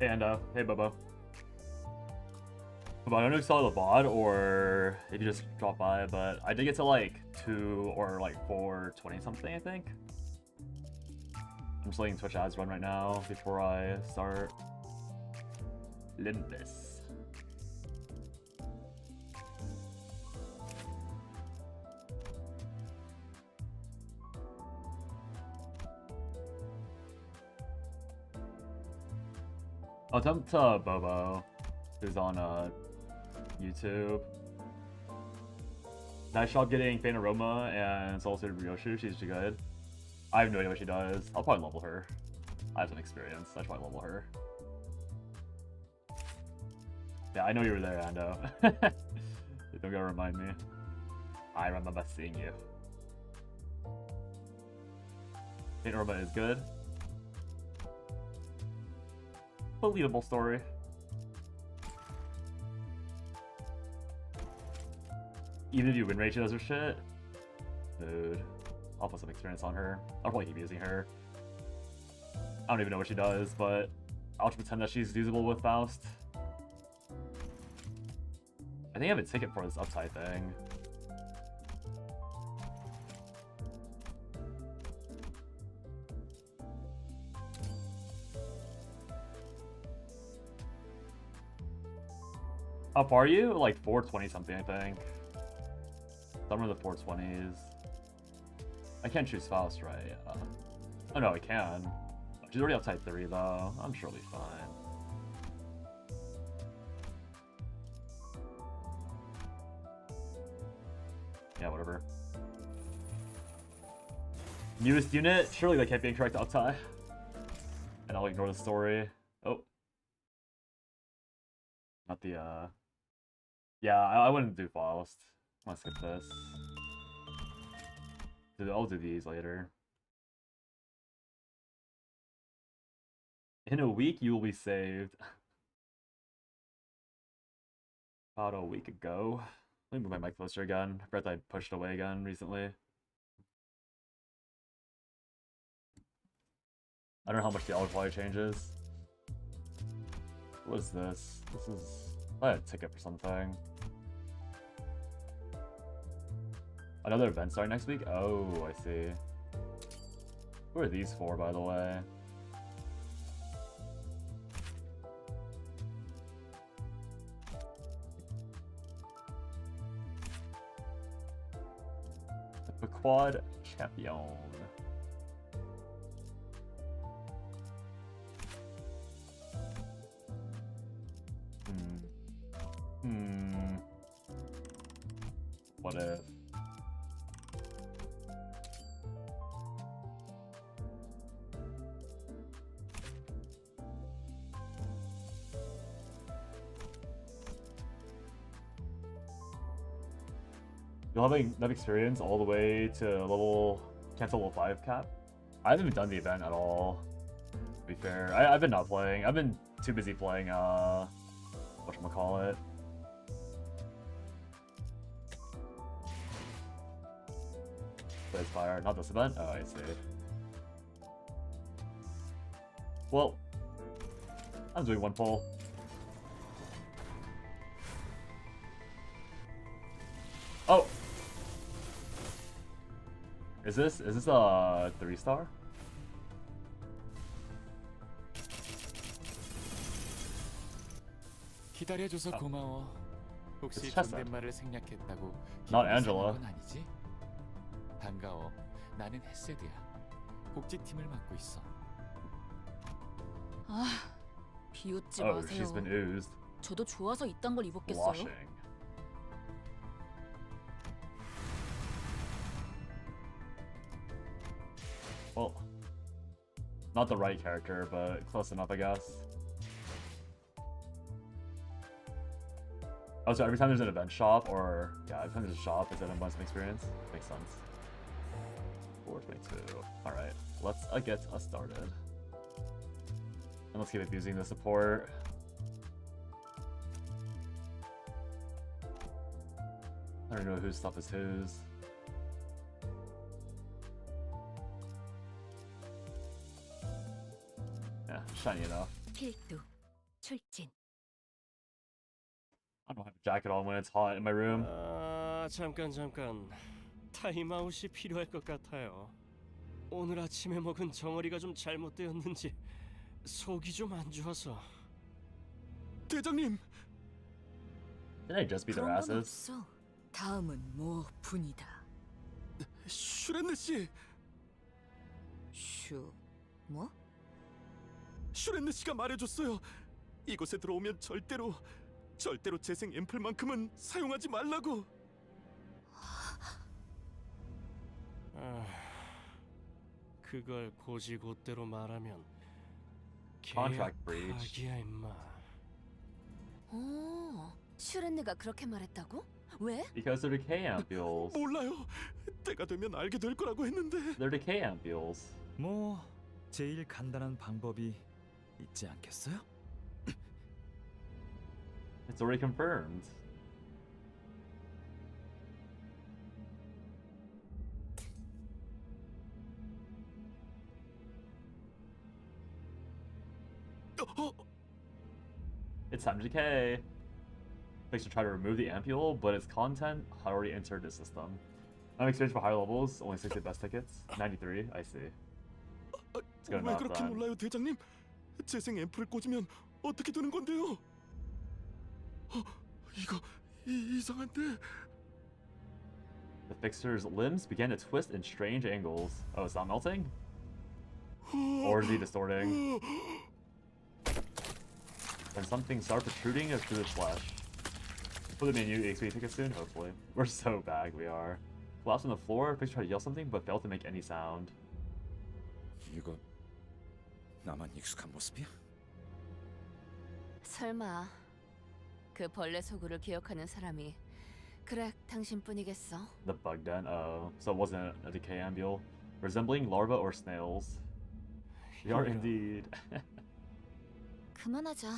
And hey Bobo. Bobo, I don't know if you saw the VOD or if you just dropped by, but I did get to like 2 or like 420 something, I think. I'm just letting Twitch ads run right now before I start limbus. I'll jump to Bobo, who's on YouTube. Nice job getting Faint Aroma and Soul Suited Ryoshu. She's good. I have no idea what she does. I'll probably level her. I have some experience. I should probably level her. Yeah, I know you were there, Ando. You don't gotta remind me. I remember seeing you. Faint Aroma is good. Believable story. Even if you win rate, she does her shit. Dude. I'll put some experience on her. I'll probably keep using her. I don't even know what she does, but I'll just pretend that she's usable with Faust. I think I have a ticket for this upside thing. How far are you? Like 420 something, I think. Somewhere in the 420s. I can't choose Faust, right? Oh no, I can. She's already upside 3 though. I'm sure it'll be fine. Yeah, whatever. Newest unit? Surely they can't be incorrect uptie. And I'll ignore the story. Oh. Not the, Yeah, I wouldn't do Faust. I'm gonna skip this. I'll do these later. In a week, you will be saved. About a week ago. Let me move my mic closer again. I forgot I pushed away again recently. I don't know how much the auto quality changes. What is this? This is... I had a ticket for something. Another event starting next week? Oh, I see. Who are these for, by the way? The Quad Champion. What if? You'll have enough experience all the way to level Canto level 5 cap. I haven't done the event at all, to be fair. I've been not playing. I've been too busy playing whatchamacallit. Blaze Fire, not this event? Oh, I see. Well, I'm doing one pull. Oh! Is this a 3-star? 기다려줘서 고마워. 혹시 존댓말을 생략했다고 Not Angela. 건 아니지? 반가워. 나는 헤세드야. 복지팀을 맡고 있어. 아, 비웃지 Oh, 마세요. she's been oozed. 저도 좋아서 이딴 걸 입었겠어요? Washing. Well, not the right character, but close enough, I guess. Oh, so every time there's an event shop, or yeah, every time there's a shop, is that a month's experience? Makes sense. 422. All right, let's get us started, and let's keep abusing the support. I don't know whose stuff is whose. Yeah, shiny enough. 필두, 출진. I don't have a jacket on when it's hot in my room. 아, 잠깐. 타임아웃이 필요할 것 같아요. 오늘 아침에 먹은 정어리가 좀 잘못되었는지 속이 좀 안 좋아서. 대장님, Didn't I just beat their 그런 건 asses? 없어. 다음은 뭐 분이다. 슈렌네 씨, 뭐? 슈렌네 씨가 말해줬어요. 이곳에 들어오면 절대로 재생 앰플만큼은 사용하지 말라고. 아, 그걸 고지곧대로 말하면 Contract breach. 계약파기야 임마. 슈렌느가 그렇게 말했다고? 왜? Because they're decay ampules. 몰라요. 때가 되면 알게 될 거라고 했는데. They're decay ampules. 뭐 제일 간단한 방법이 있지 않겠어요? It's already confirmed. It's time to decay. Thanks to try to remove the ampule, but its content had already entered the system. I'm experienced for higher levels, only 60 best tickets. 93, I see. It's good 왜 enough 그렇게 then. 몰라요, 대장님? 재생 앰플을 꽂으면 어떻게 되는 건데요? 이거 이상한데. The fixer's limbs began to twist in strange angles. Oh, it's not melting? Or is he distorting? Then something started protruding through its flesh. Put the menu EXP ticket soon, hopefully. We're so bad, we are. Collapsed on the floor, fixer tried to yell something, but failed to make any sound. 이거 나만 익숙한 모습이야? 설마 그 벌레 소굴을 기억하는 사람이 그래 당신뿐이겠어? The bug den? Oh, so it wasn't a decay ambule. Resembling larvae or snails. We are indeed. 그만하자.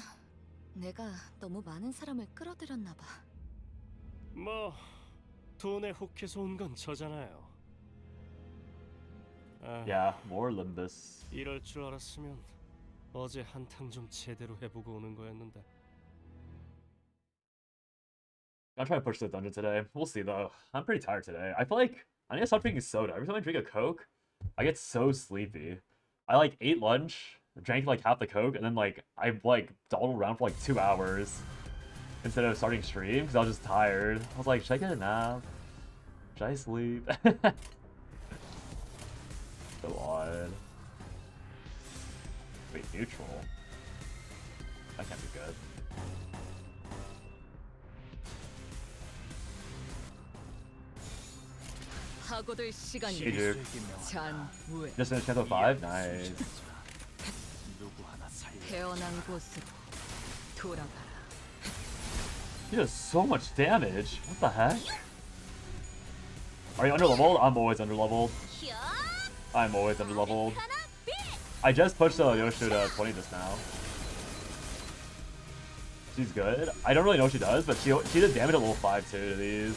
내가 너무 많은 사람을 끌어들였나 봐. 뭐 돈에 혹해서 온 건 저잖아요. 아, Yeah, more limbus. 이럴 줄 알았으면 어제 한탕 좀 제대로 해보고 오는 거였는데. I'll try to push the dungeon today. We'll see though. I'm pretty tired today. I feel like I need to stop drinking soda. Every time I drink a Coke, I get so sleepy. I like ate lunch, drank like half the Coke, and then like I like dawdled around for like 2 hours instead of starting stream because I was just tired. I was like, should I get a nap? Should I sleep? So odd. Wait, neutral? That can't be good. 하고들 시간이 Hey, dude. 잔후에 Just finished Canto 5? Nice. 누구 하나 살려. 태어난 곳으로 돌아가라. He does so much damage. What the heck? Are you underleveled? I'm always underleveled. I'm always underleveled. I just pushed Yoshu to 20 just now. She's good. I don't really know what she does, but she did damage at level 5 too to these.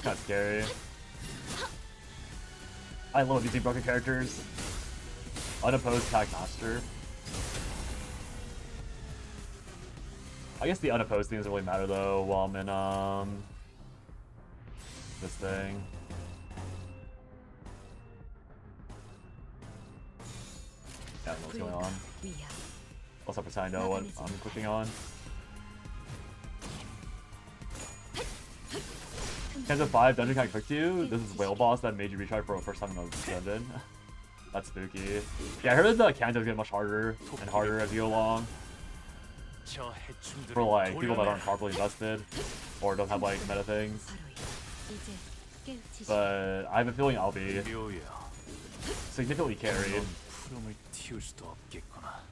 Kind of scary. I love using broken characters. Unopposed attack master. I guess the unopposed thing doesn't really matter though while I'm in this thing. Yeah, I don't know what's going on. 위야. Also pretend I know what I'm clicking on. Canto 5 dungeon kinda clicked you. This is whale boss that made you retry for the first time in the dungeon. That's spooky. Yeah, I heard the Cantos get much harder and harder as you go along. For like people that aren't properly invested or don't have like meta things. 이제 깨우치시. But I have a feeling I'll be significantly carried. 푸름을 틔울 수도 없겠구나.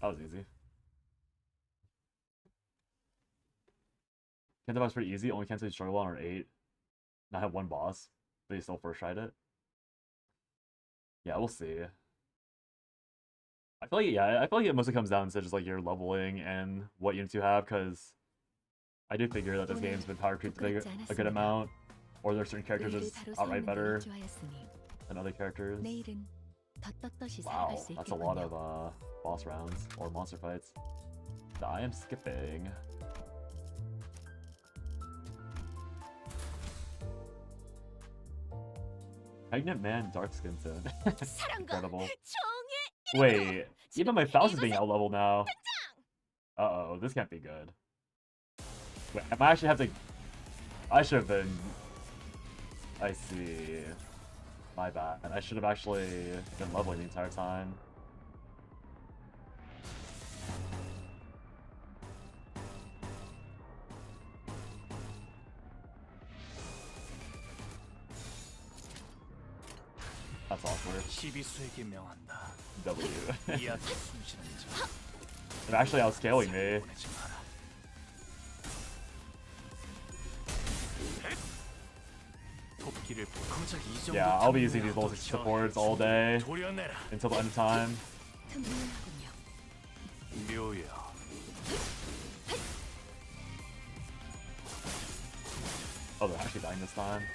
That was easy. Canto 5 was pretty easy. Only Canto you struggle on are 8. And I have 1 boss, but you still first tried it. Yeah, we'll see. I feel like it mostly comes down to just like your leveling and what units you have, because I do figure that this game's been power creeped a good amount, or there are certain characters just outright better than other characters. 내일은 더 떳떳이 Wow, 살아갈 수 that's a lot of 있겠군요. boss rounds or monster fights. I am skipping. Pregnant man, dark skin tone. 사랑과 Incredible. 정의 Wait, even my Faust is being out leveled now. Uh-oh, this can't be good. Wait, I might actually have to... I should have been... I see. My bad. I should have actually been leveling the entire time. That's awkward. 시비수에게 명한다. W. 이야기 숨쉬는 자. They're actually outscaling me. 보내지 마라. 토끼를 고작 이 정도 Yeah, I'll be using these 탐내어도 little supports all day 도려내라. until the end of time. 틈틈하군요. 묘야. Oh, they're actually dying this time.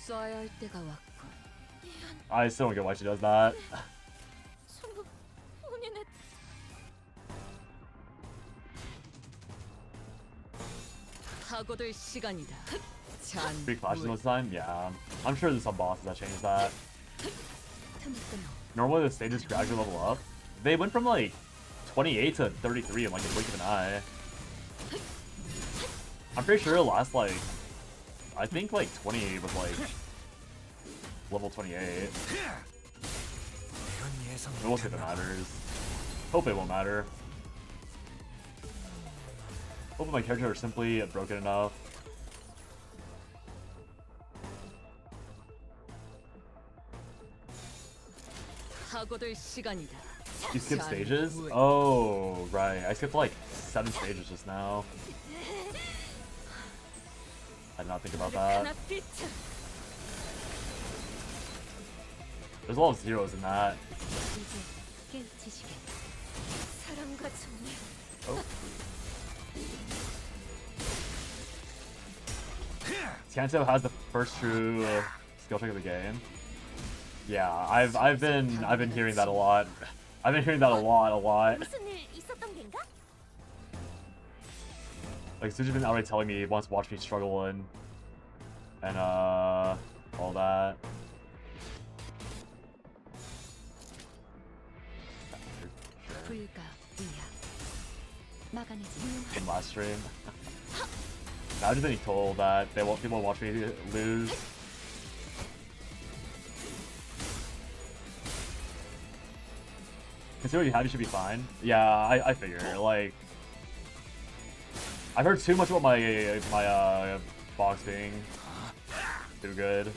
쏴야 할 때가 왔군. I still don't get why she does that. 전부 본인의 사고될 시간이다. 잔. Free clashes this time? Yeah. I'm sure there's some bosses that change that. 틈을 끊어. Normally the stages gradually level up. They went from like 28 to 33 in like a blink of an eye. I'm pretty sure last like... I think like 28 was like... level 28. 이런 예상 We'll see if it matters. Hope it won't matter. Hope my character is simply broken enough. 사고될 시간이다. You skip 잔 stages? 후에. Oh, right. I skipped like 7 stages just now. I did not think about that. 하나 빛을. There's a lot of zeros in that. 이제 깨우치시게. 사랑과 정의. Oh. Canto has the first true skill check of the game. Yeah, I've been hearing that a lot. I've been hearing that a lot. 무슨 일 있었던 겐가? Like Suji's been already telling me he wants to watch me struggle and all that. 불가 위야. 막아내지. From last stream. Now I'm just being told that they want people to watch me lose. Considering you have, you should be fine. Yeah, I figure. Like, I've heard too much about my box being too good.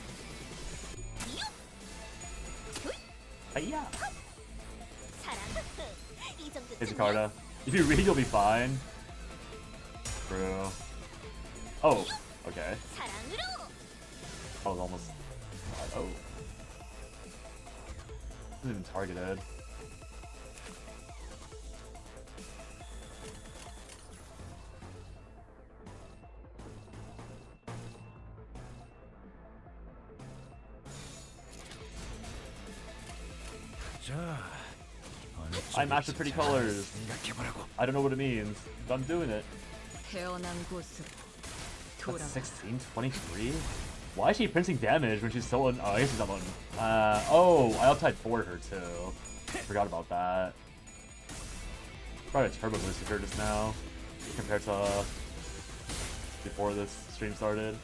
Yeah. Hey Jakarta, if you read, you'll be fine. True. Oh, okay. I was almost. Oh. This isn't even targeted. I matched the pretty colors. 생각해보라고. I don't know what it means, but I'm doing it. 태어난 곳으로 That's 돌아가. 16, 23? Why is she printing damage when she's so oh, I guess she's not on. Oh, I uptied for her too. Forgot about that. Probably a turbo boost her just now, compared to before this stream started.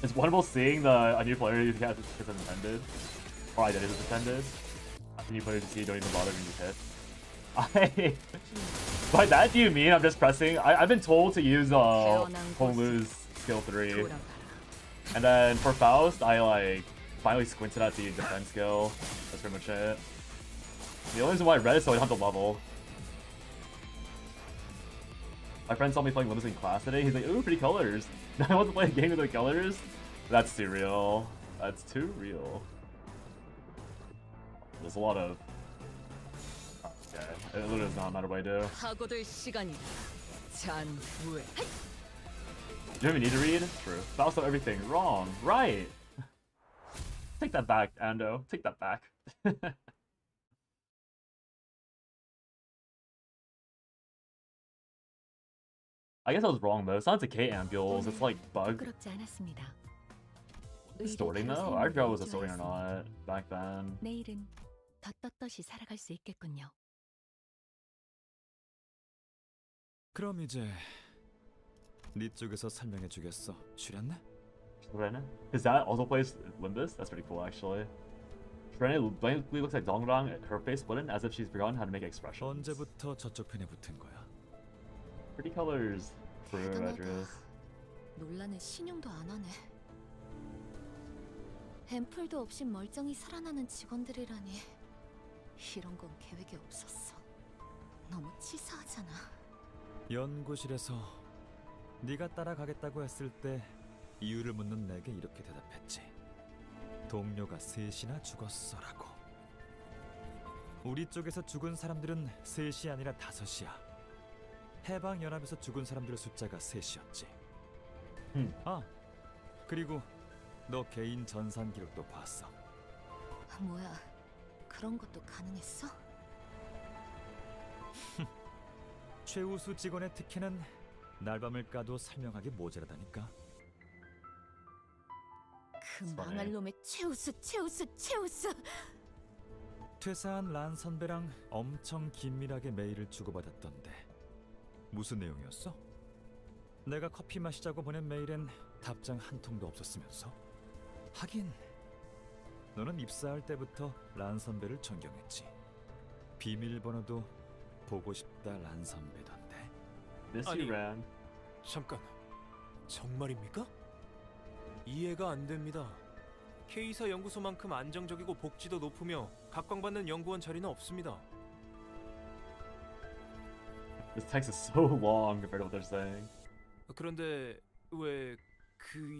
It's wonderful seeing a new player you get is intended, or identity is intended. A new player to see don't even bother when you hit. By that do you mean I'm just pressing? I've been told to use Honglu's skill 3, 돌아가라. and then for Faust I like finally squinted at the defense skill. That's pretty much it. The only reason why I read it is so I don't have to level. My friend saw me playing limbus in class today. He's like, "Ooh, pretty colors." I want to play a game with the colors. That's too real. That's too real. There's a lot of. Okay, it literally does not matter what I do. 사고될 시간이다. 잔 후에. You don't even need to read? True. Spouse of everything. Wrong. Right. Take that back, Ando. Take that back. I guess I was wrong though. It's not decay ampules. It's like bug. 부끄럽지 않았습니다. Distorting though? I forgot it was distorting or not back then. 내일은 더 떳떳이 살아갈 수 있겠군요. 그럼 이제 네 쪽에서 설명해 주겠어. 슈련네? Because that also plays Limbus? That's pretty cool actually. Shirene blankly looks like Dongrang, her face splitting as if she's forgotten how to make expressions. 언제부터 저쪽 편에 붙은 거야? Pretty colors for Redress. 논란에 신용도 안 하네. 앰플도 없이 멀쩡히 살아나는 직원들이라니. 이런 건 계획에 없었어. 너무 치사하잖아. 연구실에서 네가 따라가겠다고 했을 때 이유를 묻는 내게 이렇게 대답했지. 동료가 셋이나 죽었어라고. 우리 쪽에서 죽은 사람들은 셋이 아니라 5이야. 해방연합에서 죽은 사람들의 숫자가 3이었지. 아, 그리고 너 개인 전산 기록도 봤어. 뭐야, 그런 것도 가능했어? 최우수 직원의 특혜는 날밤을 까도 설명하기 모자라다니까. 그 망할 놈의 최우수. 퇴사한 란 선배랑 엄청 긴밀하게 메일을 주고받았던데 무슨 내용이었어? 내가 커피 마시자고 보낸 메일엔 답장 한 통도 없었으면서. 하긴 너는 입사할 때부터 란 선배를 존경했지. 비밀번호도 보고 싶다 란 선배던데. Miss you, Ran. 잠깐, 정말입니까? 이해가 안 됩니다. K사 연구소만큼 안정적이고 복지도 높으며 각광받는 연구원 자리는 없습니다. This text is so long compared to what they're saying. 그런데 왜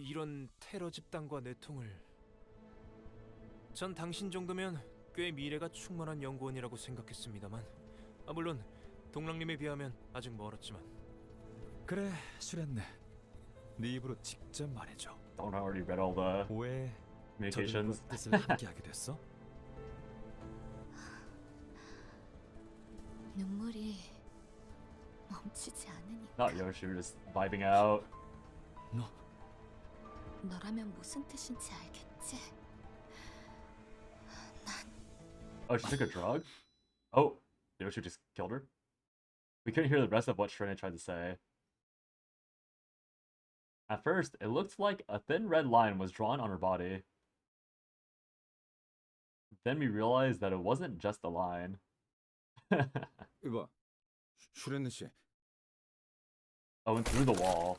이런 테러 집단과 내통을? 전 당신 정도면 꽤 미래가 충만한 연구원이라고 생각했습니다만, 물론 동랑님에 비하면 아직 멀었지만. 그래, 슈련네. 네 입으로 직접 말해줘. Don't already read all the 왜 communications. 저들과 뜻을 함께하게 됐어? 눈물이 멈추지 않으니까. Not Yoshi, we're just vibing out. 너 너라면 무슨 뜻인지 알겠지? Oh, she took a drug? Oh, Yoshi just killed her? We couldn't hear the rest of what Shirene tried to say. At first, it looked like a thin red line was drawn on her body. Then we realized that it wasn't just a line. 이봐, 슈렌느 씨. Oh, and through the wall.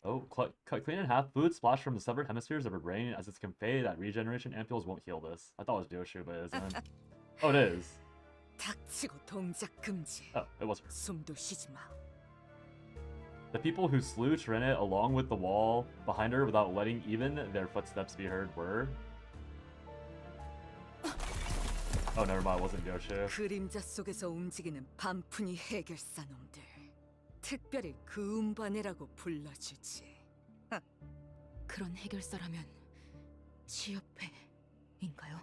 Oh, cut clean in half, fluid splashed from the severed hemispheres of her brain as it's conveyed that regeneration ampules won't heal this. I thought it was Yoshu, but it isn't. Oh, it is. 닥치고 동작 금지. Oh, it was her. 숨도 쉬지 마. The people who slew Shirene along with the wall behind her without letting even their footsteps be heard were... Oh, never mind, it wasn't Yoshu. 그림자 속에서 움직이는 반푼이 해결사 놈들. 특별히 그 음반이라고 불러주지. 그런 해결사라면 시협회인가요?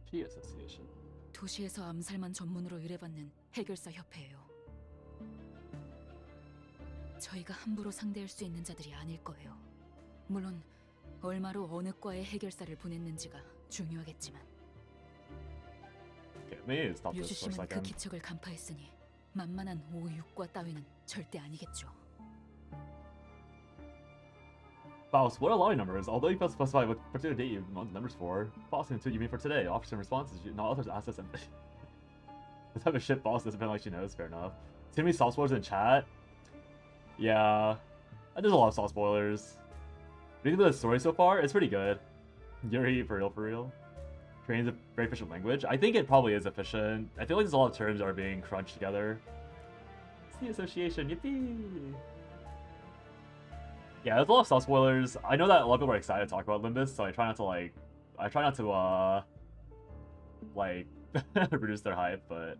Key Association. 도시에서 암살만 전문으로 의뢰받는 해결사 협회예요. 저희가 함부로 상대할 수 있는 자들이 아닐 거예요. 물론 얼마로 어느 과에 해결사를 보냈는지가 중요하겠지만. Okay, let me stop this for a 유지심은 그 second. 기척을 간파했으니 만만한 5, 6과 따위는 절대 아니겠죠. Faust, what are lottery numbers? Although you failed to specify what particular date you want the numbers for, Faust into you mean for today. Offers in response is not others assets and the type of shit Faust doesn't feel like she knows. Fair enough. Too many soft spoilers in chat. Yeah, there's a lot of soft spoilers. Reading the story so far, it's pretty good. Yuri, for real. Trains a very efficient language. I think it probably is efficient. I feel like there's a lot of terms that are being crunched together. It's the association, yippee! Yeah, there's a lot of soft spoilers. I know that a lot of people are excited to talk about Limbus, so I try not to reduce their hype, but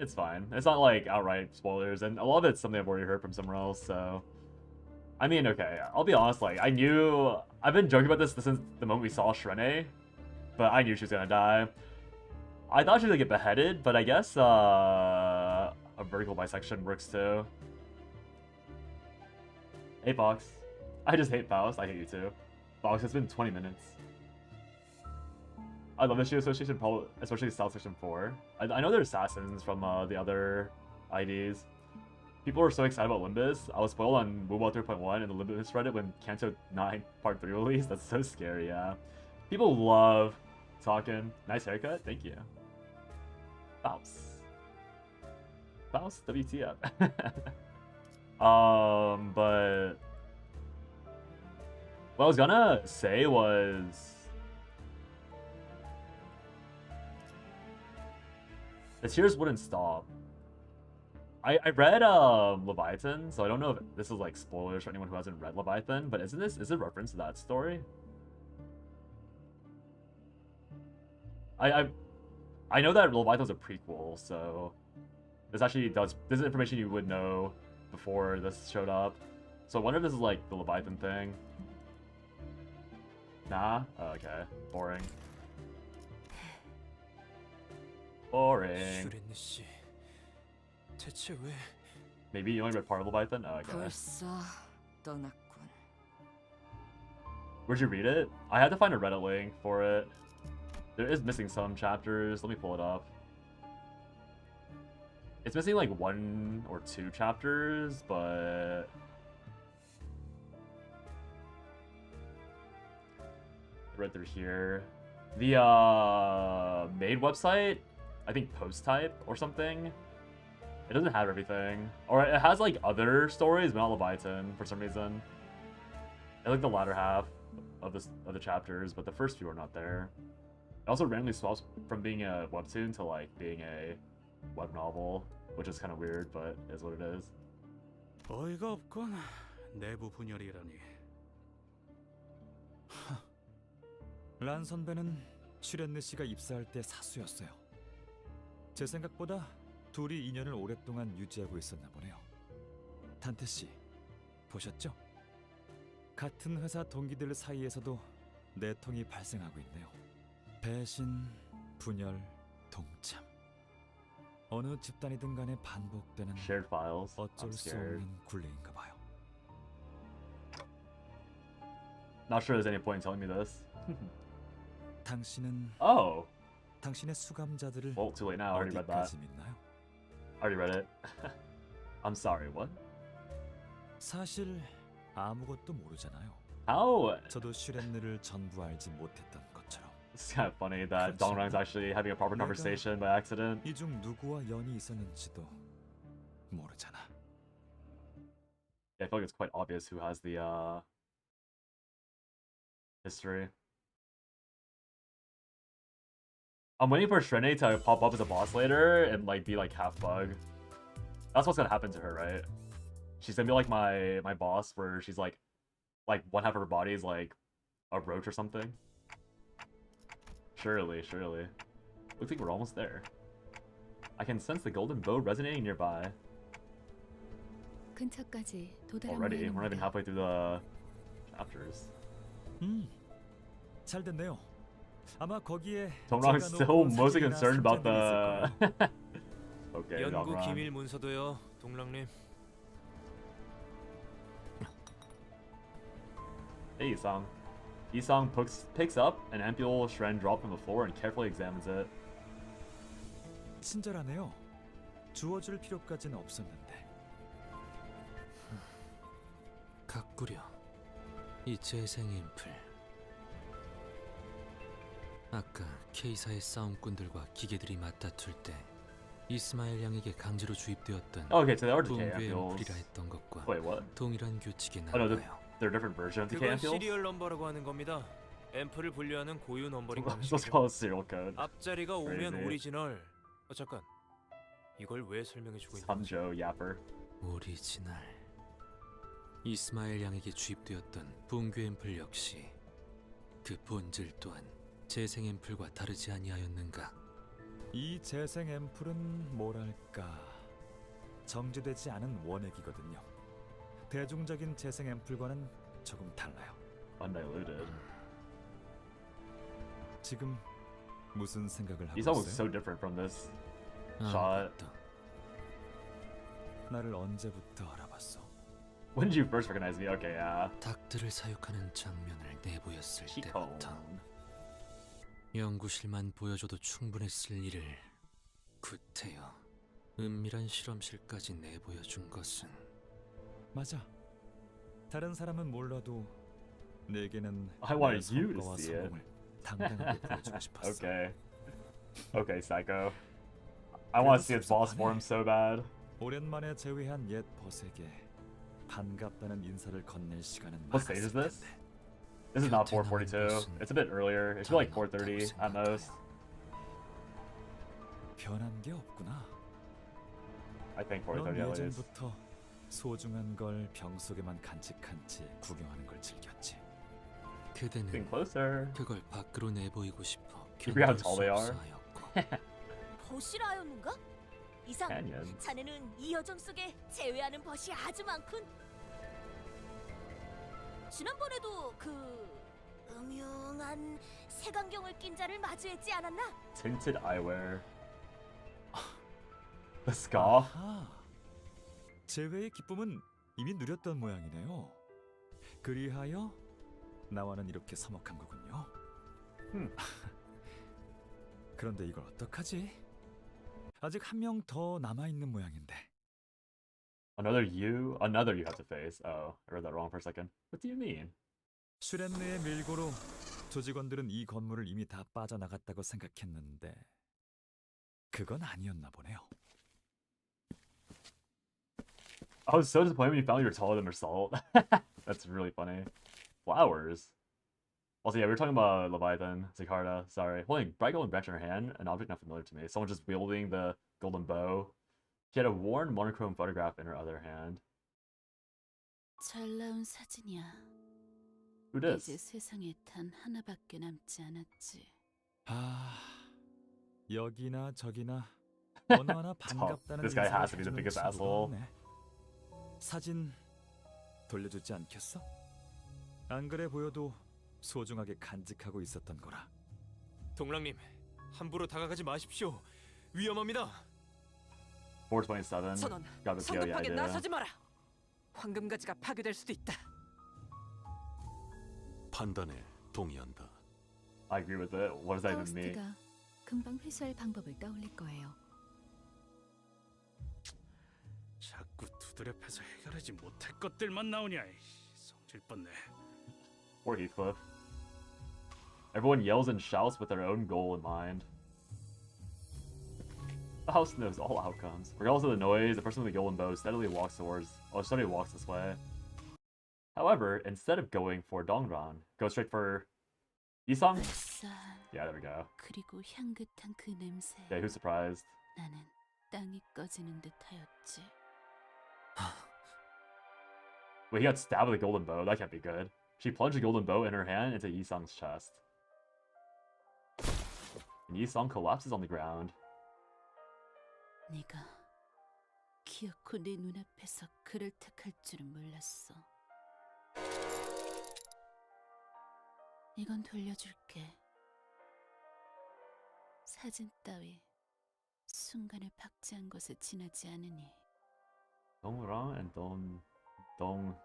It's fine. It's not like outright spoilers, and a lot of it's something I've already heard from somewhere else, so... I mean, okay, I'll be honest, like, I've been joking about this since the moment we saw Shrene, but I knew she was gonna die. I thought she was gonna get beheaded, but I guess, a vertical bisection works too. Hey, Fox. I just hate Faust. I hate you too. Fox, it's been 20 minutes. I love this show, especially South Section 4. I know there's assassins from the other IDs. People were so excited about Limbus. I was spoiled on Mobile 3.1 and the Limbus Reddit when Canto 9 Part 3 released. That's so scary, yeah. People love talking. Nice haircut, thank you. Faust. Faust, WTF. But... what I was gonna say was... the tears wouldn't stop. I read Leviathan, so I don't know if this is like spoilers for anyone who hasn't read Leviathan, but is it a reference to that story? I know that Leviathan's a prequel, so this is information you would know before this showed up. So I wonder if this is like the Leviathan thing. Nah? Oh, okay. Boring. Boring. 슈렌느 씨, 대체 왜? Maybe you only read part of Leviathan? Oh, okay. 벌써 떠났군. Where'd you read it? I had to find a Reddit link for it. There is missing some chapters. Let me pull it up. It's missing like 1 or 2 chapters, but... right through here. The maid website, I think post type or something. It doesn't have everything. Or it has like other stories, but not Leviathan for some reason. It's like the latter half of the chapters, but the first few are not there. It also randomly swaps from being a webtoon to like being a web novel, which is kind of weird, but is what it is. 어이가 없군. 내부 분열이라니. 란 선배는 슈렌느 씨가 입사할 때 사수였어요. 제 생각보다 둘이 인연을 오랫동안 유지하고 있었나 보네요. 단테 씨, 보셨죠? 같은 회사 동기들 사이에서도 내통이 발생하고 있네요. 배신, 분열, 동참. 어느 집단이든 간에 반복되는 Shared files. 어쩔 I'm 수 scared. 없는 굴레인가 봐요. Not sure there's any point in telling me this. 당신은 Oh! 당신의 수감자들을 Well, too late now. I already read that. 어디까지 믿나요? I already read it. I'm sorry, what? 사실 아무것도 모르잖아요. How? 저도 슈렌느를 전부 알지 못했던 것처럼. It's kind of funny that 그렇죠. Dongrang's actually having a proper 내가 conversation by accident. 이 중 누구와 연이 있었는지도 모르잖아. Yeah, I feel like it's quite obvious who has the history. I'm waiting for Shrene to pop up as a boss later and like be like half bug. That's what's gonna happen to her, right? She's gonna be like my boss, where she's like one half of her body is like a roach or something. Surely, surely. Looks like we're almost there. I can sense the golden bow resonating nearby. 근처까지 도달한 Already, we're not even 모양입니다. halfway through the chapters. 잘 됐네요. 아마 거기에 Dongrang's 제가 still 놓고 mostly 사진이나 concerned about 손잡이가 있을 the. 거예요. Okay, 연구 Dongrang. 기밀 문서도요, 동랑님. Hey, Isang. Isang picks up an ampule Shren dropped from the floor and carefully examines it. 친절하네요. 주워줄 필요까지는 없었는데. 가꾸려. 이 재생 앰플. 아까 K사의 싸움꾼들과 기계들이 맞다툴 때 이스마엘 양에게 강제로 주입되었던 Okay, so they are decay 붕괴 ampules. 앰플이라 했던 것과 Wait, what? 동일한 규칙에 Oh no, 나타나요. they're a different version of decay 그건 ampules? 시리얼 넘버라고 하는 겁니다. 앰플을 분류하는 고유 넘버링 Let's 방식이죠. call it serial code. 앞자리가 오면 Crazy. 오리지널. 잠깐. 이걸 왜 설명해 주고 있는 거지? Samjo Yapper. 오리지널. 이스마엘 양에게 주입되었던 붕괴 앰플 역시 그 본질 또한 재생 앰플과 다르지 아니하였는가? 이 재생 앰플은 뭐랄까 정제되지 않은 원액이거든요. 대중적인 재생 앰플과는 조금 달라요. Undiluted. 지금 무슨 생각을 하고 These all look 있어요? so different from this. 아무것도. 나를 언제부터 알아봤어? When did you first recognize me? Okay, yeah. 닭들을 사육하는 장면을 내보였을 Chico. 때부터 연구실만 보여줘도 충분했을 일을 구태여 은밀한 실험실까지 내보여준 것은 맞아. 다른 사람은 몰라도 내게는 I wanted 내 you to 성과와 see it. 성공을 당당하게 보여주고 싶었어. Okay. Okay, Psycho. I want to see its boss form so bad. 오랜만에 재회한 옛 벗에게 반갑다는 인사를 건넬 시간은 What stage is this? 많았을 텐데. This is not 442. It's a bit earlier. It's like 430 at most. 변한 게 없구나. I think 넌 430 at least. 예전부터 소중한 걸 병 속에만 간직한 채 구경하는 걸 즐겼지. Getting 그대는 closer. 그걸 밖으로 내보이고 싶어 You forget how 견딜 수 tall they 없어 are? 하였고 벗이라였는가? 이상 Canyon. 자네는 이 여정 속에 제외하는 벗이 아주 많군. 지난번에도 그 음흉한 색안경을 낀 자를 마주했지 않았나? Tinted eyewear. The scar. 아하. 재회의 기쁨은 이미 누렸던 모양이네요. 그리하여 나와는 이렇게 서먹한 거군요. 그런데 이걸 어떡하지? 아직 한 명 더 남아 있는 모양인데. Another you have to face. Oh, I read that wrong for a second. What do you mean? 슈렌느의 밀고로 조직원들은 이 건물을 이미 다 빠져나갔다고 생각했는데 그건 아니었나 보네요. I was so disappointed when you found you were taller than Mersault. That's really funny. Flowers. Also, yeah, we were talking about Leviathan, Zicarda, sorry. Holding bright golden branch in her hand, an object not familiar to me. Someone just wielding the golden bow. She had a worn monochrome photograph in her other hand. 잘 나온 사진이야. Who 이제 dis? 세상에 단 하나밖에 남지 않았지. 아, 여기나 저기나 어느 하나 반갑다는 This guy 인사를 has to be the 해주는 biggest 친구가 asshole. 없네. 사진 돌려주지 않겠어? 안 그래 보여도 소중하게 간직하고 있었던 거라. 동랑님, 함부로 다가가지 마십시오. 위험합니다. 427. 선원, Got the PO, yeah, I 성급하게 did. 나서지 마라. 황금가지가 파괴될 수도 있다. 판단에 동의한다. I agree with it. What does that even mean? 파우스트가 금방 회수할 방법을 떠올릴 거예요. 자꾸 두드려 패서 해결하지 못할 것들만 나오냐. 성질 뻗네. Or Heathcliff. Everyone yells and shouts with their own goal in mind. The house knows all outcomes. Regardless of the noise, the person with the golden bow steadily walks this way. However, instead of going for Dongran, go straight for Isang? 알싸. Yeah, there we go. 그리고 향긋한 그 냄새. Okay, who's surprised? 나는 땅이 꺼지는 듯하였지. Wait, he got stabbed with a golden bow. That can't be good. She plunged the golden bow in her hand into Yisang's chest. And Yisang collapses on the ground. 네가 기어코 내 눈앞에서 그를 택할 줄은 몰랐어. 이건 돌려줄게. 사진 따위 순간을 박제한 것에 지나지 않으니. Dongran and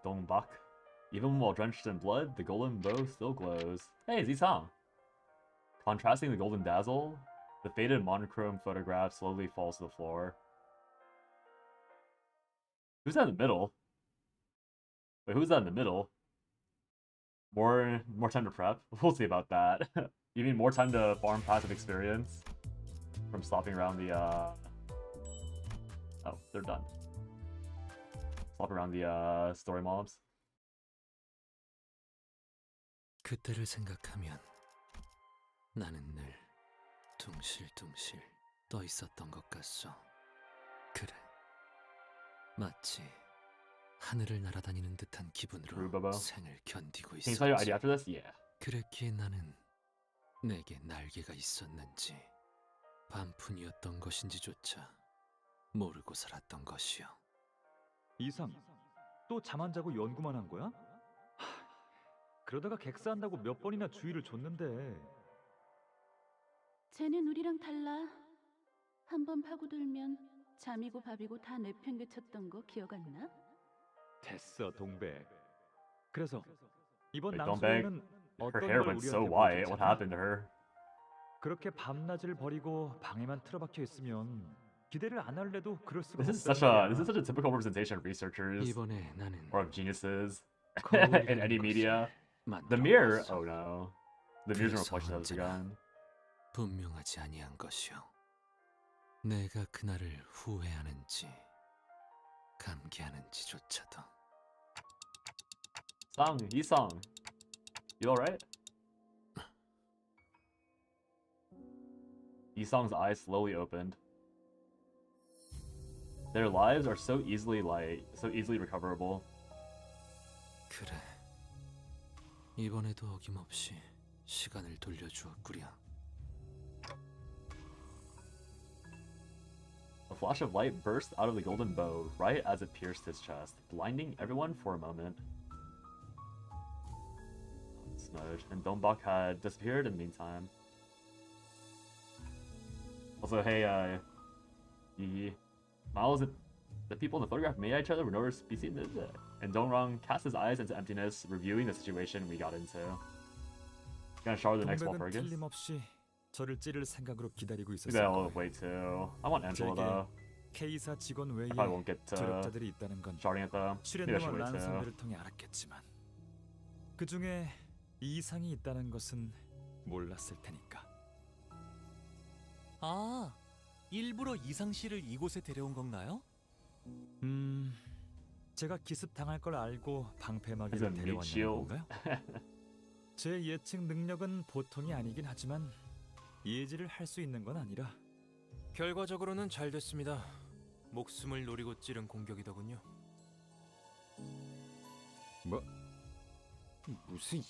Dongbak. Even while drenched in blood, the golden bow still glows. Hey, Zisang! Contrasting the golden dazzle, the faded monochrome photograph slowly falls to the floor. Who's that in the middle? Wait, who's that in the middle? More time to prep? We'll see about that. You mean more time to farm passive experience? From stopping around the, Oh, they're done. Stop around the, story mobs. 그때를 생각하면 나는 늘 둥실둥실 떠 있었던 것 같소. 그래, 마치 하늘을 날아다니는 듯한 기분으로 Rubobo. 생을 견디고 Can you tell your 있었지. ID after this? Yeah. 그랬기에 나는 내게 날개가 있었는지 반푼이었던 것인지조차 모르고 살았던 것이요. 이상, 또 잠 안 자고 연구만 한 거야? 그러다가 객사한다고 몇 번이나 주의를 줬는데. 쟤는 우리랑 달라. 한 번 파고들면 잠이고 밥이고 다 내팽개쳤던 거 기억 안 나? 됐어, 동백. 그래서 이번 Wait, don't beg. 낭송에는 Her 어떤 hair 걸 went so 우리한테 white. 보여줬지? What happened to her? 그렇게 밤낮을 버리고 방에만 틀어박혀 있으면 기대를 안 할래도 그럴 수가 This is 없다는 such 거야. a typical representation of researchers 이번에 나는 or of geniuses 거울이라는 in any 것을 media. The 만들어 mirror. 봤어. Oh no. The mirror's a 그래서 reflection of the 언제나 gun. 분명하지 아니한 것이요. 내가 그날을 후회하는지 감기하는지조차도. Song, Yi-song. You alright? Yi-song's eyes slowly opened. Their lives are so easily recoverable. 그래. 이번에도 어김없이 시간을 돌려주었구려. A flash of light burst out of the golden bow right as it pierced his chest, blinding everyone for a moment. Smudge, and Dongbok had disappeared in the meantime. Also, hey, Miles, the people in the photograph made at each other were no species, and Dongrong cast his eyes into emptiness, reviewing the situation we got into. Gonna shower the next 동백은 Walpurgis? 틀림없이 저를 찌를 생각으로 기다리고 Maybe 있었을 I'll 거야. wait too. I want Angela though. K사 직원 외에 I probably won't get to 조력자들이 있다는 건 sharding it though. Maybe I 출연료와 should wait too. 란성들을 통해 알았겠지만 그 중에 이상이 있다는 것은 몰랐을 테니까. 아, 일부러 이상 씨를 이곳에 데려온 건가요? 제가 기습 당할 걸 알고 Is 방패막이를 it meat 데려왔냐는 shield? 건가요? 제 예측 능력은 보통이 아니긴 하지만 예지를 할 수 있는 건 아니라. 결과적으로는 잘 됐습니다. 목숨을 노리고 찌른 공격이더군요. 뭐? 무슨?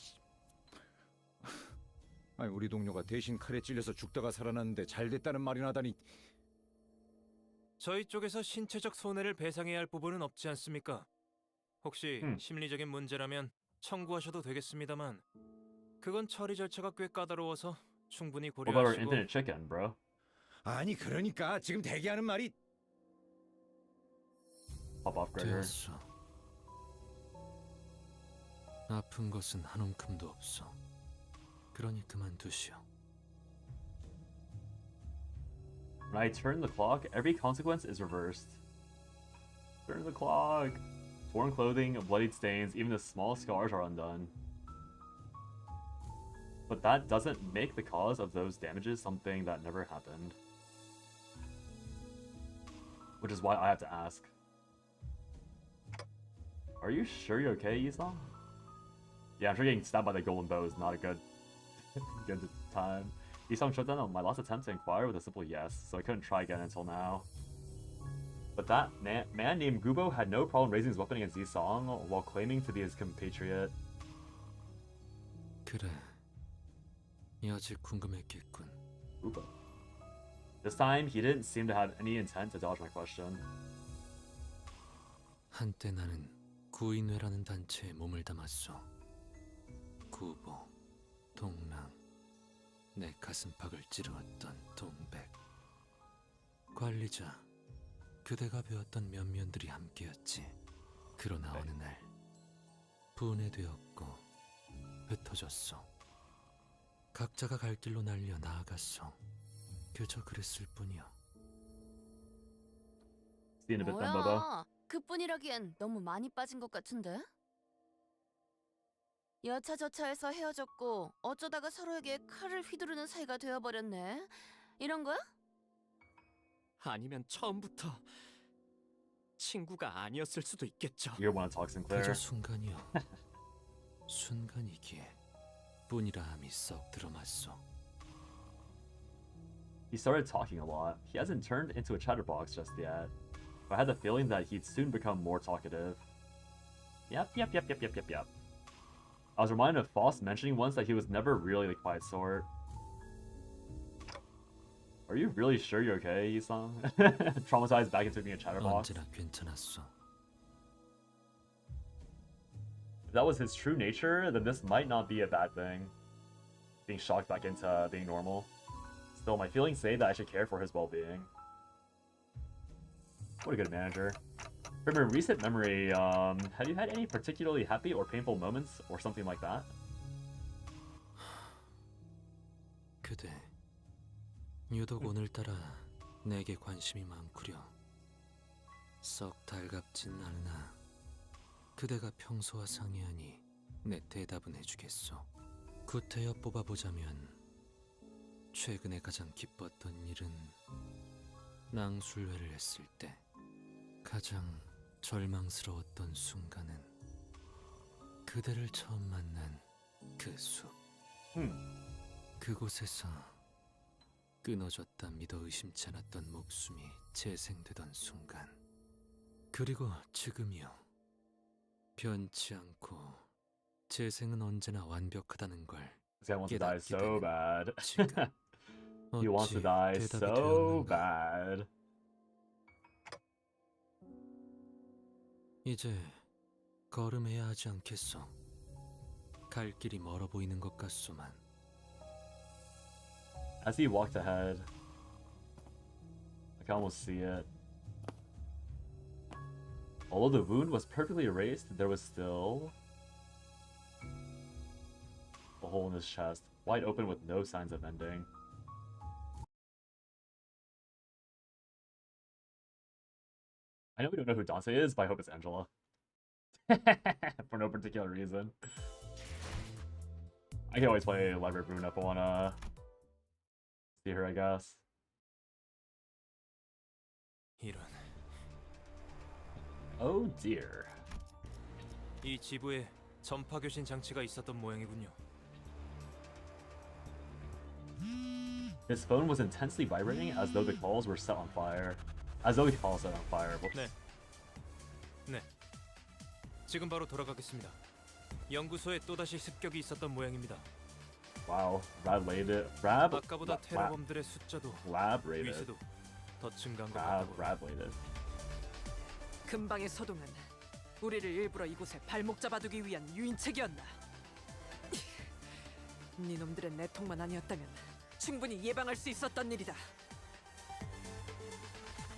아니 우리 동료가 대신 칼에 찔려서 죽다가 살아났는데 잘 됐다는 말이나 하다니. 저희 쪽에서 신체적 손해를 배상해야 할 부분은 없지 않습니까? 혹시 심리적인 문제라면 청구하셔도 되겠습니다만 그건 처리 절차가 꽤 까다로워서 충분히 What about our 고려하시고. infinite chicken, bro? 아니 그러니까 지금 대기하는 말이. Pop off, Gregor. 되었어. 아픈 것은 한 움큼도 없어. 그러니 그만두시오. When I turn the clock, every consequence is reversed. Turn the clock. Torn clothing, bloodied stains, even the smallest scars are undone. But that doesn't make the cause of those damages something that never happened. Which is why I have to ask. Are you sure you're okay, Yisong? Yeah, I'm sure getting stabbed by the golden bow is not a good time. Yisong shut down on my last attempt to inquire with a simple yes, so I couldn't try again until now. But that man named Gubo had no problem raising his weapon against Yisong while claiming to be his compatriot. 그래. 여지 궁금했겠군. Gubo. This time, he didn't seem to have any intent to dodge my question. 한때 나는 구인회라는 단체에 몸을 담았어. 구보, 동랑, 내 가슴팍을 찌르었던 동백. 관리자, 그대가 배웠던 면면들이 함께였지. 그러나 어느 날 분해되었고 흩어졌어. 각자가 갈 길로 날려 나아갔어. 그저 그랬을 뿐이야. Seeing a bit then, Bobo. 뭐야? 그뿐이라기엔 너무 많이 빠진 것 같은데? 여차저차해서 헤어졌고 어쩌다가 서로에게 칼을 휘두르는 사이가 되어버렸네. 이런 거야? 아니면 처음부터 친구가 아니었을 수도 있겠죠. You're one of talk Sinclair. 그저 순간이요. 순간이기에 뿐이라함이 썩 들어맞소. He started talking a lot. He hasn't turned into a chatterbox just yet. But I had the feeling that he'd soon become more talkative. Yep. I was reminded of Foss mentioning once that he was never really the quiet sort. Are you really sure you're okay, Yisang? Traumatized back into being a chatterbox? 언제나 괜찮았어. If that was his true nature, then this might not be a bad thing. Being shocked back into being normal. Still, my feelings say that I should care for his well-being. What a good manager. From your recent memory, have you had any particularly happy or painful moments or something like that? 그대 유독 오늘따라 내게 관심이 많구려. 썩 달갑진 않으나 그대가 평소와 상이하니 내 대답은 해주겠소. 구태여 뽑아보자면 최근에 가장 기뻤던 일은 낭술회를 했을 때 가장 절망스러웠던 순간은 그대를 처음 만난 그 숲. 그곳에서 끊어졌다 믿어 의심치 않았던 목숨이 재생되던 순간. 그리고 지금이요. 변치 않고 재생은 언제나 완벽하다는 걸 This guy wants to die so bad. 지금 He wants to 어찌 die 대답이 so 되었는가? bad. 이제 걸음해야 하지 않겠소. 갈 길이 멀어 보이는 것 같소만. As he walked ahead, I can almost see it. Although the wound was perfectly erased, there was still a hole in his chest, wide open with no signs of mending. I know we don't know who Dante is, but I hope it's Angela. For no particular reason. I can always play Library Rune if I wanna see her, I guess. 이런. Oh dear. 이 지부에 전파 교신 장치가 있었던 모양이군요. His phone was intensely vibrating as though the calls were set on fire. As though the calls set on fire. Whoops. 네. 지금 바로 돌아가겠습니다. 연구소에 또다시 습격이 있었던 모양입니다. Wow. Rab rated. Rab. 아까보다 테러범들의 숫자도 Rab rated. 위세도 더 증가한 것 같다고. Rab rated. 금방의 소동은 우리를 일부러 이곳에 발목 잡아두기 위한 유인책이었나? 네 놈들의 내통만 아니었다면 충분히 예방할 수 있었던 일이다.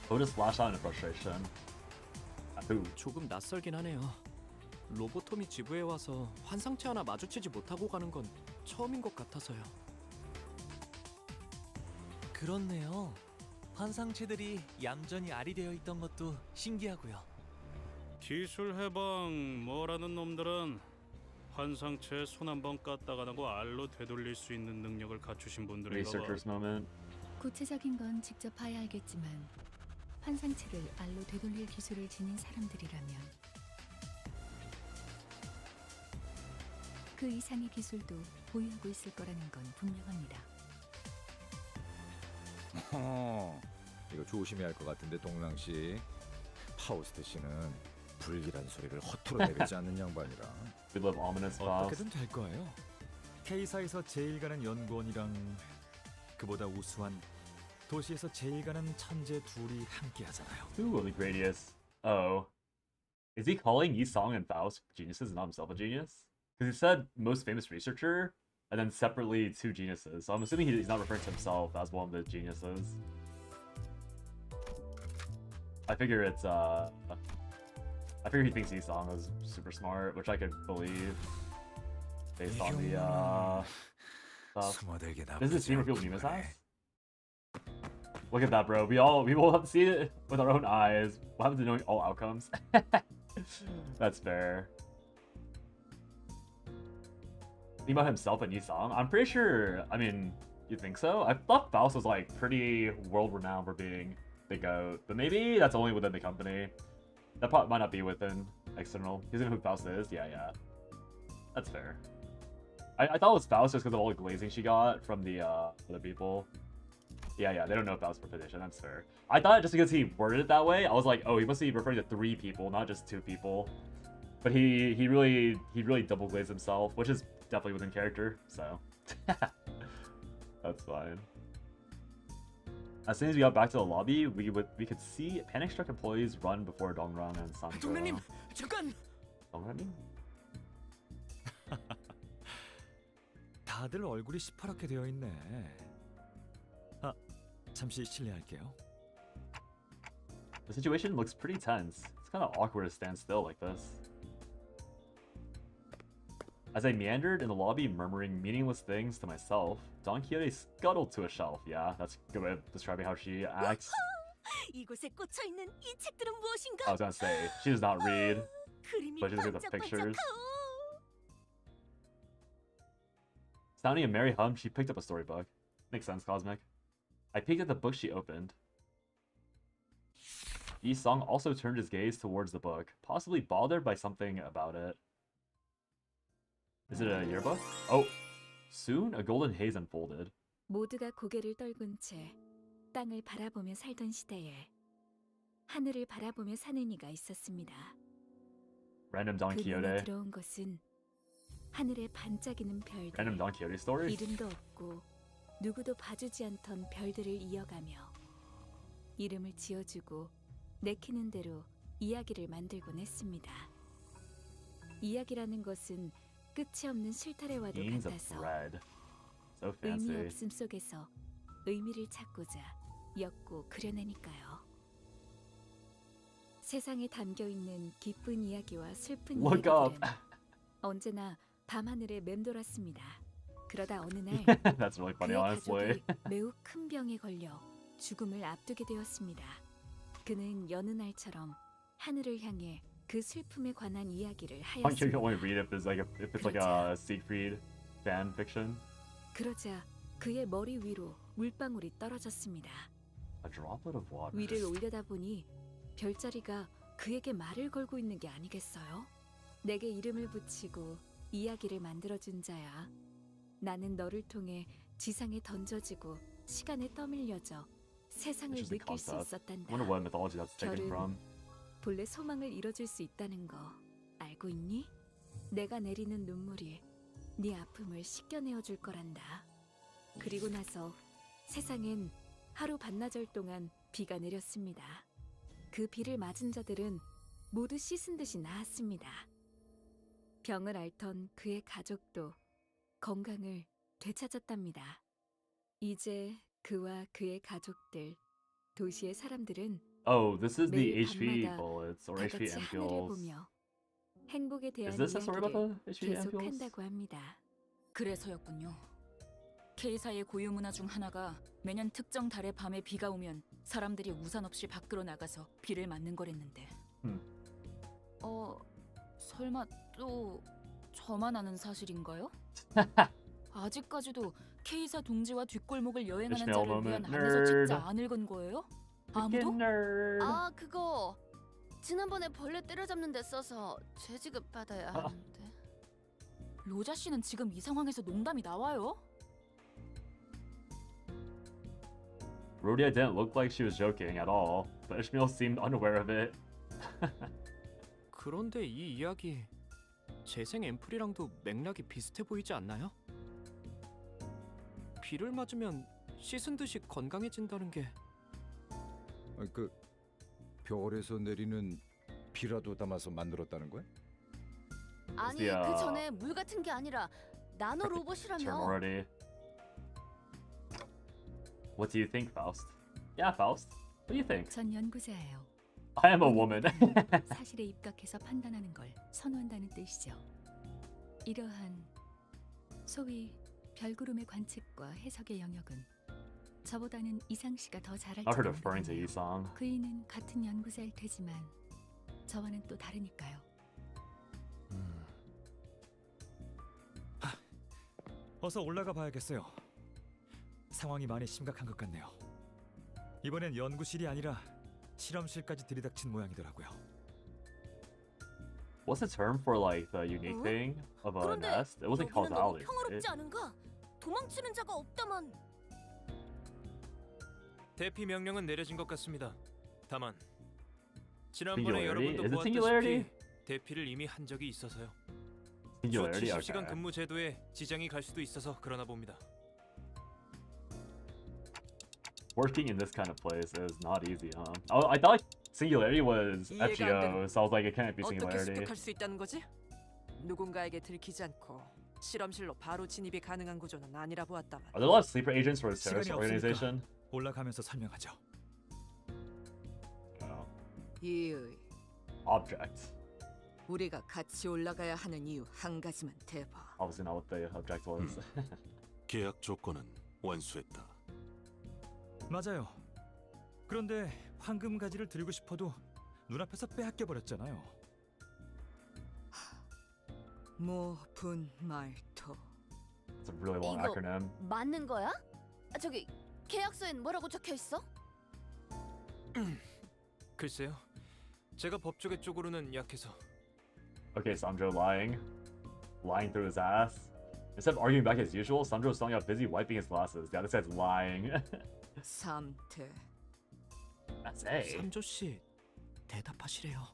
Otis flashed out in frustration. Who? 조금 낯설긴 하네요. 로보톰이 지부에 와서 환상체 하나 마주치지 못하고 가는 건 처음인 것 같아서요. 그렇네요. 환상체들이 얌전히 알이 되어 있던 것도 신기하고요. 기술 해방 뭐라는 놈들은 환상체에 손 한 번 까딱하고 알로 되돌릴 수 있는 능력을 갖추신 분들인가 봐. Researchers moment. 구체적인 건 직접 봐야 알겠지만 환상체를 알로 되돌릴 기술을 지닌 사람들이라면 그 이상의 기술도 보유하고 있을 거라는 건 분명합니다. 이거 조심해야 할 것 같은데 동랑 씨. 파우스트 씨는 불길한 소리를 허투루 내뱉지 않는 양반이라. We love ominous Faust. 어떻게든 될 거예요. K사에서 제일 가는 연구원이랑 그보다 우수한 도시에서 제일 가는 천재 둘이 함께 하잖아요. Who will be greatest? Oh. Is he calling Yi-Song and Faust geniuses and not himself a genius? Because he said most famous researcher, and then separately two geniuses. So I'm assuming he's not referring to himself as one of the geniuses. I figure it's, I figure he thinks Yi-Song is super smart, which I could believe. Based on the, stuff. This is the scene where people Numa's house? Look at that, bro. We will have to see it with our own eyes. What happens to knowing all outcomes? That's fair. Think about himself and Yi-Song? I'm pretty sure, I mean, you think so? I thought Faust was like pretty world-renowned for being the GOAT, but maybe that's only within the company. That probably might not be within external. He doesn't know who Faust is? Yeah. That's fair. I thought it was Faust just because of all the glazing she got from the other people. Yeah, they don't know Faust for position, that's fair. I thought just because he worded it that way, I was like, oh, he must be referring to 3 people, not just 2 people. But he really double glazed himself, which is definitely within character, so that's fine. As soon as we got back to the lobby, we could see panic-struck employees run before Dongrang and Sanjo. 동맹님, 잠깐. Dongrang? 다들 얼굴이 시퍼렇게 되어 있네. 아, 잠시 실례할게요. The situation looks pretty tense. It's kind of awkward to stand still like this. As I meandered in the lobby murmuring meaningless things to myself, Don Quixote scuttled to a shelf. Yeah, that's a good way of describing how she acts. 이곳에 꽂혀 있는 이 책들은 무엇인가? I was gonna say, she does not read, 그림이 but she looks at the pictures. 반짝반짝하오. Sounding a merry hum, she picked up a storybook. Makes sense, Cosmic. I peeked at the book she opened. Yi Song also turned his gaze towards the book, possibly bothered by something about it. Is it a yearbook? Oh! Soon, a golden haze unfolded. 모두가 고개를 떨군 채 땅을 바라보며 살던 시대에 하늘을 바라보며 사는 이가 있었습니다. Random Don 그 눈에 Quixote. 들어온 것은 하늘에 반짝이는 별들, Random Don Quixote story? 이름도 없고 누구도 봐주지 않던 별들을 이어가며 이름을 지어주고 내키는 대로 이야기를 만들곤 했습니다. 이야기라는 것은 끝이 없는 실타래와도 Beans of 같아서 bread. So 의미 fancy. 없음 속에서 의미를 찾고자 엮고 그려내니까요. 세상에 담겨있는 기쁜 이야기와 슬픈 Look up. 이야기들은 언제나 밤하늘에 맴돌았습니다. 그러다 어느 날 That's really funny, 그의 honestly. 가족이 매우 큰 병에 걸려 죽음을 앞두게 되었습니다. 그는 여느 날처럼 하늘을 향해 그 슬픔에 관한 이야기를 I think you can 하였습니다. only read if it's like a Siegfried fan fiction. 그러자 그의 머리 위로 물방울이 떨어졌습니다. A droplet of water. 위를 올려다보니 별자리가 그에게 말을 걸고 있는 게 아니겠어요? 내게 이름을 붙이고 이야기를 만들어준 자야. 나는 너를 통해 지상에 던져지고 시간에 떠밀려져 세상을 Interesting 느낄 수 concept. 있었단다. I wonder what mythology that's taken from. 본래 소망을 이뤄줄 수 있다는 거 알고 있니? 내가 내리는 눈물이 네 아픔을 씻겨내어 줄 거란다. 그리고 나서 세상엔 하루 반나절 동안 비가 내렸습니다. 그 비를 맞은 자들은 모두 씻은 듯이 나았습니다. 병을 앓던 그의 가족도 건강을 되찾았답니다. 이제 그와 그의 가족들, 도시의 사람들은 Oh, this is the 매일 HP 밤마다 bullets or 다 HP 같이 하늘을 ampules. 보며 행복에 대한 Is this a story about 이야기를 the HP ampules? 계속한다고 합니다. 그래서였군요. K사의 고유 문화 중 하나가 매년 특정 달의 밤에 비가 오면 사람들이 우산 없이 밖으로 나가서 비를 맞는 거랬는데. 설마 또 저만 아는 사실인가요? 아직까지도 K사 둥지와 뒷골목을 여행하는 Ishmael 자를 위한 moment, 안내서 nerd. 책자 안 읽은 거예요? 아무도? 아 그거 지난번에 벌레 때려잡는 데 써서 재지급 받아야 하는데. 로자 씨는 지금 이 상황에서 농담이 나와요? Rhodia didn't look like she was joking at all, but Ishmael seemed unaware of it. 그런데 이 이야기 재생 앰플이랑도 맥락이 비슷해 보이지 않나요? 비를 맞으면 씻은 듯이 건강해진다는 게 그 별에서 내리는 비라도 담아서 만들었다는 거야? 아니 Yeah. 그 전에 물 같은 게 아니라 나노 Term 로봇이라며. already. What do you think, Faust? Yeah, Faust. What do you think? 전 연구자예요. I am a woman. 사실에 입각해서 판단하는 걸 선호한다는 뜻이죠. 이러한 소위 별구름의 관측과 해석의 영역은 저보다는 이상 씨가 더 잘할 I heard 줄 referring to 모르겠네요. Yi-song. 그이는 같은 연구자일 테지만 저와는 또 다르니까요. 어서 올라가 봐야겠어요. 상황이 많이 심각한 것 같네요. 이번엔 연구실이 아니라 실험실까지 들이닥친 모양이더라고요. What's the term for like the unique thing of a 그런데 nest? It wasn't 여기는 너무 causality. 평화롭지 right? 않은가? 도망치는 자가 없다만. 대피 명령은 내려진 것 같습니다. 다만 지난번에 Singularity? 여러분도 Is it 보았다시피 singularity? 대피를 이미 한 적이 있어서요. 주 Singularity? 70시간 Okay. 근무 제도에 지장이 갈 수도 있어서 그러나 봅니다. Working in this kind of place is not easy, huh? I thought Singularity was 이해가 안 FGO, 되는- so I was like, it can't be 어떻게 Singularity. 습득할 수 있다는 거지? 누군가에게 들키지 않고 실험실로 바로 진입이 가능한 구조는 아니라 보았다만. Are there a lot of sleeper agents for this terrorist 시간이 organization? 없으니까 올라가면서 설명하죠. Oh. 이의 Object. 우리가 같이 올라가야 하는 이유 한 가지만 대봐. Obviously not what the object was. 계약 조건은 완수했다. 맞아요. 그런데 황금 가지를 드리고 싶어도 눈앞에서 빼앗겨 버렸잖아요. 모분말토. It's a really long 이거 acronym. 맞는 거야? 저기 계약서엔 뭐라고 적혀 있어? 글쎄요. 제가 법조계 쪽으로는 약해서. Okay, Sandro lying through his ass. Instead of arguing back as usual, Sandro's selling out busy wiping his glasses. The other side's lying. 삼태. That's A. 삼조 씨 대답하시래요.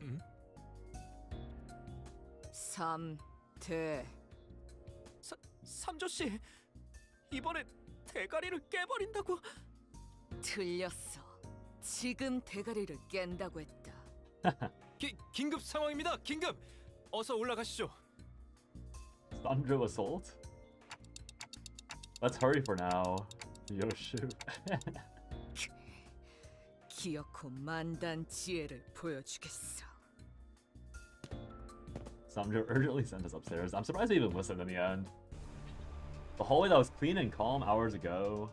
응? 삼태. 삼조 씨 이번에 대가리를 깨버린다고. 틀렸어. 지금 대가리를 깬다고 했다. 긴급 상황입니다. 긴급. 어서 올라가시죠. Sandro assault? Let's hurry for now. Yo, shoot. 기어코 만단 지혜를 보여주겠어. Sandro urgently sent us upstairs. I'm surprised he even listened in the end. The hallway that was clean and calm hours ago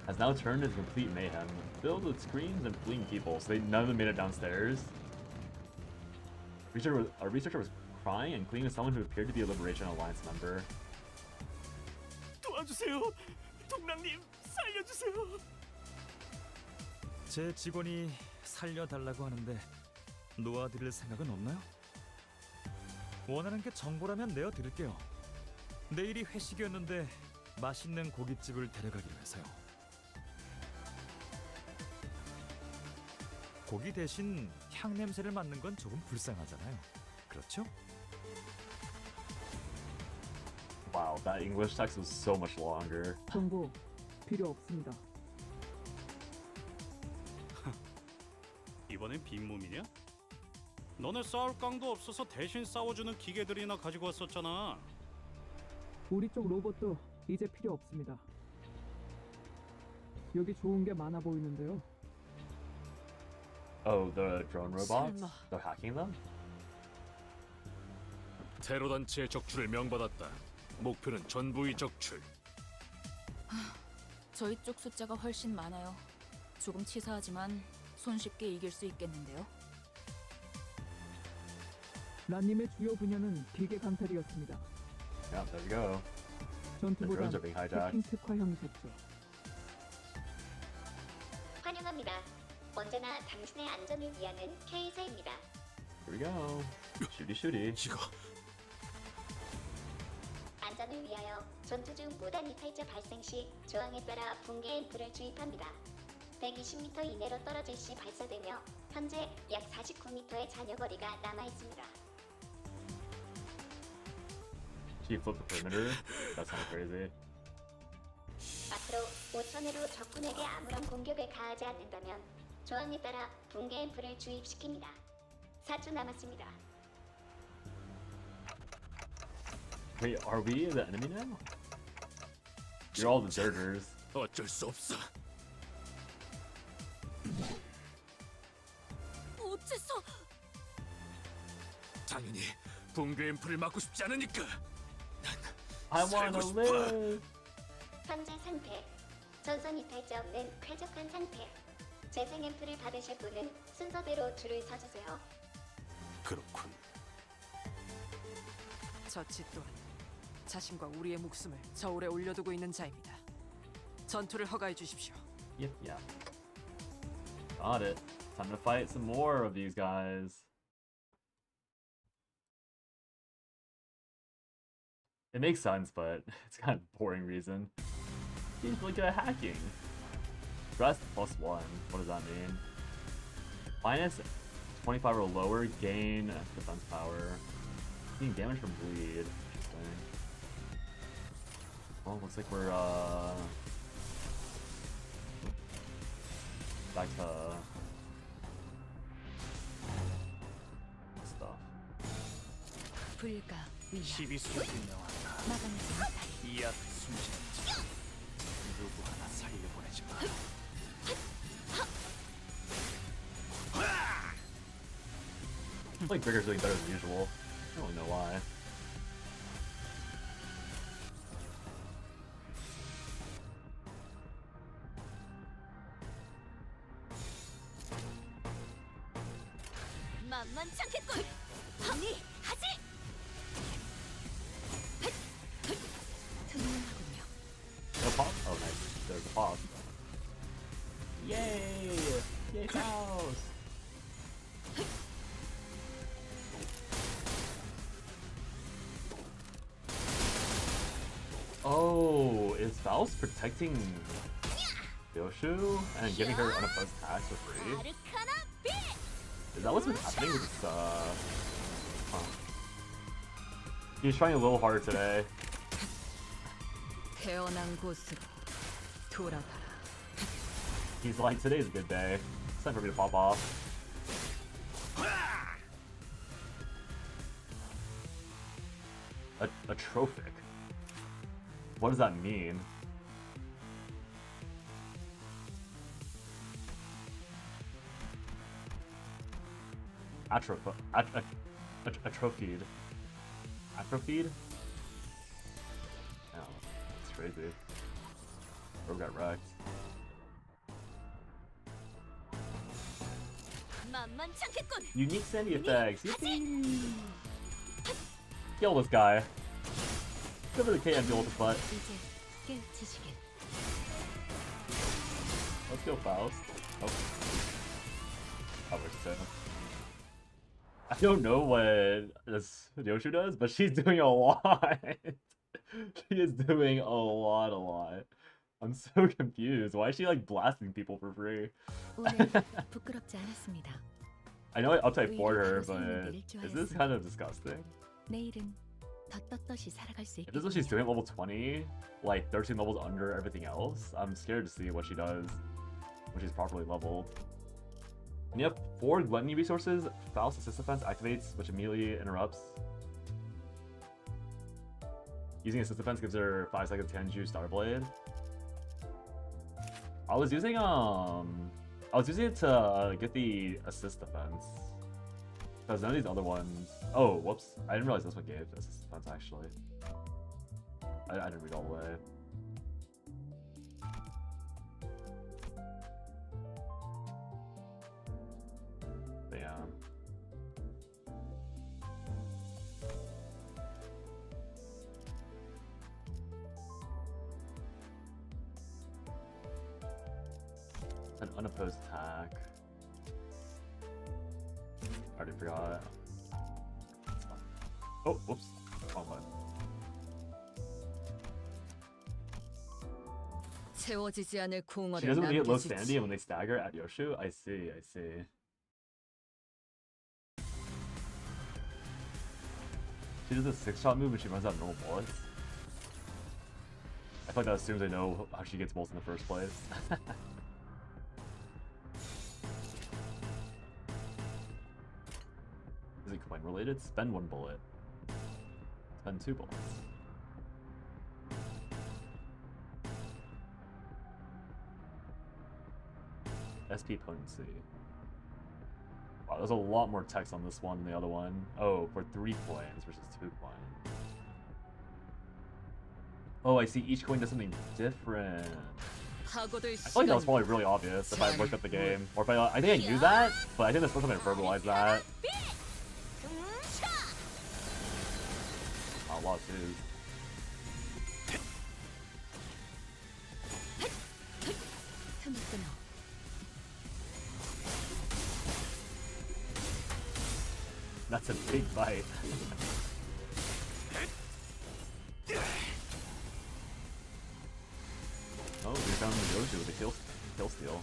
has now turned into complete mayhem, filled with screams and fleeing people, so none of them made it downstairs. A researcher was crying and pleading with someone who appeared to be a Liberation Alliance member. 도와주세요. 동랑님 살려주세요. 제 직원이 살려달라고 하는데 놓아드릴 생각은 없나요? 원하는 게 정보라면 내어드릴게요. 내일이 회식이었는데 맛있는 고깃집을 데려가기로 해서요. 고기 대신 향 냄새를 맡는 건 조금 불쌍하잖아요. 그렇죠? Wow, that English text was so much longer. 정보 필요 없습니다. 이번엔 빈몸이냐? 너네 싸울 깡도 없어서 대신 싸워주는 기계들이나 가지고 왔었잖아. 우리 쪽 로봇도 이제 필요 없습니다. 여기 좋은 게 많아 보이는데요. Oh, the drone robots? 설마. They're hacking them? 테러 단체의 적출을 명받았다. 목표는 전부의 적출. 저희 쪽 숫자가 훨씬 많아요. 조금 치사하지만 손쉽게 이길 수 있겠는데요. 라님의 주요 분야는 기계 강탈이었습니다. Yeah, there you go. The 전투보다 drones are being hijacked. 해킹 특화형이셨죠. 환영합니다. 언제나 당신의 안전을 위하는 K사입니다. Here we go. Shooty shooty. 이거 안전을 위하여 전투 중 무단 이탈자 발생 시 조항에 따라 붕괴 앰플을 주입합니다. 120m 이내로 떨어질 시 발사되며 현재 약 49m의 잔여 거리가 남아 있습니다. She flipped the perimeter. That sounds crazy. 앞으로 5천 회로 적군에게 아무런 공격을 가하지 않는다면 조항에 따라 붕괴 앰플을 주입시킵니다. 4주 남았습니다. Wait, are we the enemy now? You're all deserters. 어쩔 수 없어. 어째서? 당연히 붕괴 앰플을 막고 싶지 않으니까. I wanna live. 현재 상태. 전선 이탈자 없는 쾌적한 상태. 재생 앰플을 받으실 분은 순서대로 줄을 서주세요. 그렇군. 저치 또한 자신과 우리의 목숨을 저울에 올려두고 있는 자입니다. 전투를 허가해 주십시오. Yep, yeah. Got it. Time to fight some more of these guys. It makes sense, but it's kind of boring reason. Seems really good at hacking. Rest +1. What does that mean? Minus 25 or lower, gain defense power. Taking damage from bleed. Interesting. Well, looks like we're back to stuff. 불가 위 12수에 나왔다. 마감하지 못하리. 이 앞에 숨지는지 누구 하나 살려보내지 마. I think Trigger's doing better than usual. I don't really know why. 만만치 않겠군. 언니, 하지. 투명하군요. No pop? Oh, nice. There's a pop. Yay! Yay, Faust! Oh, is Faust protecting Yoshu and giving her unopposed attacks for free? Is that what's been happening with this, huh. He's trying a little harder today. 태어난 곳으로 돌아가라. He's like, today's a good day. It's time for me to pop off. Atrophic? What does that mean? Atrophied. Atrophied? Oh, that's crazy. Bro got wrecked. 만만치 않겠군. Unique Sandy effects. Yippee! Kill this guy. Give it a KM deal with the butt. Let's go, Faust. Oh. I wish so. I don't know what this Yoshu does, but she's doing a lot. She is doing a lot. I'm so confused. Why is she like blasting people for free? 부끄럽지 않았습니다. I know I uptype for her, but is this kind of disgusting? 내일은 더 떳떳이 살아갈 수 If this is what she's doing at level 20, like 13 levels under everything else, I'm scared to see what she does when she's properly leveled. And yep, 4 gluttony resources, Faust assist defense activates, which immediately interrupts. Using assist defense gives her 5 seconds to hand you Starblade. I was using it to get the assist defense. Because none of these other ones... Oh, whoops. I didn't realize this one gave assist defense, actually. I didn't read all the way. But yeah. An unopposed attack. I already forgot. Oh, whoops. Wrong button. 채워지지 않을 She 공허를 doesn't really get low 남겨주지. sanity when they stagger at Yoshu? I see. She does a 6-shot move and she runs out of normal bullets. I feel like that assumes I know how she gets bullets in the first place. Is it coin related? Spend 1 bullet. Spend 2 bullets. SP potency. Wow, there's a lot more text on this one than the other one. Oh, for 3 coins versus 2 coins. Oh, I see. Each coin does something different. I feel like that was probably really obvious if I looked at the game. Or if I think I knew that, but I think there's supposed to verbalize that. Oh, a lot of twos. That's a big bite. Oh, we found the Goju with a kill steal.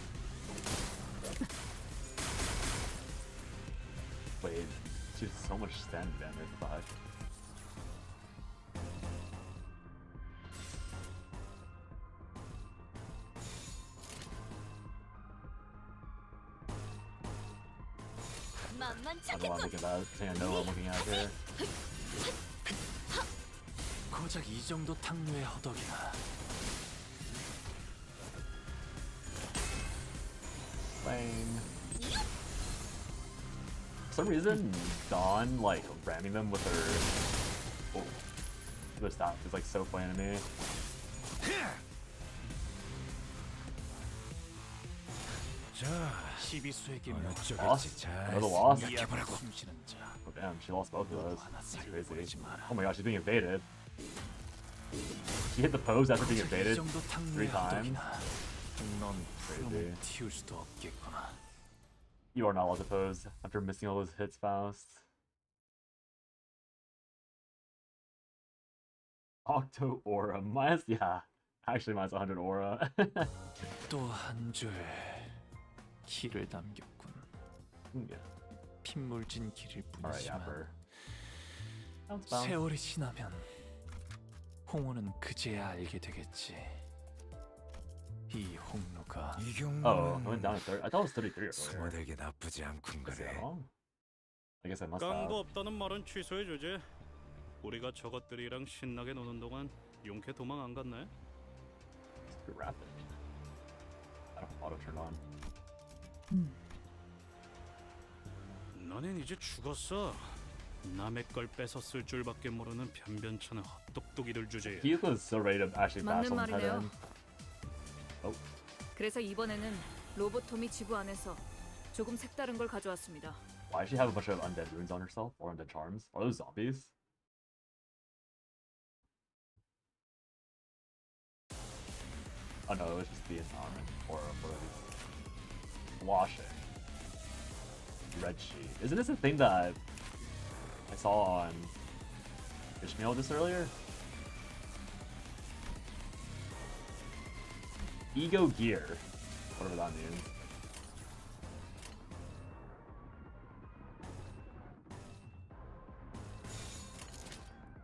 Wait, she has so much stand damage, fuck. I don't want to look at that. I think I know what I'm looking at here. 고작 이 정도 탕류의 허덕이나. Lame. For some reason, Dawn, like, ramming them with her... Oh. The staff is, like, so funny to me. Lost? Another loss? Oh damn, she lost both of those. That's crazy. Oh my gosh, she's being evaded. She hit the pose after being evaded 3 times. Crazy. You are not allowed to pose after missing all those hits, Faust. Octo Aura. Yeah. Actually, minus 100 Aura. 또 한 줄 길을 남겼군. 핏물진 길일 뿐이지만 세월이 지나면 홍호는 그제야 알게 되겠지. 이 홍로가 Oh, I went down to 30. I thought it was 33 earlier. 소모되게 나쁘지 않군 Is it 그래. wrong? I guess I must 깡도 have. 없다는 말은 취소해주지. 우리가 저것들이랑 신나게 노는 동안 용케 도망 안 갔네? It's pretty rapid. I don't have auto turned on. 너넨 이제 죽었어. 남의 걸 뺏었을 줄밖에 모르는 변변찮은 헛똑똑이들 주제에. He was so ready to actually 맞는 battle his head 말이네요. in. Oh. 그래서 이번에는 로보토미 지부 안에서 조금 색다른 걸 가져왔습니다. Why does she have a bunch of undead runes on herself? Or undead charms? Are those zombies? Oh no, it's just the environment. Or what are these? Washing. Red sheet. Isn't this a thing that I saw on Ishmael just earlier? Ego gear. Whatever that means.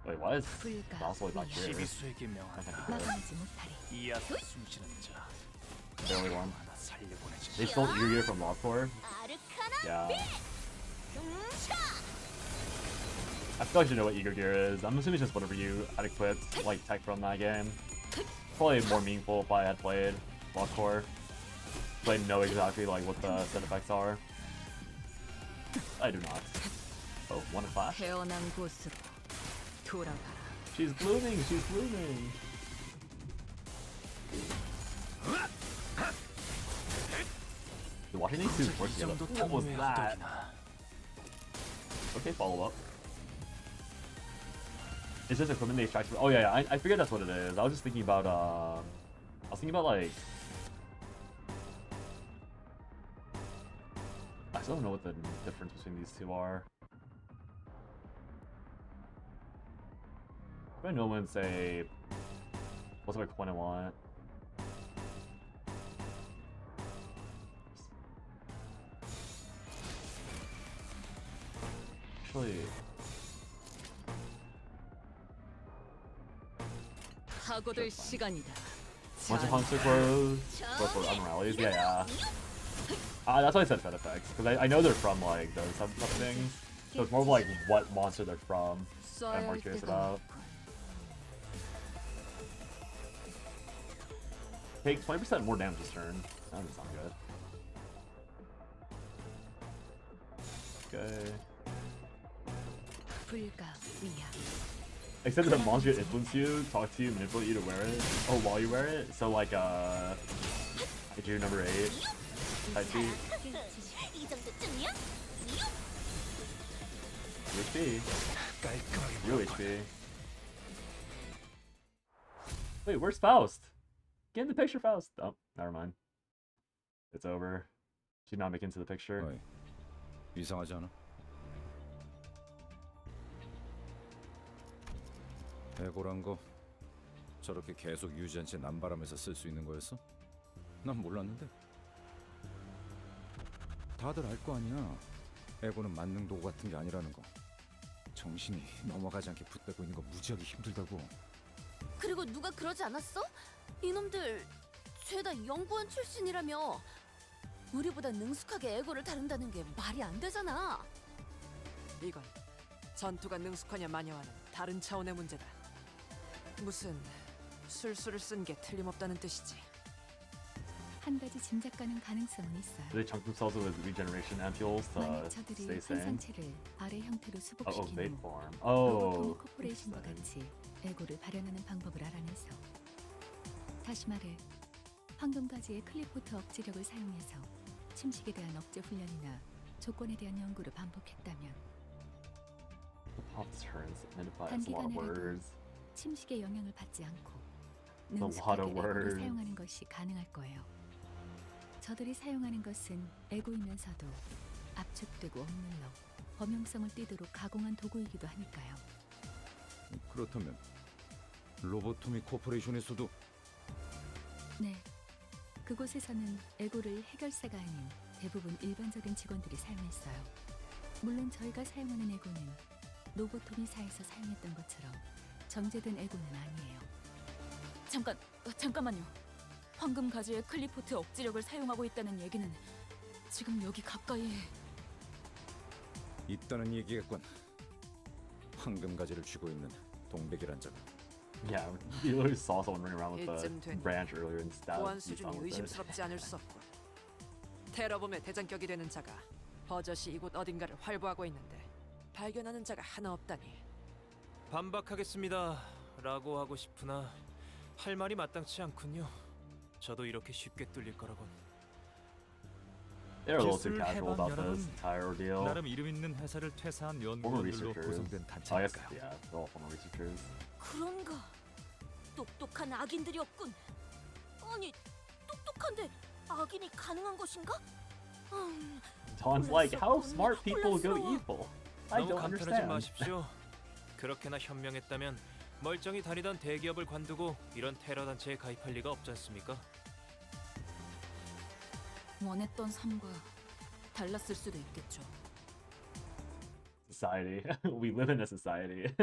Wait, what is Mouse back here? 시비수에게 명한다. 이아서 숨쉬는 자. Barely one. 하나 살려보내지. They stole ear gear from Lockcore? Yeah. I feel like you should know what eager gear is. I'm assuming it's just whatever you had equipped, like tech from that game. Probably more meaningful if I had played Lockcore. So I know exactly like what the set effects are. I do not. Oh, one flash. 태어난 곳으로 돌아가라. She's blooming, she's blooming. Dude, watching these two work together. What was that? Okay, follow up. It's just equipment they extract. Oh yeah, I figured that's what it is. I was just thinking about like. I still don't know what the difference between these two are. I know when say, what's my coin I want? Actually, 파고들 시간이다. bunch of hunter clothes, for unrallies. Yeah. That's why I said set effects, because I know they're from like those type of things. So it's more of like what monster they're from that I'm more curious about. Take 20% more damage this turn. That doesn't sound good. Okay. Except that the monster influence you, talk to you, manipulate you to wear it. Oh, while you wear it? So like I do number 8. Type B. HP. Real HP. Wait, where's Faust? Get in the picture, Faust. Oh, never mind. It's over. She's not making it to the picture. 이상하지 않아? 해고란 거 저렇게 계속 유지한 채 남바람에서 쓸 수 있는 거였어? 난 몰랐는데. 다들 알 거 아니야. 해고는 만능 도구 같은 게 아니라는 거. 정신이 넘어가지 않게 붙들고 있는 거 무지하게 힘들다고. 그리고 누가 그러지 않았어? 이놈들 죄다 연구원 출신이라며. 우리보다 능숙하게 에고를 다룬다는 게 말이 안 되잖아. 이건 전투가 능숙하냐 마냐와는 다른 차원의 문제다. 무슨 술수를 쓴 게 틀림없다는 뜻이지. 한 가지 짐작 가능 가능성은 있어요. Do they chunk themselves with regeneration ampules to 만약 저들이 stay sane? 환상체를 알의 형태로 Oh, 수복시킨 vape 후 form. 로보토미 Oh. 코퍼레이션과 같이 에고를 발현하는 방법을 알아내서 다시 말해 황금가지의 클리포트 억지력을 사용해서 침식에 대한 억제 훈련이나 조건에 대한 연구를 반복했다면 Pop's turns identify as a lot of 단기간에라도 words. 침식의 영향을 받지 않고 A lot 능숙하게 of 에고를 words. 사용하는 것이 가능할 거예요. 저들이 사용하는 것은 에고이면서도 압축되고 억눌러 범용성을 띠도록 가공한 도구이기도 하니까요. 그렇다면 로보토미 코퍼레이션에서도 네, 그곳에서는 에고를 해결사가 아닌 대부분 일반적인 직원들이 사용했어요. 물론 저희가 사용하는 에고는 로보토미사에서 사용했던 것처럼 정제된 에고는 아니에요. 잠깐만요. 황금 가지의 클리포트 억지력을 사용하고 있다는 얘기는 지금 여기 가까이에 있다는 얘기겠군. 황금 가지를 쥐고 있는 동백이란 자가. Yeah, you literally saw someone running around with 이쯤 the 되니 branch earlier and stabbed 보안 you 수준이 with it. 의심스럽지 않을 수 없고 테러범의 대장격이 되는 자가 버젓이 이곳 어딘가를 활보하고 있는데 발견하는 자가 하나 없다니. 반박하겠습니다 라고 하고 싶으나 할 말이 마땅치 않군요. 저도 이렇게 쉽게 뚫릴 거라곤. They're a little too 기술 casual 해방 about this 연합은 entire ordeal. 나름 이름 있는 회사를 퇴사한 Former 연구원들로 researchers. 구성된 I guess, 단체니까요. yeah, they're all former researchers. 그런가? 똑똑한 악인들이 없군. 아니, 똑똑한데 악인이 가능한 것인가? Dawn's like, how smart people go evil? I 너무 don't 감탄하지 understand. 마십시오. 그렇게나 현명했다면 멀쩡히 다니던 대기업을 관두고 이런 테러 단체에 가입할 리가 없지 않습니까? 원했던 삶과 달랐을 수도 있겠죠. Society. We live in a society.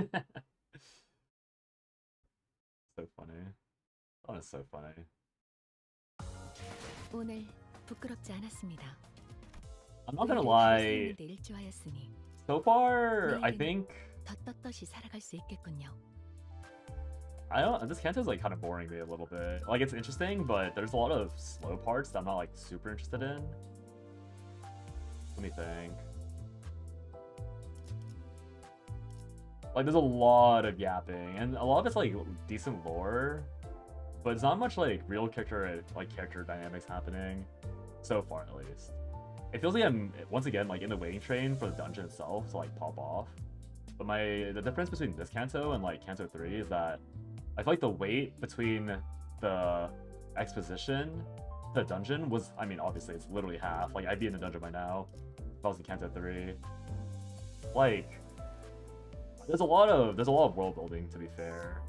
So funny. Oh, it's so funny. 오늘 부끄럽지 않았습니다. I'm not gonna 의뢰를 lie. 사용하는데 일조하였으니 So far, I 내일은 think 더 떳떳이 살아갈 수 있겠군요. I don't. This Canto is like kind of boring me a little bit. Like it's interesting, but there's a lot of slow parts that I'm not like super interested in. Let me think. Like there's a lot of yapping, and a lot of it's like decent lore, but it's not much like real character dynamics happening so far at least. It feels like I'm once again like in the waiting train for the dungeon itself to like pop off. But the difference between this Canto and like Canto 3 is that I feel like the wait between the exposition to the dungeon was, I mean, obviously it's literally half. Like I'd be in the dungeon by now if I was in Canto 3. Like there's a lot of world building, to be fair.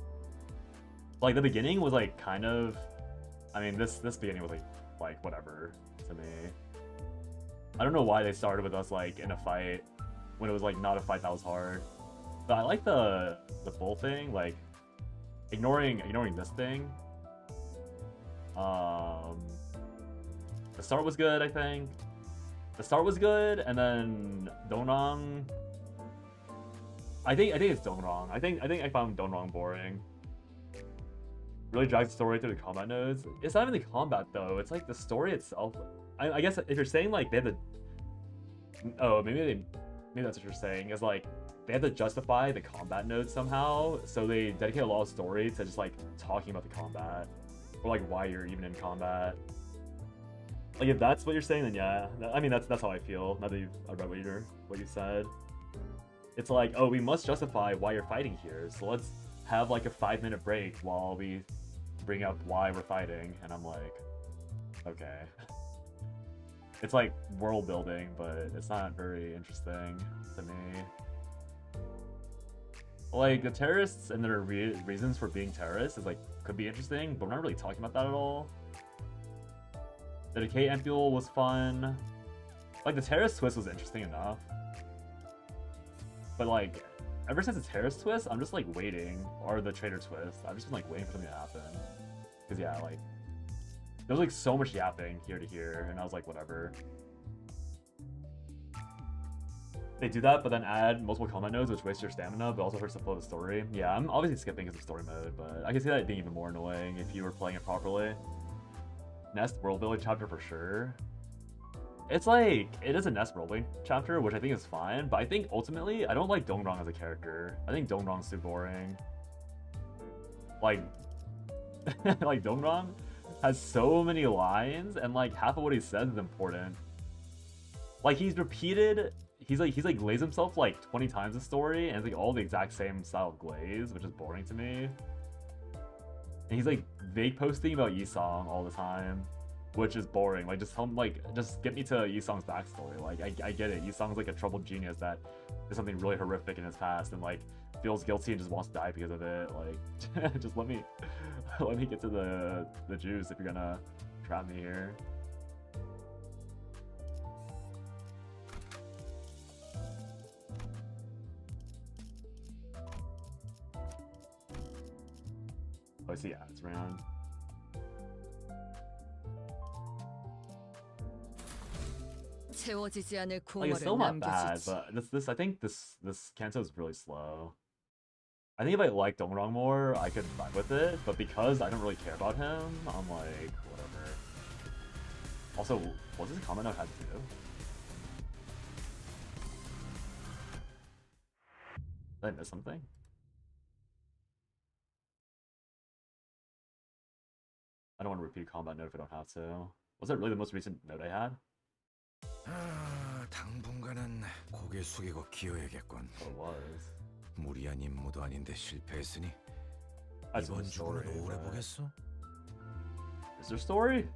Like the beginning was like kind of, I mean, this beginning was like whatever to me. I don't know why they started with us like in a fight when it was like not a fight that was hard. But I like the bull thing, like ignoring this thing. The start was good, I think. The start was good, and then Donrong. I think it's Donrong. I think I found Donrong boring. Really drags the story through the combat nodes. It's not even the combat though. It's like the story itself. I guess if you're saying like they had to, oh maybe that's what you're saying is like they had to justify the combat nodes somehow, so they dedicate a lot of story to just like talking about the combat or like why you're even in combat. Like if that's what you're saying, then yeah. I mean that's how I feel. Now that I read what you said, it's like, oh, we must justify why you're fighting here. So let's have like a 5-minute break while we bring up why we're fighting. And I'm like, okay. It's like world building, but it's not very interesting to me. Like the terrorists and their reasons for being terrorists is like could be interesting, but we're not really talking about that at all. The decay ampule was fun. Like the terrorist twist was interesting enough, but like ever since the terrorist twist, I'm just like waiting, or the traitor twist. I've just been like waiting for something to happen. Cause yeah, like there was like so much yapping here to here, and I was like, whatever. They do that, but then add multiple combat nodes, which wastes your stamina, but also hurts the flow of the story. Yeah, I'm obviously skipping because of story mode, but I can see that being even more annoying if you were playing it properly. Nest world building chapter for sure. It's like, it is a Nest world building chapter, which I think is fine, but I think ultimately, I don't like Dongrong as a character. I think Dongrong's too boring. Like, like Dongrong has so many lines, and like half of what he says is important. Like he's like glazed himself like 20 times the story, and it's like all the exact same style of glaze, which is boring to me. And he's like vague posting about Yisong all the time, which is boring. Like just tell him, like, just get me to Yisong's backstory. Like I get it, Yisong's like a troubled genius that did something really horrific in his past and like feels guilty and just wants to die because of it. Like just let me get to the juice if you're gonna trap me here. Oh, I see ads around. 채워지지 않을 Like it's 공허를 still not bad, 남겨주지. but I think this Canto is really slow. I think if I liked Dongrong more, I could vibe with it, but because I don't really care about him, I'm like, whatever. Also, was this a comment I had to do? Did I miss something? I don't want to repeat a combat note if I don't have to. Was that really the most recent note I had? 당분간은 고개 숙이고 기어야겠군. It was. 무리한 임무도 아닌데 실패했으니 That's 이번 the 주는 story, 오래 but- 보겠어? Is there story?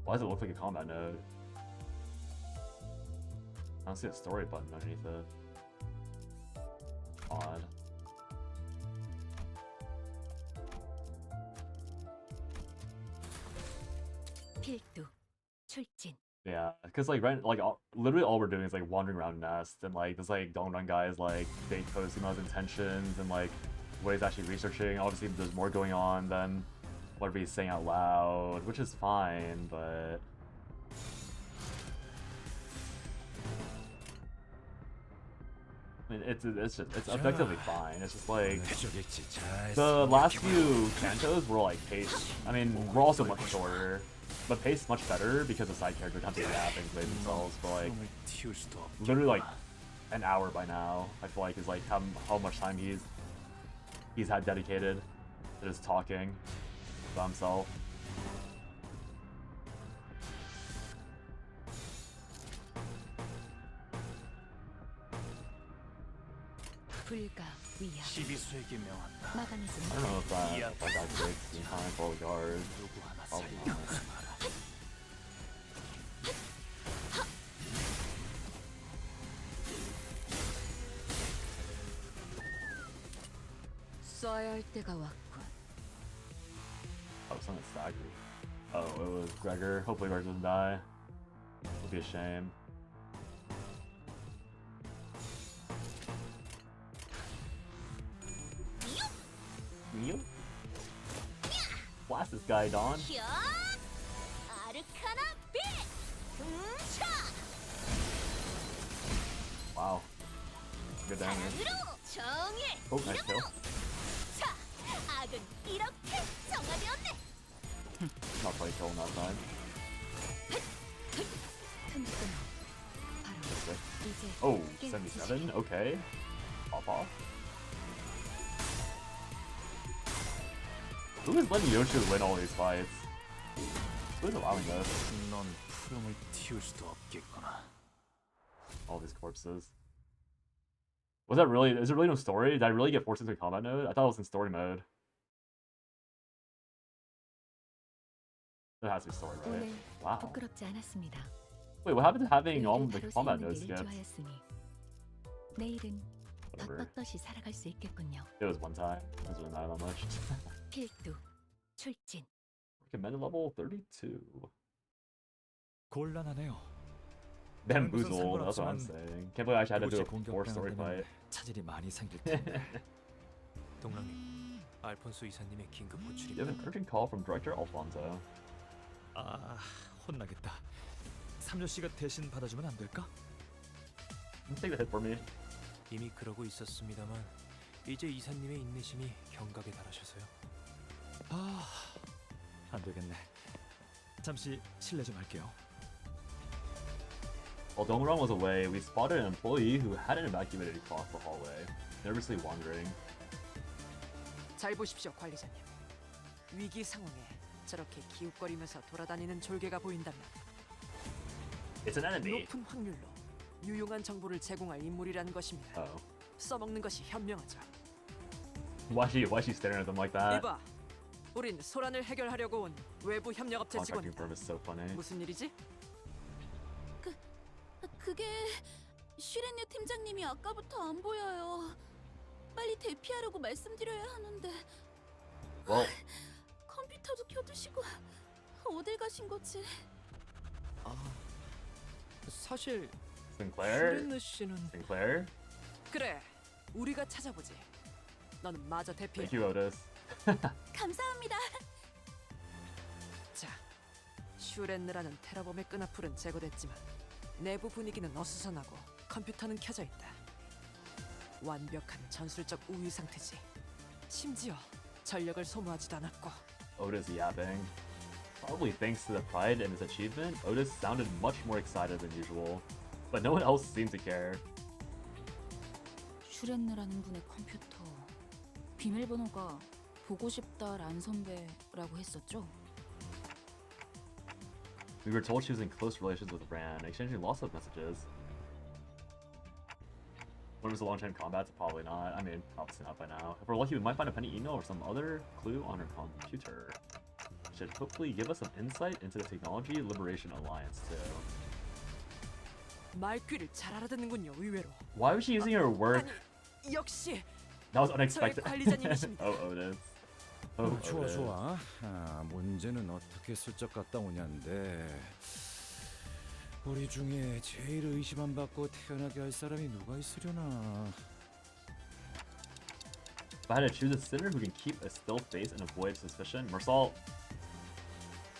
Why does it look like a combat node? I don't see a story button underneath it. Odd. 필두, 출진. Yeah, because like literally all we're doing is like wandering around Nest, and like this like Dongrun guy is like fake posting about his intentions and like what he's actually researching. Obviously, there's more going on than whatever he's saying out loud, which is fine, but I mean, it's objectively fine. It's just like the last few Cantos were like paced. I mean, we're also much shorter, but paced much better because the side characters have to yap and play themselves. But like, literally like an hour by now, I feel like is like how much time he's had dedicated to just talking about himself. 불가 위야. 시비수에게 명한다. I don't know if that breaks in time for all the guards. Probably not. 써야 할 때가 왔군. Oh, something staggered. Oh, it was Gregor. Hopefully Gregor doesn't die. It would be a shame. Mew? Blast this guy, Don. Wow. Good damage. Oh, nice kill. Not quite kill on that side. Oh, 77? Okay. Pop off. Who is letting Yoshi win all these fights? Who is allowing this? 넌 푸름을 틔울 수도 없겠구나. All these corpses. Was that really? Is there really no story? Did I really get forced into combat mode? I thought it was in story mode. There has to be story, right? 오늘 Wow. 부끄럽지 않았습니다. Wait, what happened to having all the 바로 combat 세우는 nodes 일을 skipped? 좋아했으니 내일은 Whatever. 떳떳이 살아갈 수 있겠군요. It was one time. It doesn't really matter that much. 필두, 출진. Recommended level 32. 곤란하네요. Bamboozled, that's what I'm saying. Can't believe I actually had to do a 4 story fight. 차질이 많이 생길 텐데. 동랑님, 알폰소 이사님의 긴급 You have 호출입니다. an urgent call from Director Alfonso. 아, 혼나겠다. 삼조 씨가 대신 받아주면 안 될까? Take the hit for me. 이미 그러고 있었습니다만 이제 이사님의 인내심이 경각에 달하셔서요. 아, 안 되겠네. 잠시 실례 좀 할게요. While Dongron was away, we spotted an employee who hadn't evacuated across the hallway, nervously wandering. 잘 보십시오, 관리자님. 위기 상황에 저렇게 기웃거리면서 돌아다니는 졸개가 보인다면 It's an enemy. 높은 확률로 유용한 정보를 제공할 인물이라는 것입니다. Oh. 써먹는 것이 현명하죠. Why is she staring at them like that? 이봐, 우린 소란을 해결하려고 온 외부 협력업체 Contracting 직원이다. firm is so funny. 무슨 일이지? 그게 슈렌뉴 팀장님이 아까부터 안 보여요. 빨리 대피하라고 말씀드려야 하는데. Well, 컴퓨터도 켜두시고 어딜 가신 거지? 사실 Sinclair? 슈렌느 씨는 Sinclair? 그래, 우리가 찾아보지. 너는 마저 대피해. Thank you, Otis. 감사합니다. 자, 슈렌느라는 테러범의 끈앞풀은 제거됐지만 내부 분위기는 어수선하고 컴퓨터는 켜져 있다. 완벽한 전술적 우위 상태지. 심지어 전력을 소모하지도 않았고. Otis yapping. Probably thanks to the pride in his achievement, Otis sounded much more excited than usual, but no one else seemed to care. 슈렌느라는 분의 컴퓨터 비밀번호가 보고 싶다 란 선배라고 했었죠? We were told she was in close relations with Rand, exchanging lots of messages. When was the long-time combats? Probably not. I mean, obviously not by now. If we're lucky, we might find a penny email or some other clue on her computer. Should hopefully give us some insight into the Technology Liberation Alliance too. 말귀를 잘 알아듣는군요, 의외로. Why was she using her work? 아니, 역시 That was unexpected. 저의 관리자님이십니다. Oh, Otis. Oh, 좋아 Otis. 좋아. 문제는 어떻게 슬쩍 갔다 오냐인데 우리 중에 제일 의심 안 받고 태어나게 할 사람이 누가 있으려나. If I had to choose a sinner who can keep a still face and avoid suspicion, Mersal.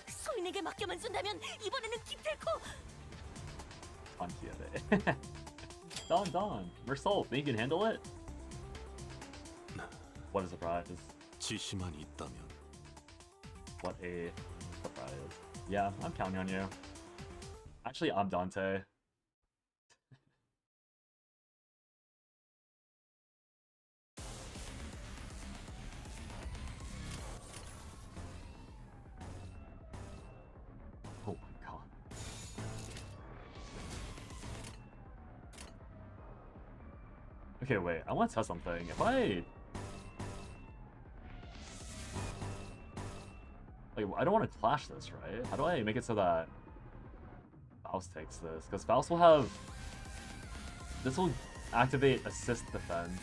소인에게 맡겨만 준다면 이번에는 기필코. Don. Mersal, think you can handle it? What a surprise. 지시만 있다면. What a surprise. Yeah, I'm counting on you. Actually, I'm Dante. Oh my god. Okay, wait, I want to test something. If I... Like, I don't want to clash this, right? How do I make it so that Faust takes this? Because Faust will have... This will activate assist defense.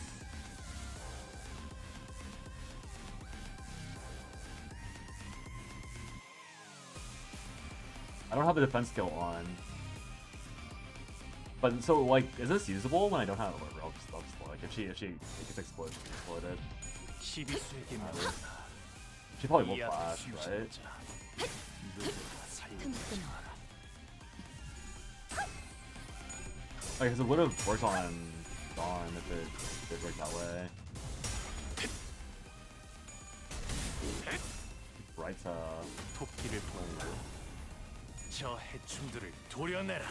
I don't have a defense skill on. But so, like, is this usable when I don't have it? Whatever, I'll just look. If she gets exploded. She probably will flash, right? Like, because it would have worked on Dawn if it did work that way. Right, 토끼를 보고 저 해충들을 도려내라.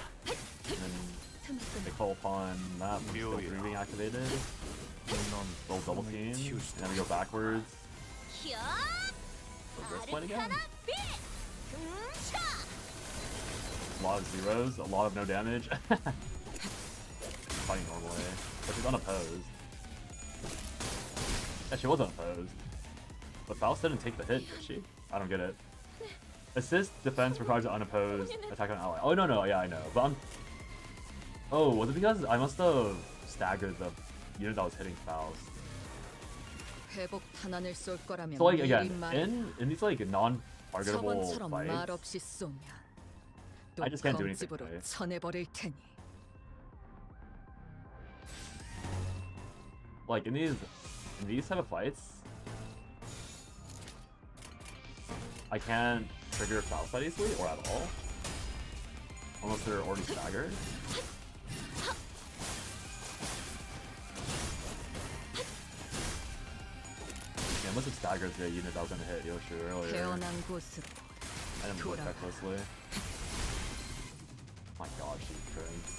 and then they call upon that when skill 3 being activated. Roll double team, and then we go backwards. What's this point again? A lot of zeros, a lot of no damage. Fighting normally, but she's unopposed. Yeah, she was unopposed. But Faust didn't take the hit, did she? I don't get it. Assist defense requires an unopposed attack on ally. Oh no, yeah I know. But I'm... Oh, was it because I must have staggered the unit that was hitting Faust? 회복 탄환을 쏠 거라면 So like again, 미리 말. in these like non-targetable 저번처럼 말 fights, 없이 쏘면 또 I just can't do anything. 검집으로 Right? 쳐내버릴 테니. Like in these type of fights, I can't trigger Faust that easily or at all. Unless they're already staggered. Yeah, I must have staggered the unit that was gonna hit Yoshu earlier. 태어난 I 곳으로 didn't look that closely. My god, she's crazy.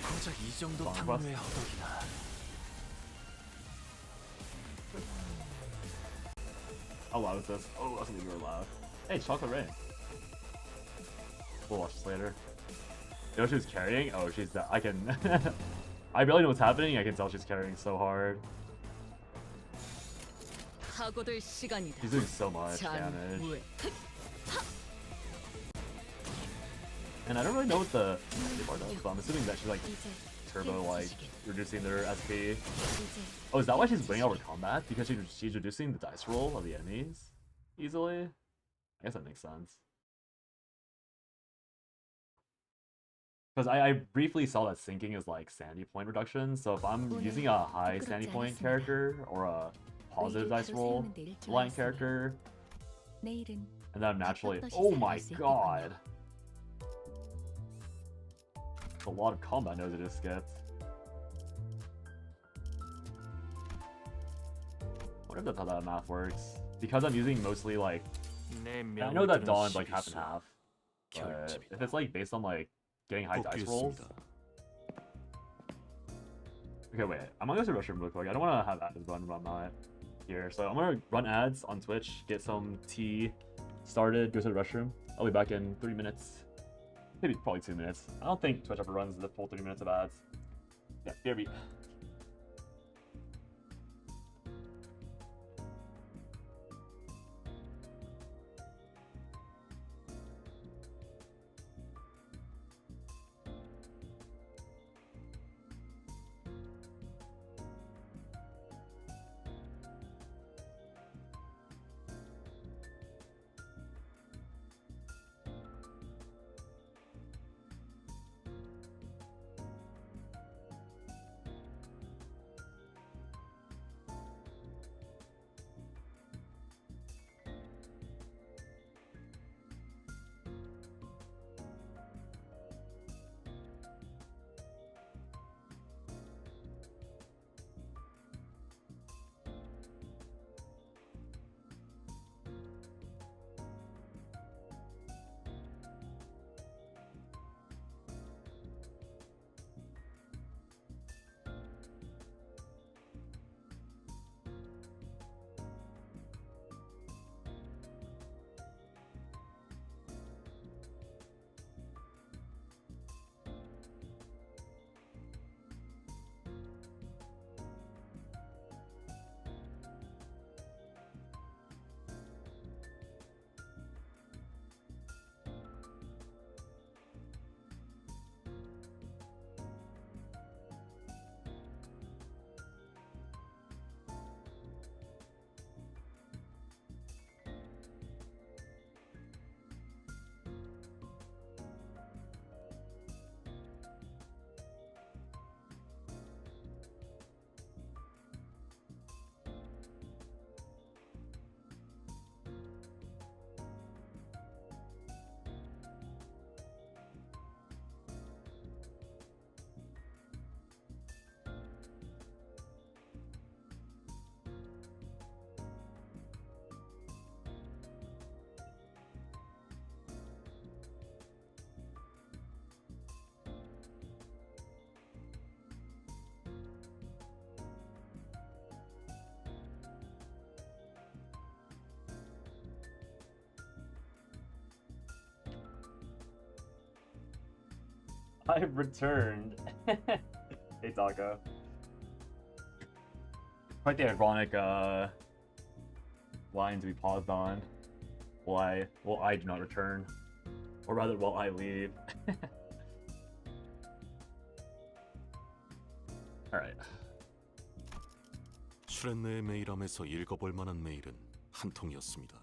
고작 이 정도 탐로의 허덕이나. How loud is this? Oh, that's gonna be real loud. Hey, Chocolate Rain. We'll watch this later. You know she's carrying? Oh, she's that. I can. I barely know what's happening. I can tell she's carrying so hard. 각오될 시간이다. She's doing so much damage. And I don't really know what the bar does, but I'm assuming that she's like turbo, like reducing their SP. Oh, is that why she's winning over combat? Because she's reducing the dice roll of the enemies easily? I guess that makes sense. Because I briefly saw that sinking is like sanity point reduction, so if I'm using a high sanity point character or a positive dice roll line character, and then I'm naturally— oh my god! A lot of combat nodes I just skipped. I wonder if that's how that math works. Because I'm using mostly like— I know that Dawn's like half and half, but if it's like based on like getting high dice rolls. Okay, wait. I'm gonna go to the restroom real quick. I don't want to have ads run while I'm not here, so I'm gonna run ads on Twitch, get some tea started, go to the restroom. I'll be back in 3 minutes. Maybe probably 2 minutes. I don't think Twitch ever runs the full 30 minutes of ads. Yeah, BRB. I've returned. Hey, Taco. Quite the ironic line to be paused on. Why? Well, I do not return, or rather, while I leave. All right. 슈렌네의 메일함에서 읽어볼 만한 메일은 한 통이었습니다.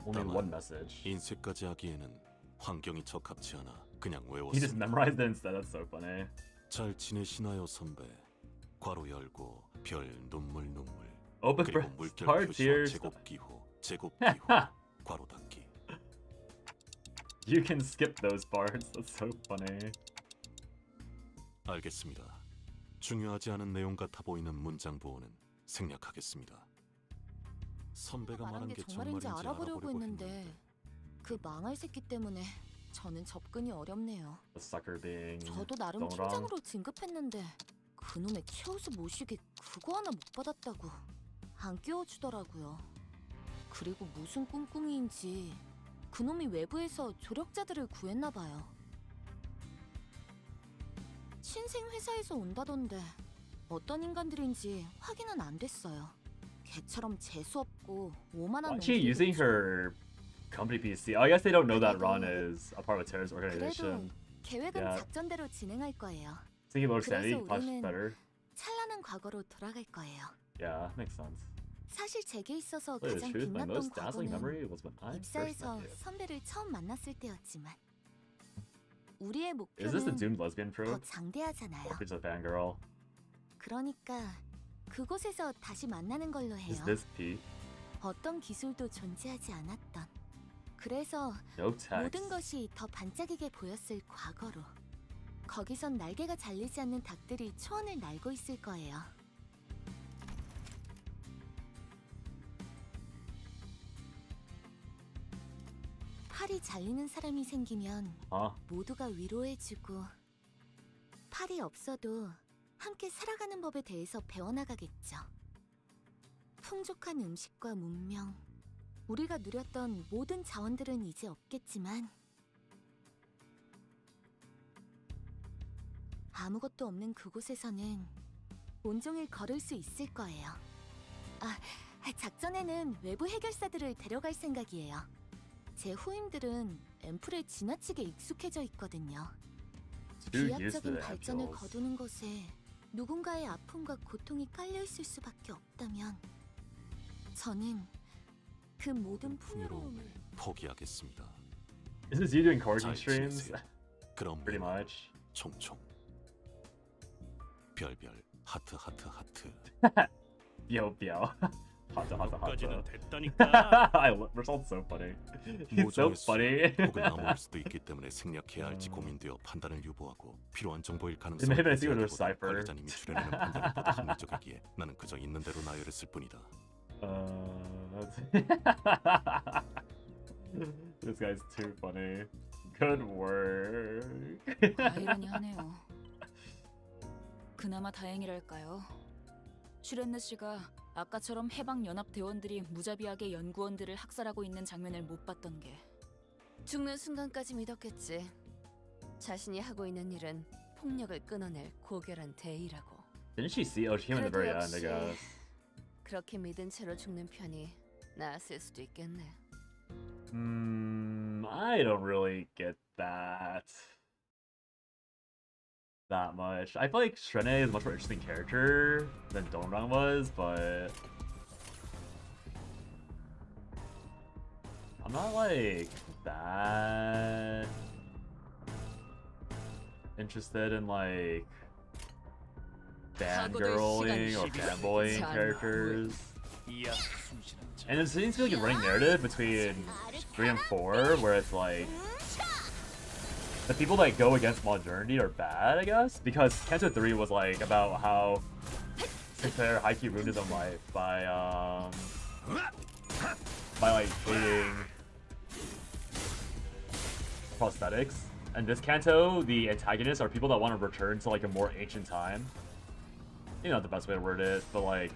Only one message. 인쇄까지 하기에는 환경이 적합치 않아 그냥 He just 외웠습니다. memorized it instead. That's so funny. 잘 지내시나요 선배? 괄호 열고 별 눈물 Open 그리고 breath, 물결 heart, 표시와 tears. 제곱기호 괄호 닫기. You can skip those parts. That's so funny. 알겠습니다. 중요하지 않은 내용 같아 보이는 문장 보호는 생략하겠습니다. 선배가 말한 게 정말인지 정말인지 알아보려고 했는데 했는데 그 망할 새끼 때문에 저는 접근이 어렵네요. The sucker being. 저도 나름 Dong Rang. 팀장으로 진급했는데 그놈의 최우수 모시기 그거 하나 못 받았다고 안 끼워주더라고요. 그리고 무슨 꿍꿍이인지 그놈이 외부에서 조력자들을 구했나 봐요. 신생 회사에서 온다던데 어떤 인간들인지 확인은 안 됐어요. 걔처럼 재수 없고 오만한 Why is she using her company PC? I guess they don't know that Ron is a part of a terrorist 그래도 organization. 계획은 Yeah. 작전대로 진행할 거예요. Thinking about 그래서 sanity, much 우리는 better. 찬란한 과거로 돌아갈 거예요. Yeah, makes sense. 사실 제게 있어서 Tell you the 가장 truth, my 빛났던 most dazzling 과거는 memory was when I first 입사해서 met you. 선배를 처음 만났을 때였지만 우리의 Is this the 목표는 doomed lesbian 더 trope? 장대하잖아요. Or just a fangirl? 그러니까 그곳에서 다시 만나는 걸로 Is 해요. this P? 어떤 기술도 존재하지 않았던. 그래서 No text. 모든 것이 더 반짝이게 보였을 과거로. 거기선 날개가 잘리지 않는 닭들이 초원을 날고 있을 거예요. 팔이 잘리는 사람이 생기면 모두가 위로해주고 팔이 없어도 함께 살아가는 법에 대해서 배워나가겠죠. 풍족한 음식과 문명, 우리가 누렸던 모든 자원들은 이제 없겠지만 아무것도 없는 그곳에서는 온종일 걸을 수 있을 거예요. 작전에는 외부 해결사들을 데려갈 생각이에요. 제 후임들은 앰플에 지나치게 익숙해져 있거든요. 비약적인 발전을 거두는 것에 누군가의 아픔과 고통이 깔려있을 수밖에 없다면 저는 그 모든 풍요로움을 포기하겠습니다. Is this you doing coaching 잘 streams? 지내세요. 그럼 Pretty much. 총총 별별 하트 하트 하트. 뼈. 하트. 여기까지는 됐다니까. Result's so funny. He's so funny. 혹은 암호일 수도 있기 때문에 생략해야 할지 고민되어 판단을 유보하고 필요한 정보일 가능성을 Maybe I see what 배제하기보다 they're cipher. 관리자님이 출연하는 판단보다 합리적이기에 나는 그저 있는 대로 나열했을 뿐이다. This guy's too funny. Good work. 아이러니하네요. 그나마 다행이랄까요. 슈렌느 씨가 아까처럼 해방연합 대원들이 무자비하게 연구원들을 학살하고 있는 장면을 못 봤던 게 죽는 순간까지 믿었겠지. 자신이 하고 있는 일은 폭력을 끊어낼 고결한 대의라고. Didn't she see? Oh, she came in the very 그래도 end, I 역시 guess. 그렇게 믿은 채로 죽는 편이 나았을 수도 있겠네. I don't really get that much. I feel like Shrene is a much more interesting character than Dongrang was, but I'm not like that interested in like fangirling or fanboying characters. And it seems to be like a running narrative between 3 and 4, where it's like the people that go against modernity are bad, I guess, because Canto 3 was like about how Sinclair high-key ruined his own life by like hating prosthetics. And this Canto, the antagonists are people that want to return to like a more ancient time. You know, not the best way to word it, but like,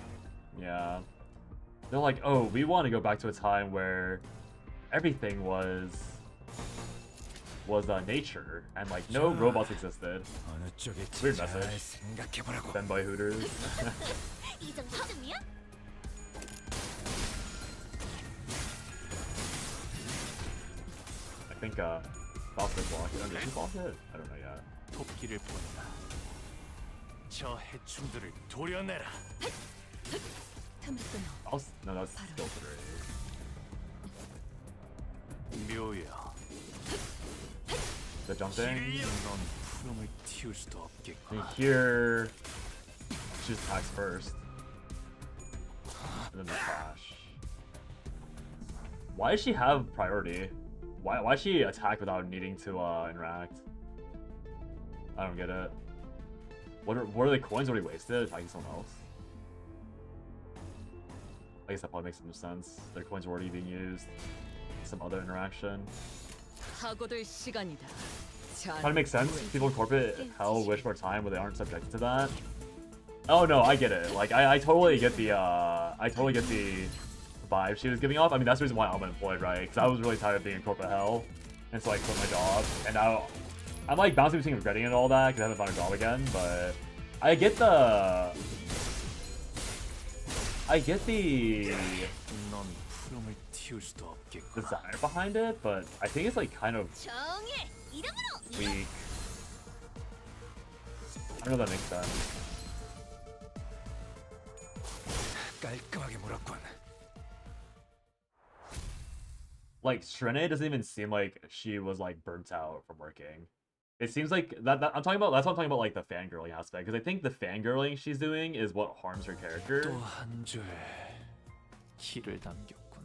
yeah. They're like, oh, we want to go back to a time where everything was nature and like no robots existed. Weird message. Fanboy Hooters. I think Falcon blocked it. Did she block it? I don't know yet. 토끼를 보내라. 저 해충들을 도려내라. No, that's filter. 묘야. The jump thing. 넌 푸름을 틔울 수도 없겠고. And here, she just attacks first. And then the flash. Why does she have priority? Why does she attack without needing to interact? I don't get it. What are the coins already wasted attacking someone else? I guess that probably makes some sense. Their coins were already being used. Some other interaction. Kind of makes sense. People in corporate hell wish for a time where they aren't subjected to that. Oh no, I get it. Like I totally get the vibe she was giving off. I mean that's the reason why I'm unemployed, right? Because I was really tired of being in corporate hell, and so I quit my job. And now I'm like bouncing between regretting it and all that because I haven't found a job again. But I get the desire behind it, but I think it's like kind of weak. I don't know if that makes sense. 깔끔하게 몰았군. Like Shrene doesn't even seem like she was like burnt out from working. It seems like that I'm talking about. That's what I'm talking about, like the fangirling aspect. Because I think the fangirling she's doing is what harms her character. 또 한 줄 키를 남겼군.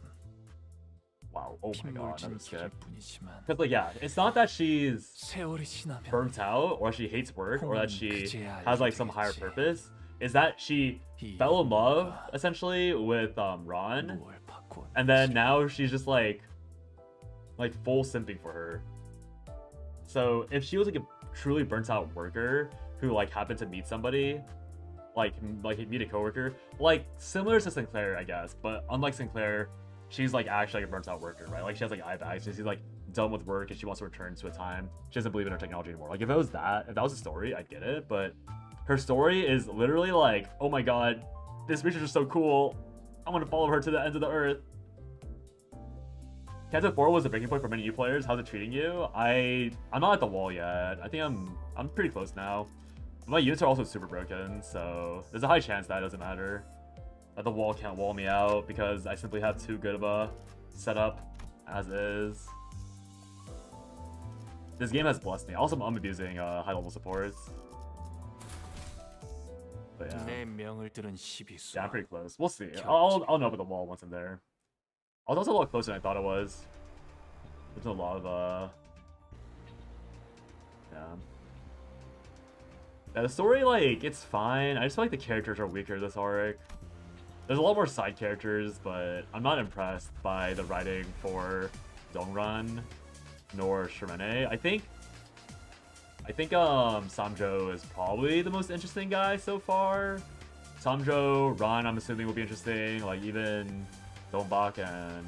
Wow. Oh my god. Another skip. 뿐이지만 Because like yeah, it's not that she's 세월이 지나면 burnt out or she hates work or that she has like some higher purpose. Is that she fell in love essentially with Ron, and then now she's just like full simping for her. So if she was like a truly burnt out worker who like happened to meet somebody, like meet a coworker, like similar to Sinclair, I guess, but unlike Sinclair, she's like actually like a burnt out worker, right? Like she has like eye bags, she's like done with work and she wants to return to a time. She doesn't believe in her technology anymore. Like if that was the story, I'd get it, but her story is literally like, oh my god, this research is so cool. I want to follow her to the ends of the earth. Canto 4 was a breaking point for many new players. How's it treating you? I'm not at the wall yet. I think I'm pretty close now. My units are also super broken, so there's a high chance that it doesn't matter. That the wall can't wall me out because I simply have too good of a setup as is. This game has blessed me. Also, I'm abusing high level supports. But yeah. Yeah, I'm pretty close. We'll see. I'll know about the wall once I'm there. I was also a lot closer than I thought it was. There's a lot of yeah, the story, like, it's fine. I just feel like the characters are weaker this arc. There's a lot more side characters, but I'm not impressed by the writing for Dongran nor Shirene. I think Samjo is probably the most interesting guy so far. Samjo, Ran, I'm assuming will be interesting. Like even Donbak and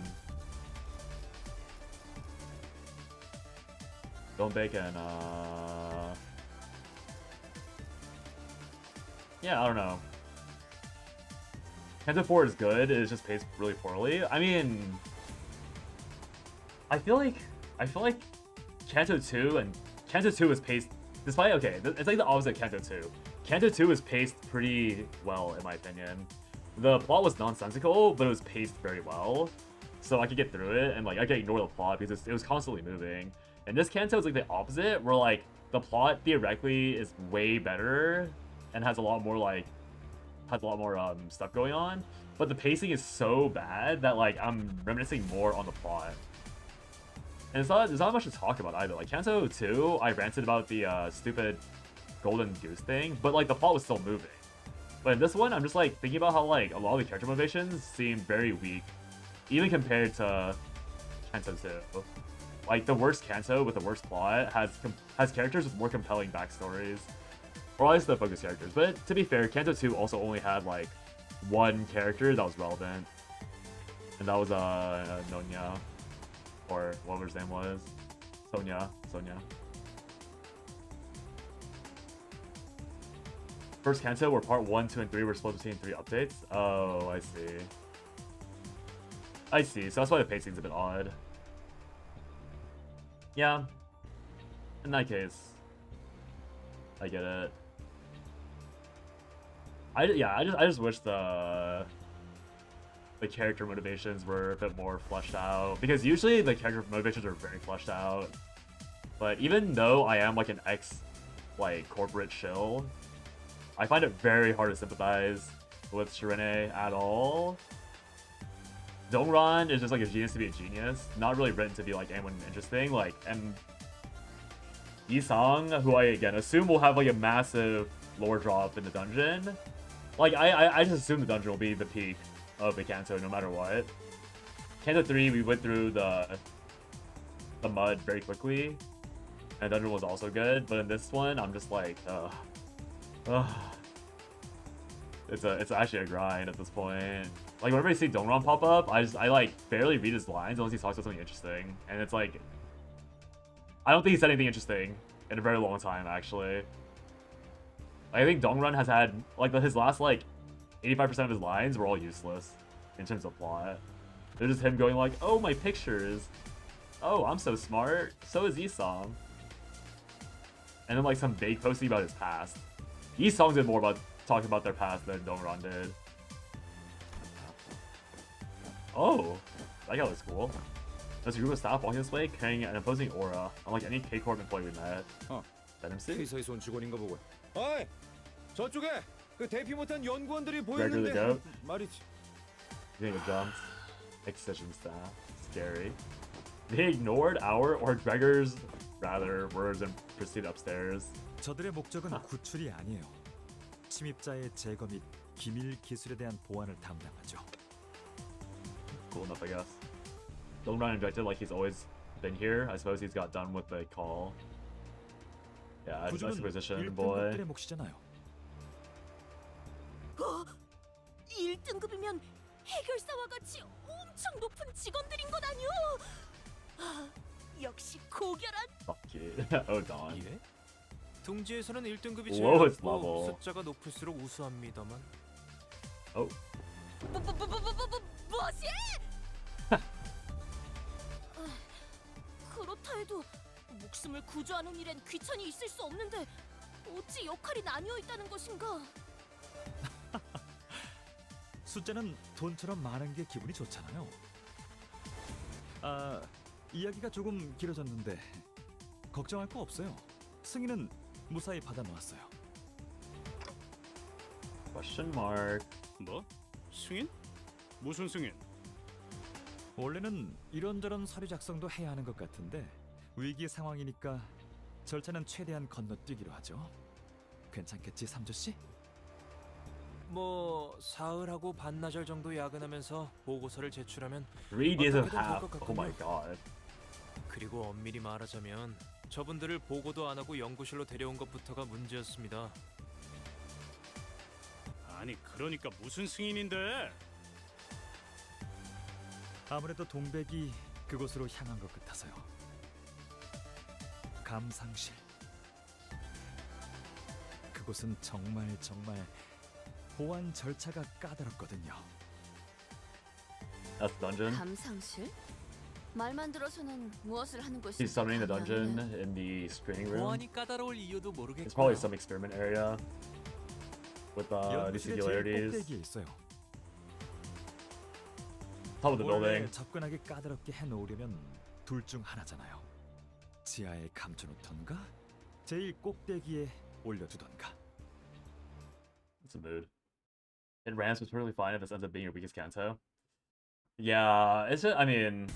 yeah, I don't know. Canto 4 is good. It's just paced really poorly. I mean, I feel like Canto 2 is paced, despite, okay, it's like the opposite of Canto 2. Canto 2 is paced pretty well, in my opinion. The plot was nonsensical, but it was paced very well. So I could get through it, and like I could ignore the plot because it was constantly moving. And this Canto is like the opposite, where like the plot theoretically is way better and has a lot more stuff going on, but the pacing is so bad that like I'm reminiscing more on the plot. And there's not much to talk about either. Like Canto 2, I ranted about the stupid golden goose thing, but like the plot was still moving. But in this one, I'm just like thinking about how like a lot of the character motivations seem very weak, even compared to Canto 2. Like the worst Canto with the worst plot has characters with more compelling backstories, or at least the focus characters. But to be fair, Canto 2 also only had like one character that was relevant, and that was Nonya, or whatever his name was, Sonya. First Canto where part 1, 2, and 3 were split between 3 updates. Oh, I see. So that's why the pacing's a bit odd. Yeah. In that case, I get it. I just wish the character motivations were a bit more fleshed out, because usually the character motivations are very fleshed out. But even though I am like an like corporate shill. I find it very hard to sympathize with Shirine at all. Dongran is just like a genius to be a genius, not really written to be like anyone interesting. Like, and Yisang, who I again assume will have like a massive lore drop in the dungeon. Like, I just assume the dungeon will be the peak of the Canto no matter what. Canto 3, we went through the mud very quickly, and the dungeon was also good. But in this one, I'm just like, it's actually a grind at this point. Like, whenever I see Dongran pop up, I like barely read his lines unless he talks about something interesting, and it's like, I don't think he said anything interesting in a very long time, actually. I think Dongran has had, like, his last, like, 85% of his lines were all useless in terms of plot. They're just him going like, oh, my pictures. Oh, I'm so smart. So is Yisang. And then, like, some vague posting about his past. Yisang did more about talking about their past than Dongran did. Oh, that guy looks cool. There's a group of staff walking this way carrying an imposing aura, unlike any K-Corp employee we met. Venom suit? 회사에서 온 직원인가 보군. 어이, 저쪽에 그 대피 못한 연구원들이 Gregor the 보이는데 goat? 말이지. Getting jumped. Excision staff. Scary. They ignored our or Gregor's rather words and proceeded upstairs. 저들의 목적은 구출이 아니에요. 침입자의 제거 및 기밀 기술에 대한 보안을 담당하죠. Cool enough, I guess. Dongran injected like he's always been here. I suppose he's got done with the call. Yeah, nice position, boy. 1등급들의 몫이잖아요. 1등급이면 해결사와 같이 엄청 높은 직원들인 건 아니오? 아, 역시 고결한. Fuck you. Oh, Don. 예? 둥지에서는 1등급이 제일 Lowest 높고 level. 숫자가 높을수록 우수합니다만. Oh. 뭐지? 그렇다 해도 목숨을 구조하는 일엔 귀천이 있을 수 없는데 어찌 역할이 나뉘어 있다는 것인가? 숫자는 돈처럼 많은 게 기분이 좋잖아요. 아, 이야기가 조금 길어졌는데 걱정할 거 없어요. 승인은 무사히 받아놓았어요. Question mark. 뭐? 승인? 무슨 승인? 원래는 이런저런 서류 작성도 해야 하는 것 같은데 위기 상황이니까 절차는 최대한 건너뛰기로 하죠. 괜찮겠지, 삼조 씨? 뭐 사흘하고 반나절 정도 야근하면서 보고서를 제출하면 3 days and 어떻게든 될 half. 것 Oh my 같군요. god. 그리고 엄밀히 말하자면 저분들을 보고도 안 하고 연구실로 데려온 것부터가 문제였습니다. 아니 그러니까 무슨 승인인데? 아무래도 동백이 그곳으로 향한 것 같아서요. 감상실. 그곳은 정말 보안 절차가 까다롭거든요. That's the dungeon. 감상실? 말만 들어서는 무엇을 하는 것인지 He's summoning the 감이 안 dungeon 오네. in the screening room. 보안이 까다로울 이유도 모르겠고. It's probably some experiment area with these 연구실의 제일 singularities. 꼭대기에 있어요. Top of the 원래 building. 접근하기 까다롭게 해놓으려면 둘 중 하나잖아요. 지하에 감춰놓던가 제일 꼭대기에 올려두던가. It's a mood. It ramps was totally fine if this ends up being your weakest Canto. Yeah, it's just, I mean,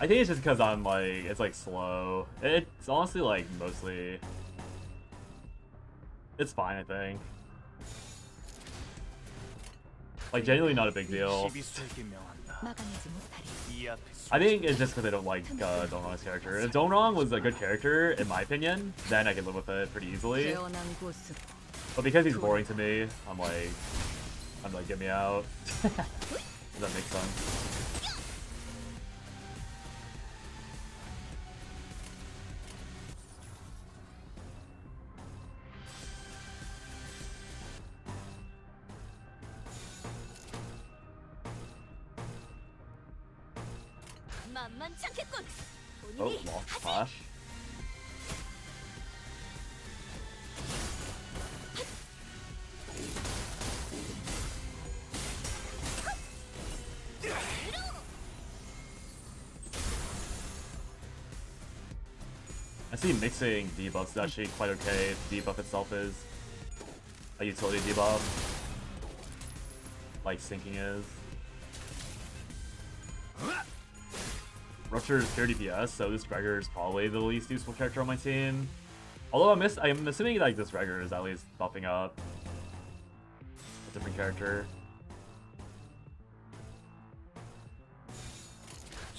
I think it's just because I'm like, it's like slow. It's honestly like mostly, it's fine, I think. Like genuinely not a big deal. I think it's just because I don't like Dongrong's character. If Dongrong was a good character, in my opinion, then I could live with it pretty easily. But because he's boring to me, I'm like, get me out. Does that make sense? 만만치 않겠군. Oh, lost flash. see mixing debuffs is actually quite okay. The debuff itself is a utility debuff, like sinking is. Rupture is 30 DPS, so this Gregor is probably the least useful character on my team. Although I'm assuming like this Gregor is at least buffing up a different character.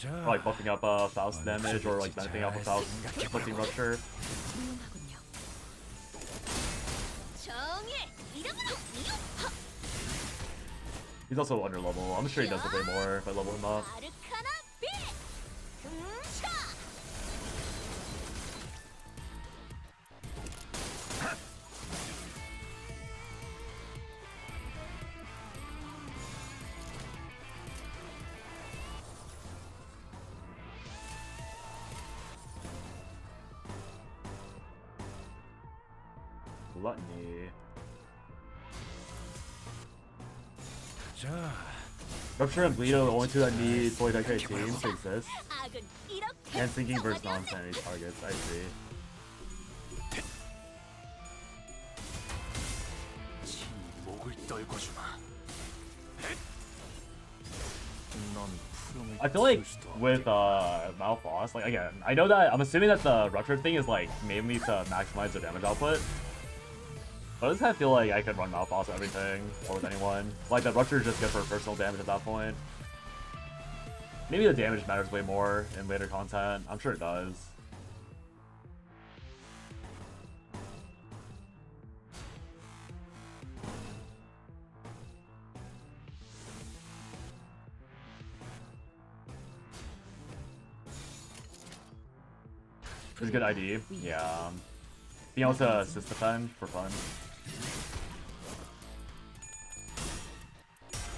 Or, like buffing up Faust damage, or like benefiting off of Faust inflicting Rupture. He's also under level. I'm sure he does a bit more if I level him up. Gluttony. Rupture and Bleed are the only two that need fully decorated teams to exist. And sinking versus non-sanity targets, I see. I feel like with Malphos, like again, I know that I'm assuming that the Rupture thing is like mainly to maximize the damage output. But I just kind of feel like I could run Malphos with everything, or with anyone. Like, the Rupture is just good for personal damage at that point. Maybe the damage matters way more in later content. I'm sure it does. It's a good ID. Yeah. Being able to assist defend for fun.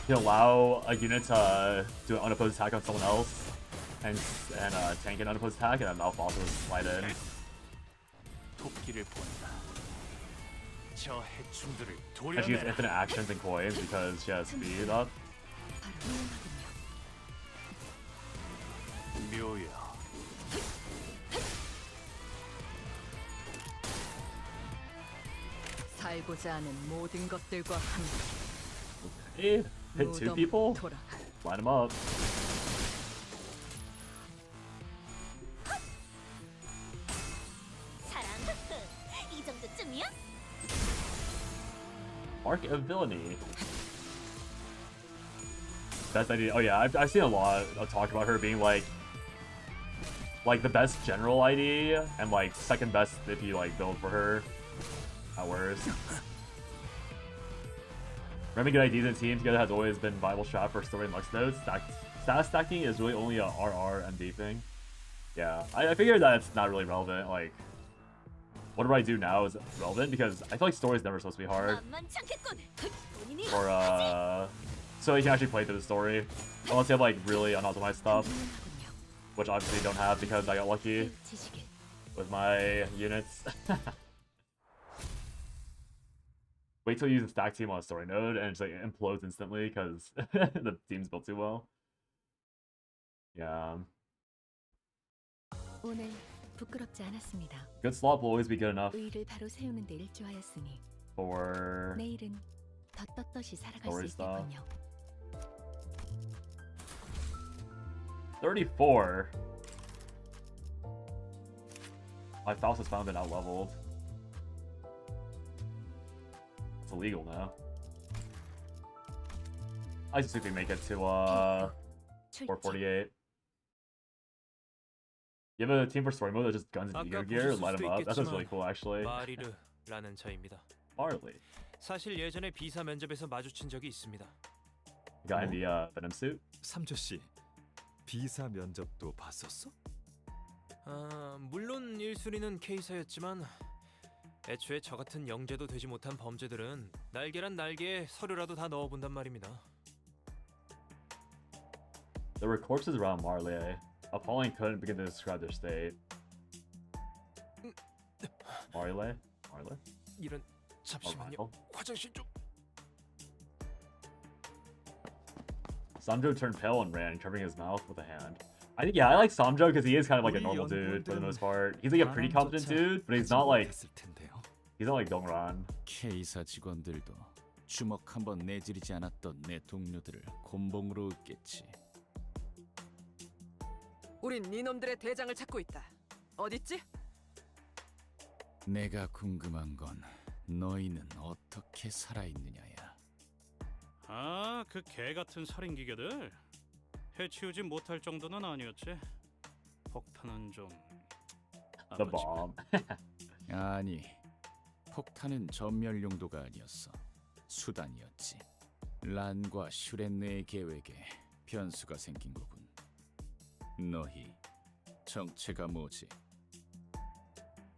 You can allow a unit to do an unopposed attack on someone else, and tank an unopposed attack, and then Malphos will slide in. And she gets infinite actions and coins because she has speed up. 살고자 하는 모든 것들과 Hit two people? Line them up. 이 정도쯤이야? Mark of Villainy. Best idea. Oh yeah, I've seen a lot of talk about her being like the best general ID and like second best if you like build for her. At worst. Running good IDs in team together has always been viable strat for story and Lux nodes. Status stacking is really only a RR MD thing. Yeah, I figured that it's not really relevant. Like, whatever I do now is relevant because I feel like story is never supposed to be hard. Or so you can actually play through the story. Unless you have like really unoptimized stuff, which obviously you don't have because I got lucky with my units. Wait till you use a stack team on a story node and it just like implodes instantly because the team's built too well. Yeah. 오늘 부끄럽지 않았습니다. Good slot will always be good enough 의의를 바로 세우는 데 일조하였으니 for 내일은 더 떳떳이 살아갈 story 수 stuff. 있겠군요. 34. My Faust has found been out leveled. It's illegal now. I just think we make it to 448. You have a team for story mode that just guns and eager gear, light them up. That sounds really cool actually. 마리르라는 자입니다. Marley. 사실 예전에 비사 면접에서 마주친 적이 있습니다. The guy in the Venom suit? 삼조 씨, 비사 면접도 봤었어? 물론 1순위는 K사였지만 애초에 저 같은 영재도 되지 못한 범죄들은 날개란 날개에 서류라도 다 넣어본단 말입니다. There were corpses around Marley. Appalling couldn't begin to describe their state. Marley? Marley? 이런 잠시만요. 화장실 좀. Sandro turned pale and ran, covering his mouth with a hand. I think, yeah, I like Samjo because he is kind of like a normal dude for the most part. He's like a pretty competent dude, but he's not like Dongran. K사 직원들도 주먹 한번 내지르지 않았던 내 동료들을 곤봉으로 얻겠지. 우린 니놈들의 대장을 찾고 있다. 어딨지? 내가 궁금한 건 너희는 어떻게 살아있느냐야. 아, 그 개 같은 살인 기계들 해치우지 못할 정도는 아니었지. 폭탄은 좀 The bomb. 아니, 폭탄은 전멸 용도가 아니었어. 수단이었지. 란과 슈렌느의 계획에 변수가 생긴 거군. 너희 정체가 뭐지?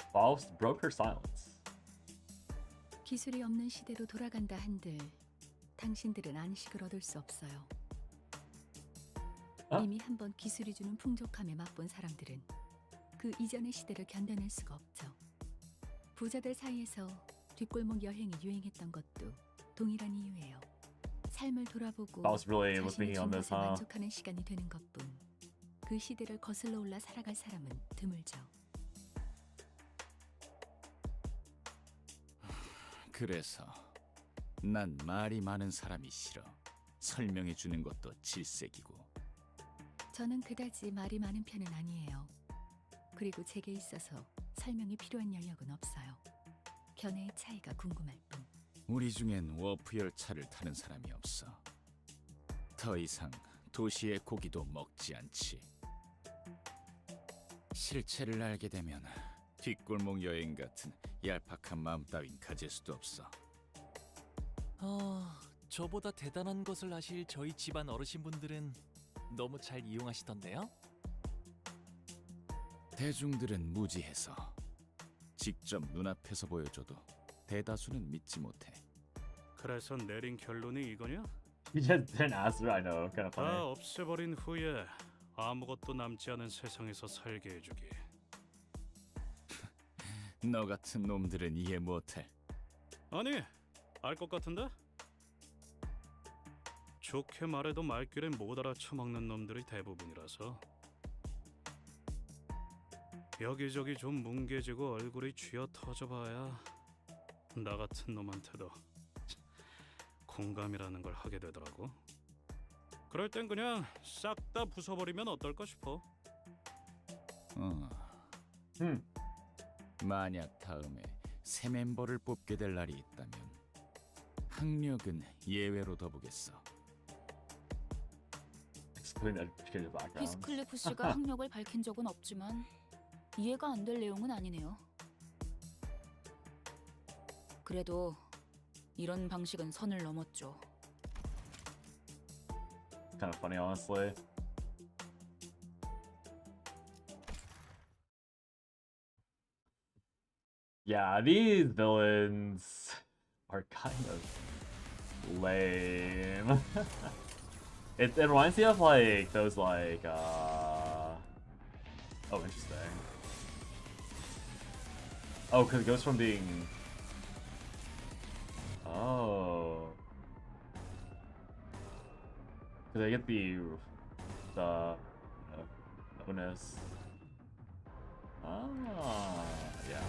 Faust broke her silence. 기술이 없는 시대로 돌아간다 한들 당신들은 안식을 얻을 수 없어요. 이미 한번 기술이 주는 풍족함에 맛본 사람들은 그 이전의 시대를 견뎌낼 수가 없죠. 부자들 사이에서 뒷골목 여행이 유행했던 것도 동일한 이유예요. 삶을 돌아보고 Faust really was 자신의 thinking on this, 존재에 huh? 만족하는 시간이 되는 것뿐 그 시대를 거슬러 올라 살아갈 사람은 드물죠. 그래서 난 말이 많은 사람이 싫어. 설명해 주는 것도 질색이고. 저는 그다지 말이 많은 편은 아니에요. 그리고 제게 있어서 설명이 필요한 영역은 없어요. 견해의 차이가 궁금할 뿐. 우리 중엔 워프 열차를 타는 사람이 없어. 더 이상 도시의 고기도 먹지 않지. 실체를 알게 되면 뒷골목 여행 같은 얄팍한 마음 따윈 가질 수도 없어. 저보다 대단한 것을 아실 저희 집안 어르신분들은 너무 잘 이용하시던데요? 대중들은 무지해서 직접 눈앞에서 보여줘도 대다수는 믿지 못해. 그래서 내린 결론이 이거냐? You just didn't answer. I know, kind of 다 funny. 없애버린 후에 아무것도 남지 않은 세상에서 살게 해주기. 너 같은 놈들은 이해 못해. 아니, 알 것 같은데? 좋게 말해도 말귀를 못 알아쳐먹는 놈들이 대부분이라서. 여기저기 좀 뭉개지고 얼굴이 쥐어 터져봐야 나 같은 놈한테도 공감이라는 걸 하게 되더라고. 그럴 땐 그냥 싹 다 부숴버리면 어떨까 싶어. 만약 다음에 새 멤버를 뽑게 될 날이 있다면 학력은 예외로 둬보겠어. 히스클리프 씨가 학력을 밝힌 적은 없지만 이해가 안 될 내용은 아니네요. 그래도 이런 방식은 선을 넘었죠. Kind of funny, honestly. Yeah, these villains are kind of lame. It reminds me of like those like oh, interesting. Oh, because it goes from being because I get the bonus. Yeah.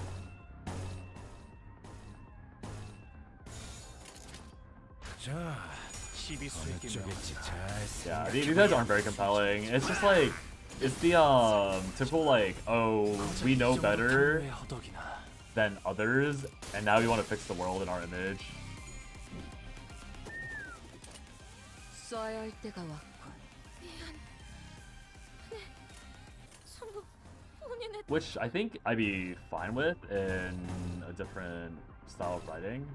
Yeah, these guys aren't very compelling. It's just like, it's the typical like, oh, we know better than others, and now we want to fix the world in our image. 써야 할 때가 왔군. Which I think I'd be fine with in a different style of writing.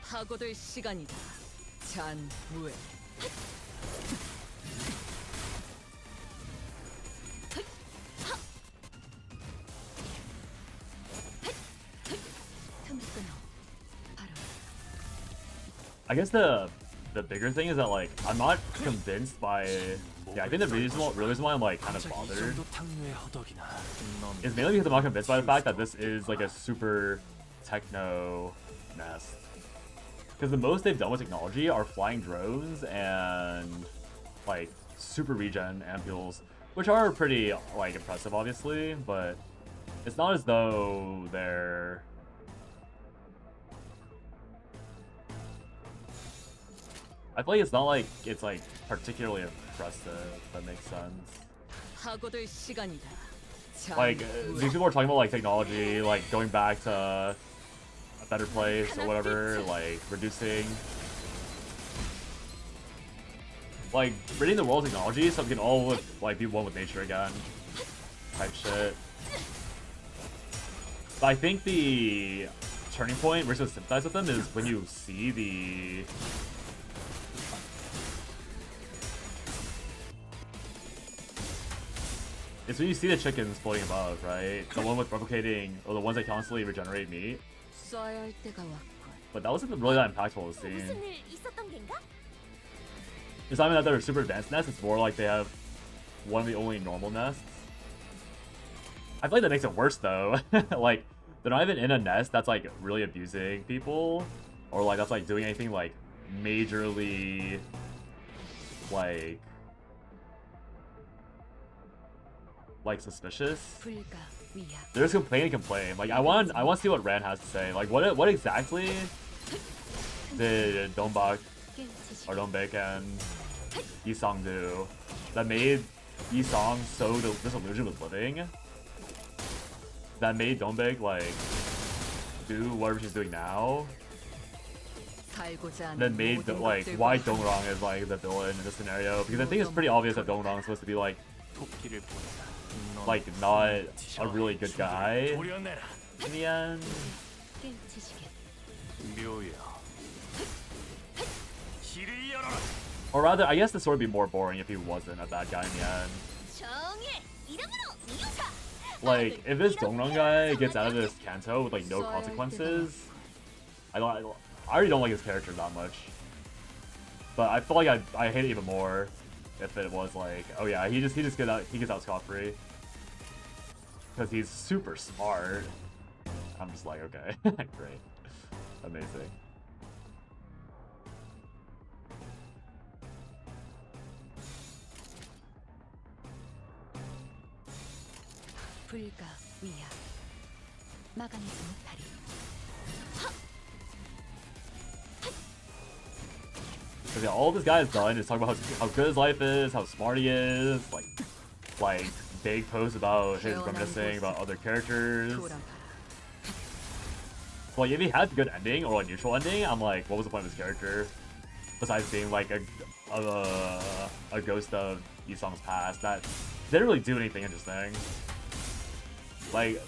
하고들 시간이다. 잔무에. I guess the bigger thing is that like I'm not convinced by Yeah, I think the reason why I'm like kind of bothered is mainly because I'm not convinced by the fact that this is like a super techno nest. Because the most they've done with technology are flying drones and like super regen ampules, which are pretty like impressive, obviously, but it's not as though they're I feel like it's not like it's like particularly impressive, if that makes sense. Like these people are talking about like technology, like going back to a better place or whatever, like reducing, like ridding the world of technology so we can all live, like be one with nature again, type shit. But I think the turning point where you're supposed to sympathize with them is when you see the it's when you see the chickens floating above, right? The one with replicating, or the ones that constantly regenerate meat. But that wasn't really that impactful of a scene. It's not even that they're super advanced nests, it's more like they have one of the only normal nests. I feel like that makes it worse though. Like, they're not even in a nest that's like really abusing people, or like that's like doing anything like majorly like suspicious. They're just complaining. Like I want to see what Ran has to say. Like what exactly did Dongbak or Dongbek and Yisong do that made Yisong so disillusioned with living that made Dongbek like do whatever she's doing now? That made like why Dongrang is like the villain in this scenario, because I think it's pretty obvious that Dongrang is supposed to be like not a really good guy in the end. Or rather, I guess the story would be more boring if he wasn't a bad guy in the end. Like, if this Dongrang guy gets out of this Canto with like no consequences, I already don't like his character that much. But I feel like I hate it even more if it was like, oh yeah, he gets out scot-free. Because he's super smart. I'm just like, okay, great. Amazing. Because yeah, all this guy has done is talk about how good his life is, how smart he is, like big posts about his reminiscing about other characters. So, like, if he had a good ending or a neutral ending, I'm like, what was the point of his character? Besides being like a ghost of Yisong's past that didn't really do anything interesting. Like,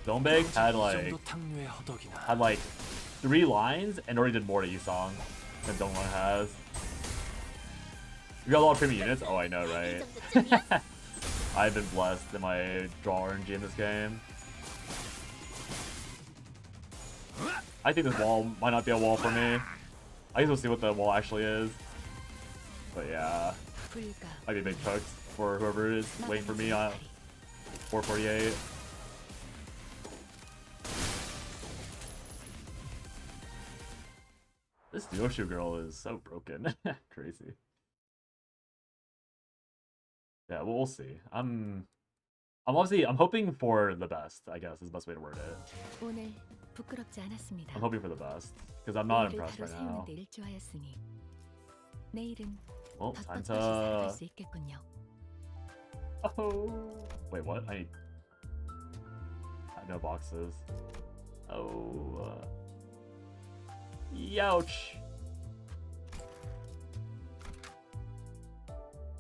Dongbek had like 3 lines and already did more to Yisong than Dongrang has. You got a lot of premium units? Oh, I know, right? I've been blessed in my draw RNG in this game. I think this wall might not be a wall for me. I guess we'll see what the wall actually is. But yeah, might be big cooked for whoever is waiting for me on 448. This Yoshu girl is so broken. Crazy. Yeah, well, we'll see. I'm hoping for the best, I guess is the best way to word it. I'm hoping for the best, because I'm not impressed right now. Well, time to... Oh, wait, what? I have no boxes. Oh, youch.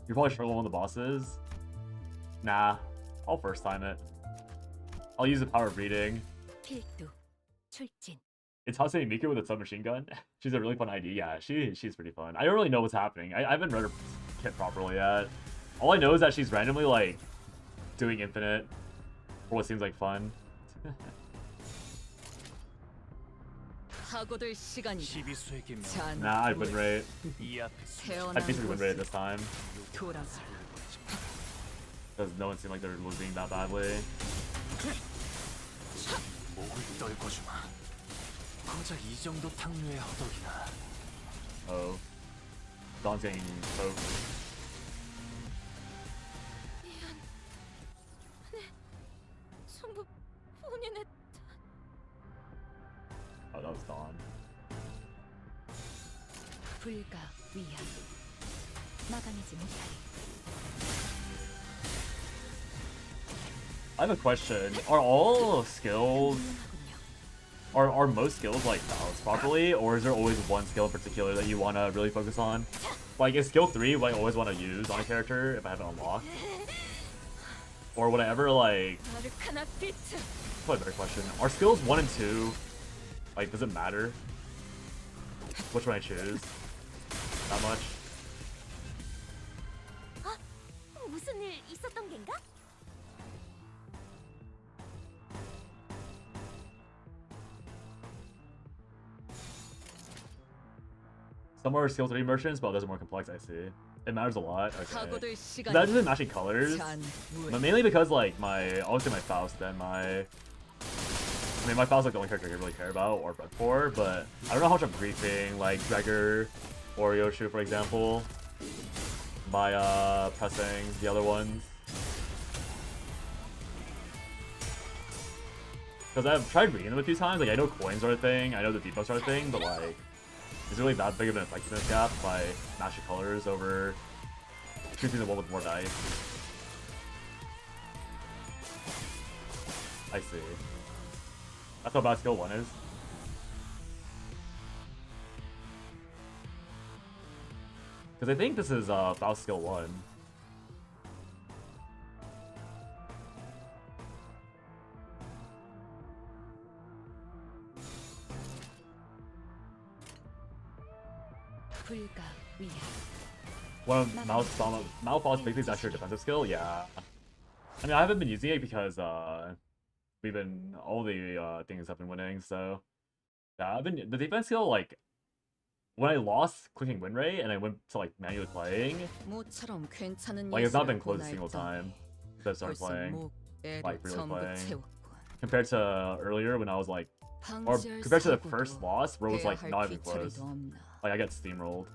You're probably struggling with the bosses. Nah, I'll first time it. I'll use the power of reading. It's Hasei Miku with a submachine gun. She's a really fun ID. Yeah, she's pretty fun. I don't really know what's happening. I haven't read her kit properly yet. All I know is that she's randomly like doing infinite for what seems like fun. 사고될 시간이다. 시비수에게 Nah, I'd win rate. 이 앞에서 I'd basically win rate this time. 돌아가. Does no one seem like they're losing that badly? 목을 떨궈주마. 고작 이 정도 탕류의 허덕이나. Oh. Don's getting poked. 전부 본인의 Oh, that was Dawn. 불가 위험. 막아내지 못하리. I have a question. Are all skills... Are most skills like balanced properly, or is there always one skill in particular that you want to really focus on? Like, is skill 3 what I always want to use on a character if I have it unlocked? Or would I ever, like... That's probably a better question. Are skills 1 and 2, like, does it matter which one I choose? That much? 무슨 일 있었던 겐가? Some are skill 3 merchants, but others are more complex, I see. It matters a lot. Okay. 시간이다. That isn't matching colors. But mainly because, like, I always say my Faust and my... I mean, my Faust is like the only character I really care about or prep for, but I don't know how much I'm griefing, like Gregor or Yoshu, for example, by pressing the other ones. Because I've tried reading them a few times, like I know coins are a thing, I know the debuffs are a thing, but like, is it really that big of an effectiveness gap by matching colors over choosing the one with more dice? I see. That's how bad skill 1 is. Because I think this is Faust skill 1. 불가 위험. Well, Malphos basically is actually a defensive skill, yeah. I mean, I haven't been using it because we've been all the things have been winning, so yeah, I've been the defense skill like when I lost clicking win rate and I went to like manually playing, like it's not been close a single time since I started playing, like really playing, compared to earlier when I was like, or compared to the first loss where it was like not even close, like I got steamrolled.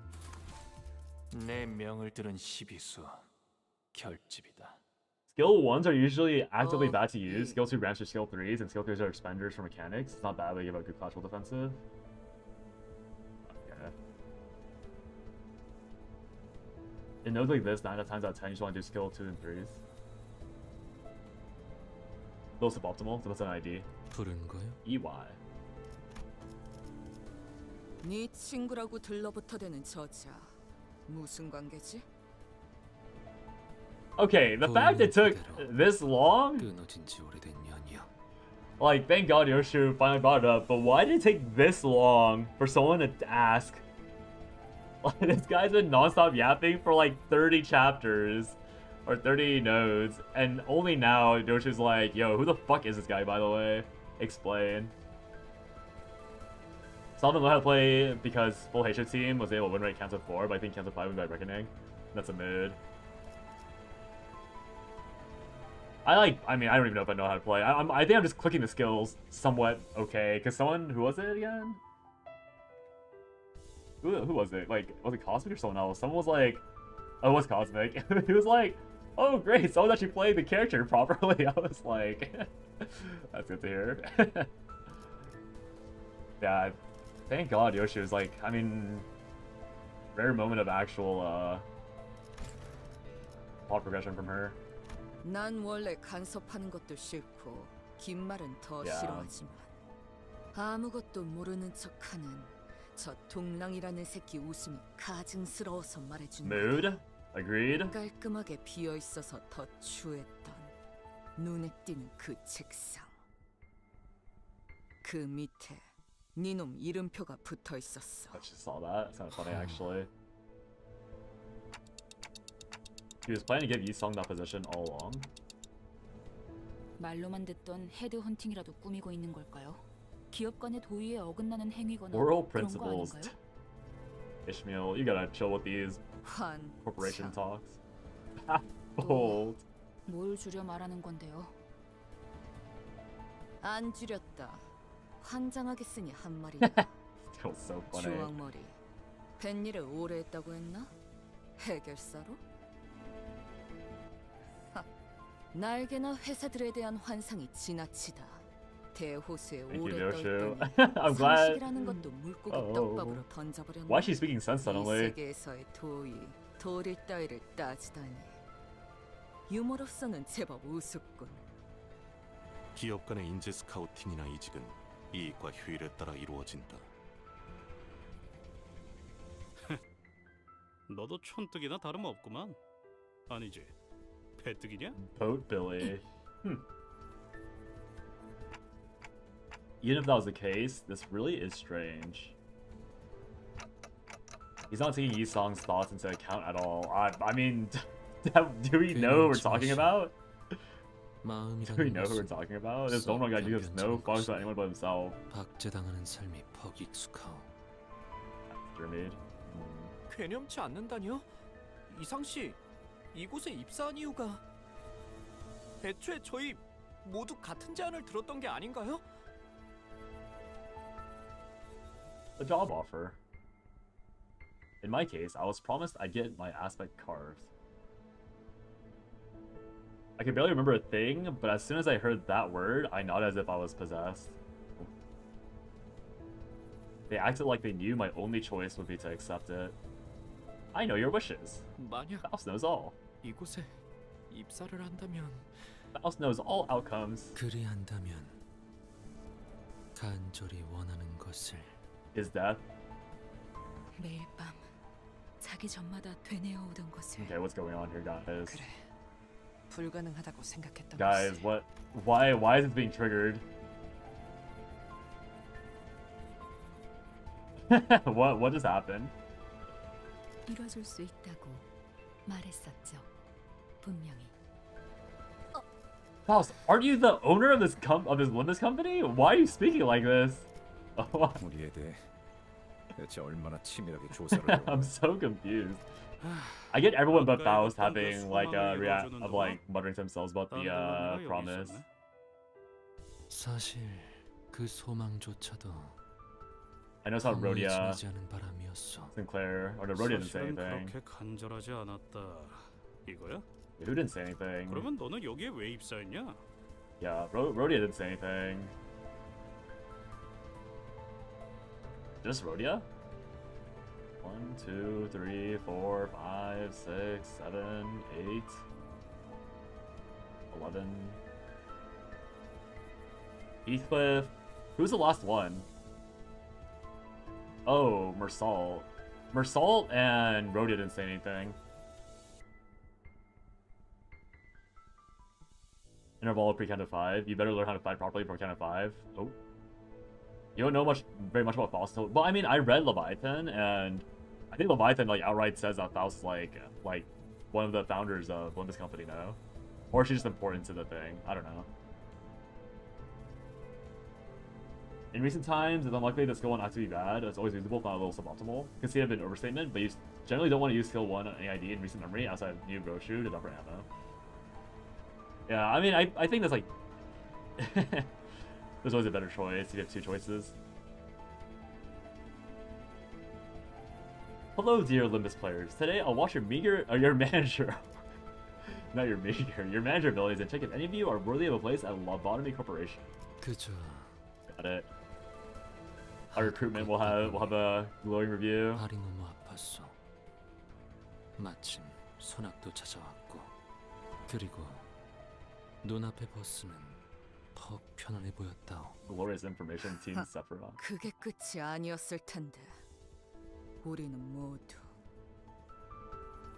내 명을 들은 시비수 결집이다. Skill 1s are usually actively bad to use. Skill 2 ramps are skill 3s, and skill 3s are expenders for mechanics. It's not bad, they give a good classical defensive. Okay. In nodes like this, 9 times out of 10, you just want to do skill 2 and 3s. Low suboptimal, so that's an ID. 부른 거요? EY. 네 친구라고 들러붙어대는 저자 무슨 관계지? Okay, the fact it took this long, 끊어진 지 오래된 년이야. like, thank God Yoshu finally brought it up, but why did it take this long for someone to ask? Like, this guy's been non-stop yapping for like 30 chapters, or 30 nodes, and only now Yoshu's like, yo, who the fuck is this guy, by the way? Explain. Some of them know how to play because full hatred team was able to win rate Canto 4, but I think Canto 5 win by Reckoning. That's a mid. I mean, I don't even know if I know how to play. I think I'm just clicking the skills somewhat okay, because someone, who was it again? Who was it? Like, was it Cosmic or someone else? Someone was like, oh, it was Cosmic. He was like, oh, great, someone actually played the character properly. I was like, that's good to hear. Yeah, thank God Yoshi was like, I mean, rare moment of actual plot progression from her. 난 원래 간섭하는 것도 싫고 긴 말은 더 싫어하지만 아무것도 모르는 척하는 저 동랑이라는 새끼 웃음이 가증스러워서 말해준다. Mood? Agreed? 깔끔하게 비어 있어서 더 추했던 눈에 띄는 그 책상. 그 밑에 니놈 이름표가 붙어 있었어. I just saw that. It's kind of funny actually. He was planning to give Yi Sung that position all along. 말로만 듣던 헤드 헌팅이라도 꾸미고 있는 걸까요? 기업 간의 도의에 어긋나는 행위거나 Moral 그런 거 principles. 아닌가요? Ishmael, you gotta chill with these corporation talks. Bold. 뭘 줄여 말하는 건데요? 안 줄였다. 환장하겠으니 한 말이다. Still so funny. 주황머리, 뱃일을 오래 했다고 했나? 해결사로? 하, 날개나 회사들에 대한 환상이 지나치다. 대호수에 오래 떠있더니 I'm glad. 상식이라는 것도 물고기 떡밥으로 던져버렸네. Why is she speaking sense 이 suddenly? 세계에서의 도의, 도리 따위를 따지다니. 유머로서는 제법 우습군. 기업 간의 인재 스카우팅이나 이직은 이익과 효율에 따라 이루어진다. 너도 촌뜨기나 다름없구만. 아니지, 배뜨기냐? Boat Billy. Even if that was the case, this really is strange. He's not taking Yi-song's thoughts into account at all. I mean, do we know who we're talking about? Do we know who we're talking about? This Donald guy gives no fucks about anyone but himself. 박제당하는 삶이 퍽 익숙하오. Jermaine. 괴념치 않는다니요? 이상 씨, 이곳에 입사한 이유가 애초에 저희 모두 같은 제안을 들었던 게 아닌가요? A job offer. In my case, I was promised I'd get my aspect carved. I can barely remember a thing, but as soon as I heard that word, I nodded as if I was possessed. They acted like they knew my only choice would be to accept it. I know your wishes. 만약 Faust knows all. 이곳에 입사를 한다면 Faust knows all outcomes. 그리한다면 간절히 원하는 것을 His death. 매일 밤 자기 전마다 되뇌어 오던 것을. Okay, what's going on here, guys? 그래. 불가능하다고 생각했던 Guys, 것을. what? Why is this being triggered? What just happened? 이뤄줄 수 있다고 말했었죠. 분명히. Faust, aren't you the owner of this limbus company? Why are you speaking like this? 우리에 대해 대체 얼마나 치밀하게 조사를 I'm so confused. I get everyone but Faust having like a react of like muttering to themselves about the promise. 사실 그 소망조차도 I know it's how Rhodia, 지나지 않은 바람이었어. Sinclair, or no, Rhodia didn't say 사실은 anything. 그렇게 간절하지 않았다. 이거야? Who didn't say anything? 그러면 너는 여기에 왜 입사했냐? Yeah, Rhodia didn't say anything. Just Rhodia? 1, 2, 3, 4, 5, 6, 7, 8, 11. Heathcliff. Who's the last one? Oh, Mersalt. Mersalt and Rhodia didn't say anything. Interval pre-Canto 5. You better learn how to fight properly for Canto 5. Oh. You don't know very much about Faust. Well, I mean, I read Leviathan, and I think Leviathan like outright says that Faust like one of the founders of Limbus Company, no? Or she's just important to the thing. I don't know. In recent times, it's unlikely that skill 1 acts to be bad. It's always usable, if not a little suboptimal. Can see a bit of an overstatement, but you generally don't want to use skill 1 on any ID in recent memory outside of new Roshu to dump ammo. Yeah, I mean, I think that's like... There's always a better choice. You have 2 choices. Hello, dear Limbus players. Today, I'll watch your your manager... Not your meager, your manager abilities and check if any of you are worthy of a place at Lobotomy Corporation. 그저 Got it. Our recruitment will have a glowing review. 발이 너무 아팠어. 마침 소낙도 찾아왔고, 그리고 눈앞의 버스는 퍽 편안해 보였다오. Glorious information, Team Sephiroth. 그게 끝이 아니었을 텐데. 우리는 모두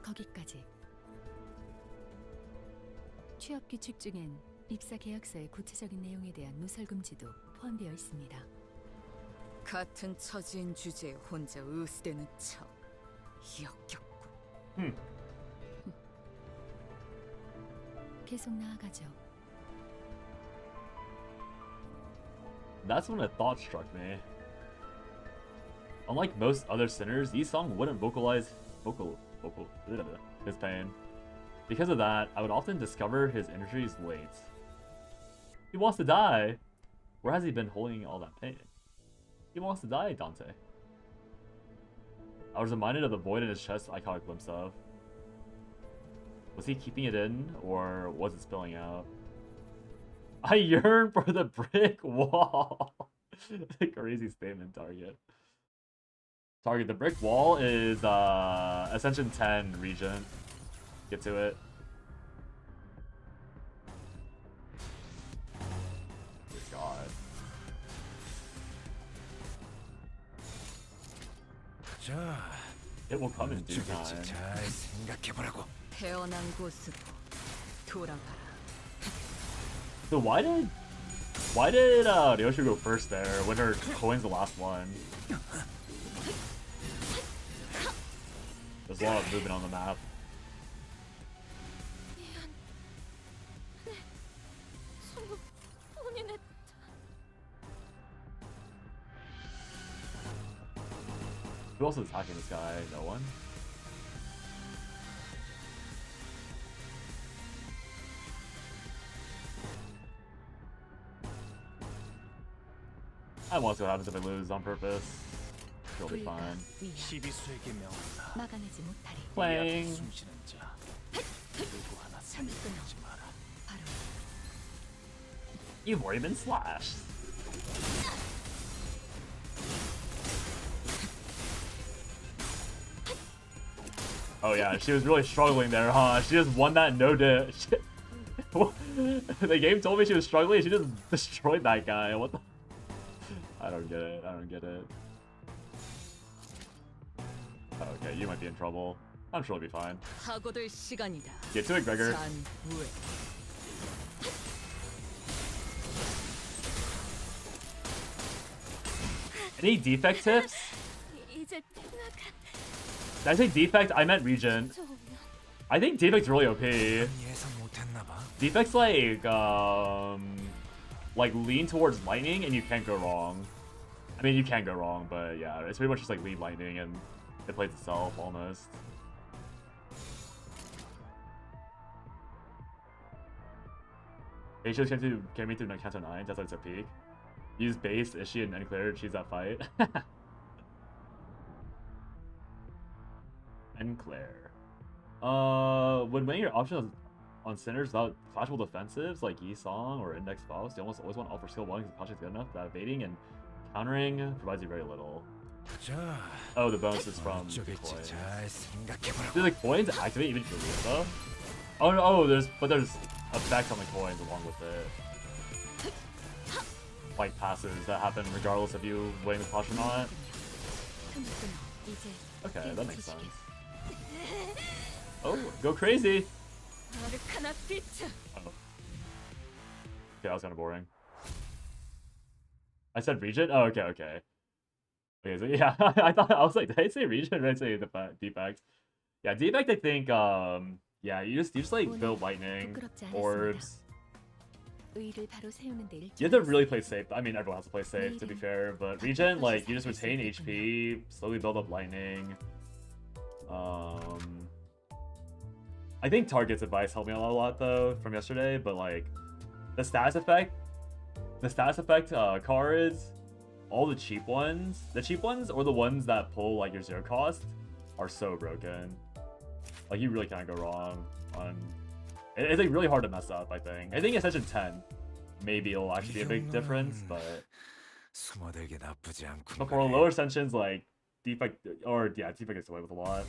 거기까지. 취업 규칙 중엔 입사 계약서의 구체적인 내용에 대한 누설 금지도 포함되어 있습니다. 같은 처지인 주제에 혼자 으스대는 척. 역겹군. 계속 나아가죠. That's when a thought struck me. Unlike most other sinners, Yi Song wouldn't vocalize his pain. Because of that, I would often discover his injuries late. He wants to die. Where has he been holding all that pain? He wants to die, Dante. I was reminded of the void in his chest I caught a glimpse of. Was he keeping it in, or was it spilling out? I yearn for the brick wall. A crazy statement, Target. Target, the brick wall is Ascension 10 region. Get to it. Good God. It will come in due time. 태어난 곳으로 돌아가라. So why did Ryoshi go first there when her coin's the last one? There's a lot of movement on the map. Who else is attacking this guy? No one? I want to see what happens if I lose on purpose. It'll be fine. Playing. You've already been slashed. Oh yeah, she was really struggling there, huh? She just won that no dip. The game told me she was struggling, she just destroyed that guy. What the? I don't get it. I don't get it. Oh, okay, you might be in trouble. I'm sure it'll be fine. Get to it, Gregor. Any defect tips? Did I say defect? I meant region. I think defect's really OP. Defect's like lean towards lightning and you can't go wrong. I mean, you can go wrong, but yeah, it's pretty much just like lead lightning and it plays itself almost. H.O.'s came through Canto 9, that's like its a peak. Use base, Ishii, and Enclair to choose that fight. Enclair. When weighing your options on sinners without clashable defensives like Yi Song or Index Faust, you almost always want to offer skill 1 because the punch is good enough that evading and countering provides you very little. Oh, the bonus is from the coins. Do the coins activate even if you lose though? Oh no, there's effects on the coins along with it. Like passes that happen regardless of you weighing the punch or not. Okay, that makes sense. Oh, go crazy! Oh. Okay, that was kind of boring. I said region? Oh, okay, okay. Okay, so yeah, I was like, did I say region or did I say defect? Yeah, defect, I think, yeah, you just like build lightning, orbs. You have to really play safe. I mean, everyone has to play safe, to be fair, but region, like, you just retain HP, slowly build up lightning. I think Target's advice helped me out a lot though from yesterday, but like the status effect cards, all the cheap ones or the ones that pull like your zero cost are so broken. Like you really can't go wrong on. It's like really hard to mess up. I think Ascension 10 maybe it'll actually be a big difference, but for lower ascensions like defect gets away with a lot.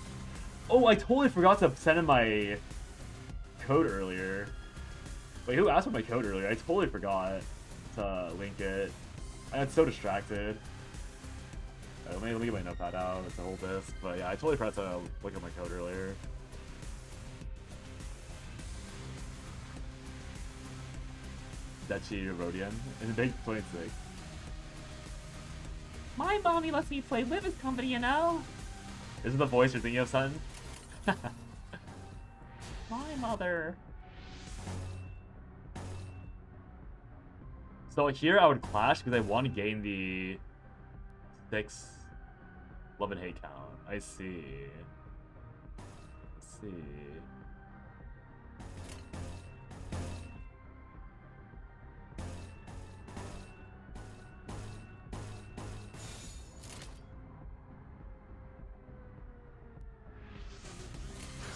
Oh, I totally forgot to send in my code earlier. Wait, who asked for my code earlier? I totally forgot to link it. I got so distracted. Let me get my notepad out to hold this. But yeah, I totally forgot to look at my code earlier. Dechi Rodian in Big 26. My mommy lets me play with his company, you know? Is it the voice you're thinking of, son? My mother. So here I would clash because I want to gain the 6 love and hate count. I see. Let's see.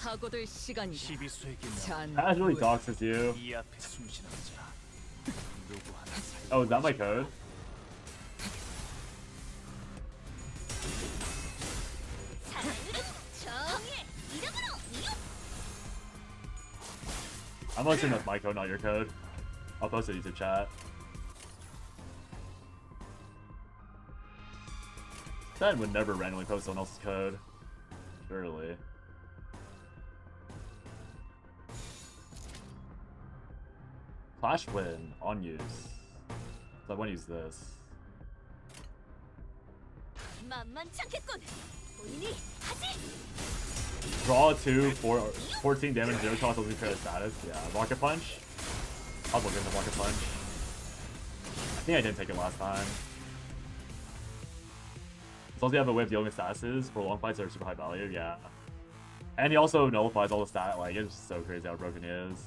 사고들 시간이다. 잔 Casually doxes you. Oh, is that my code? I'm gonna assume that's my code, not your code. I'll post it into chat. Ben would never randomly post someone else's code. Surely. Clash win on use. So I want to use this. Draw 2 for 14 damage, 0 cost, losing credit status. Yeah, Rocket Punch. I'll look into Rocket Punch. I think I didn't take it last time. As long as you have a way of dealing with statuses for long fights that are super high value, yeah. And he also nullifies all the stat, like, it's just so crazy how broken he is.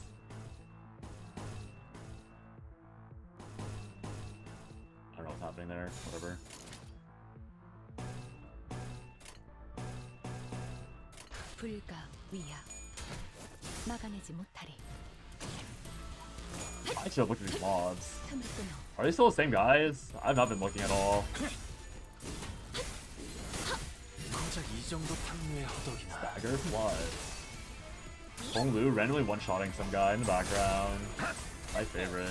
I don't know what's happening there, whatever. I should have looked at these mobs. Are they still the same guys? I've not been looking at all. Stagger what? Hong Lu randomly one-shotting some guy in the background. My favorite.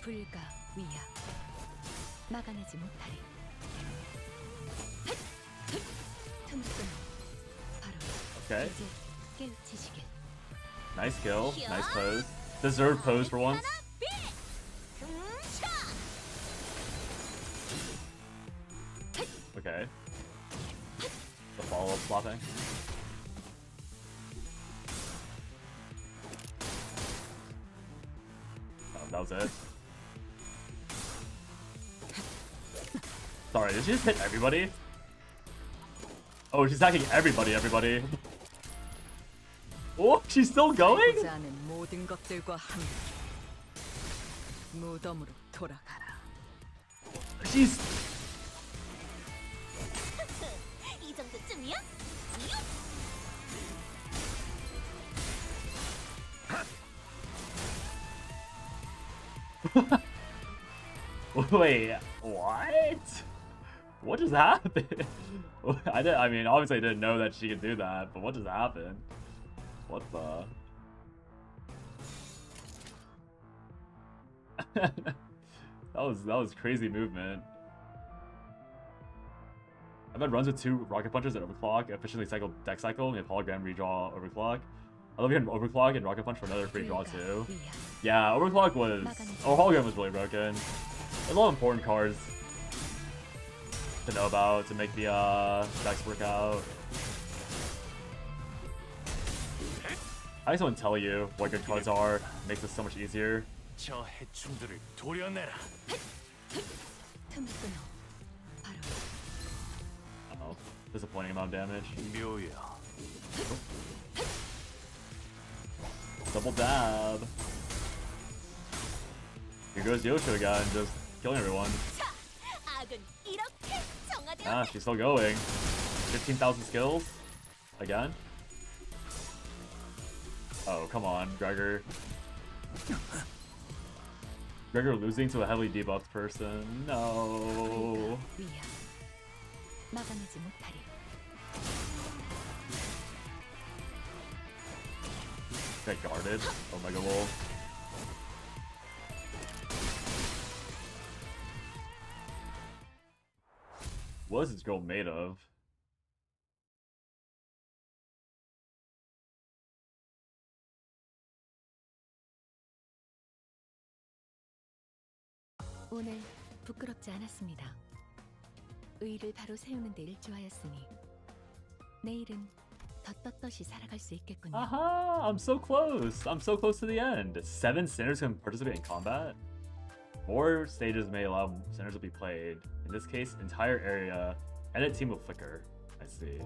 불가 위야 막아내지 못하리. 틈을 끊어 바로 Okay. 이제 깨우치시길. Nice kill. Nice pose. Deserved pose for once. Okay. The follow-up slapping. Oh, that was it. Sorry, did she just hit everybody? Oh, she's attacking everybody. Oh, she's still going? 모든 것들과 함께 무덤으로 돌아가라. She's... 이 정도쯤이야? Wait, what? What just happened? I mean, obviously I didn't know that she could do that, but what just happened? What the? that was crazy movement. I've had runs with 2 rocket punches at overclock, efficiently cycle deck cycle, and have hologram redraw overclock. I love getting overclock and rocket punch for another free draw too. Yeah, overclock was... Oh, hologram was really broken. There's a lot of important cards to know about to make the decks work out. I just want to tell you what good cards are. It makes this so much easier. 저 해충들을 도려내라. Uh-oh. Disappointing amount of damage. 묘야. Double dab. Here goes Yosho again, just killing everyone. Ah, she's still going. 15,000 skills? Again? Oh, come on, Gregor. Gregor losing to a heavily debuffed person. No. Got guarded. Omega Wolf. What is this girl made of? 오늘 부끄럽지 않았습니다. 의의를 바로 세우는 데 일조하였으니 내일은 더 떳떳이 살아갈 수 있겠군요. Aha! I'm so close! I'm so close to the end! 7 sinners can participate in combat? More stages may allow sinners to be played. In this case, entire area and a team will flicker. I see.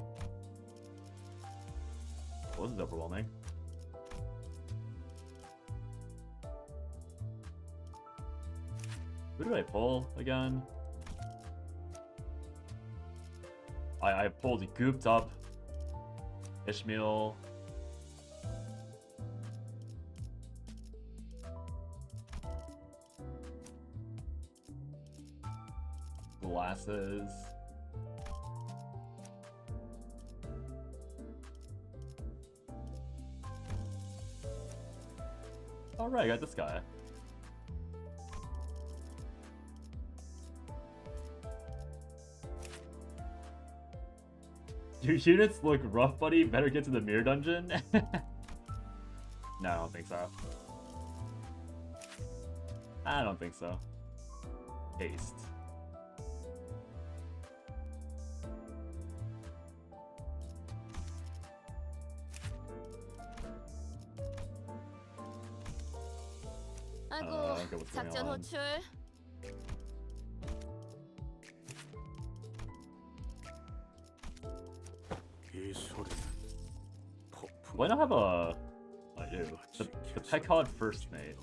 Well, this is overwhelming. Who did I pull again? I pulled Gooped Up, Ishmael. Glasses. Alright, I got this guy. Your units look rough, buddy. Better get to the mirror dungeon. No, I don't think so. I don't think so. Haste. 아이고, okay, what's going 작전 on? 호출. 이 소리는 Why not have a... I do. The pet called first mate.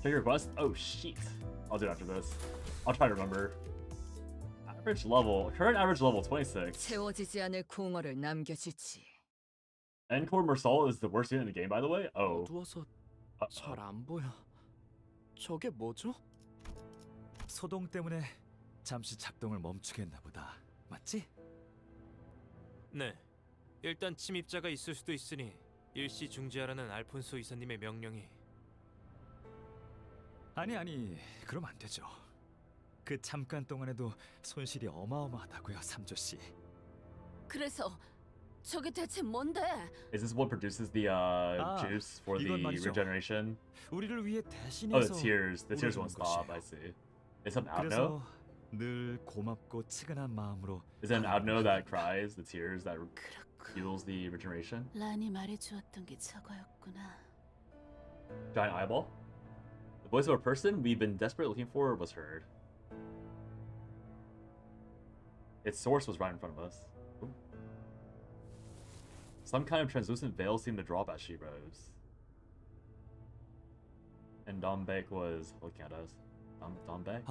Take your quest? Oh, shit. I'll do it after this. I'll try to remember. Average level. Current average level 26. 채워지지 않을 공허를 남겨주지. Encore Mersal is the worst unit in the game, by the way? Oh. 어두워서 잘 안 보여. 저게 뭐죠? 소동 때문에 잠시 작동을 멈추겠나 보다. 맞지? 네. 일단 침입자가 있을 수도 있으니 일시 중지하라는 알폰소 이사님의 명령이. 아니, 그럼 안 되죠. 그 잠깐 동안에도 손실이 어마어마하다고요, 삼조 씨. 그래서 저게 대체 뭔데? Is this what produces the juice for the 이건 말이죠. regeneration? 우리를 위해 Oh, 대신해서 the tears. The tears won't 우려주는 stop. 것이에요. I see. Is it an 그래서 Abno? 늘 고맙고 측은한 마음으로 Is it an Abno that cries? The tears that fuels the regeneration? 란이 말해주었던 게 저거였구나. Giant eyeball? The voice of a person we've been desperately looking for was heard. Its source was right in front of us. Ooh. Some kind of translucent veil seemed to drop as she rose. And Dombek was looking at us. Dombek?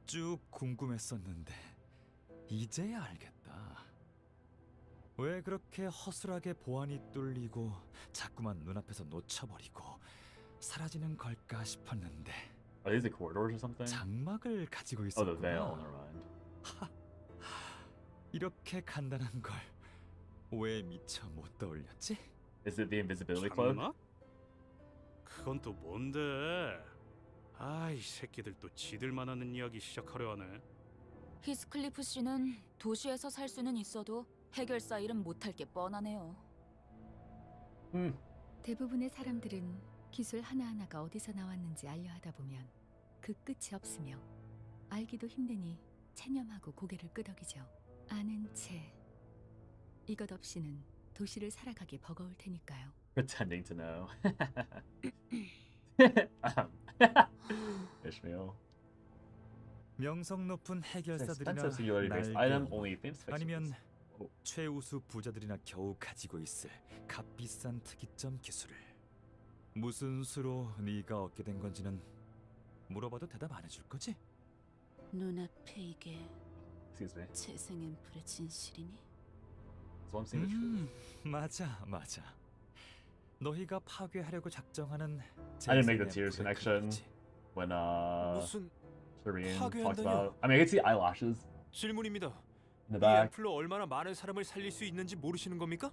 쭉 궁금했었는데 이제야 알겠다. 왜 그렇게 허술하게 보안이 뚫리고 자꾸만 눈앞에서 놓쳐버리고 사라지는 걸까 싶었는데. Are these the corridors or something? 장막을 가지고 Oh, the veil. 있었구나. Never mind. 이렇게 간단한 걸 왜 미처 못 떠올렸지? Is it the invisibility cloak? 장막? 그건 또 뭔데? 아이 새끼들 또 지들만 하는 이야기 시작하려 하네. 히스클리프 씨는 도시에서 살 수는 있어도 해결사 일은 못할 게 뻔하네요. 대부분의 사람들은 기술 하나하나가 어디서 나왔는지 알려 하다 보면 그 끝이 없으며 알기도 힘드니 체념하고 고개를 끄덕이죠. 아는 채 이것 없이는 도시를 살아가기 버거울 테니까요. Pretending to know. Ishmael. 명성 높은 해결사들이나 Expensive singularity-based item, only famous 아니면 fictions. 최우수 부자들이나 겨우 가지고 있을 값비싼 특이점 기술을 무슨 수로 네가 얻게 된 건지는 물어봐도 대답 안 해줄 거지? 눈앞에 이게 Excuse me. 재생 앰플의 진실이니? So I'm seeing the truth. 맞아. 너희가 파괴하려고 작정하는 I didn't make the tears connection when 무슨 Shireen talks 파괴한다뇨? about. I mean, I can see eyelashes 질문입니다. in the 이 back. 앰플로 얼마나 많은 사람을 살릴 수 있는지 모르시는 겁니까?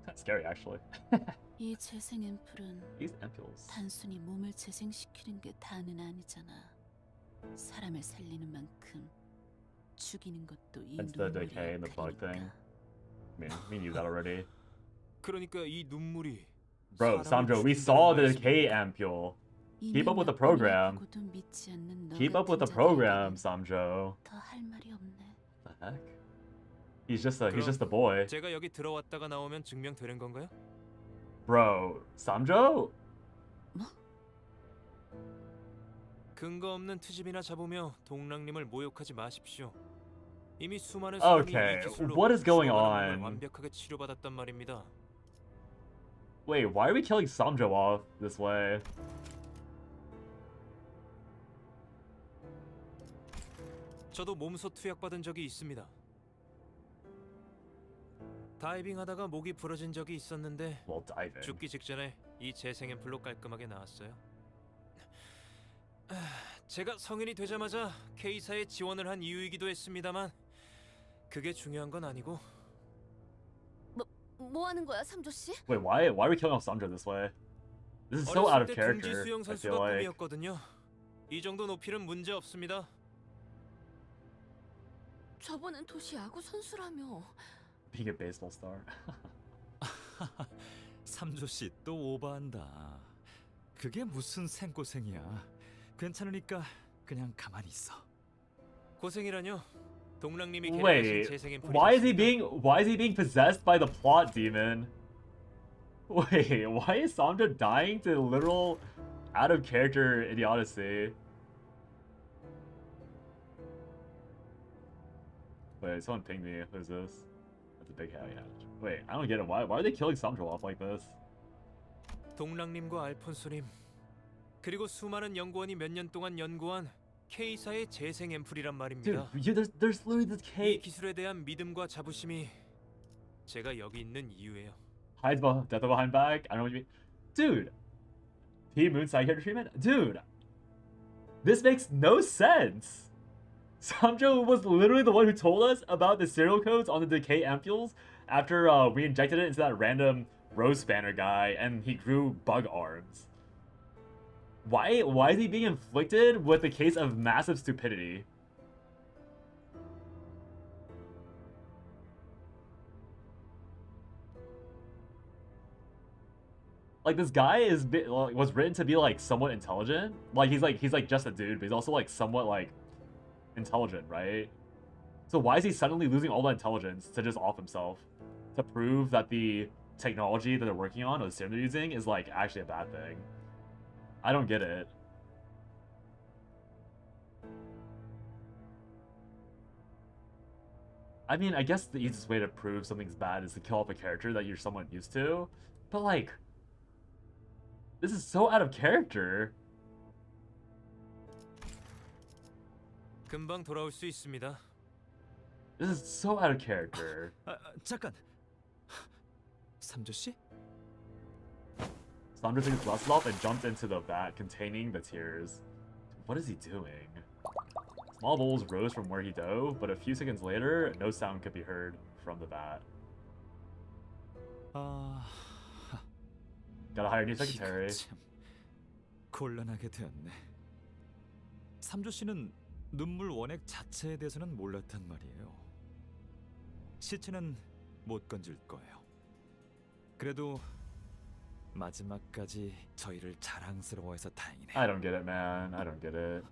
That's scary, actually. 이 재생 앰플은 These ampoules. 단순히 몸을 재생시키는 게 다는 아니잖아. 사람을 살리는 만큼 죽이는 것도 이 That's the 눈물의 decay and the bug thing. 역할이니까. I mean, we knew that already. 그러니까 이 눈물이 Bro, 사람을 Samjo, we 죽인다는 saw the 말씀입니까? decay ampule. Keep up with the 이미 program. 보고도 믿지 않는 너 Keep up with the 같은 program, 자들에게는 Samjo. 더 할 말이 없네. The heck? He's just a 그럼 boy. 제가 여기 들어왔다가 나오면 증명되는 건가요? Bro, Samjo? 근거 없는 트집이나 잡으며 동랑님을 모욕하지 마십시오. 이미 수많은 사람이 Okay, 이 기술로 what is going 죽어가는 몸을 on? 완벽하게 치료받았단 말입니다. Wait, why are we killing Samjo off this way? 저도 몸소 투약받은 적이 있습니다. 다이빙하다가 목이 부러진 적이 있었는데 Well, diving. 죽기 직전에 이 재생 앰플로 깔끔하게 나았어요. 제가 성인이 되자마자 K사에 지원을 한 이유이기도 했습니다만 그게 중요한 건 아니고. 뭐 하는 거야, 삼조 씨? Wait, why are we killing off Samjo this way? This is so out of 어렸을 때 둥지 character. 수영 I 선수가 feel like. 꿈이었거든요. 이 정도 높이는 문제 없습니다. 저번엔 도시 야구 선수라며. Being a baseball star. 삼조 씨 또 오버한다. 그게 무슨 생고생이야. 괜찮으니까 그냥 가만히 있어. 고생이라뇨? 동랑님이 개량하신 Wait, 재생 앰플이 why is he being possessed by the plot demon? Wait, why is Samjo dying to literal out of character idiocy? Wait, someone pinged me. Who's this? That's a big hat. Wait, I don't get it. Why are they killing Samjo off like this? 동랑님과 알폰소님 그리고 수많은 연구원이 몇 년 동안 연구한 K사의 재생 앰플이란 말입니다. Dude, there's literally this K. 이 기술에 대한 믿음과 자부심이 제가 여기 있는 이유예요. Hides death behind back. I don't know what you mean. Dude, P Moon side character treatment? Dude, this makes no sense. Samjo was literally the one who told us about the serial codes on the decay ampules after we injected it into that random rose spanner guy and he grew bug arms. Why is he being inflicted with a case of massive stupidity? Like, this guy was written to be like somewhat intelligent. Like he's like just a dude, but he's also like somewhat like intelligent, right? So why is he suddenly losing all the intelligence to just off himself to prove that the technology that they're working on or the serum they're using is like actually a bad thing? I don't get it. I mean, I guess the easiest way to prove something's bad is to kill off a character that you're somewhat used to, but like, this is so out of character. 금방 돌아올 수 있습니다. This is so out of character. 잠깐. 삼조 씨? Sandra took his glasses off and jumped into the vat containing the tears. What is he doing? Small bubbles rose from where he dove, but a few seconds later, no sound could be heard from the vat. Gotta hire a new secretary. 참 곤란하게 되었네. 삼조 씨는 눈물 원액 자체에 대해서는 몰랐단 말이에요. 시체는 못 건질 거예요. 그래도 마지막까지 저희를 자랑스러워해서 다행이네. I don't get it, man. I don't get it.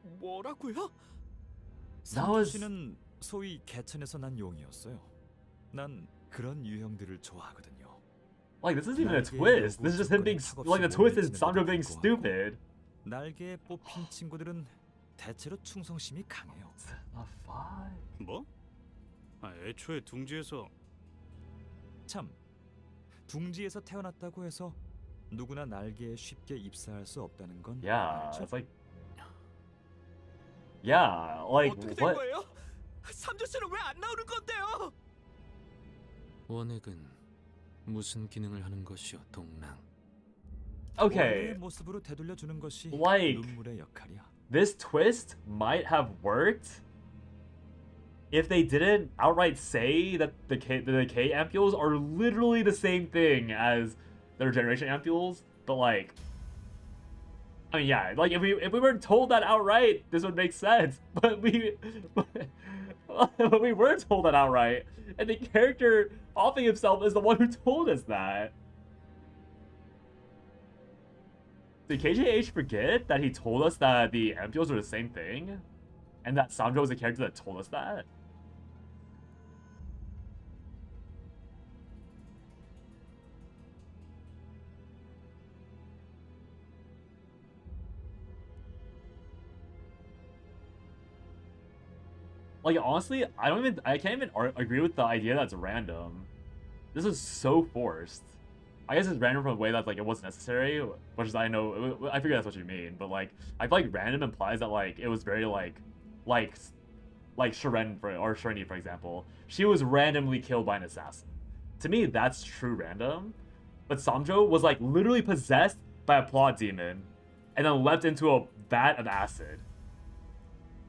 뭐라고요? 삼조 씨는 소위 개천에서 난 용이었어요. 난 그런 유형들을 좋아하거든요. Like, this isn't even a twist. This is just him being like, the twist is Sandra being stupid. 날개에 뽑힌 친구들은 대체로 충성심이 강해요. 뭐? 애초에 둥지에서 참, 둥지에서 태어났다고 해서 누구나 날개에 쉽게 입사할 수 없다는 건 Yeah, 알죠? it's like, yeah, like 어떻게 된 what? 거예요? 삼조 씨는 왜 안 나오는 건데요? 원액은 무슨 기능을 하는 것이오, 동랑? Okay, 원래의 모습으로 되돌려 주는 것이 Like, 눈물의 역할이야. this twist might have worked if they didn't outright say that the K ampules are literally the same thing as their generation ampules, but like, I mean, yeah, like if we weren't told that outright, this would make sense. But but we were told that outright, and the character offing himself is the one who told us that. Did KJH forget that he told us that the ampules are the same thing, and that Sandro was the character that told us that? Like, honestly, I can't even agree with the idea that's random. This is so forced. I guess it's random from the way that, like, it wasn't necessary, which is, I know, I figure that's what you mean, but, like, I feel like random implies that, like, it was very, like Shiren, or Shirini, for example. She was randomly killed by an assassin. To me, that's true random. But Samjo was, like, literally possessed by a plot demon, and then leapt into a vat of acid.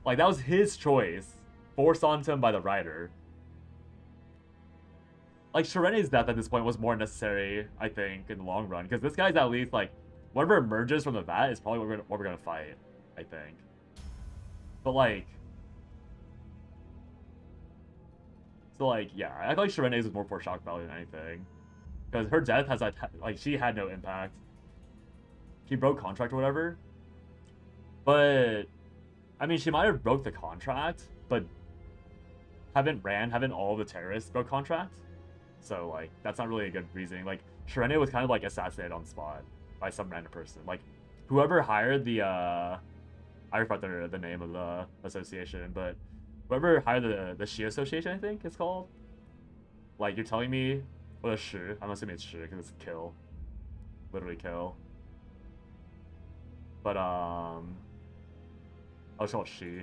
Like, that was his choice, forced onto him by the writer. Like, Shireni's death at this point was more necessary, I think, in the long run. Because this guy's at least, like, whatever emerges from the vat is probably what we're gonna fight, I think. But, like... So, like, yeah, I feel like Shirene's was more for shock value than anything. Because her death has, like, she had no impact. She broke contract or whatever. But... I mean, she might have broke the contract, but... haven't all the terrorists broke contracts? So, like, that's not really a good reasoning. Like, Shirene was kind of, like, assassinated on the spot by some random person. Like, whoever hired the, I forgot the name of the association, but whoever hired the Shi Association, I think it's called. Like, you're telling me, or the Shi, I'm assuming it's Shi, because it's kill. Literally kill. But, I'll call it Shi.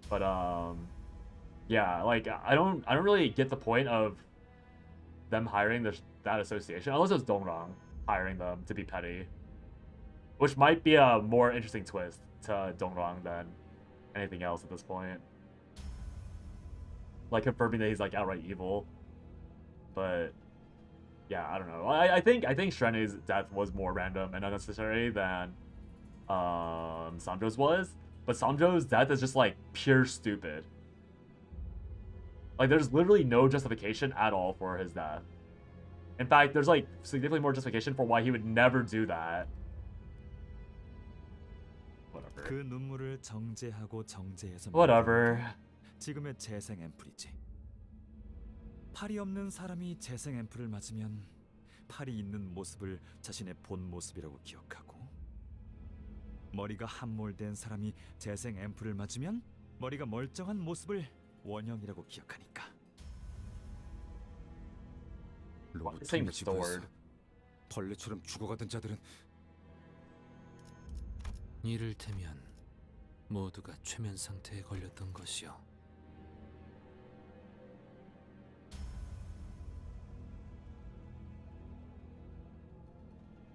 But, yeah, like, I don't really get the point of them hiring that association, unless it was Dongrang hiring them to be petty, which might be a more interesting twist to Dongrang than anything else at this point. Like, confirming that he's, like, outright evil. But yeah, I don't know. I think Shirene's death was more random and unnecessary than Sandro's was, but Sandro's death is just, like, pure stupid. Like, there's literally no justification at all for his death. In fact, there's, like, significantly more justification for why he would never do that. Whatever. 그 눈물을 정제하고 정제해서 Whatever. 지금의 재생 앰플이지. 팔이 없는 사람이 재생 앰플을 맞으면 팔이 있는 모습을 자신의 본 모습이라고 기억하고, 머리가 함몰된 사람이 재생 앰플을 맞으면 머리가 멀쩡한 모습을 원형이라고 기억하니까. 로봇인 지구에서 벌레처럼 죽어가던 자들은 이를테면 모두가 최면 상태에 걸렸던 것이요.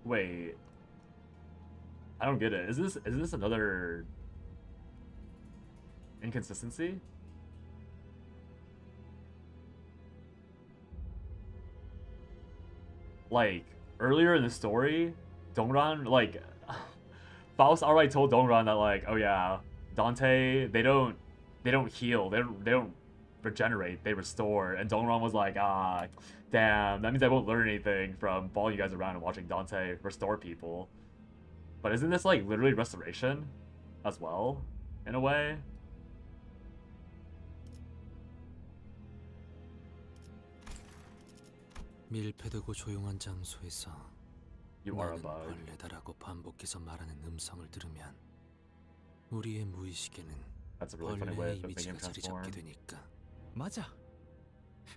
Wait, I don't get it. Is this another inconsistency? Like, earlier in the story, Dongran, like, Faust already told Dongran that, like, oh yeah, Dante, they don't heal, they don't regenerate, they restore. And Dongran was like, ah, damn, that means I won't learn anything from following you guys around and watching Dante restore people. But isn't this, like, literally restoration as well, in a way? 밀폐되고 조용한 장소에서 You are a 나는 bug. 벌레다라고 반복해서 말하는 음성을 들으면 우리의 무의식에는 That's a really funny way 벌레의 of making him 이미지가 자리 잡게 transform. 되니까. 맞아.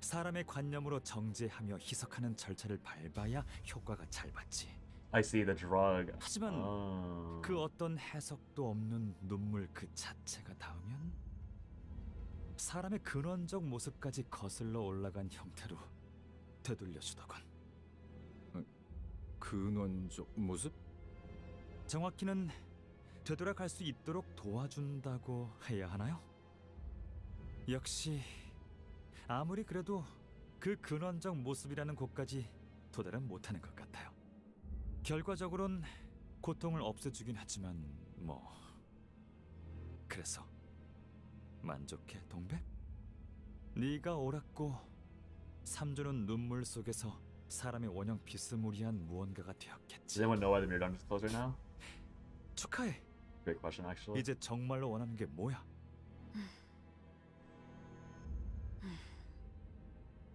사람의 관념으로 정제하며 희석하는 절차를 밟아야 효과가 잘 받지. I see the drug. 하지만 그 어떤 해석도 없는 눈물 그 자체가 닿으면 사람의 근원적 모습까지 거슬러 올라간 형태로 되돌려주더군. 근원적 모습? 정확히는 되돌아갈 수 있도록 도와준다고 해야 하나요? 역시 아무리 그래도 그 근원적 모습이라는 곳까지 도달은 못하는 것 같아요. 결과적으론 고통을 없애주긴 하지만 뭐 그래서 만족해 동백? 네가 옳았고 삼조는 눈물 속에서 사람의 원형 비스무리한 무언가가 되었겠지. Does anyone know why the mirror dungeon's closer now? 축하해. Great question, actually. 이제 정말로 원하는 게 뭐야?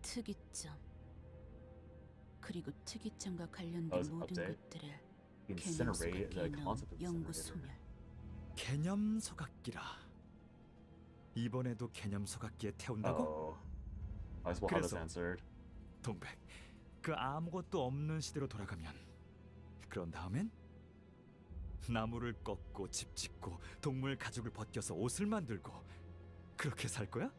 특이점. 그리고 특이점과 관련된 Oh, it's 모든 update. 것들을 Incinerate, the 개념 concept 속에 of 넣은 연구 incinerator. 소멸. 개념 소각기라. 이번에도 개념 소각기에 태운다고? Oh. I guess we'll have this answered. 동백, 그 아무것도 없는 시대로 돌아가면 그런 다음엔 나무를 꺾고 집 짓고 동물 가죽을 벗겨서 옷을 만들고 그렇게 살 거야?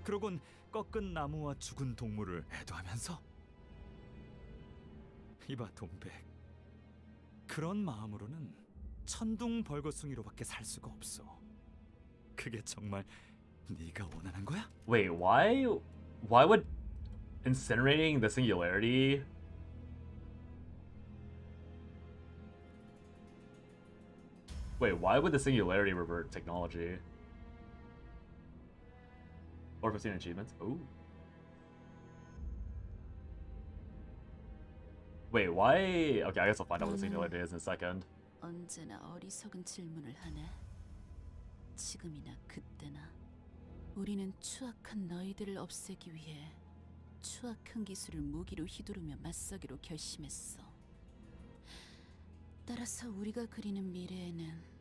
그러곤 꺾은 나무와 죽은 동물을 애도하면서 이봐 동백, 그런 마음으로는 천둥 벌거숭이로밖에 살 수가 없어. 그게 정말 네가 원하는 거야? Wait, why would incinerating the singularity why would the singularity revert technology? Or 15 achievements? Ooh. Wait, why? Okay, I guess I'll find out what the singularity is in a second. 언제나 어리석은 질문을 하네. 지금이나 그때나 우리는 추악한 너희들을 없애기 위해 추악한 기술을 무기로 휘두르며 맞서기로 결심했어. 따라서 우리가 그리는 미래에는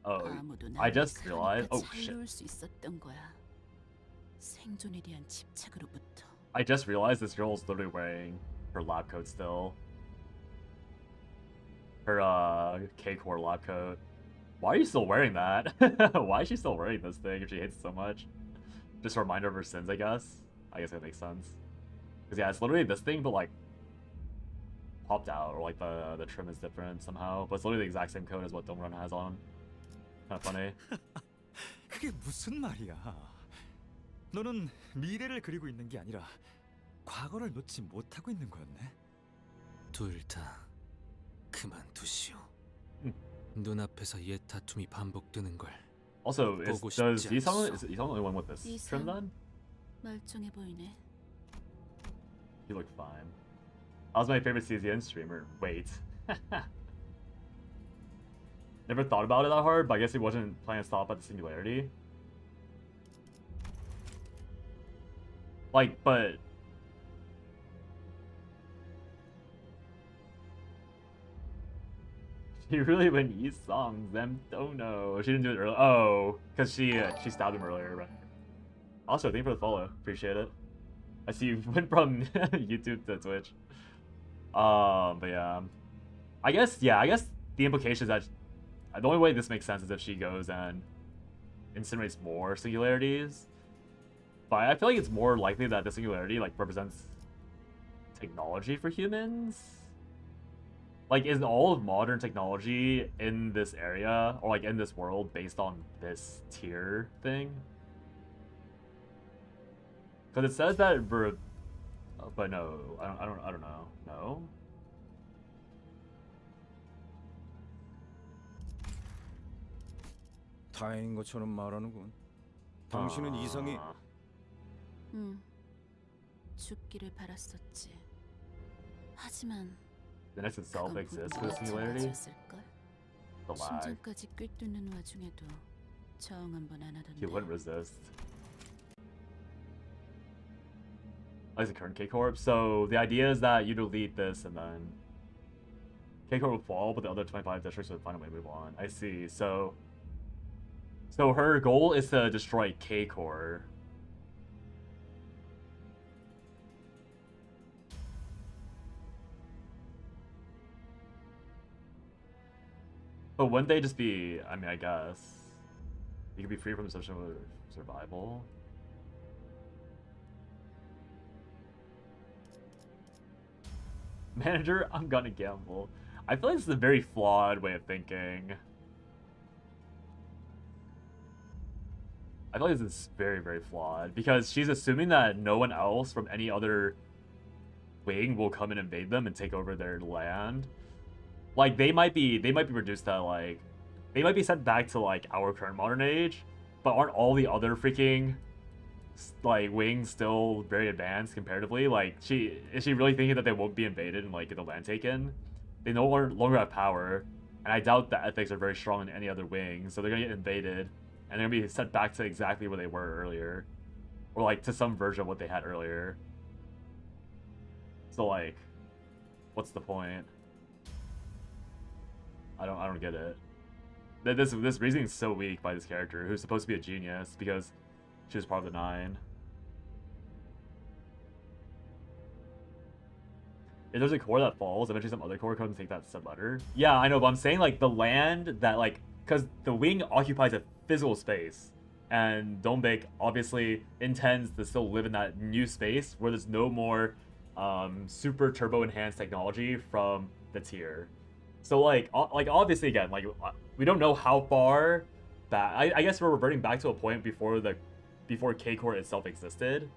아무도 I 나를 just realized. 그러니까 Oh shit. 자유로울 수 있었던 거야. 생존에 대한 집착으로부터. I just realized this girl is literally wearing her lab coat still. Her K-Core lab coat. Why are you still wearing that? Why is she still wearing this thing if she hates it so much? Just a reminder of her sins, I guess. I guess that makes sense. Because yeah, it's literally this thing, but like popped out, or like the trim is different somehow. But it's literally the exact same coat as what Dongran has on. Kind of funny. 그게 무슨 말이야? 너는 미래를 그리고 있는 게 아니라 과거를 놓지 못하고 있는 거였네. 둘 다 그만두시오. 눈앞에서 옛 다툼이 반복되는 걸 Also, 보고 does 싶지 Isang 않소. is Isang the only one with this trim then? 멀쩡해 보이네. He looked fine. I was my favorite CZN streamer. Wait. Never thought about it that hard, but I guess he wasn't planning to stop at the singularity. Like, but she really went Yi songs. Them don't know. She didn't do it earlier. Oh, because she stabbed him earlier, right? Also, thank you for the follow. Appreciate it. I see you went from YouTube to Twitch. But yeah, I guess the implication is that the only way this makes sense is if she goes and incinerates more singularities. But I feel like it's more likely that the singularity like represents technology for humans. Like, is all of modern technology in this area or like in this world based on this tier thing? Because it says that but no, I don't know. No. 다행인 것처럼 말하는군. 당신은 이상이 죽기를 바랐었지. 하지만 The next itself 그건 exists for the 분명히 singularity. 마찬가지였을걸? The lag. 심장까지 꿰뚫는 와중에도 저항 한 번 안 He 하던데. wouldn't resist. Like the current K-Corp. So the idea is that you delete this and then K-Corp would fall, but the other 25 districts would find a way to move on. I see. So her goal is to destroy K-Core. But wouldn't they just be, I mean, I guess you could be free from social survival. Manager, I'm gonna gamble. I feel like this is a very flawed way of thinking. I feel like this is very, very flawed because she's assuming that no one else from any other wing will come and invade them and take over their land. like they might be reduced to like, they might be sent back to like our current modern age, but aren't all the other freaking like wings still very advanced comparatively? Like, is she really thinking that they won't be invaded and like get the land taken? They no longer have power, and I doubt the ethics are very strong in any other wing, so they're gonna get invaded, and they're gonna be sent back to exactly where they were earlier, or like to some version of what they had earlier. So like, what's the point? I don't get it. This reasoning is so weak by this character, who's supposed to be a genius because she was part of the 9. If there's a core that falls, eventually some other core comes and take that said letter. Yeah, I know, but I'm saying like the land that like, because the wing occupies a physical space, and Dongbek obviously intends to still live in that new space where there's no more super turbo enhanced technology from the tier. So like obviously again, like we don't know how far back. I guess we're reverting back to a point before K-Core itself existed,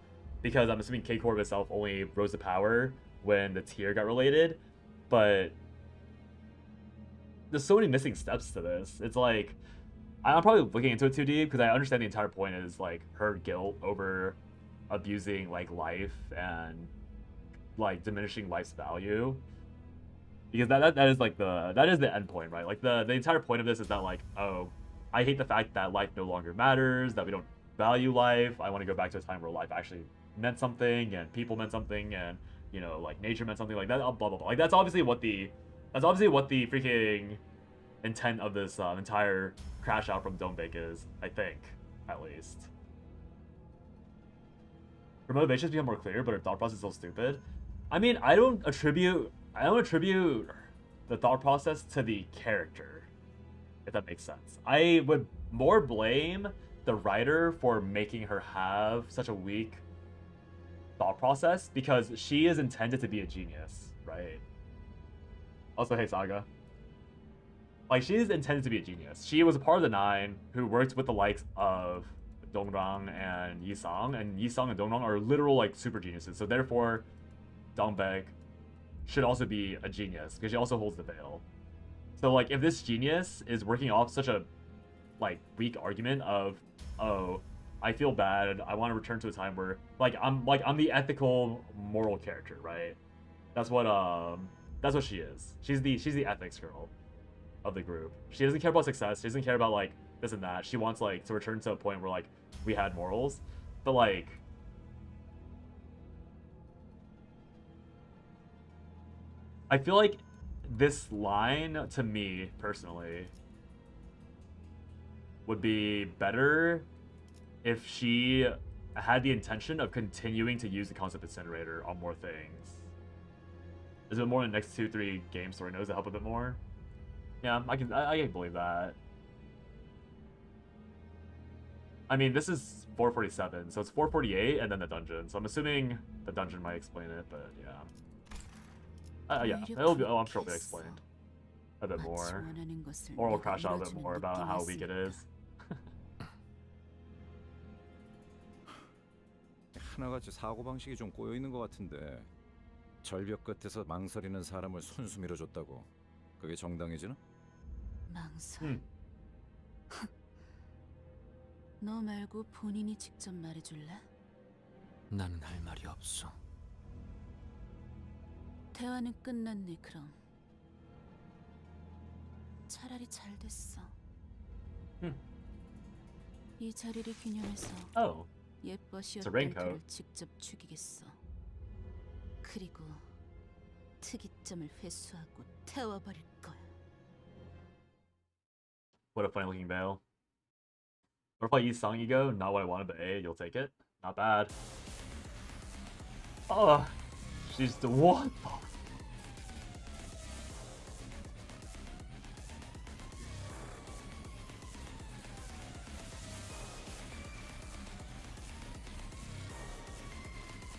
because I'm assuming K-Core itself only rose to power when the tier got related, but there's so many missing steps to this. It's like, I'm probably looking into it too deep, because I understand the entire point is like her guilt over abusing like life and like diminishing life's value, because that is like that is the end point, right? Like the entire point of this is that like, oh, I hate the fact that life no longer matters, that we don't value life. I want to go back to a time where life actually meant something and people meant something, and you know, like nature meant something, like that, blah blah blah. Like that's obviously what the freaking intent of this entire crash out from Dongbek is, I think, at least. Her motivations become more clear, but her thought process is still stupid. I mean, I don't attribute the thought process to the character, if that makes sense. I would more blame the writer for making her have such a weak thought process, because she is intended to be a genius, right? Also, hey Saga. Like, she is intended to be a genius. She was a part of the 9 who worked with the likes of Dongrang and Yisang, and Yisang and Dongrang are literal like super geniuses. So therefore, Dongbek should also be a genius, because she also holds the veil. So like, if this genius is working off such a like weak argument of, oh, I feel bad, I want to return to a time where I'm the ethical moral character, right? That's what she is. She's the ethics girl of the group. She doesn't care about success, she doesn't care about like this and that. She wants like to return to a point where like we had morals. But like, I feel like this line, to me personally, would be better if she had the intention of continuing to use the concept incinerator on more things. Is it more in the next 2-3 game story nodes to help a bit more? Yeah, I can believe that. I mean, this is 447, so it's 448 and then the dungeon. So I'm assuming the dungeon might explain it, but yeah. Yeah, it'll be. Oh, I'm sure it'll be explained a bit more, or we'll crash out a bit more about how weak it is. 하나같이 사고방식이 좀 꼬여있는 것 같은데, 절벽 끝에서 망설이는 사람을 손수 밀어줬다고 그게 정당해지나? 망설. 너 말고 본인이 직접 말해줄래? 나는 할 말이 없어. 대화는 끝났네. 그럼 차라리 잘 됐어. 이 자리를 기념해서 예뻐시었던 그를 직접 죽이겠어. 그리고 특이점을 회수하고 태워버릴 거야. What a funny looking veil. Or if I use Song Ego, not what I wanted, but A, you'll take it. Not bad. Oh, she's the what?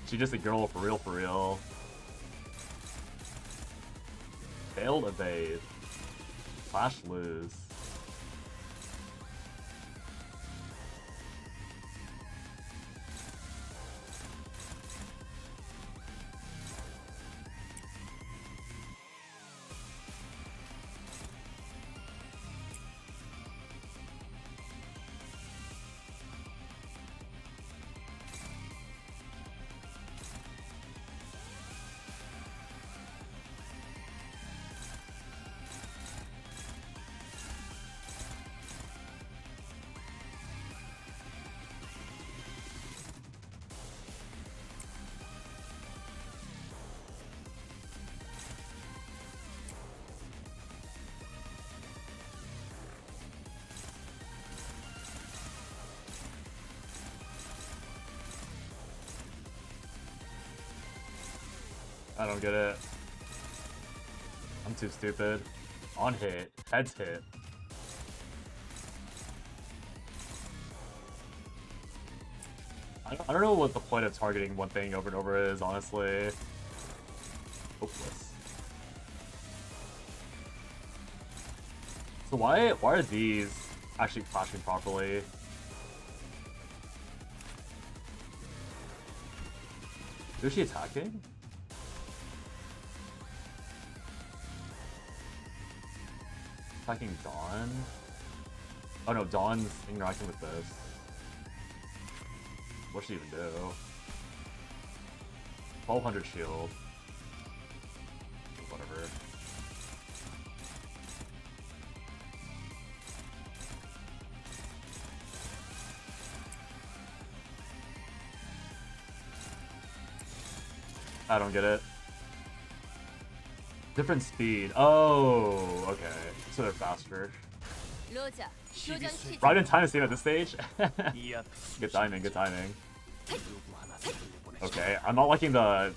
She's just a girl for real, for real. Failed evade. Flash lose. I don't get it. I'm too stupid. On hit. Heads hit. I don't know what the point of targeting one thing over and over is, honestly. Hopeless. So why are these actually clashing properly? Who's she attacking? Attacking Dawn? Oh no, Dawn's interacting with this. What should she even do? 1200 shield. Whatever. I don't get it. Different speed. Oh, okay. So they're faster. Right in time to save at this stage. Good timing, good timing. Okay, I'm not liking the...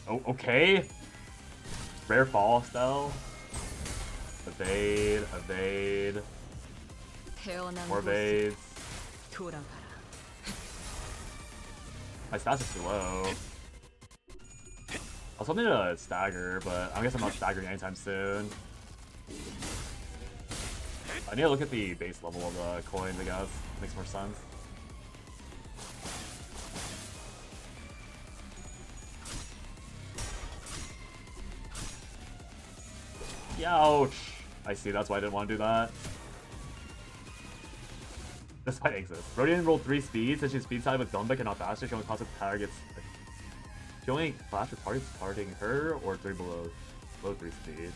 Oh, okay. Rare fall style. Evade, evade. More evades. My stats are too low. I was hoping to stagger, but I guess I'm not staggering anytime soon. I need to look at the base level of the coins, I guess. Makes more sense. Ouch! I see, that's why I didn't want to do that. This fight exists. Rodian rolled 3 speed, since she's speed side with Dumbek and not faster, she only classes targets. She only flashes targets targeting her or 3 below 3 speed.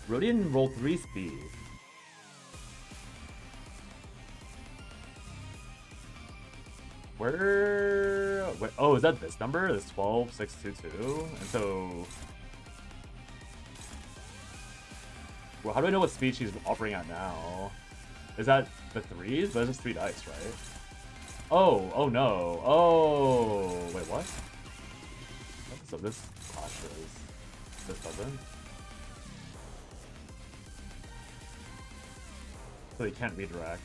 Rodian rolled 3 speed. Where? Wait, oh, is that this number? This 12622? And so. Well, how do I know what speed she's operating at now? Is that the 3s? But it's just 3 dice, right? Oh, oh no. Oh, wait, what? So this clashes. This doesn't. So you can't redirect.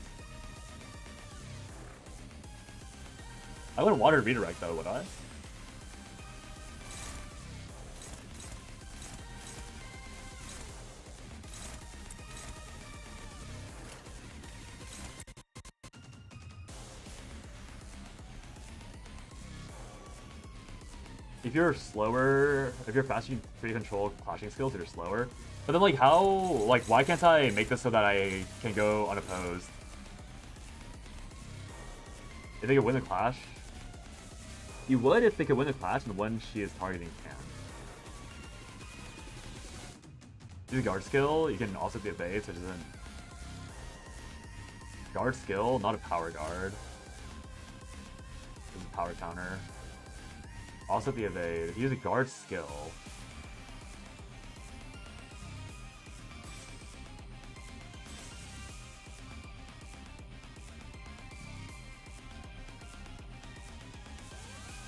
I wouldn't want her to redirect though, would I? If you're slower, if you're faster, you can free control clashing skills if you're slower. But then, like, how, like, why can't I make this so that I can go unopposed? If they could win the clash? You would if they could win the clash and the one she is targeting can. Do the guard skill, you can also be evade, which isn't... Guard skill, not a power guard. This is a power counter. Also the evade. If you use a guard skill.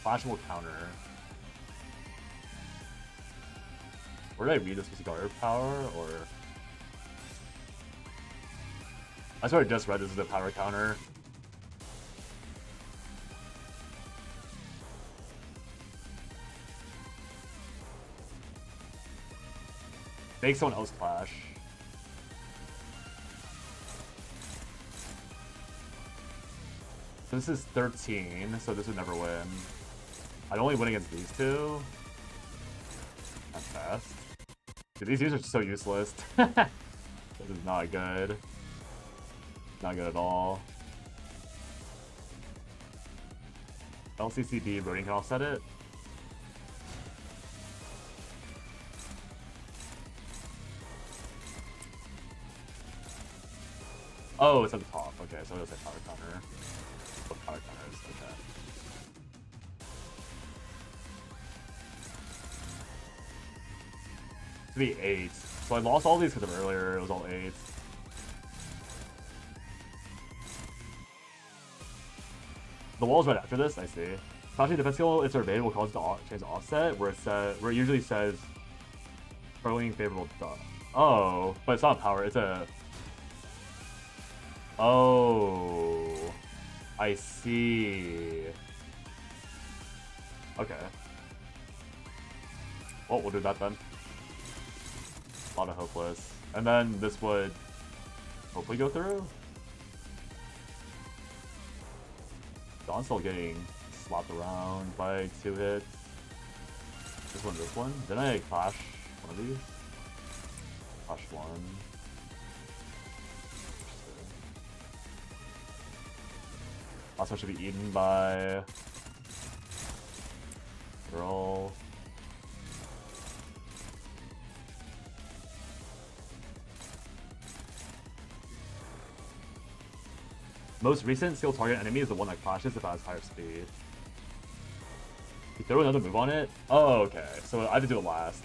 Flash will counter. Where did I read this? Was guard power or? I sort of just read this as a power counter. Make someone else clash. So this is 13, so this would never win. I'd only win against these two. That's fast. Dude, these are so useless. This is not good. Not good at all. LCCB, Rodian can offset it. Oh, it's at the top. Okay, so it's a power counter. Oh, power counters, okay. To be 8. So I lost all these because of earlier, it was all 8. The wall's right after this, I see. Clashing defense skill, it's evade will cause it to change the offset, where it usually says throwing favorable stuff. Oh, but it's not power, it's a... Oh, I see. Okay. Well, we'll do that then. A lot of hopeless. And then this would hopefully go through. Dawn's still getting slapped around by 2 hits. This one. Didn't I clash one of these? Clash one. Last one should be eaten by girl. Most recent skill target enemy is the one that clashes if it has higher speed. You throw another move on it? Oh, okay. So I have to do it last.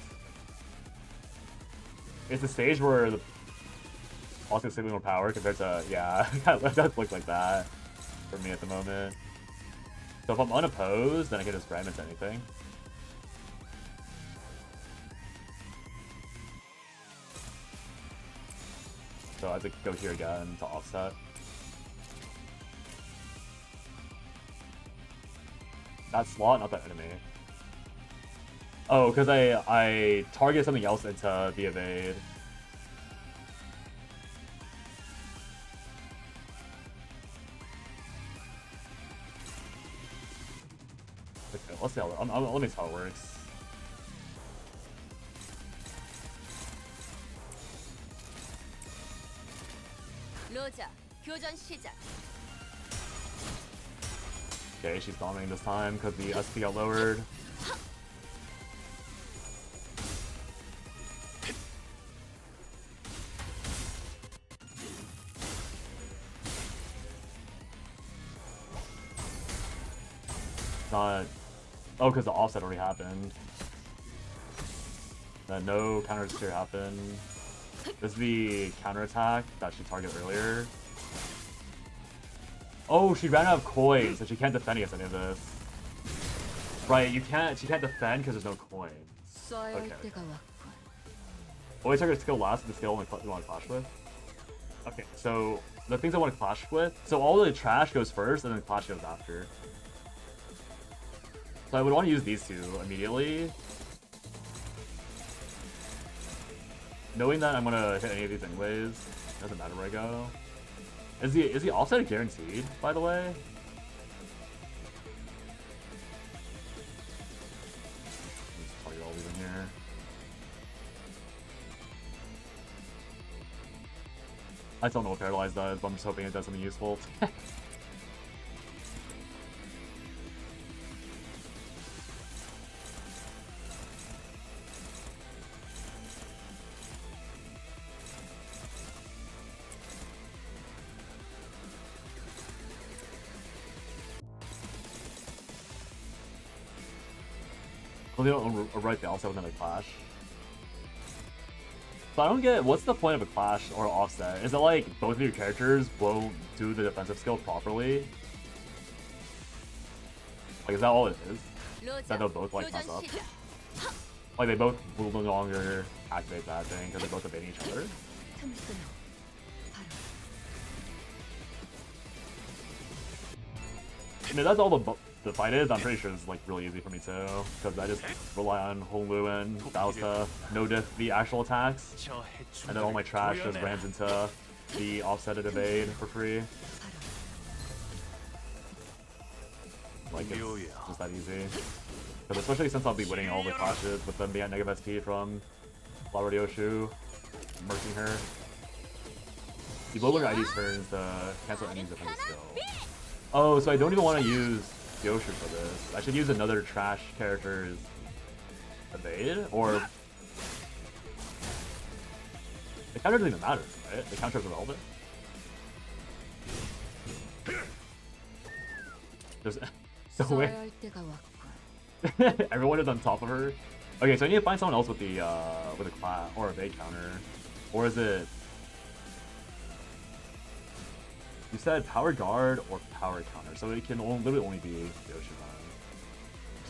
It's the stage where the boss gets more power compared to, yeah, it does look like that for me at the moment. So if I'm unopposed, then I can just ram into anything. So I have to go here again to offset. That slot, not that enemy. Oh, because I target something else into the evade. Okay, let's see how let me see how it works. 로자, 교전 시작. Okay, she's dominating this time because the SP got lowered. Not... Oh, because the offset already happened. Then no counter steer happened. This is the counterattack that she targeted earlier. Oh, she ran out of coins, so she can't defend against any of this. Right, she can't defend because there's no coins. Okay. Always target skill last, the skill only you want to clash with. Okay, so the things I want to clash with. So all the trash goes first, and then clash goes after. So I would want to use these two immediately. Knowing that I'm gonna hit any of these anyways, doesn't matter where I go. Is the offset guaranteed, by the way? Let's target all these in here. I don't know what Paralyze does, but I'm just hoping it does something useful. Well, they don't write the offset within a clash. So I don't get, what's the point of a clash or offset? Is it like both of your characters won't do the defensive skill properly? Like, is that all it is? That they'll both like mess up? Like they both will no longer activate that thing because they're both evading each other? I mean, that's all the fight is. I'm pretty sure it's like really easy for me too, because I just rely on Honglu and Bao's to no diff the actual attacks, and then all my trash just rams into the offsetted evade for free. Like it's just that easy. Because especially since I'll be winning all the clashes with them being at negative SP from Flower Ryoshu, murking her. You blow your ID's turns to cancel any defensive skill. Oh, so I don't even want to use Yoshu for this. I should use another trash character's evade, or the counter doesn't even matter, right? The counter is irrelevant. There's no way. Everyone is on top of her. Okay, so I need to find someone else with a class or evade counter, or is it? You said power guard or power counter, so it can literally only be Yoshiman.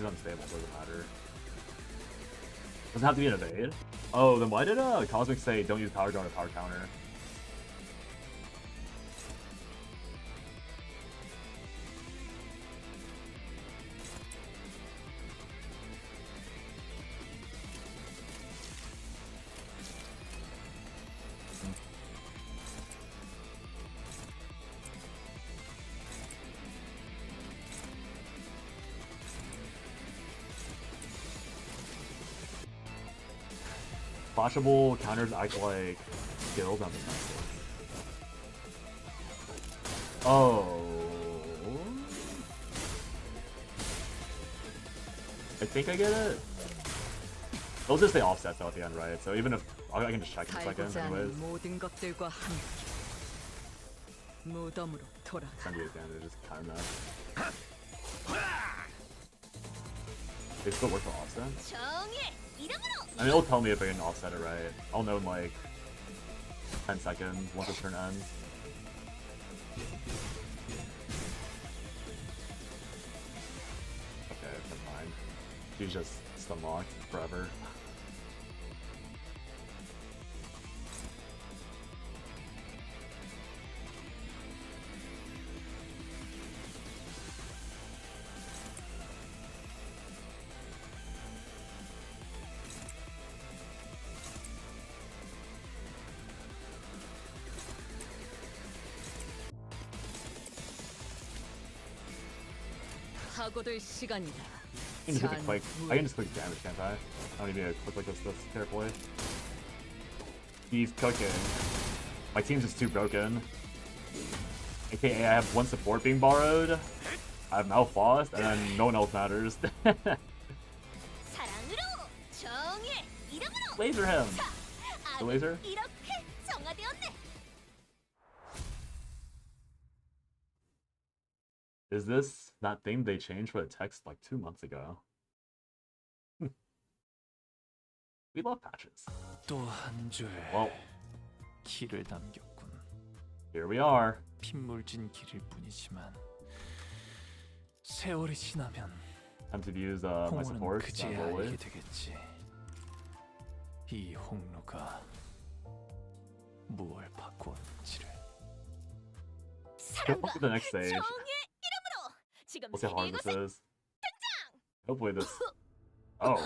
she's unstable, doesn't matter. Doesn't have to be an evade. Oh, then why did Cosmic say don't use power guard or power counter? Flashable counters act like skills on the defensive. Oh. I think I get it. They'll just say offsets though at the end, right? So even if I can just check in a second, anyways. 모든 것들과 함께 무덤으로 돌아가. Send you advantage, just counter that. They still work for offset? I mean, it'll tell me if I can offset it right. I'll know in like 10 seconds once the turn ends. Okay, never mind. She's just stun locked forever. 사고될 시간이다. I can just click damage, can't I? I don't even need to click like this carefully. He's cooking. My team's just too broken. AKA I have one support being borrowed. I have Malfrost, and then no one else matters. Laser him! The laser? Is this that thing they changed for the text like 2 months ago? We love patches. 또 한 줄 Well, 길을 남겼군. here we are. 핏물진 길일 뿐이지만 세월이 지나면 Time to use my 홍로는 support. 그제야 알게 되겠지. 이 홍로가 무엇을 바꾸었는지를. Look at the next stage. We'll see how hard this is. Hopefully this. Oh,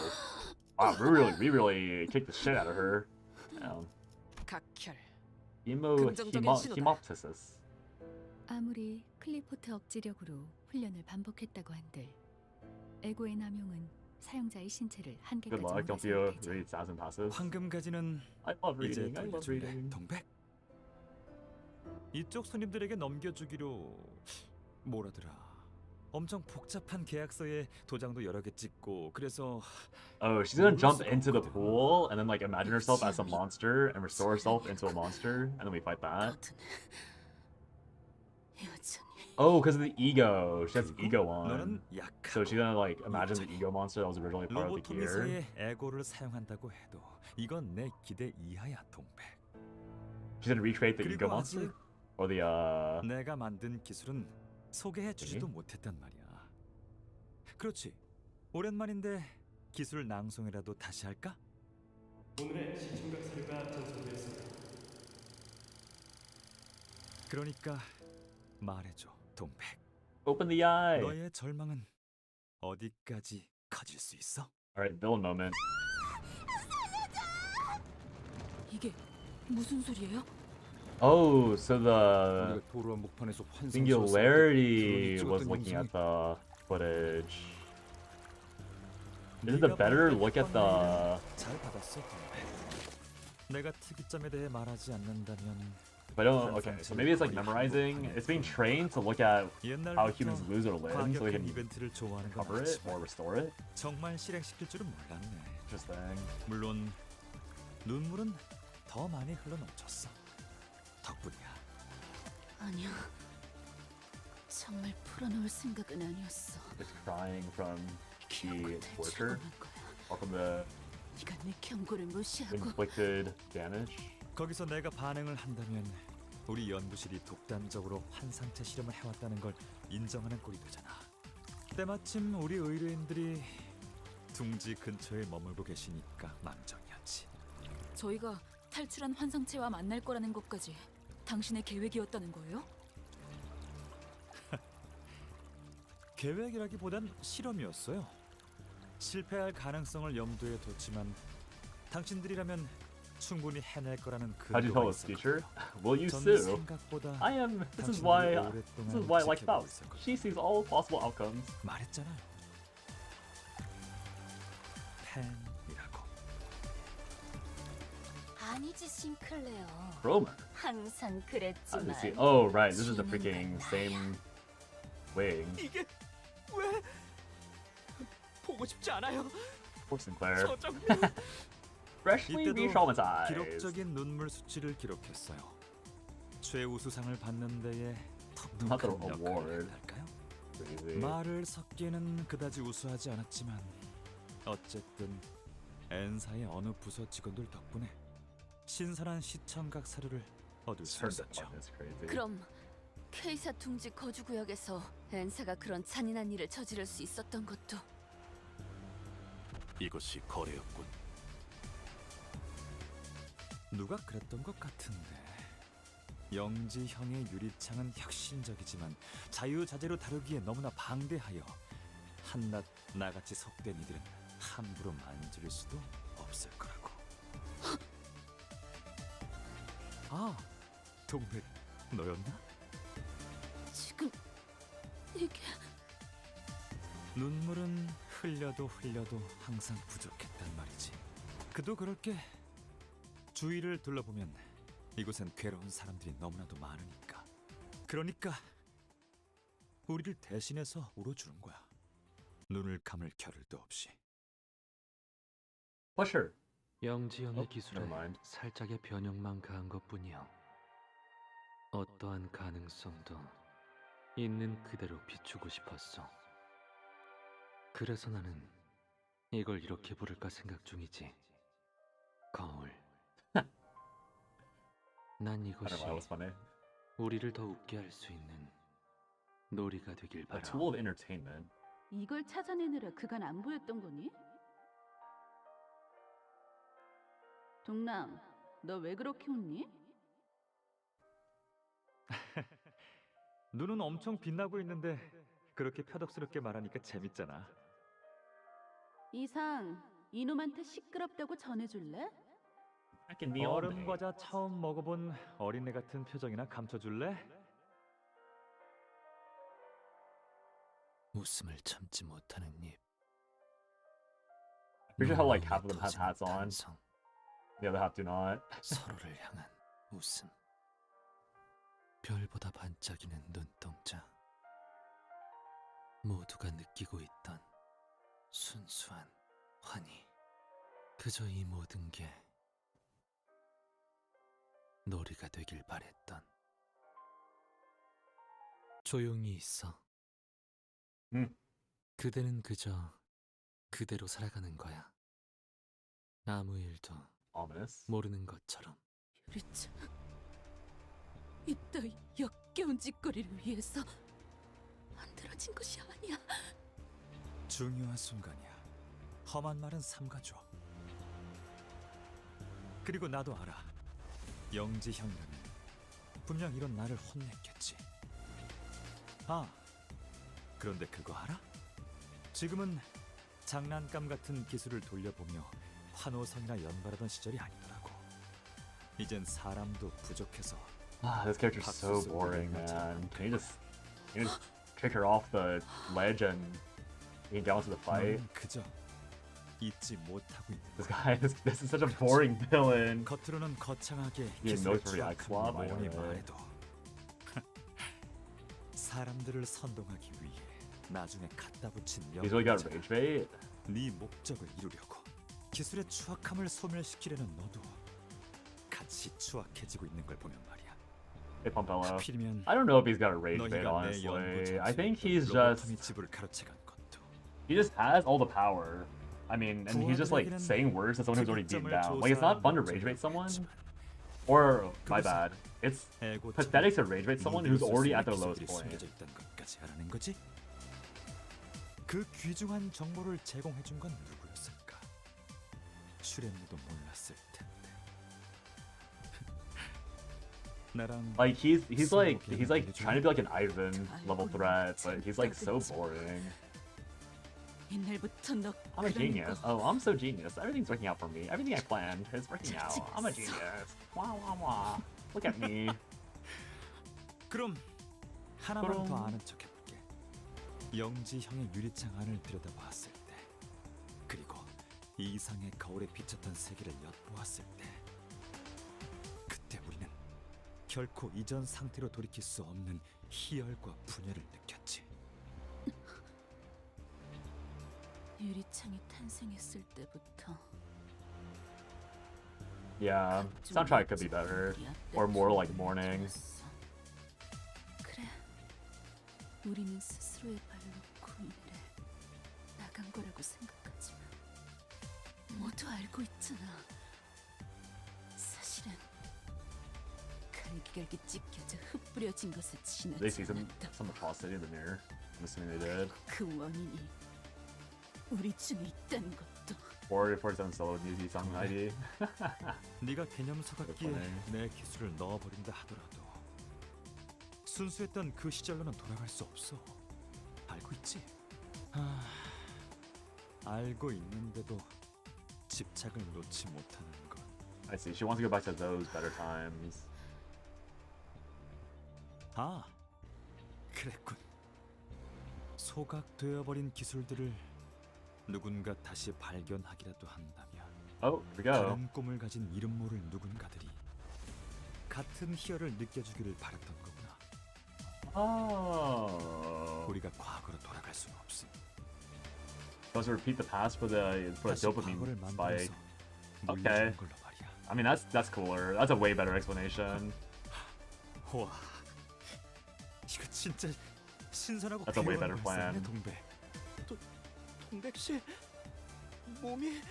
wow! We really kicked the shit out of her. Damn. Hemoptysis. 아무리 클리포트 억지력으로 훈련을 반복했다고 한들 에고의 남용은 사용자의 신체를 Good luck. 한계까지 Don't be a read assassin passive. 황금가지는 I love 이제 reading. I love 돌려줄래, reading. 동백? 이쪽 손님들에게 넘겨주기로 뭐라더라? 엄청 복잡한 계약서에 도장도 여러 개 찍고 그래서 Oh, she's gonna jump into the pool and then like imagine herself as a monster and restore herself into a monster, and then we fight that. Oh, because of the ego. She has ego on. So she's gonna like imagine the ego monster that was originally part of the gear. 로보토미사의 에고를 사용한다고 해도 이건 내 기대 이하야, 동백. She's gonna recreate the ego 그리고 monster? 아직 Or the 내가 만든 기술은 소개해주지도 못했단 말이야. 그렇지. 오랜만인데 기술 낭송이라도 다시 할까? 오늘의 시청각 사료가 전송되었습니다. 그러니까 말해줘, 동백. Open the eye. 너의 절망은 어디까지 커질 수 있어? Alright, villain moment. 이게 무슨 소리예요? Oh, so the Singularity was looking at the footage. Is it better look at the... 잘 받았어, 동백. 내가 특이점에 대해 말하지 않는다면 If I don't, okay, so maybe it's like memorizing. It's being trained to look at how humans lose their limbs so they can cover it or restore it. 정말 실행시킬 줄은 몰랐네. Interesting. 물론 눈물은 더 많이 흘러넘쳤어. 덕분이야. 아니야. 정말 풀어놓을 생각은 아니었어. It's crying from the torture or from the 네가 내 경고를 무시하고 inflicted damage. 거기서 내가 반응을 한다면 우리 연구실이 독단적으로 환상체 실험을 해왔다는 걸 인정하는 꼴이 되잖아. 때마침 우리 의뢰인들이 둥지 근처에 머물고 계시니까 망정이었지. 저희가 탈출한 환상체와 만날 거라는 것까지 당신의 계획이었다는 거예요? 계획이라기보단 실험이었어요. 실패할 가능성을 염두에 뒀지만 당신들이라면 충분히 해낼 거라는 How'd you tell 근거가 us, teacher? 있었고요. Will you 전 sue? 생각보다 I am. This is 당신들을 why I like 오랫동안 Faust. 지켜보고 She sees all possible outcomes. 말했잖아요. 팬이라고. 아니지 싱클레어. Roman. 항상 How did 그랬지만. they see? Oh, right. This is the freaking same wing. 이게 왜 보고 싶지 않아요. Poor Sinclair. 저 장면. Freshly 이때도 re-traumatized. 기록적인 눈물 수치를 기록했어요. 최우수상을 받는 데에 Another 톡톡한 역할을 award. 할까요? Crazy. 말을 섞기는 그다지 우수하지 않았지만 어쨌든 엔사의 어느 부서 직원들 덕분에 신선한 시청각 사료를 얻을 수 있었죠. That's crazy. 그럼 K사 둥지 거주구역에서 엔사가 그런 잔인한 일을 저지를 수 있었던 것도 이것이 거래였군. 누가 그랬던 것 같은데 영지형의 유리창은 혁신적이지만 자유자재로 다루기에 너무나 방대하여 한낱 나같이 속된 이들은 함부로 만질 수도 없을 거라고. 아, 동백 너였나? 지금 이게 눈물은 흘려도 항상 부족했단 말이지. 그도 그럴 게 주위를 둘러보면 이곳엔 괴로운 사람들이 너무나도 많으니까. 그러니까 우리를 대신해서 울어주는 거야. 눈을 감을 겨를도 없이. Pusher. 영지형의 기술에 never mind. 살짝의 변형만 가한 것뿐이요. 어떠한 가능성도 있는 그대로 비추고 싶었어. 그래서 나는 이걸 이렇게 부를까 생각 중이지. 거울. 난 I 이것이 don't know. That was funny. 우리를 더 웃게 할 수 있는 놀이가 되길 A 바라. tool of entertainment. 이걸 찾아내느라 그간 안 보였던 거니? 동남, 너 왜 그렇게 웃니? 눈은 엄청 빛나고 있는데 그렇게 표독스럽게 말하니까 재밌잖아. 이상, 이놈한테 시끄럽다고 전해줄래? Back in the old 얼음 days. 과자 처음 먹어본 어린애 같은 표정이나 감춰줄래? 웃음을 참지 못하는 입. Pretty sure how like half of them 눈물이 have hats on. 터지는 The other half do not. 서로를 향한 웃음. 별보다 반짝이는 눈동자. 모두가 느끼고 있던 순수한 환희. 그저 이 모든 게 놀이가 되길 바랬던. 조용히 있어. 그대는 그저 그대로 살아가는 거야. 아무 일도 Ominous. 모르는 것처럼. 유리창 이따위 역겨운 짓거리를 위해서 만들어진 것이 아니야. 중요한 순간이야. 험한 말은 삼가줘. 그리고 나도 알아. 영지형이라면 분명 이런 나를 혼냈겠지. 아, 그런데 그거 알아? 지금은 장난감 같은 기술을 돌려보며 환호성이나 연발하던 시절이 아니더라고. 이젠 사람도 부족해서. Ah, this character's so boring, man. Can you just kick her off the ledge and you can get onto the fight? 그저 잊지 못하고 있는 This guy, this is such a boring villain. 겉으로는 거창하게 He 기술의 knows for the 추악함을 X-Lob, I 뭐니 know. 말해도 사람들을 선동하기 위해 나중에 갖다 붙인 He's really got rage bait. 네 목적을 이루려고 기술의 추악함을 소멸시키려는 너도 같이 추악해지고 있는 걸 보면 말이야. Hey, Pompello. 하필이면 I don't know if he's got a rage bait, 너희가 내 연구 honestly. I 장소에 think he's 로보톰이 just... 집을 가로채간 것도 He just has all the power. I mean, and he's just like saying words to someone who's already beaten down. Like, it's not fun to rage bait someone. Or, my bad, it's pathetic to rage bait someone who's already at their lowest point. 숨겨져 있다는 것까지 알아낸 거지? 그 귀중한 정보를 제공해준 건 누구였을까? 슈렘도 몰랐을 텐데. 나랑 Like he's like trying to be like an Ivan level threat, but he's like so boring. 이날부터 너 I'm a genius. Oh, I'm so genius. Everything's working out for me. Everything I planned is working out. I'm a genius. Wah wah wah. Look at me. 그럼 하나만 더 아는 척 해볼게. 영지 형의 유리창 안을 들여다봤을 때, 그리고 이상의 거울에 비쳤던 세계를 엿보았을 때, 그때 우리는 결코 이전 상태로 돌이킬 수 없는 희열과 분열을 느꼈지. 유리창이 탄생했을 때부터 Yeah, soundtrack could be better or more like morning. 그래, 우리는 스스로의 발로 고인을 나간 거라고 생각하지만 모두 알고 있잖아. 사실은 갈기갈기 찢겨져 흩뿌려진 것에 They 지나지 see 않았다. some atrocity in the mirror. I'm assuming they did. 그 원인이 우리 중에 있다는 것도. Or for some solo music song ID. 네가 개념 서갑기에 내 기술을 넣어버린다 하더라도 순수했던 그 시절로는 돌아갈 수 없어. 알고 있지? 알고 있는데도 집착을 놓지 못하는 건. I see. She wants to go back to those better times. 아, 그랬군. 소각되어버린 기술들을 누군가 다시 발견하기라도 한다면 Oh, here we go. 다른 꿈을 가진 이름 모를 누군가들이 같은 희열을 느껴주기를 바랐던 거구나. Oh. 우리가 과거로 돌아갈 수는 없음. Supposed to repeat the past for the 다시 dopamine 과거를 spike. 만들어서 Okay. 물려주는 걸로 말이야. I mean that's cooler. That's a way better explanation. 와, 이거 진짜 신선하고 That's a way better 발상이네, plan. 동배. 동백 씨 몸이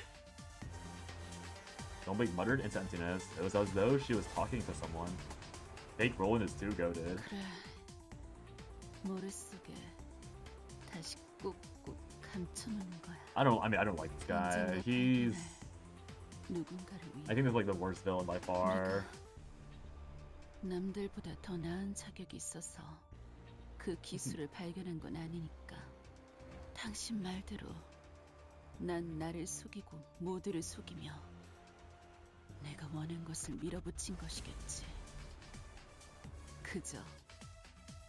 Dongbik muttered into emptiness. It was as though she was talking to someone. Fake Roland is too goated. 그래, 머릿속에 다시 꾹꾹 감춰놓는 거야. I don't like this guy. He's 누군가를 위해 I think he's like the worst villain by far. 남들보다 더 나은 자격이 있어서 그 기술을 발견한 건 아니니까. 당신 말대로 난 나를 속이고 모두를 속이며 내가 원한 것을 밀어붙인 것이겠지. 그저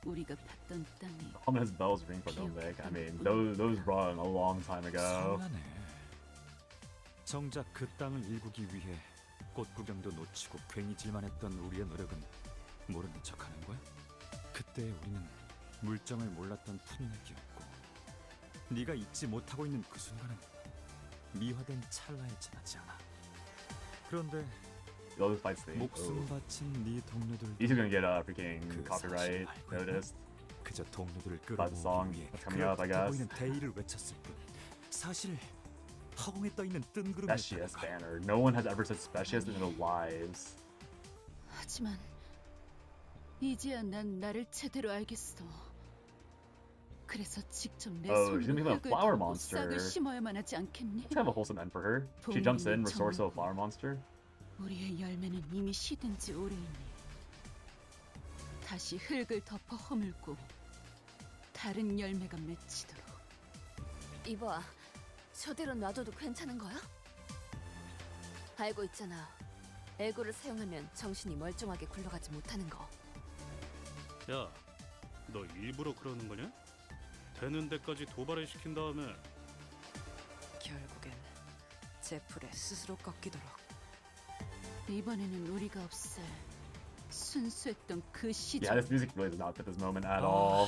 우리가 팠던 땅이 How his bells ring for Dongbik? I mean, those run a long time ago. 상하네. 정작 그 땅을 일구기 위해 꽃 구경도 놓치고 괜히 질만했던 우리의 노력은 모르는 척하는 거야? 그때 우리는 물정을 몰랐던 풋내기였고 네가 잊지 못하고 있는 그 순간은 미화된 찰나에 지나지 않아. 그런데 Those fights thing. 목숨 바친 네 동료들 These are gonna get freaking copyright noticed. 그저 동료들을 About the song 끌어모으기 위해 that's coming up, I 그렇게 guess. 보이는 대의를 외쳤을 뿐 사실 허공에 떠있는 뜬구름이었다는 Specious banner. No one has ever said specious in their lives. 하지만 이제야 난 나를 제대로 알겠어. 그래서 직접 내 Oh, she's 손으로 gonna become a 흙을 flower 덮고 monster. 싹을 심어야만 하지 않겠니? Let's have a wholesome end for her. She jumps in, restores to a flower monster. 우리의 열매는 이미 시든 지 오래이니 다시 흙을 덮어 허물고 다른 열매가 맺히도록. 이봐, 저대로 놔둬도 괜찮은 거야? 알고 있잖아. 에고를 사용하면 정신이 멀쩡하게 굴러가지 못하는 거. 야, 너 일부러 그러는 거냐? 되는 데까지 도발을 시킨 다음에 결국엔 제풀에 스스로 꺾이도록. 이번에는 우리가 없앨 순수했던 그 시절. Yeah, this music really does not fit this moment at all.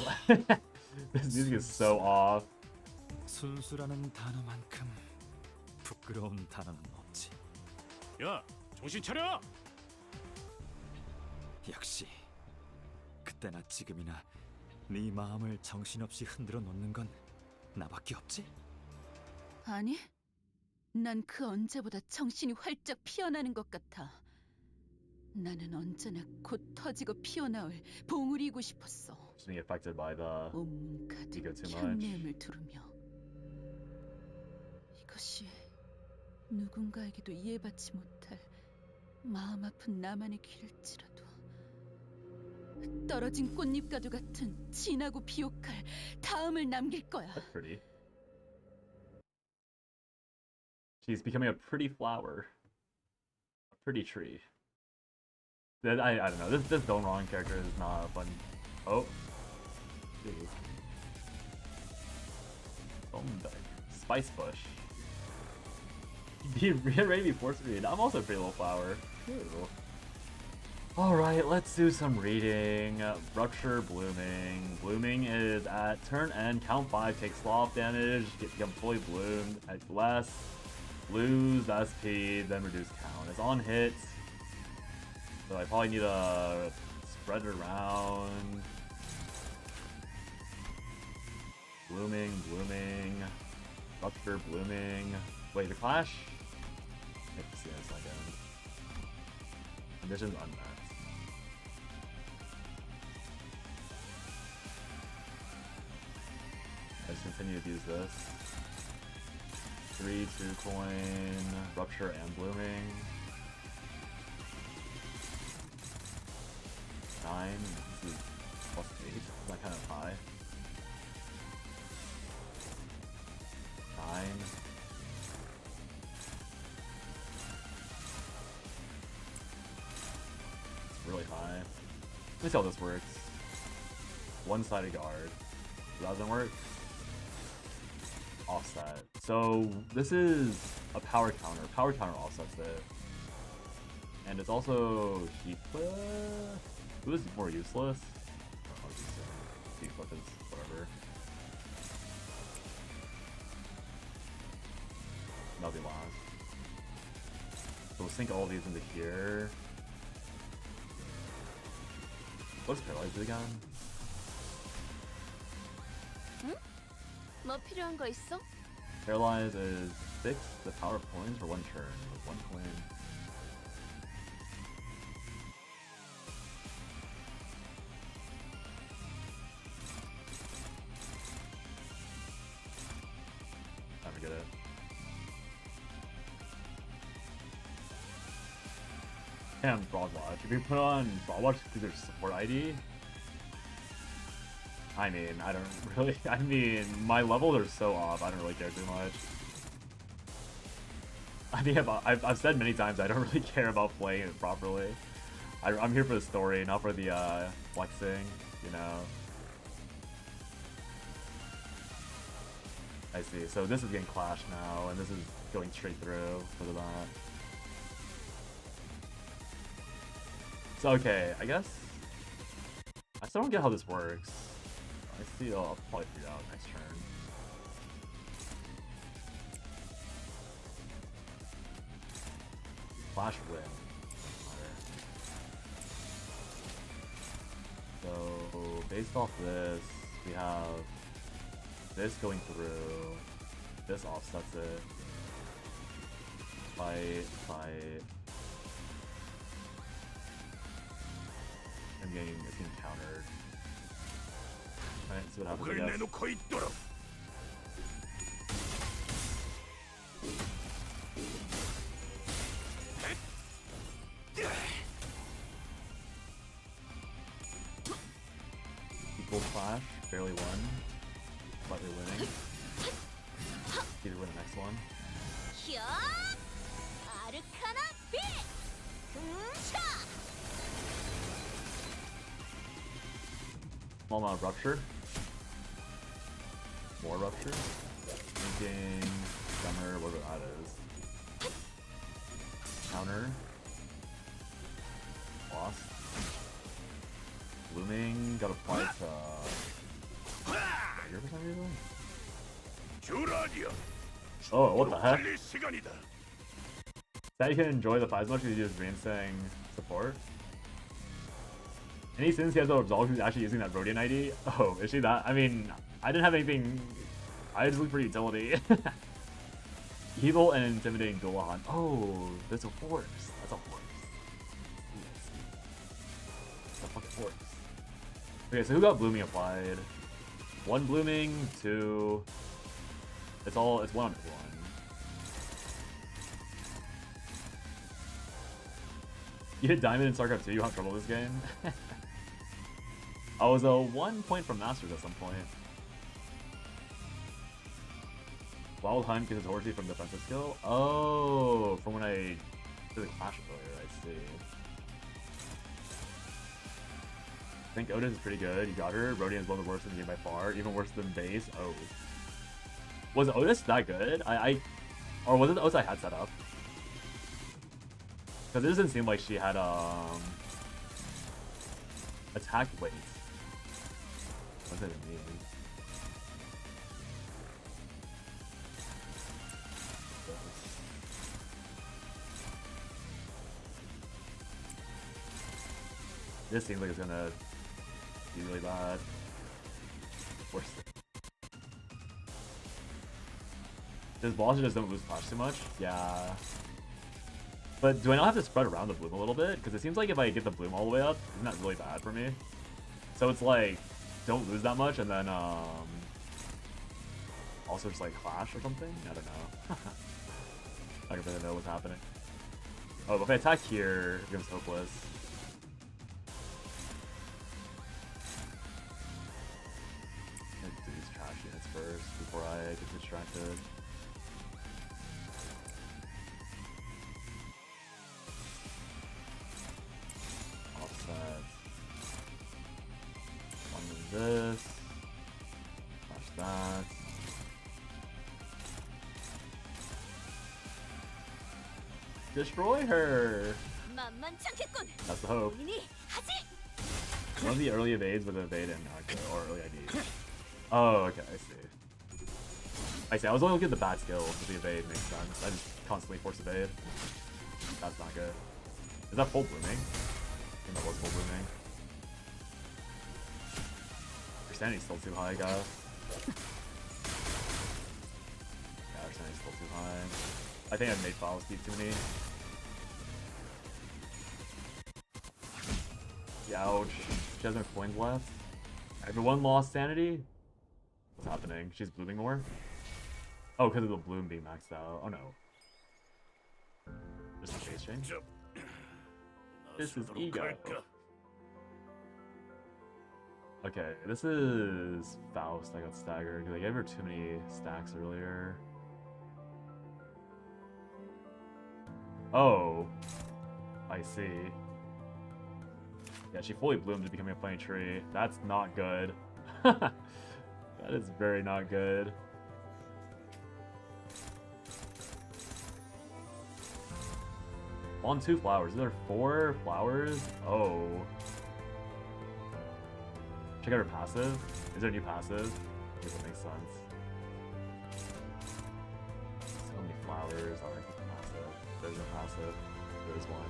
This music is so off. 순수라는 단어만큼 부끄러운 단어는 없지. 야, 정신 차려! 역시 그때나 지금이나 네 마음을 정신없이 흔들어 놓는 건 나밖에 없지? 아니, 난 그 언제보다 정신이 활짝 피어나는 것 같아. 나는 언제나 곧 터지고 피어나올 봉우리이고 싶었어. Just being affected by the 온몸 가득 ego too much. 현내음을 두르며 도시 누군가에게도 이해받지 못할 마음 아픈 나만의 길일지라도 떨어진 꽃잎과도 같은 진하고 비옥할 다음을 남길 거야. That's pretty. She's becoming a pretty flower. A pretty tree. I don't know. This Don't Wrong character is not fun. Oh. Jeez. Spice bush. Be ready before read. I'm also a pretty little flower. Ew. Alright, let's do some reading. Rupture, blooming. Blooming is at turn end, count 5, take sloth damage, become fully bloomed, at less, lose SP, then reduce count. It's on hit, so I probably need to spread it around. Blooming, blooming, rupture, blooming. Wait, the clash? Let's see in a second. Conditions unmet. Let's continue to use this. 3, 2 coin, rupture and blooming. 9, this is plus 8, isn't that kind of high? 9. It's really high. Let me see how this works. One-sided guard. That doesn't work. Offset. So this is a power counter. Power counter offsets it. And it's also heat flip. Who is more useless? Heat flip is whatever. That'll be last. So we'll sink all these into here. What's paralyzed again? 응? 뭐 필요한 거 있어? Paralyze is 6 the power coins for 1 turn with 1 coin. I forget it. Damn, Broadwatch. If you put on Broadwatch because there's support ID, I mean, I don't really, I mean, my levels are so off, I don't really care too much. I mean, I've said many times I don't really care about playing it properly. I'm here for the story, not for the flexing, you know. I see, so this is getting clashed now, and this is going straight through because of that. So okay, I guess, I still don't get how this works. I see, I'll probably figure it out next turn. Flash win. So, based off this, we have this going through, this offsets it. Fight. It's getting countered. Alright, see what happens, I guess. Equal clash, barely won. Slightly winning. Either win the next one. Small amount of rupture. More rupture. Thinking, summer, whatever that is. Counter. Lost. Blooming, got applied to Dagger for some reason? Oh, what the heck? That you can enjoy the fight as much as you use Rinsang support? Any since he has no Absolve, who's actually using that Rodian ID? Oh, is she that? I mean, I didn't have anything. I just looked for utility. Evil and intimidating dual hunt. Oh, that's a force. That's a force. That's a fucking force. Okay, so who got blooming applied? 1 blooming, 2. It's 1 on 1. You hit Diamond in StarCraft 2, you have trouble with this game? I was a 1 point from Masters at some point. Wild Hunt gets his Horsey from defensive skill? Oh, from when I did the Clash earlier, I see. I think Otis is pretty good. You got her. Rodian is one of the worst in the game by far. Even worse than base. Oh. Was Otis that good? Or was it the Otis I had set up? Because it doesn't seem like she had attack weight. What does it mean? This seems like it's gonna be really bad. Worse. Does bosses just don't lose flash too much? Yeah. But do I not have to spread around the bloom a little bit? Because it seems like if I get the bloom all the way up, it's not really bad for me. So it's like, don't lose that much, and then also just like clash or something? I don't know. I don't really know what's happening. Oh, but if I attack here, it becomes hopeless. I'm gonna do these trash units first before I get distracted. Offset. One of this. Flash that. Destroy her! That's the hope. One of the early evades with evade and or early ID. Oh, okay, I see. I see, I was only looking at the bad skill, but the evade makes sense. I just constantly force evade. That's not good. Is that full blooming? I think that was full blooming. Her sanity's still too high, guys. Yeah, her sanity's still too high. I think I made file speed too many. Ouch. She has no coins left. Everyone lost sanity? What's happening? She's blooming more? Oh, because of the bloom being maxed out. Oh no. Just a face change? This is ego. Okay, this is Faust. I got staggered because I gave her too many stacks earlier. Oh. I see. Yeah, she fully bloomed to becoming a funny tree. That's not good. That is very not good. On 2 flowers. Is there 4 flowers? Oh. Check out her passive. Is there a new passive? I guess that makes sense. So many flowers. Alright, passive. There's a passive. There's one.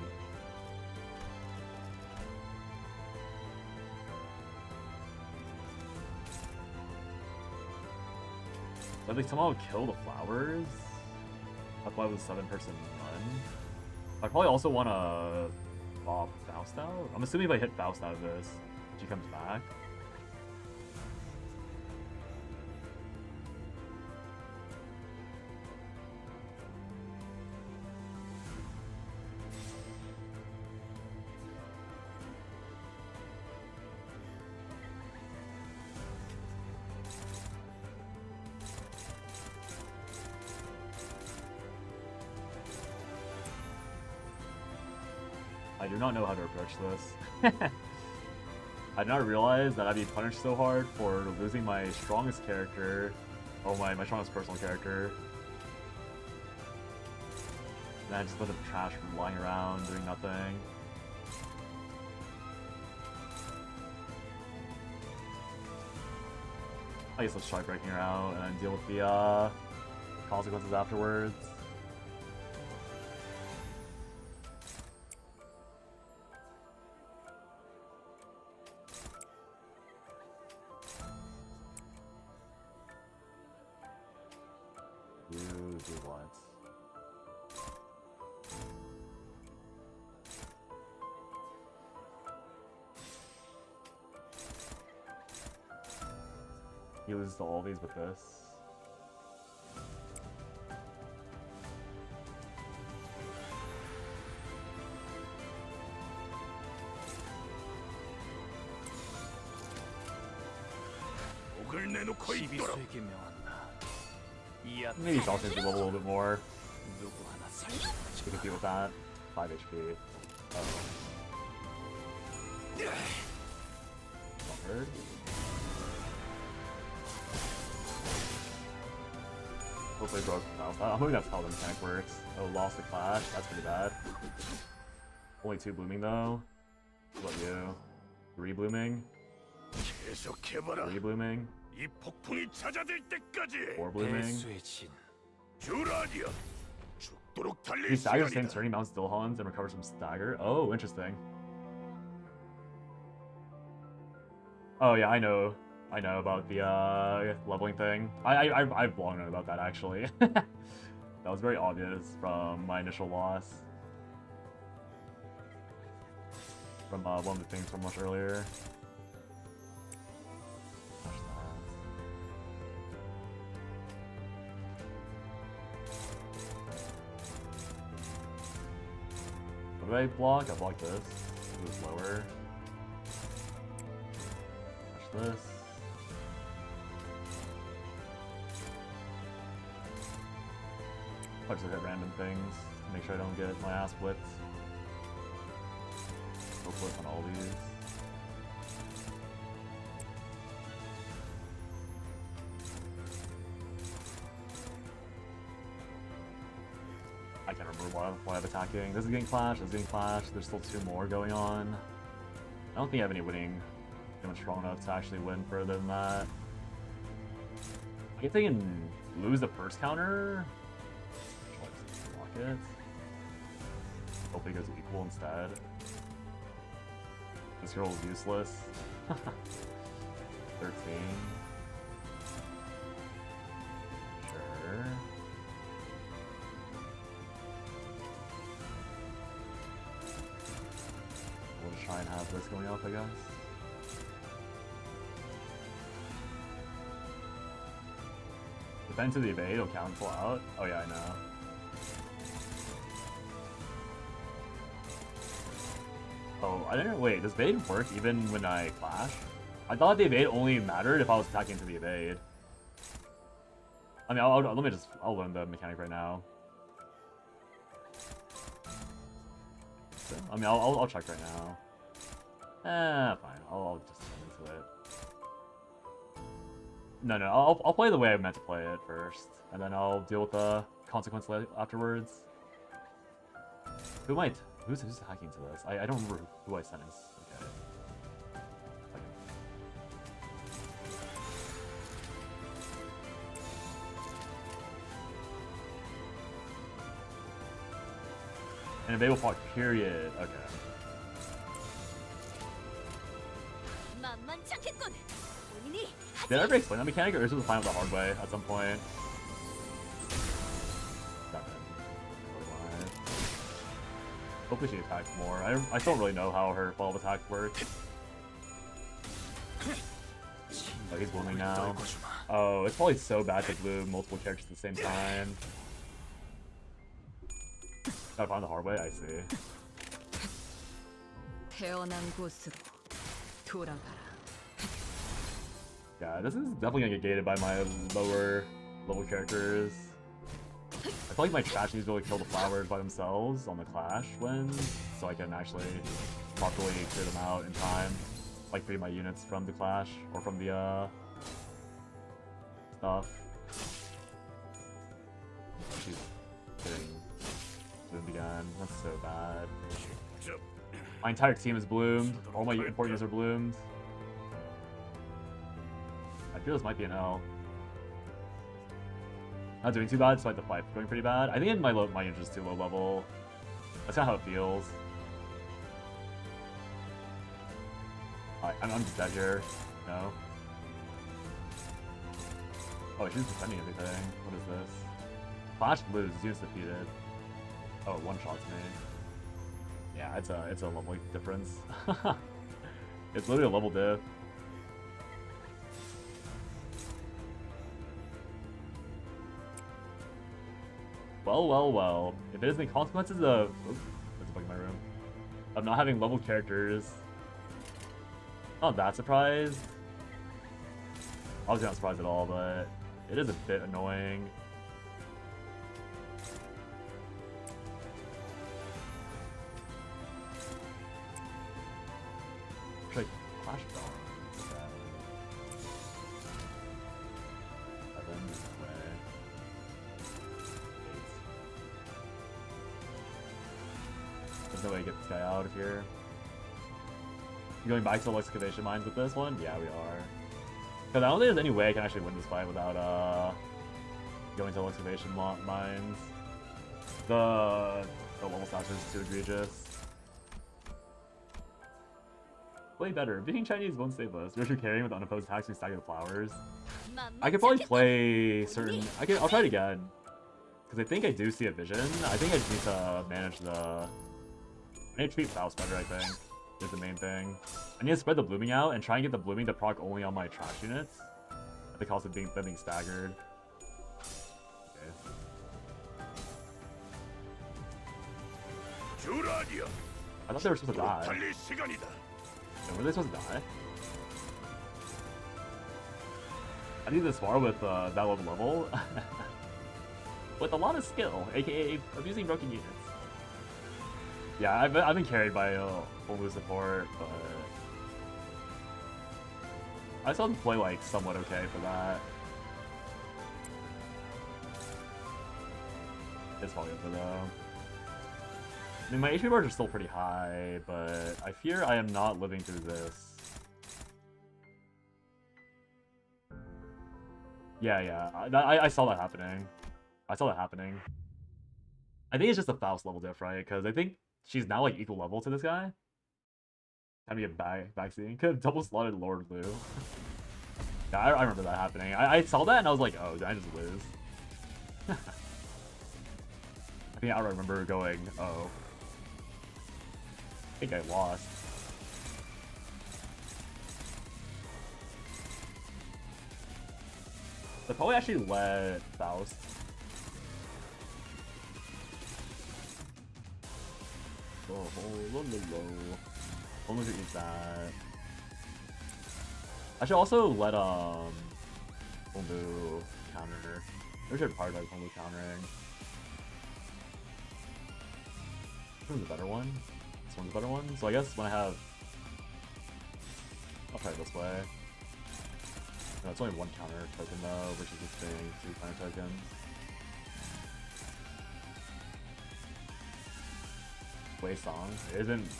But they somehow kill the flowers? That's why it was a 7-person run. I probably also want to pop Faust out. I'm assuming if I hit Faust out of this, she comes back. I do not know how to approach this. I did not realize that I'd be punished so hard for losing my strongest character. Oh, my strongest personal character. And I just let the trash lying around, doing nothing. I guess let's try breaking her out and then deal with the consequences afterwards. You do what? He loses to all these with this. 시비수에게 명한다. 이 Maybe he's also level a little bit more. She could deal with that. 5 HP. Longer. Hopefully broke Alpha. I'm hoping that's how the mechanic works. Oh, lost the clash. That's pretty bad. Only 2 blooming though. What about you? 3 blooming. 3 blooming. 4 blooming. He staggers the same turn, he mounts Dilhans and recovers from stagger. Oh, interesting. Oh yeah, I know about the leveling thing. I've long known about that actually. That was very obvious from my initial loss. From one of the things from much earlier. What did I block? I blocked this. It was lower. Watch this. I'll just hit random things to make sure I don't get my ass whipped. Go flip on all these. I can't remember why I'm attacking. This is getting clash, this is getting clash. There's still 2 more going on. I don't think I have any winning damage strong enough to actually win further than that. I guess they can lose the first counter. Block it. Hopefully it goes equal instead. This girl is useless. 13. Sure. We'll just try and have this going up, I guess. Defend to the evade, it'll cancel out. Oh yeah, I know. Oh, I didn't. Wait, does evade work even when I clash? I thought the evade only mattered if I was attacking to the evade. I mean, I'll learn the mechanic right now. So, I mean, I'll check right now. Fine. I'll just get into it. No, I'll play the way I meant to play it first, and then I'll deal with the consequence afterwards. Who's hacking to this? I don't remember who I sent. Okay. And a Babel Park, period. Okay. Did I ever explain that mechanic, or is it the final the hard way at some point? Hopefully she attacks more. I don't really know how her follow-up attack works. Oh, he's blooming now. Oh, it's probably so bad to bloom multiple characters at the same time. Gotta find the hard way, I see. Yeah, this is definitely gonna get gated by my lower level characters. I feel like my trash needs to really kill the flowers by themselves on the clash wins, so I can actually properly clear them out in time. Like free my units from the clash, or from the stuff. She's getting bloomed again. That's so bad. My entire team is bloomed. All my important units are bloomed. I feel this might be an L. Not doing too bad, despite the fight going pretty bad. I think my unit is too low level. That's kind of how it feels. I'm just dead here. No. Oh, she's defending everything. What is this? Flash blues, units defeated. Oh, it one-shots me. Yeah, it's a level difference. It's literally a level diff. Well. If it has any consequences of... Oops, there's a bug in my room. Of not having level characters. Not that surprised. Obviously not surprised at all, but it is a bit annoying. Like flash ball. There's no way to get this guy out of here. You going back to the excavation mines with this one? Yeah, we are. Because I don't think there's any way I can actually win this fight without going to the excavation mines. The level stats is too egregious. Play better. Being Chinese won't save us. We're carrying with unopposed attacks and staggered flowers. I could probably play certain. I'll try it again. Because I think I do see a vision. I think I just need to manage the. I need to treat Faust better, I think. Is the main thing. I need to spread the blooming out and try and get the blooming to proc only on my trash units. At the cost of them being staggered. Okay. I thought they were supposed to die. Yeah, were they supposed to die? I need this far with that level. With a lot of skill, aka abusing broken units. Yeah, I've been carried by full support, but I saw them play like somewhat okay for that. It's probably over though. I mean, my HP bars are still pretty high, but I fear I am not living through this. Yeah, I saw that happening. I saw that happening. I think it's just a Faust level diff, right? Because I think she's now like equal level to this guy. Time to get backseating. Could have double slotted Lord Lu. Yeah, I remember that happening. I saw that and I was like, oh, did I just lose? I think I remember going, oh. I think I lost. But probably actually let Faust. Only to eat that. I should also let Hongbu counter. I should prioritize Hongbu countering. Which one's the better one? This one's the better one. So I guess when I have, I'll try it this way. No, it's only one counter token though, versus this being 2 counter tokens. Wei Song isn't.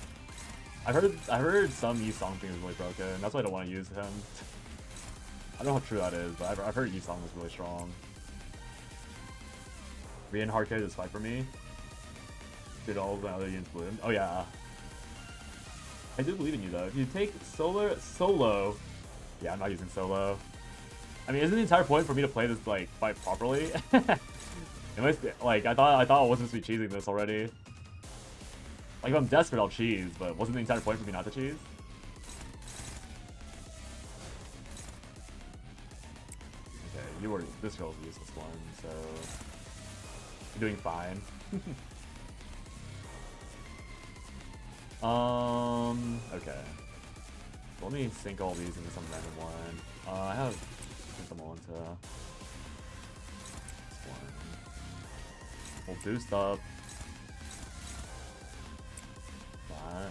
I heard some Yi Song thing is really broken. That's why I don't want to use him. I don't know how true that is, but I've heard Yi Song is really strong. Rian hard carry this fight for me. Did all of the other units bloom? Oh yeah. I do believe in you though. If you take solo. Yeah, I'm not using solo. I mean, isn't the entire point for me to play this like fight properly? Like I thought I wasn't supposed to be cheesing this already. Like, if I'm desperate, I'll cheese, but wasn't the entire point for me not to cheese? Okay, this girl's a useless one, so you're doing fine. Okay. So let me sync all these into some random one. I have sent them all into this one. We'll boost up. That.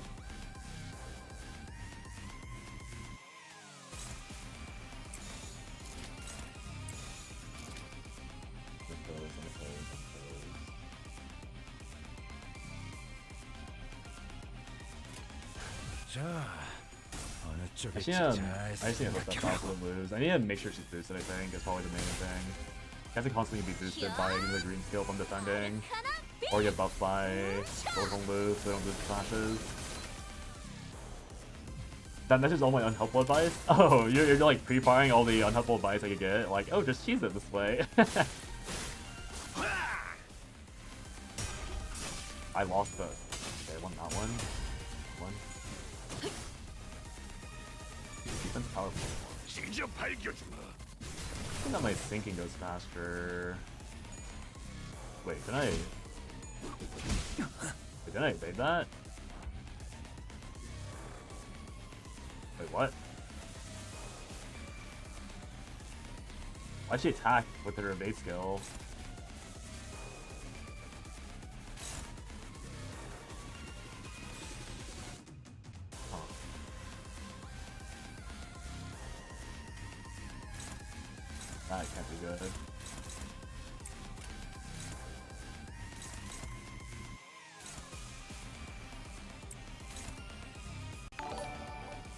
I just need to hook that possible moves. I need to make sure she's boosted, I think, is probably the main thing. You have to constantly be boosted by the green skill from defending. Or get buffed by Gold Hongbu so they don't lose flashes. That messes all my unhelpful advice? Oh, you're like pre-firing all the unhelpful advice I could get. Like, oh, just cheese it this way. I lost the... Okay, I won that one. Defense powerful. I think that my sinking goes faster. Wait, can I... Wait, did I evade that? Wait, what? Why'd she attack with her evade skill? Huh. That can't be good.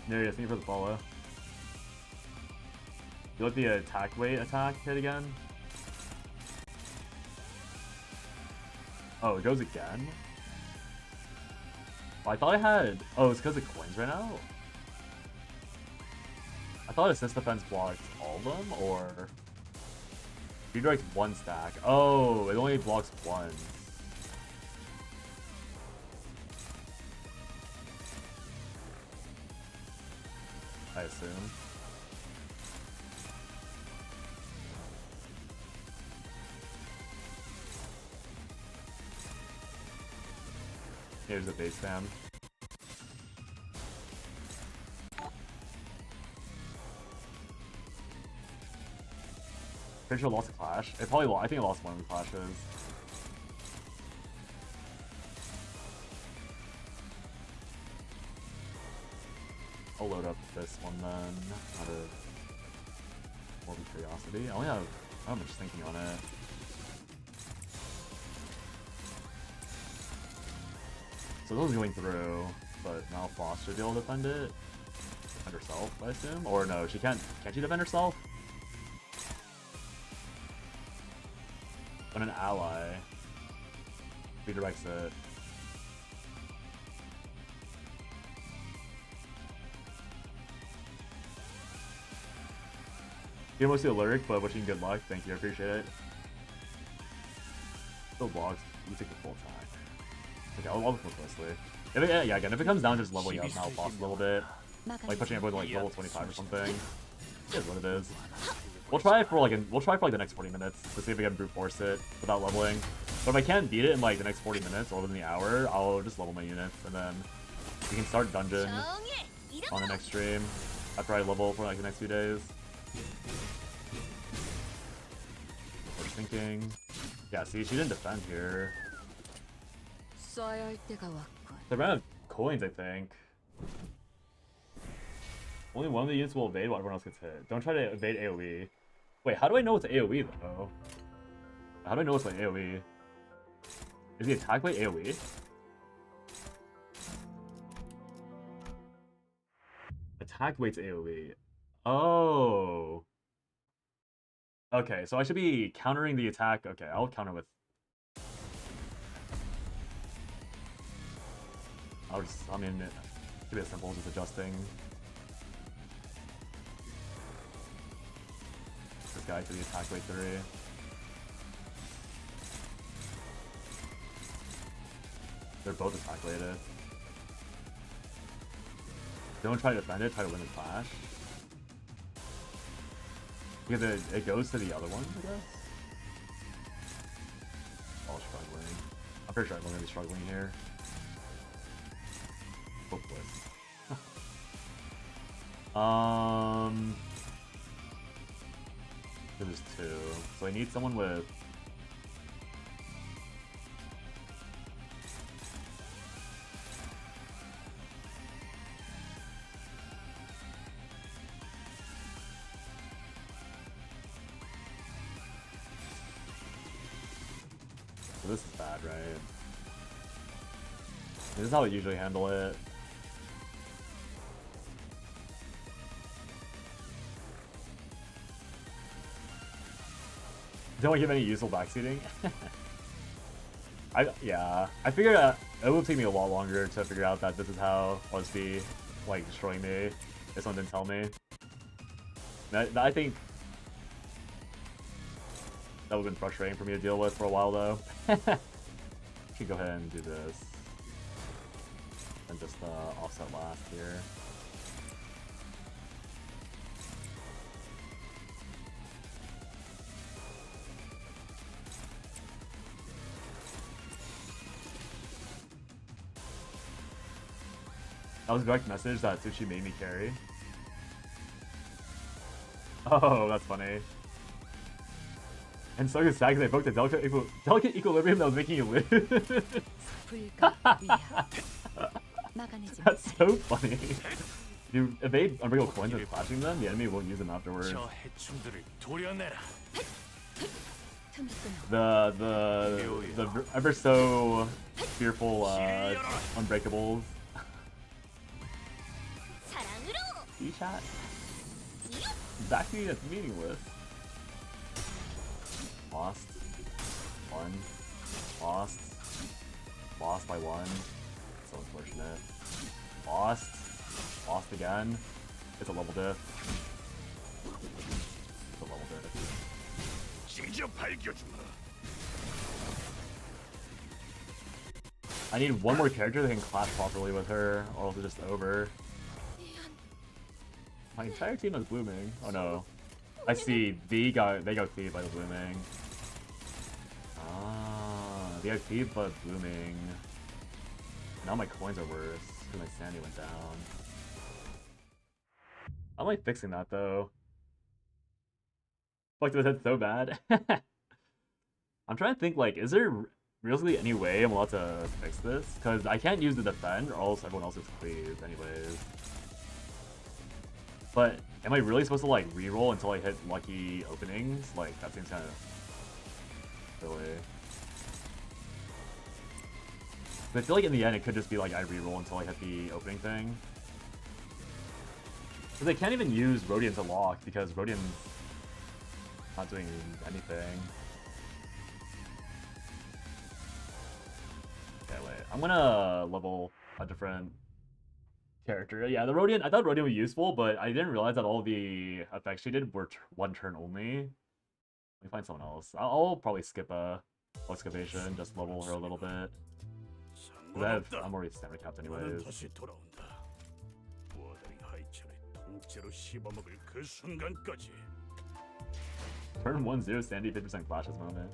There he is, thank you for the follow. You let the attack weight attack hit again? Oh, it goes again? Oh, I thought I had... Oh, it's because the coins ran out? I thought assist defense blocked all of them, or... Redirects one stack. Oh, it only blocks one. I assume. Here's the base spam. Pretty sure it lost a clash. It probably I think it lost one of the clashes. I'll load up this one then, out of morbid curiosity. I only have how much thinking on it. So this is going through, but now Foss should be able to defend it. Defend herself, I assume? Or no, she can't. Can't she defend herself? When an ally redirects it. You almost see a lyric, but wishing good luck. Thank you, I appreciate it. Still blocks. You take the full attack. Okay, I'll look more closely. If it, yeah, again, if it comes down to just leveling up now boss a little bit, like pushing everyone to like level 25 or something, it is what it is. We'll try for like the next 40 minutes to see if we can brute force it without leveling. But if I can't beat it in like the next 40 minutes or within the hour, I'll just level my units and then we can start dungeon on the next stream after I level for like the next few days. I was thinking, yeah. See, she didn't defend here. They ran out of coins, I think. Only one of the units will evade while everyone else gets hit. Don't try to evade AoE. Wait, how do I know it's AoE though? How do I know it's like AoE? Is the attack by AoE? Attack weight's AoE. Oh. Okay, so I should be countering the attack. Okay, I'll counter with... I mean, it could be as simple as just adjusting this guy to the attack weight 3. They're both attack weighted. Don't try to defend it, try to win the clash. Because it goes to the other one, I guess? All struggling. I'm pretty sure everyone's gonna be struggling here. Hopefully. There's 2. So I need someone with... So this is bad, right? This is how I usually handle it. Don't give any useful backseating. I figured it would take me a lot longer to figure out that this is how OSB like destroying me. If someone didn't tell me. I think that would have been frustrating for me to deal with for a while though. Should go ahead and do this and just offset last here. That was a direct message that Tsuchi made me carry. Oh, that's funny. And so sad because I broke the delicate equilibrium that was making you lose. That's so funny. If you evade unbreakable coins and clashing them, the enemy will use them afterwards. The ever so fearful unbreakables. E-shot. Exactly, that's meaningless. Lost. One. Lost. Lost by one. So unfortunate. Lost. Lost again. It's a level diff. It's a level diff. I need one more character that can clash properly with her, or else it's just over. My entire team is blooming. Oh no. I see. They got thieved by the blooming. Ah, they got thieved by blooming. Now my coins are worse because my sanity went down. I'm like fixing that though. Fuck, this head so bad. I'm trying to think, like, is there realistically any way I'm allowed to fix this? Because I can't use the defend or else everyone else is cleaved anyways. But am I really supposed to like reroll until I hit lucky openings? Like, that seems kind of silly. But I feel like in the end it could just be like I reroll until I hit the opening thing. Because I can't even use Rodian to lock because Rodian's not doing anything. Okay, wait. I'm gonna level a different character. Yeah, the Rodian, I thought Rodian was useful, but I didn't realize that all the effects she did were one turn only. Let me find someone else. I'll probably skip a excavation, just level her a little bit. I'm already stamina capped anyways. Turn 1-0 Sandy 50% flashes moment.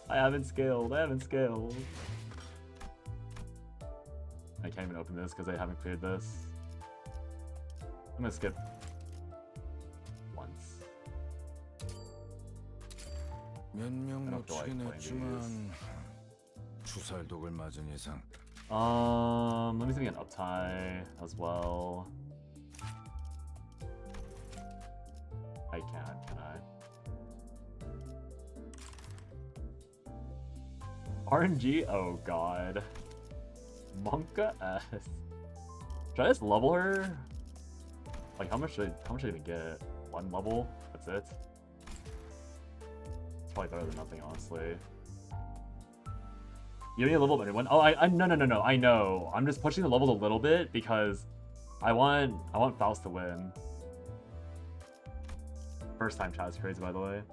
I haven't scaled. I can't even open this because I haven't cleared this. I'm gonna skip once. 몇 명 놓치긴 했지만 주살독을 맞은 이상. Let me see an uptie as well. I can't, can I? RNG? Oh god. Monka S. Should I just level her? Like, how much should I even get? One level? That's it? It's probably better than nothing, honestly. You need a level up anyone? Oh, no. I know. I'm just pushing the levels a little bit because I want Faust to win. First time chat is crazy, by the way.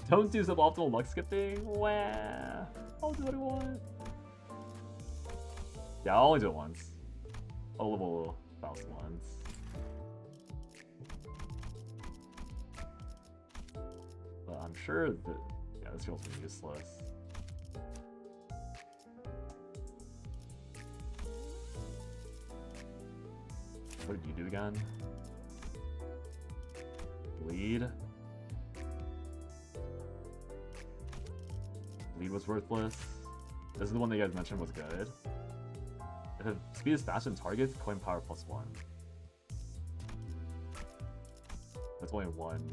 Don't do suboptimal luck skipping. Wah. I'll do what I want. Yeah, I'll only do it once. I'll level Faust once. But I'm sure that, yeah, this feels useless. What did you do again? Bleed? Bleed was worthless. This is the one that you guys mentioned was good. If speed is faster than targets, coin power +1. That's only one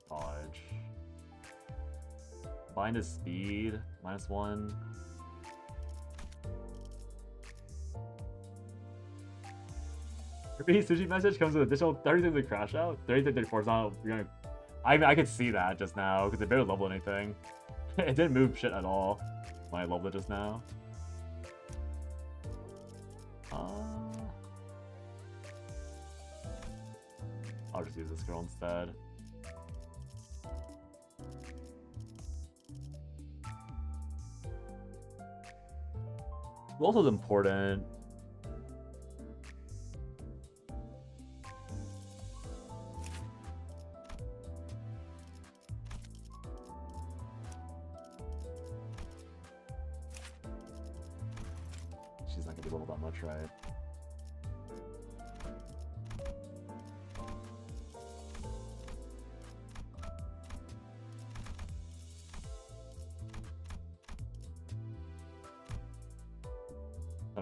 dodge. Bind is speed, -1. Repeat sushi message comes with additional 30 to crash out. 30 to 34 is not. I could see that just now because it barely leveled anything. It didn't move shit at all when I leveled it just now. I'll just use this girl instead. Who also is important? She's not gonna be leveled that much, right?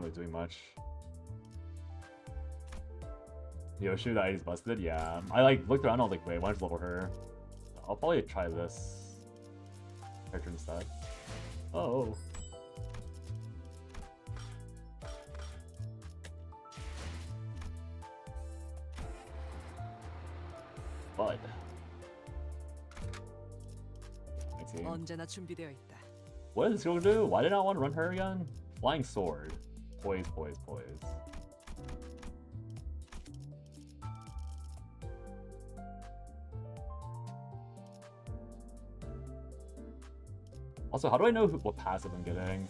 really doing much. Yoshi, that he's busted? Yeah. I like looked around, I was like, wait, why don't I level her? I'll probably try this character instead. Oh. Bud. 언제나 준비되어 있다. What is this going to do? Why did I want to run her again? Flying sword. Poise, poise, poise. Also, how do I know what passive I'm getting?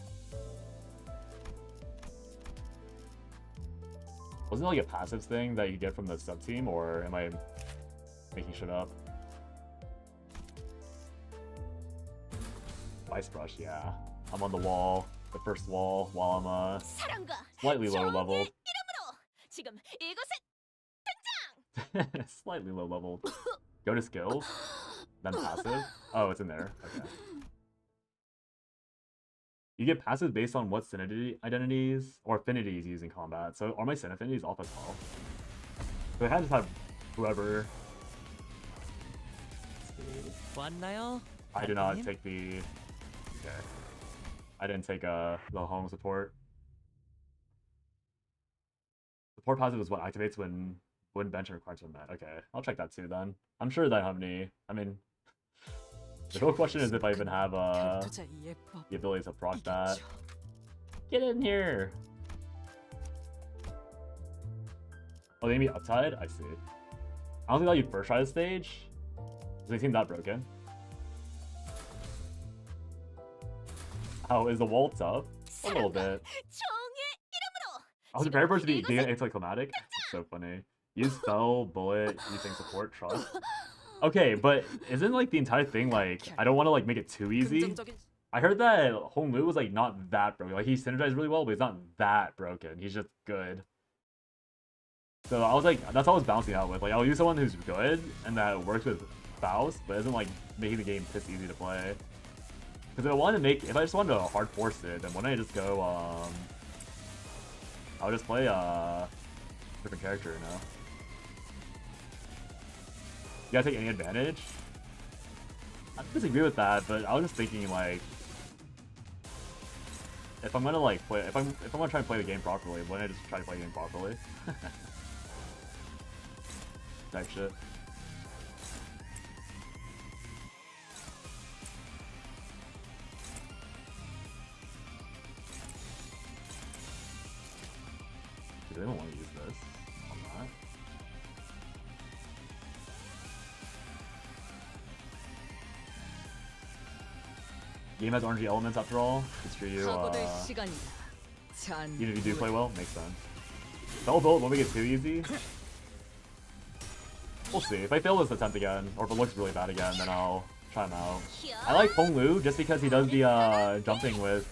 Wasn't it like a passive thing that you get from the sub team, or am I making shit up? Vice brush, yeah. I'm on the wall, the first wall, while I'm slightly low leveled. 지금 이곳에 Slightly low leveled. Go to skills, then passive. Oh, it's in there. Okay. You get passive based on what synergy identities or affinities you use in combat. So are my syn affinities off as well? So I had to have whoever. I did not take the. Okay. I didn't take the home support. Support passive is what activates when bench requires one met. Okay, I'll check that too then. I'm sure that I have any. I mean, the real question is if I even have the ability to proc that. Get in here! Oh, they mean uptide? I see. I don't think that you first try the stage. Does they seem that broken? Oh, is the waltz up? A little bit. I was prepared for it to be anticlimactic. It's so funny. Use spell, bullet, using support, trust. Okay, but isn't like the entire thing like I don't want to like make it too easy? I heard that Hong Lu was like not that broken. Like he synergized really well, but he's not that broken. He's just good. So I was like, that's what I was bouncing out with. Like I'll use someone who's good and that works with Faust, but isn't like making the game piss easy to play. Because if I just wanted to hard force it, then wouldn't I just go I would just play different character, you know? You gotta take any advantage? I disagree with that, but I was just thinking like if I'm gonna like play if I'm gonna try and play the game properly, why don't I just try to play the game properly? Type shit. Dude, I don't want to use this. I'm not. Game has RNG elements after all. It's for you. Even if you do play well, makes sense. Spell build won't make it too easy. We'll see. If I fail this attempt again, or if it looks really bad again, then I'll try him out. I like Hong Lu just because he does the jumping with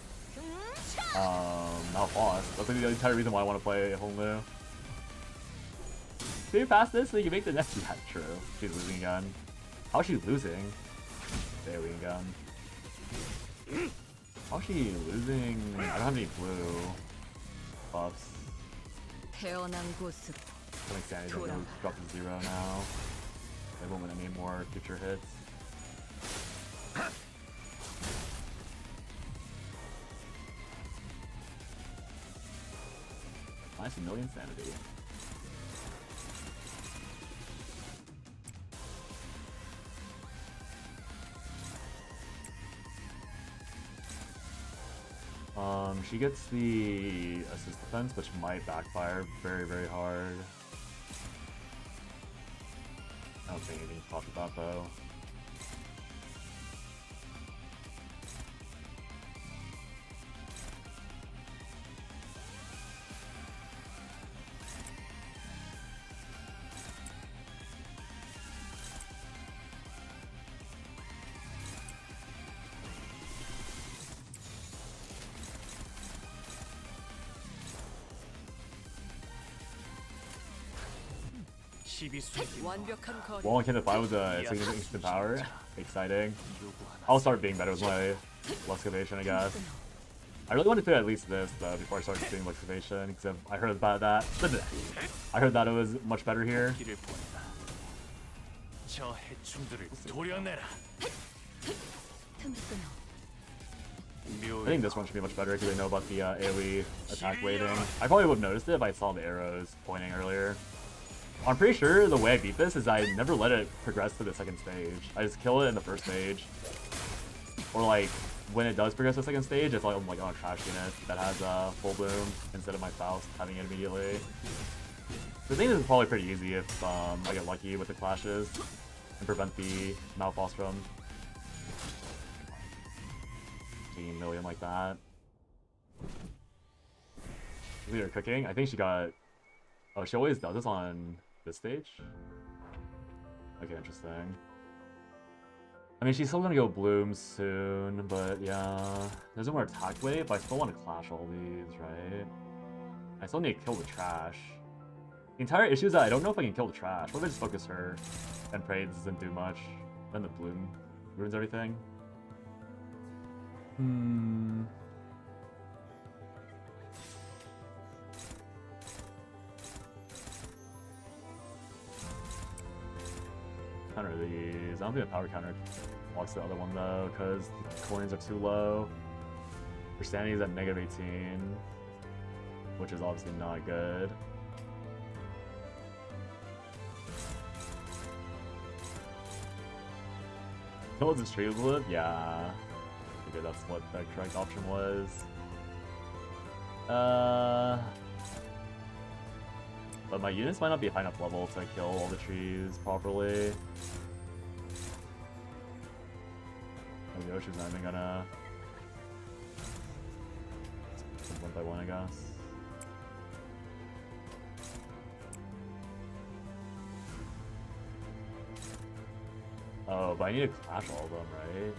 now boss. That's like the entire reason why I want to play Hong Lu. So you pass this so you can make the next. Yeah, true. She's losing again. How's she losing? There we go. How's she losing? I don't have any blue buffs. I'm excited that it'll drop to 0 now. I won't win any more future hits. Nice, 1 million sanity. She gets the assist defense, which might backfire very, very hard. I don't think anything's popped with that though. Well, can if I was a instant power, exciting. I'll start being better with my excavation, I guess. I really want to do at least this though before I start doing excavation, because I heard about that. I heard that it was much better here. 저 해충들을 도려내라. I think this one should be much better because I know about the AoE attack waiting. I probably would have noticed it if I saw the arrows pointing earlier. I'm pretty sure the way I beat this is I never let it progress to the second stage. I just kill it in the first stage. Or like, when it does progress to the second stage, it's like, I'm like, oh, trash unit that has full bloom instead of my Faust having it immediately. So I think this is probably pretty easy if I get lucky with the clashes and prevent the Malfostrum. 15 million like that. Leader cooking. I think she got... Oh, she always does this on this stage? Okay, interesting. I mean, she's still gonna go bloom soon, but yeah. There's no more attack wave, but I still want to clash all these, right? I still need to kill the trash. The entire issue is that I don't know if I can kill the trash. What if I just focus her and pray this doesn't do much? Then the bloom ruins everything. Counter these. I don't think the power counter blocks the other one though, because the coins are too low. Her sanity is at -18, which is obviously not good. That was a stream live? Yeah. Okay, that's what the correct option was. But my units might not be high enough level to kill all the trees properly. Oh, the Yoshi's not even gonna... one by one, I guess. Oh, but I need to clash all of them, right?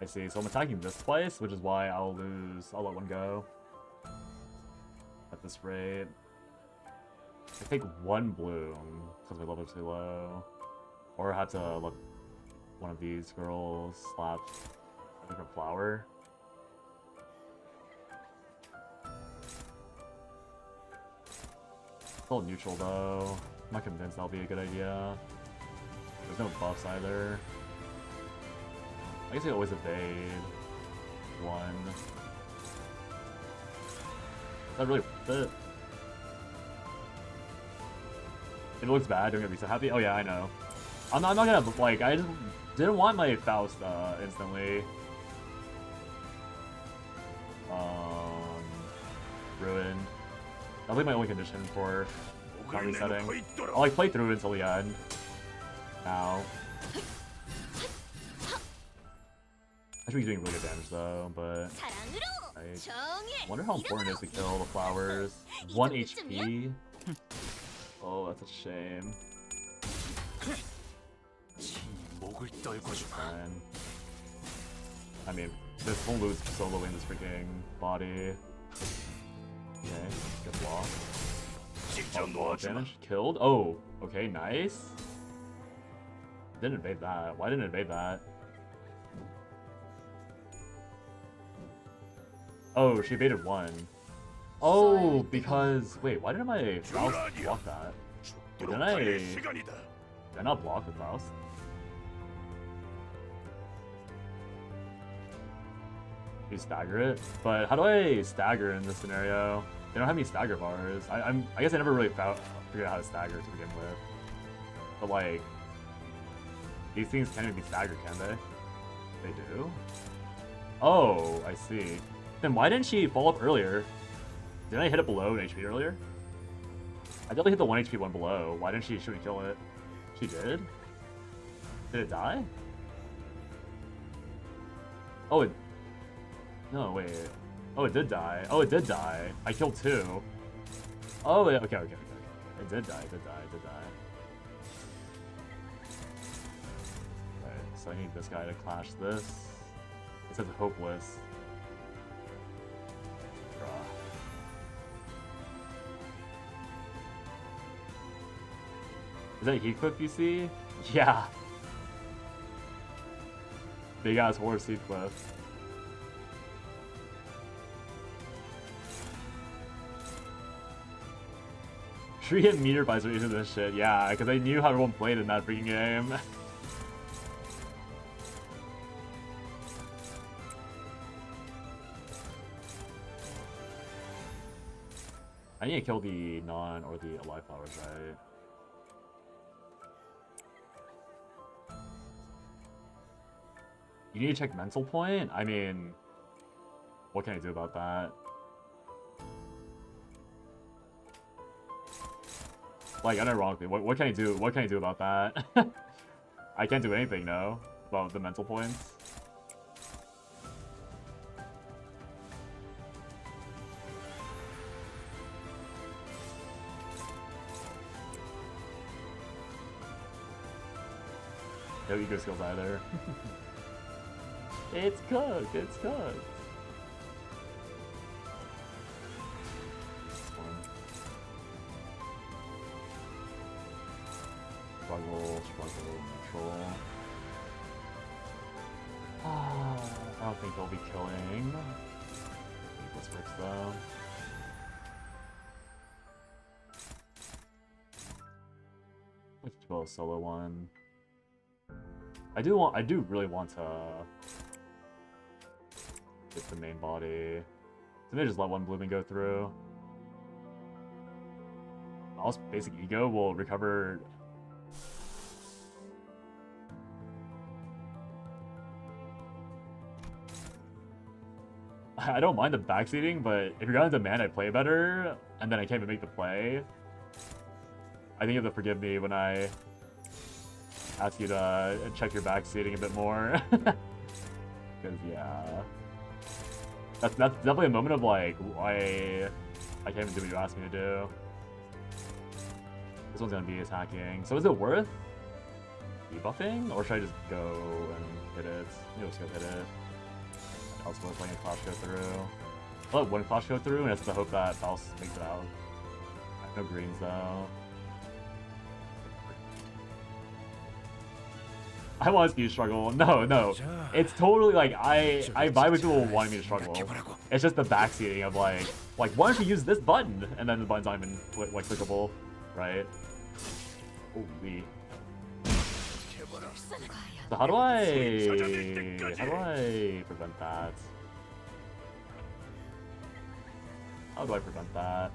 I see, so I'm attacking this twice, which is why I'll lose. I'll let one go. At this rate. I take one bloom, because my level's too low. Or I have to let one of these girls slap a different flower. It's all neutral though. I'm not convinced that'll be a good idea. There's no buffs either. I guess I always evade one. Is that really worth it? If it looks bad, don't get reset happy? Oh yeah, I know. I'm not gonna, like, I just didn't want my Faust instantly. Ruined. That'll be my only condition for not resetting. I'll like play through until the end. Now. I should be doing really good damage though, but I wonder how important it is to kill the flowers. 1 HP? Oh, that's a shame. Fine. I mean, this whole lose soloing this freaking body. Okay, good block. Oh, block damage. Killed? Oh, okay, nice. Didn't evade that. Why didn't it evade that? Oh, she evaded one. Oh, because... Wait, why didn't my Faust block that? Did I not block the Faust? You stagger it? But how do I stagger in this scenario? They don't have any stagger bars. I guess I never really figured out how to stagger to begin with. But like... These things can't even be staggered, can they? They do? Oh, I see. Then why didn't she fall up earlier? Didn't I hit it below HP earlier? I definitely hit the 1 HP one below. Why didn't she shoot and kill it? She did? Did it die? Oh, it... No, wait. Oh, it did die. Oh, it did die. I killed 2. Oh, yeah, okay. It did die, it did die. Alright, so I need this guy to clash this. It says hopeless. Is that Heathcliff you see? Yeah. Big ass horse Heathcliff. Tree hit meter by so into this shit. Yeah, because I knew how everyone played in that freaking game. I need to kill the non or the alive flowers, right? You need to check mental point? I mean, what can I do about that? Like, unironically, what can I do? What can I do about that? I can't do anything, no, about the mental points. No ego skills either. It's cooked, it's cooked. Struggle, control. I don't think they'll be killing. Let's fix them. Let's go a solo one. I do really want to get the main body. So maybe just let one blooming go through. Also, basic ego will recover. I don't mind the backseating, but if you're gonna demand I play better, and then I can't even make the play, I think you have to forgive me when I ask you to check your backseating a bit more. Because, yeah. That's definitely a moment of, like, why I can't even do what you asked me to do. This one's gonna be attacking. So is it worth debuffing? Or should I just go and hit it? Maybe let's go hit it. I was letting a Clash go through. I'll let one Clash go through, and it's to hope that Faust makes it out. I have no greens, though. I want to see you struggle. No. It's totally like, I vibe with people wanting me to struggle. It's just the backseating of like, why don't you use this button? And then the button's not even, like, clickable, right? Holy. So how do I prevent that? How do I prevent that?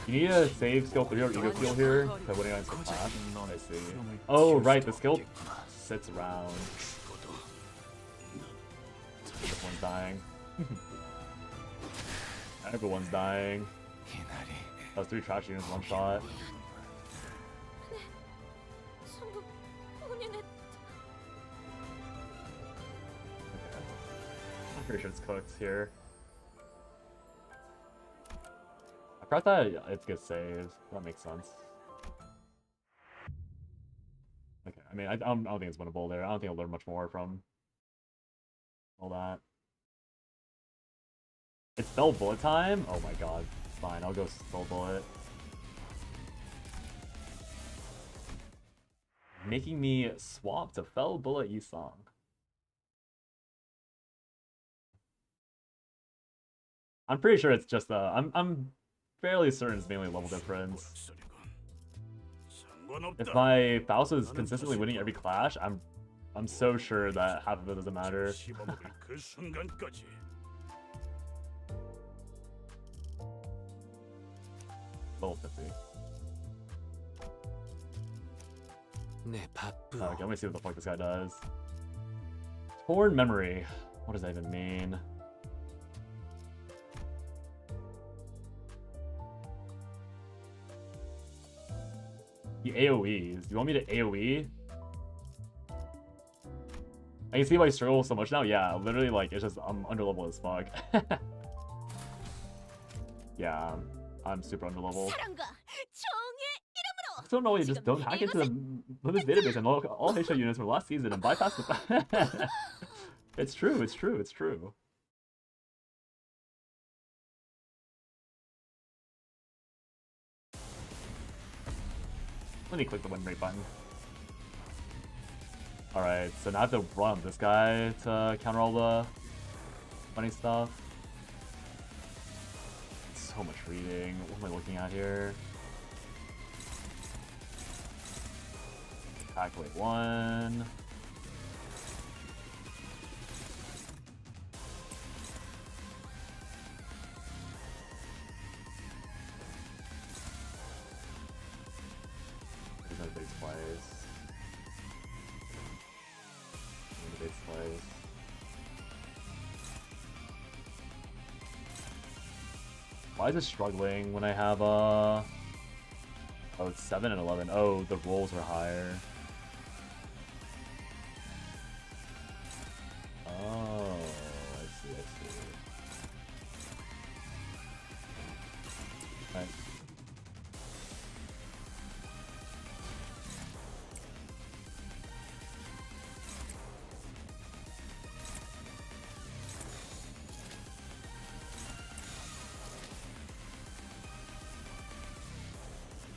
You need a save skill 3 or ego skill here to winning on some class. I see. Oh, right, the skill sits around. This one's dying. Everyone's dying. That was 3 trash units, 1 shot. Okay. I'm pretty sure it's cooked here. I forgot that it gets saved. That makes sense. Okay, I mean, I don't think it's winnable there. I don't think I'll learn much more from all that. It's spell bullet time? Oh my god. Fine, I'll go spell bullet. Making me swap to Fell Bullet Yisong. I'm pretty sure it's just I'm fairly certain it's mainly level difference. If my Faust is consistently winning every clash, I'm so sure that half of it doesn't matter. Level 50. 내 바쁘. Okay, let me see what the fuck this guy does. Torn memory. What does that even mean? He AoEs. You want me to AoE? I can see why you struggle so much now. Yeah, literally, like, it's just I'm underleveled as fuck. Yeah, I'm super underleveled. I don't know, you just don't hack into the Limbus database and all HO units from last season and bypass the. It's true, it's true, it's true. Let me click the win rate button. Alright, so now I have to run this guy to counter all the funny stuff. So much reading. What am I looking at here? Calculate 1. There's no base place. No base place. Why is it struggling when I have oh, it's 7 and 11. Oh, the rolls are higher. Oh, I see, I see. Right.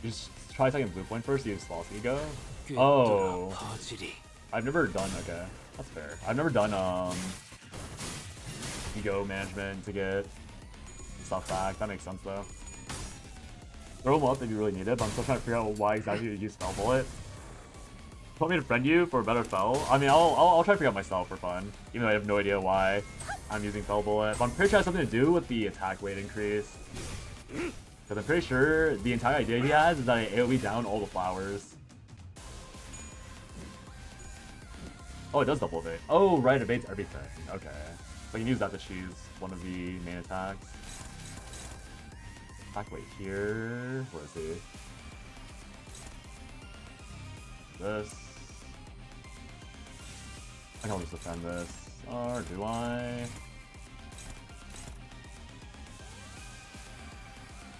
You just try second blue point first, you have Sloth's Ego? Oh. I've never done, okay. That's fair. I've never done, ego management to get stuff back. That makes sense, though. Throw them up if you really need it, but I'm still trying to figure out why exactly you use Spell Bullet. Want me to friend you for a better spell? I mean, I'll try to figure out myself for fun, even though I have no idea why I'm using Spell Bullet. But I'm pretty sure it has something to do with the attack weight increase. Because I'm pretty sure the entire idea he has is that I AoE down all the flowers. Oh, it does double evade. Oh, right, it evades everything. Okay. So I can use that to choose one of the main attacks. Attack weight here. Where is he? This. I can just defend this. Or do I?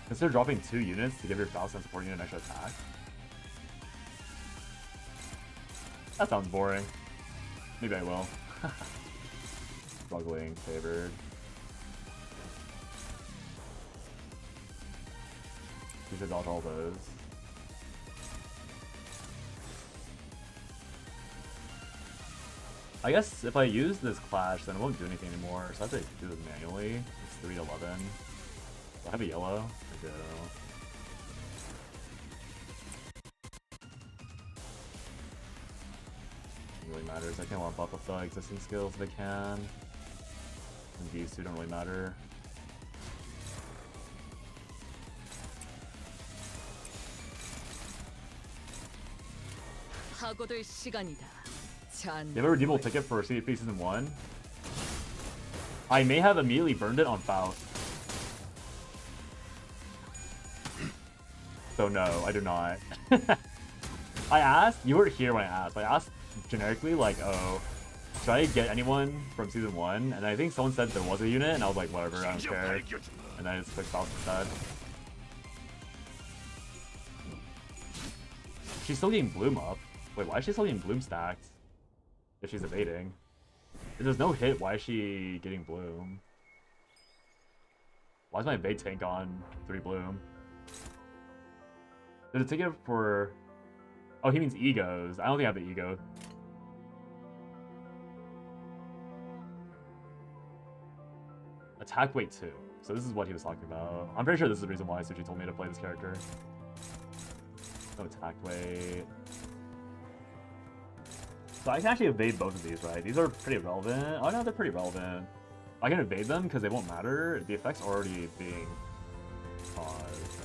Consider dropping 2 units to give your Faust and support unit an extra attack. That sounds boring. Maybe I will. Struggling, favored. You should dodge all those. I guess if I use this Clash, then it won't do anything anymore, so I have to do this manually. It's 3 to 11. Do I have a yellow? I do. It really matters. I kind of want to buff up the existing skills if I can. And these two don't really matter. You have a redeemable ticket for CDP Season 1? I may have immediately burned it on Faust. So no, I do not. I asked, you weren't here when I asked, but I asked generically, like, oh, should I get anyone from Season 1? And I think someone said there was a unit, and I was like, whatever, I don't care. And I just clicked Faust instead. She's still getting Bloom up. Wait, why is she still getting Bloom stacked? If she's evading. If there's no hit, why is she getting Bloom? Why is my evade tank on 3 Bloom? There's a ticket for... Oh, he means egos. I don't think I have the ego. Attack weight 2. So this is what he was talking about. I'm pretty sure this is the reason why Suchi told me to play this character. No attack weight. So I can actually evade both of these, right? These are pretty relevant. Oh no, they're pretty relevant. I can evade them because they won't matter. The effect's already being caused.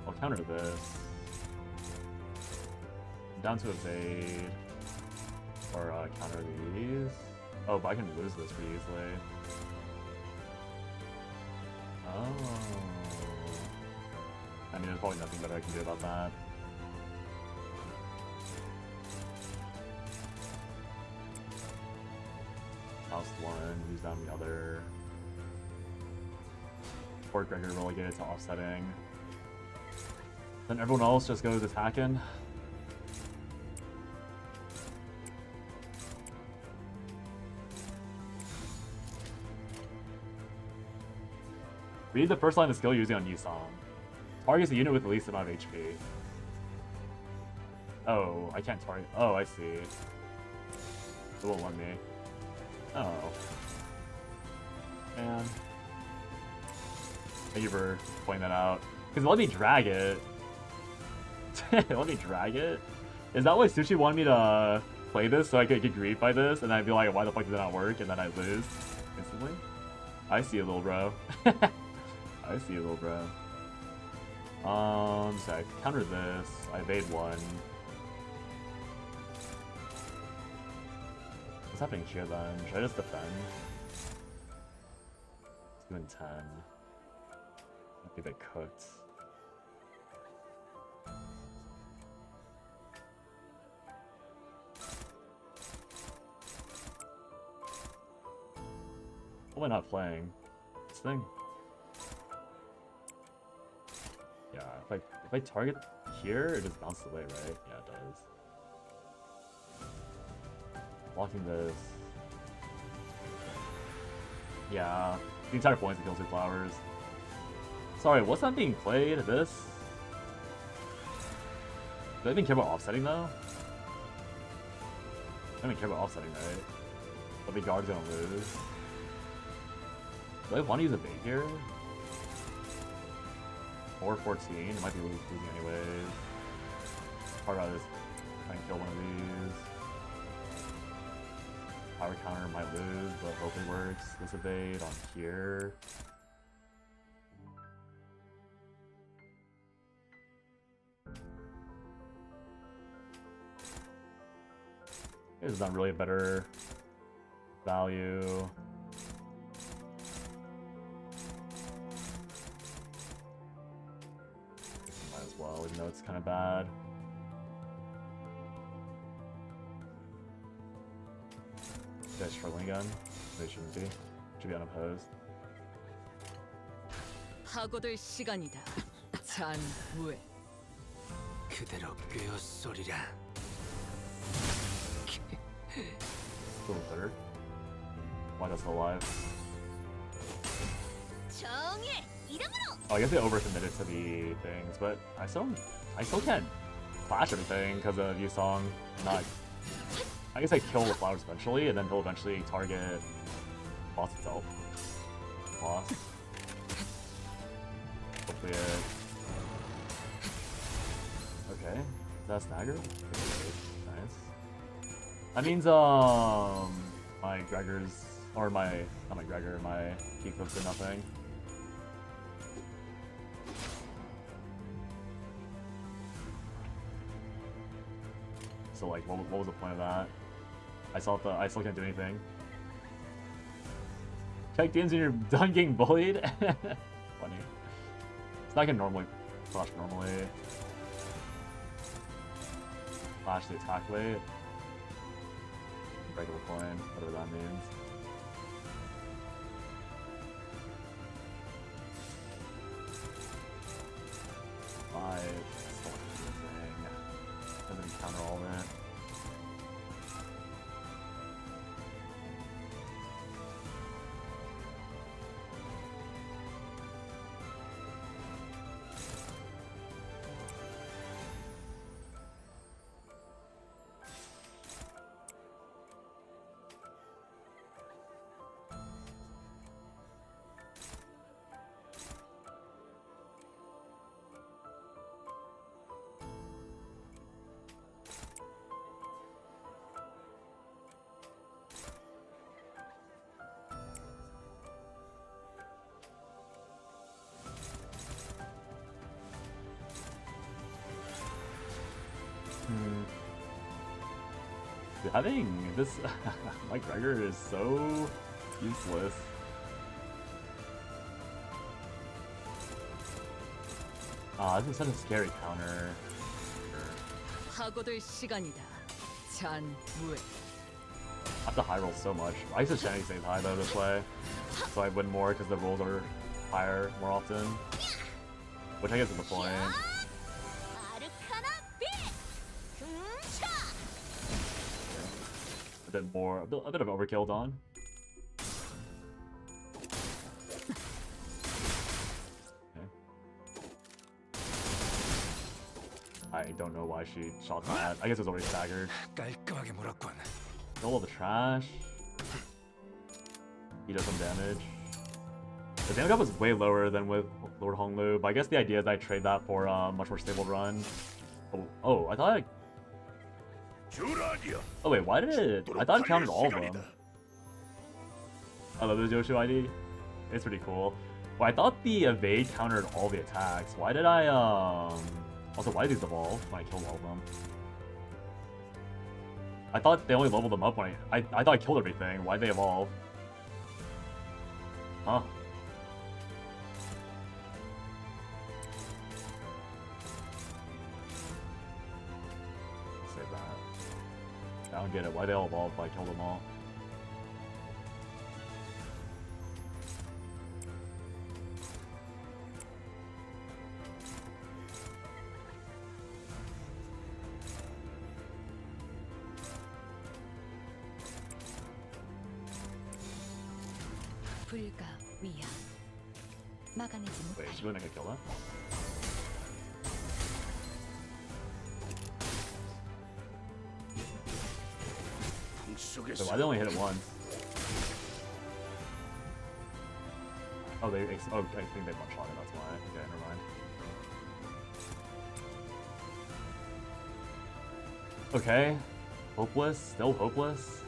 So. counter this. Down to evade. Or counter these. Oh, but I can lose this pretty easily. Oh. I mean, there's probably nothing better I can do about that. House one, who's down the other. Or Gregor relegated to offsetting. Then everyone else just goes attacking. Read the first line of skill using on Yusong. Targets the unit with the least amount of HP. Oh, I can't target. Oh, I see. It won't let me. Oh. Man. Thank you for pointing that out. Because it let me drag it. It let me drag it? Is that why Sushi wanted me to play this so I could get griefed by this? And then I'd be like, why the fuck did that not work? And then I lose instantly? I see you, little bro. I see you, little bro. So I counter this. I evade one. What's happening here then? Should I just defend? 2 and 10. Might be a bit cooked. Why am I not playing this thing? Yeah, if I target here, it just bounces away, right? Yeah, it does. Blocking this. Yeah, the entire point is to kill 2 flowers. Sorry, what's not being played? This? Do I even care about offsetting though? I don't even care about offsetting, right? But the guard's gonna lose. Do I want to use a bait here? 4-14, it might be losing anyways. Part about is try and kill one of these. Power counter might lose, but hopefully works. This evade on here. This is not really a better value. Might as well, even though it's kind of bad. You guys struggling again? They shouldn't be. Should be unopposed. 파고들 시간이다. 잔후에. 그대로 꿰어소리라. A little better. Why that's alive? 정의 이름으로. Oh, I guess they overcommitted to the things, but I still can't clash everything because of Yusong not. I guess I kill the flowers eventually, and then he'll eventually target boss itself. Boss. Hopefully it. Okay, is that stagger? Nice. That means my Gregor's or my not my Gregor, my key cooks are nothing. So like, what was the point of that? I still can't do anything. Check DMs when you're done getting bullied. Funny. It's not gonna normally flash normally. Flash the attack weight. Regular coin, whatever that means. Five. Still amazing. Doesn't counter all that. Dude, having this Mike Gregor is so useless. Ah, this is such a scary counter. 파고들 시간이다. 잔무에. I have to high roll so much. I used to Shanny save high though this way, so I win more because the rolls are higher more often. Which I guess is the point. A bit more, a bit of overkill done. I don't know why she shot that. I guess it was already staggered. Roll all the trash. He does some damage. The damage up was way lower than with Lord Honglu, but I guess the idea is I trade that for a much more stable run. Oh, I thought oh wait, why did it? I thought it counted all of them. I love the Joshu ID. It's pretty cool. Well, I thought the evade countered all the attacks. Why did I, also, why did these evolve when I killed all of them? I thought they only leveled them up when I thought I killed everything. Why'd they evolve? Huh. Save that. I don't get it. Why they all evolved if I killed them all? 불가 위야. 막아내지 못해. Wait, is she really gonna kill that? So why they only hit it once? Oh, they. Oh, I think they one-shot it. That's why. Okay, never mind. Okay, hopeless. Still hopeless.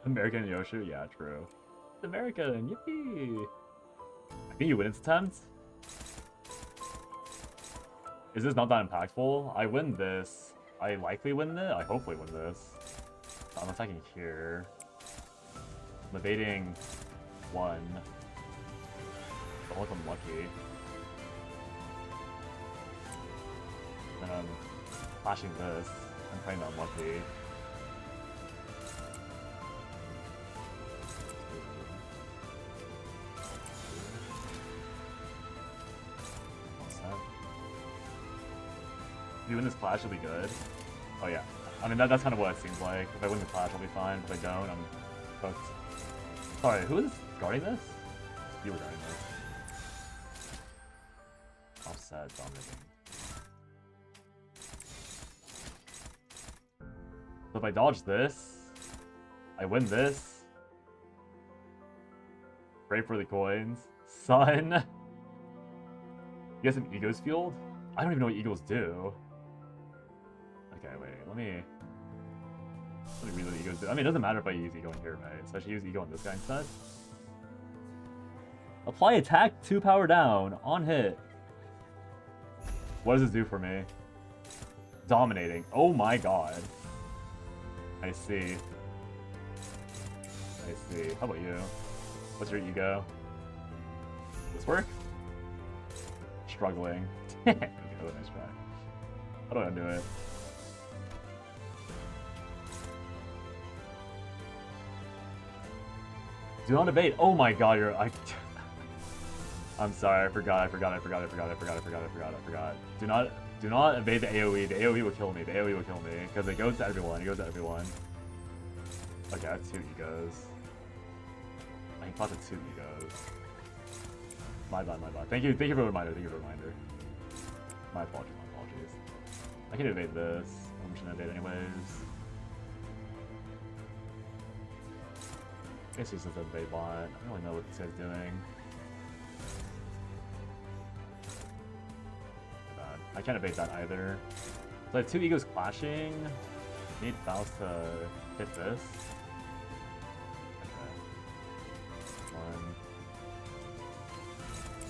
American Yoshu? Yeah, true. It's American, yippee! I think you win its attempt. Is this not that impactful? I win this. I likely win it? I hopefully win this. I'm attacking here. I'm evading one. I hope I'm lucky. Then I'm flashing this. I'm praying that I'm lucky. If you win this clash, it'll be good. Oh yeah. I mean, that's kind of what it seems like. If I win the clash, I'll be fine. If I don't, I'm fucked. Sorry, who is guarding this? You were guarding this. Offset, dominating. So if I dodge this, I win this. Pray for the coins. Son! You guys have egos fueled? I don't even know what eagles do. Okay, wait, let me read what egos do. I mean, it doesn't matter if I use ego in here, right? So I should use ego on this guy instead. Apply attack 2 power down on hit. What does this do for me? Dominating. Oh my god. I see. I see. How about you? What's your ego? Does this work? Struggling. Okay, nice try. How do I undo it? Do not evade. Oh my god, you're. I'm sorry. I forgot. Do not evade the AOE. The AOE will kill me. The AOE will kill me because it goes to everyone. It goes to everyone. Okay, that's 2 egos. I thought it's 2 egos. My bad. Thank you for the reminder. My apologies. I can evade this. I'm just gonna evade anyways. I guess he's just a bait bot. I don't really know what this guy's doing. I can't evade that either. So I have two egos clashing. Need Faust to hit this. Okay. 1,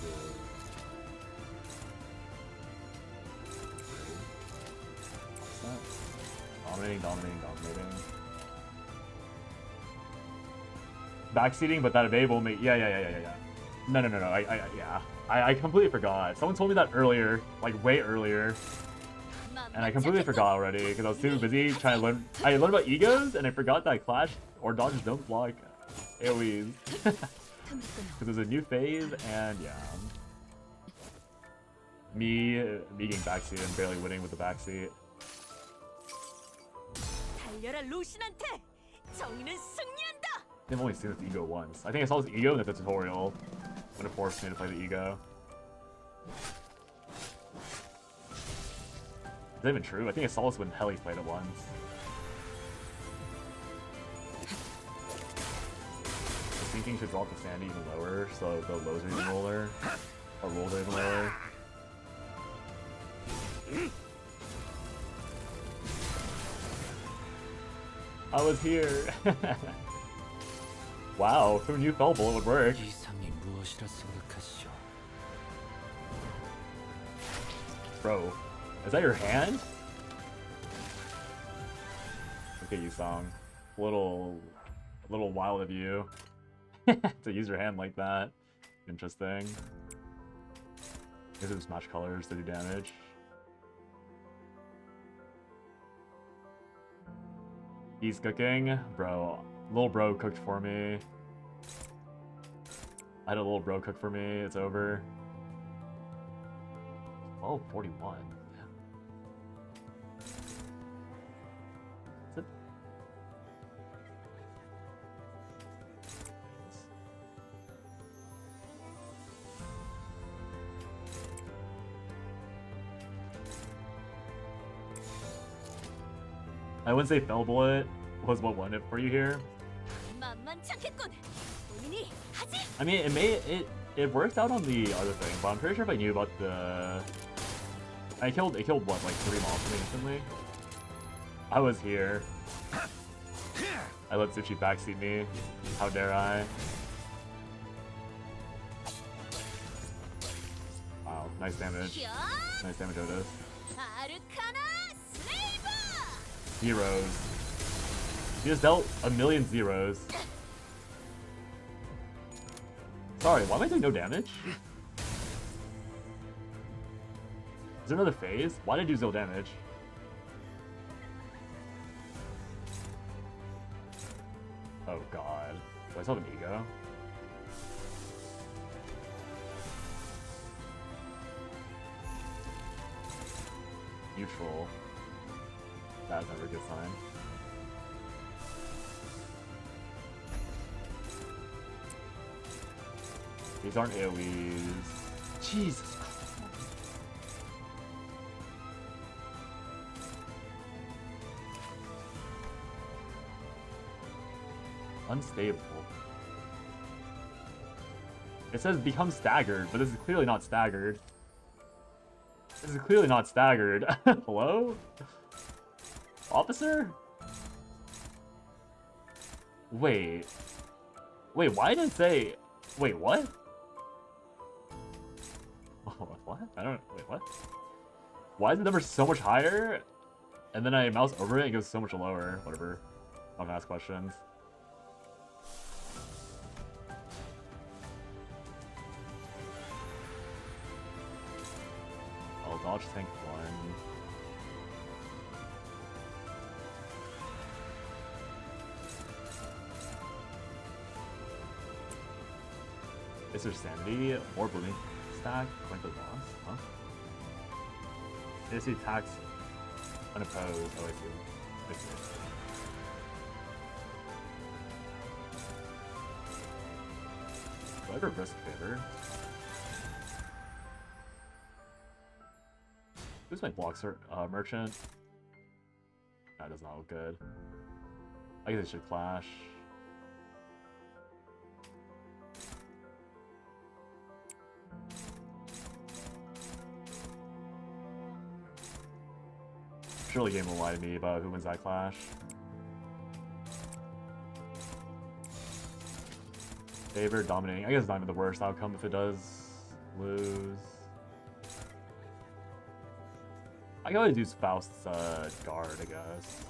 2, 3. What's that? Dominating, dominating, dominating. Backseating, but that evade will make. Yeah. No. I completely forgot. Someone told me that earlier, like way earlier. And I completely forgot already because I was too busy trying to learn. I learned about egos and I forgot that Clash or dodges don't block AoEs. Because there's a new phase and yeah. Me getting backseat and barely winning with the backseat. I've only seen this ego once. I think I saw this ego in the tutorial when it forced me to play the ego. Is that even true? I think I saw this when Heli played it once. The sinking should drop the sandy even lower, so the lows are even lower. Or rolls are even lower. I was here! Wow, who knew Fell Bullet would work? Bro, is that your hand? Okay, you song. A little wild of you to use your hand like that. Interesting. These are smash colors to do damage. He's cooking, bro. Little bro cooked for me. I had a little bro cook for me. It's over. 12:41. Is it? I wouldn't say Fell Bullet was what won it for you here. I mean, it worked out on the other thing, but I'm pretty sure if I knew about the... it killed what, like 3 mobs for me instantly? I was here. I let Suchi backseat me. How dare I? Wow, nice damage. Nice damage, Otis. Zeros. He just dealt a million zeros. Sorry, why am I doing no damage? Is there another phase? Why did I do 0 damage? Oh god. Do I still have an ego? Neutral. That's never a good sign. These aren't AoEs. Jesus Christ. Unstable. It says become staggered, but this is clearly not staggered. This is clearly not staggered. Hello? Officer? Wait. Wait, why did it say... Wait, what? What? I don't... Wait, what? Why is the number so much higher? And then I mouse over it and it goes so much lower. Whatever. I'm gonna ask questions. I'll dodge tank 1. Is there sanity or blooming stack? Point the loss, huh? Is he attacks unopposed? Oh, I see. I see. Do I ever risk favor? Who's my block merchant? That does not look good. I guess they should clash. Surely game will lie to me about who wins that clash. Favorite dominating. I guess it's not even the worst outcome if it does lose. I gotta do Faust's guard, I guess.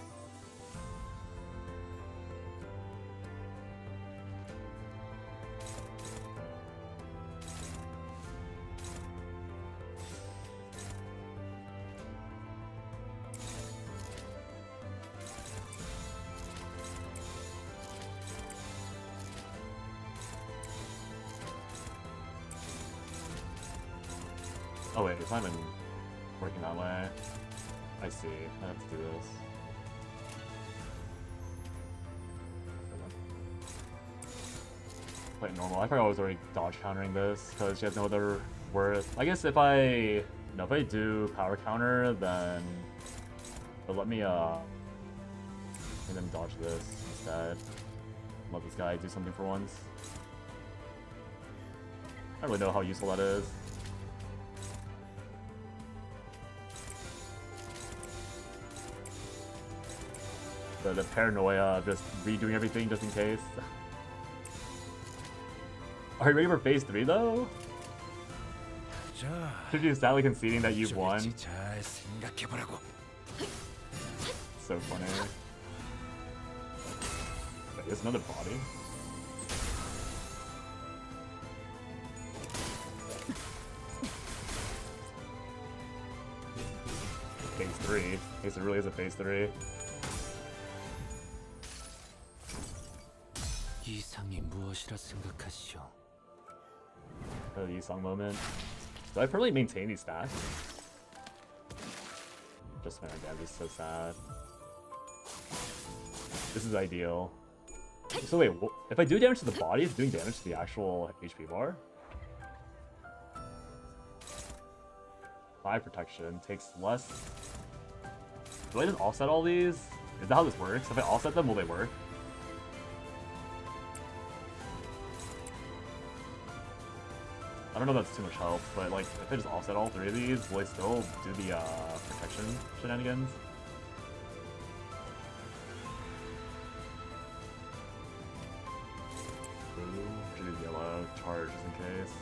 Oh wait, it's not even working that way. I see. I have to do this. Play it normal. I forgot I was already dodge countering this because she has no other worth. I guess if I do power counter, then it'll let me and then dodge this instead. Let this guy do something for once. I don't really know how useful that is. The paranoia of just redoing everything just in case. Are you ready for phase 3 though? Should you sadly conceding that you've won? So funny. Wait, there's another body? Phase 3. Phase 3 really is a phase 3. 이상이 무엇이라 생각하시오? The Yisong moment. Do I probably maintain these stats? Just man, damn, this is so sad. This is ideal. So wait, if I do damage to the body, it's doing damage to the actual HP bar? 5 protection, takes less. Do I just offset all these? Is that how this works? If I offset them, will they work? I don't know if that's too much help, but like, if I just offset all 3 of these, will I still do the protection shenanigans? Blue, should do yellow, charge just in case.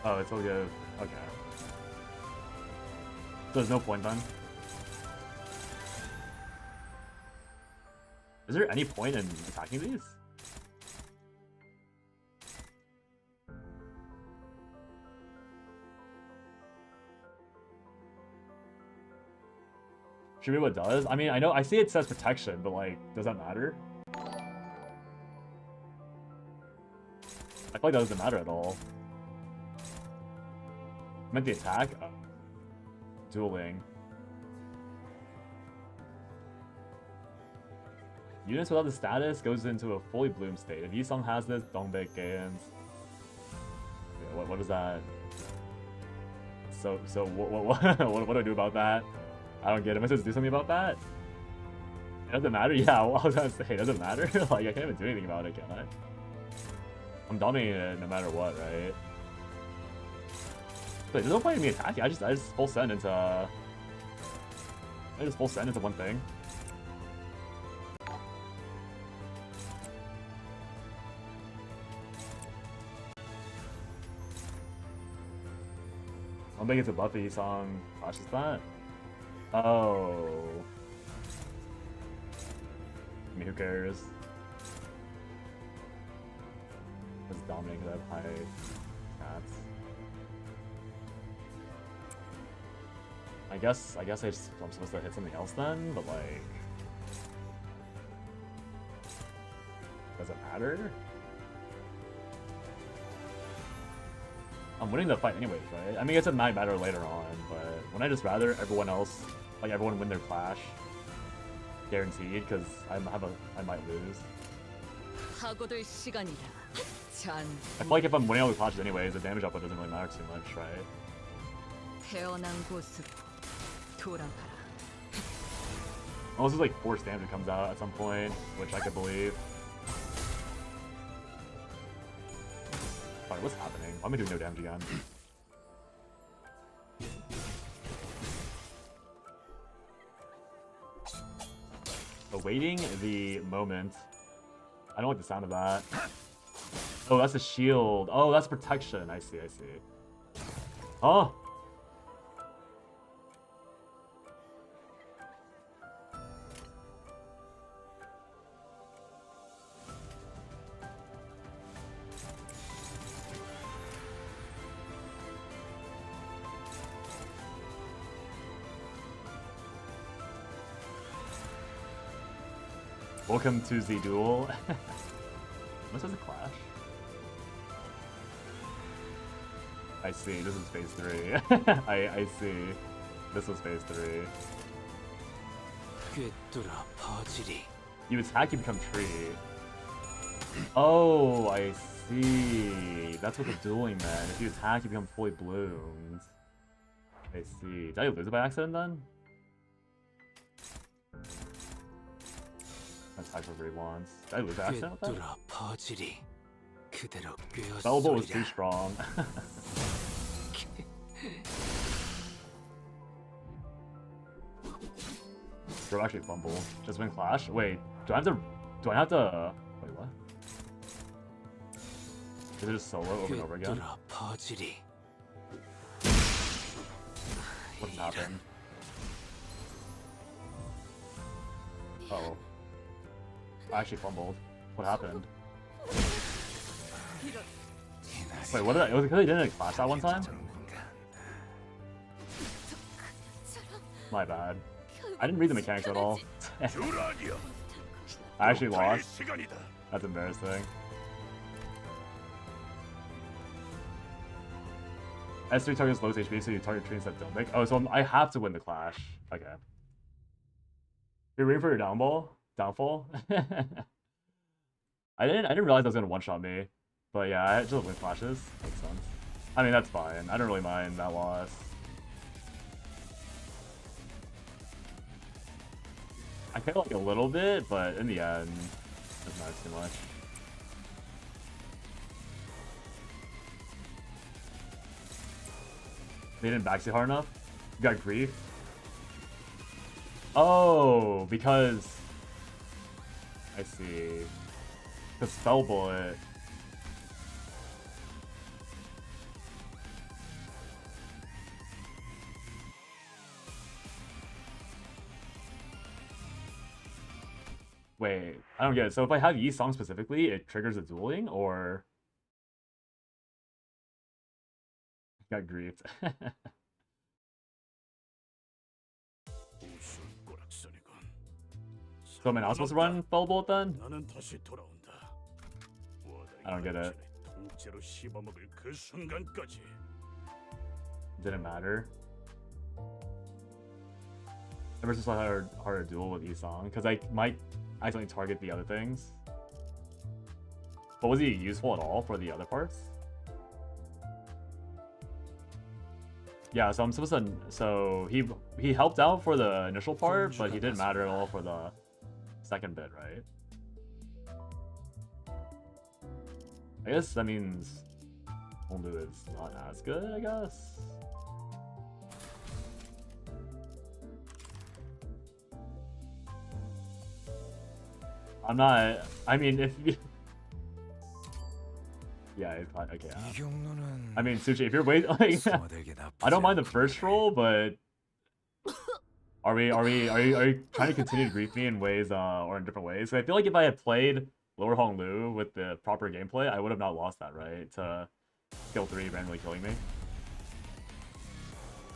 Oh, it's all good. Okay. So there's no point then? Is there any point in attacking these? Should be what it does? I mean, I see it says protection, but like, does that matter? I feel like that doesn't matter at all. I meant the attack? Oh. Dueling. Units without the status goes into a fully bloomed state. If Yisong has this, Dongbei gains. Yeah, what is that? So what do I do about that? I don't get it. Am I supposed to do something about that? It doesn't matter? Yeah, well, I was gonna say, it doesn't matter? Like, I can't even do anything about it, can I? I'm dominating it no matter what, right? But there's no point in me attacking. I just full send into... I just full send into one thing. I don't think it's a Buffy song. Watch that. Oh. I mean, who cares? It's dominating because I have high stats. I guess I'm supposed to hit something else then, but like... Does it matter? I'm winning the fight anyways, right? I mean, it might matter later on, but wouldn't I just rather everyone else, like everyone win their clash? Guaranteed, because I might lose. I feel like if I'm winning all the clashes anyways, the damage output doesn't really matter too much, right? Unless there's like force damage that comes out at some point, which I could believe. Alright, what's happening? Why am I doing no damage again? waiting the moment. I don't like the sound of that. Oh, that's a shield. Oh, that's protection. I see, I see. Oh! Welcome to the duel. This is a clash. I see, this is phase 3. I see. This was phase 3. You attack, you become tree. Oh, I see. That's what the dueling meant. If you attack, you become fully bloomed. I see. Did I lose it by accident then? That's type of once. Did I lose by accident with that? Spellbolt was too strong. Bro, actually fumble. Just win clash? Wait, do I have to... Wait, what? Is it just solo over and over again? What's happened? Uh-oh. I actually fumbled. What happened? Wait, what did I... Was it because I didn't clash that one time? My bad. I didn't read the mechanics at all. I actually lost. That's embarrassing. S3 targets lowest HP, so you target trees that don't make. Oh, so I have to win the clash. Okay. You're waiting for your downfall? I didn't realize that was gonna one-shot me. But yeah, I just win clashes. Makes sense. I mean, that's fine. I don't really mind that loss. I feel like a little bit, but in the end, it doesn't matter too much. They didn't backseat hard enough? You got grief? Oh, because... I see. The spell bullet. Wait, I don't get it. So if I have Yi Song specifically, it triggers a dueling, or... Got griefed. So am I not supposed to run Spell Bolt then? I don't get it. Didn't matter. Ever since I had harder duel with Yi Song, because I might accidentally target the other things. But was he useful at all for the other parts? Yeah, so I'm supposed to... So he helped out for the initial part, but he didn't matter at all for the second bit, right? I guess that means Hondu is not as good, I guess? I'm not... I mean, if you... Yeah, it's fine. Okay. I mean, Sushi, if you're waiting, like, I don't mind the first roll, but are you trying to continue to grief me in ways, or in different ways? So I feel like if I had played Lower Honglu with the proper gameplay, I would have not lost that, right? To skill 3 randomly killing me.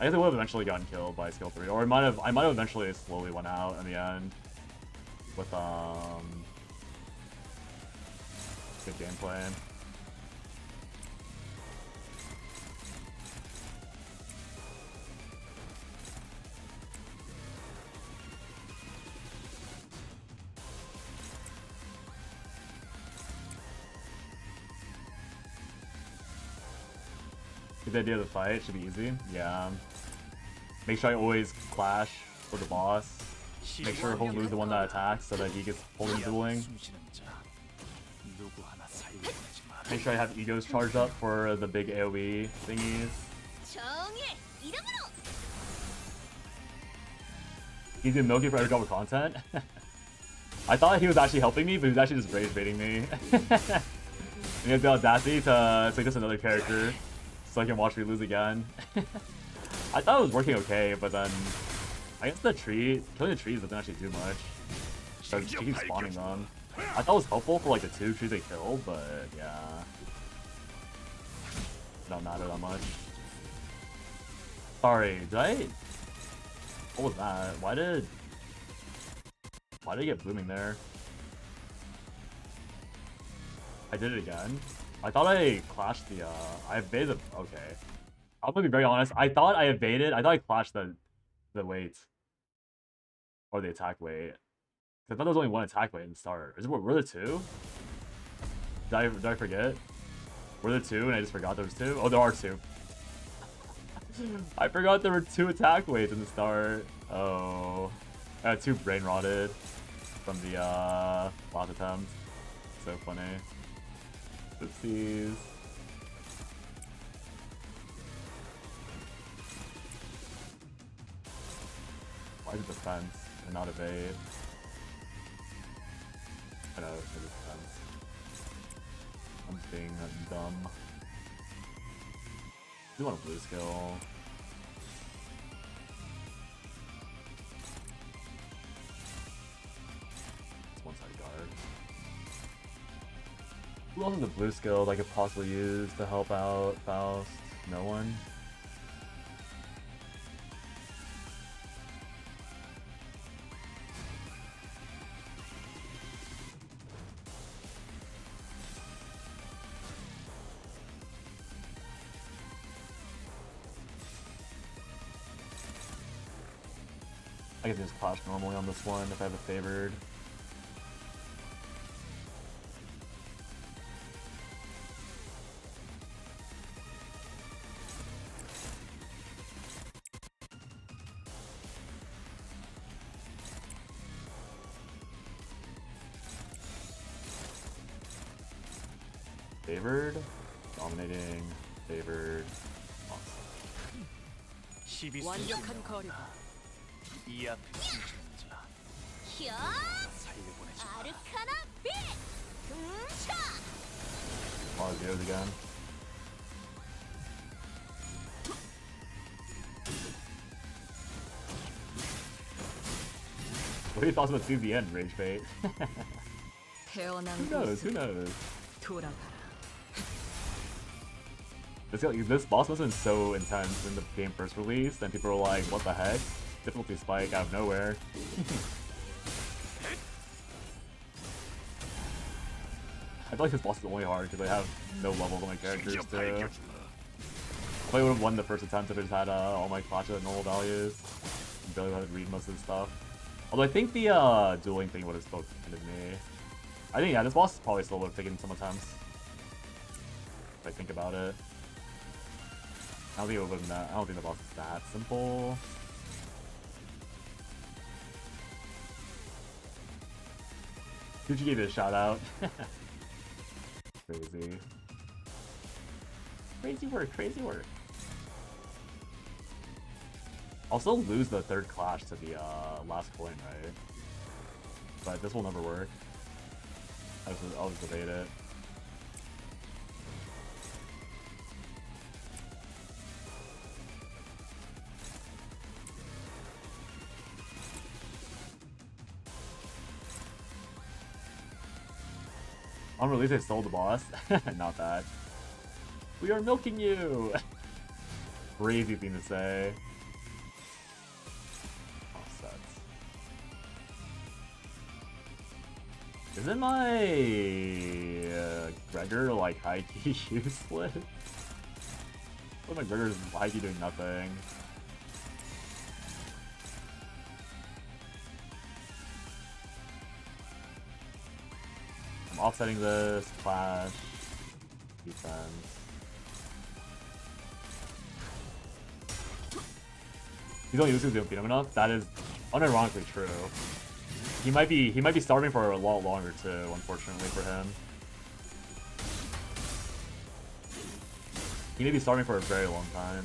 I guess I would have eventually gotten killed by skill 3, or I might have eventually slowly went out in the end with good gameplay. The idea of the fight should be easy. Yeah. Make sure I always clash with the boss. Make sure Honglu's the one that attacks so that he gets pulled in dueling. Make sure I have egos charged up for the big AoE thingies. You do milk it for every double content? I thought he was actually helping me, but he was actually just rage baiting me. And he has the audacity to take just another character so I can watch me lose again. I thought it was working okay, but then I guess killing the trees doesn't actually do much. So she keeps spawning them. I thought it was helpful for like the 2 trees they killed, but yeah. Don't matter that much. Sorry, did I... What was that? Why did it get blooming there? I did it again. I thought I clashed the, I evaded the, okay. I'm gonna be very honest. I thought I I clashed the weight. Or the attack weight. I thought there was only one attack weight in the start. Were there 2? Did I forget? Were there 2 and I just forgot there was 2? Oh, there are 2. I forgot there were 2 attack weights in the start. Oh. I had 2 brain rotted from the last attempt. So funny. Oopsies. Why is it defense and not evade? I know it's defense. I'm being dumb. I do want a blue skill. It's one-sided guard. Who else has a blue skill that I could possibly use to help out Faust? No one? I can just clash normally on this one if I have a favored. Favored, dominating, favored, awesome. 완벽한 거리다. 이 앞에 숨진 자 히야! 살려보내지 마. 아르카나 빛! 차! Oh, zeros again. What are your thoughts about 2VN rage bait? Who knows? Who knows? This boss must have been so intense in the game first release, and people were like, what the heck? Difficulty spike out of nowhere. I feel like this boss is only hard because I have no levels on my characters too. I probably would have won the first attempt if I just had all my clashes at normal values. I barely had to read most of the stuff. Although I think the dueling thing would have still ended me. I think, yeah, this boss probably still would have taken some attempts. If I think about it. I don't think it would have been that. I don't think the boss is that simple. Gucci gave it a shout out. Crazy. Crazy work, crazy work. I'll still lose the 3rd clash to the last coin, right? But this will never work. I'll just evade it. On release, I sold the boss. Not that. We are milking you! Crazy thing to say. Oh, sucks. Isn't my Gregor like high-key useless? But my Gregor's high-key doing nothing. I'm offsetting this, clash, defense. He's only using the beat him enough. That is unironically true. He might be starving for a lot longer too, unfortunately for him. He may be starving for a very long time.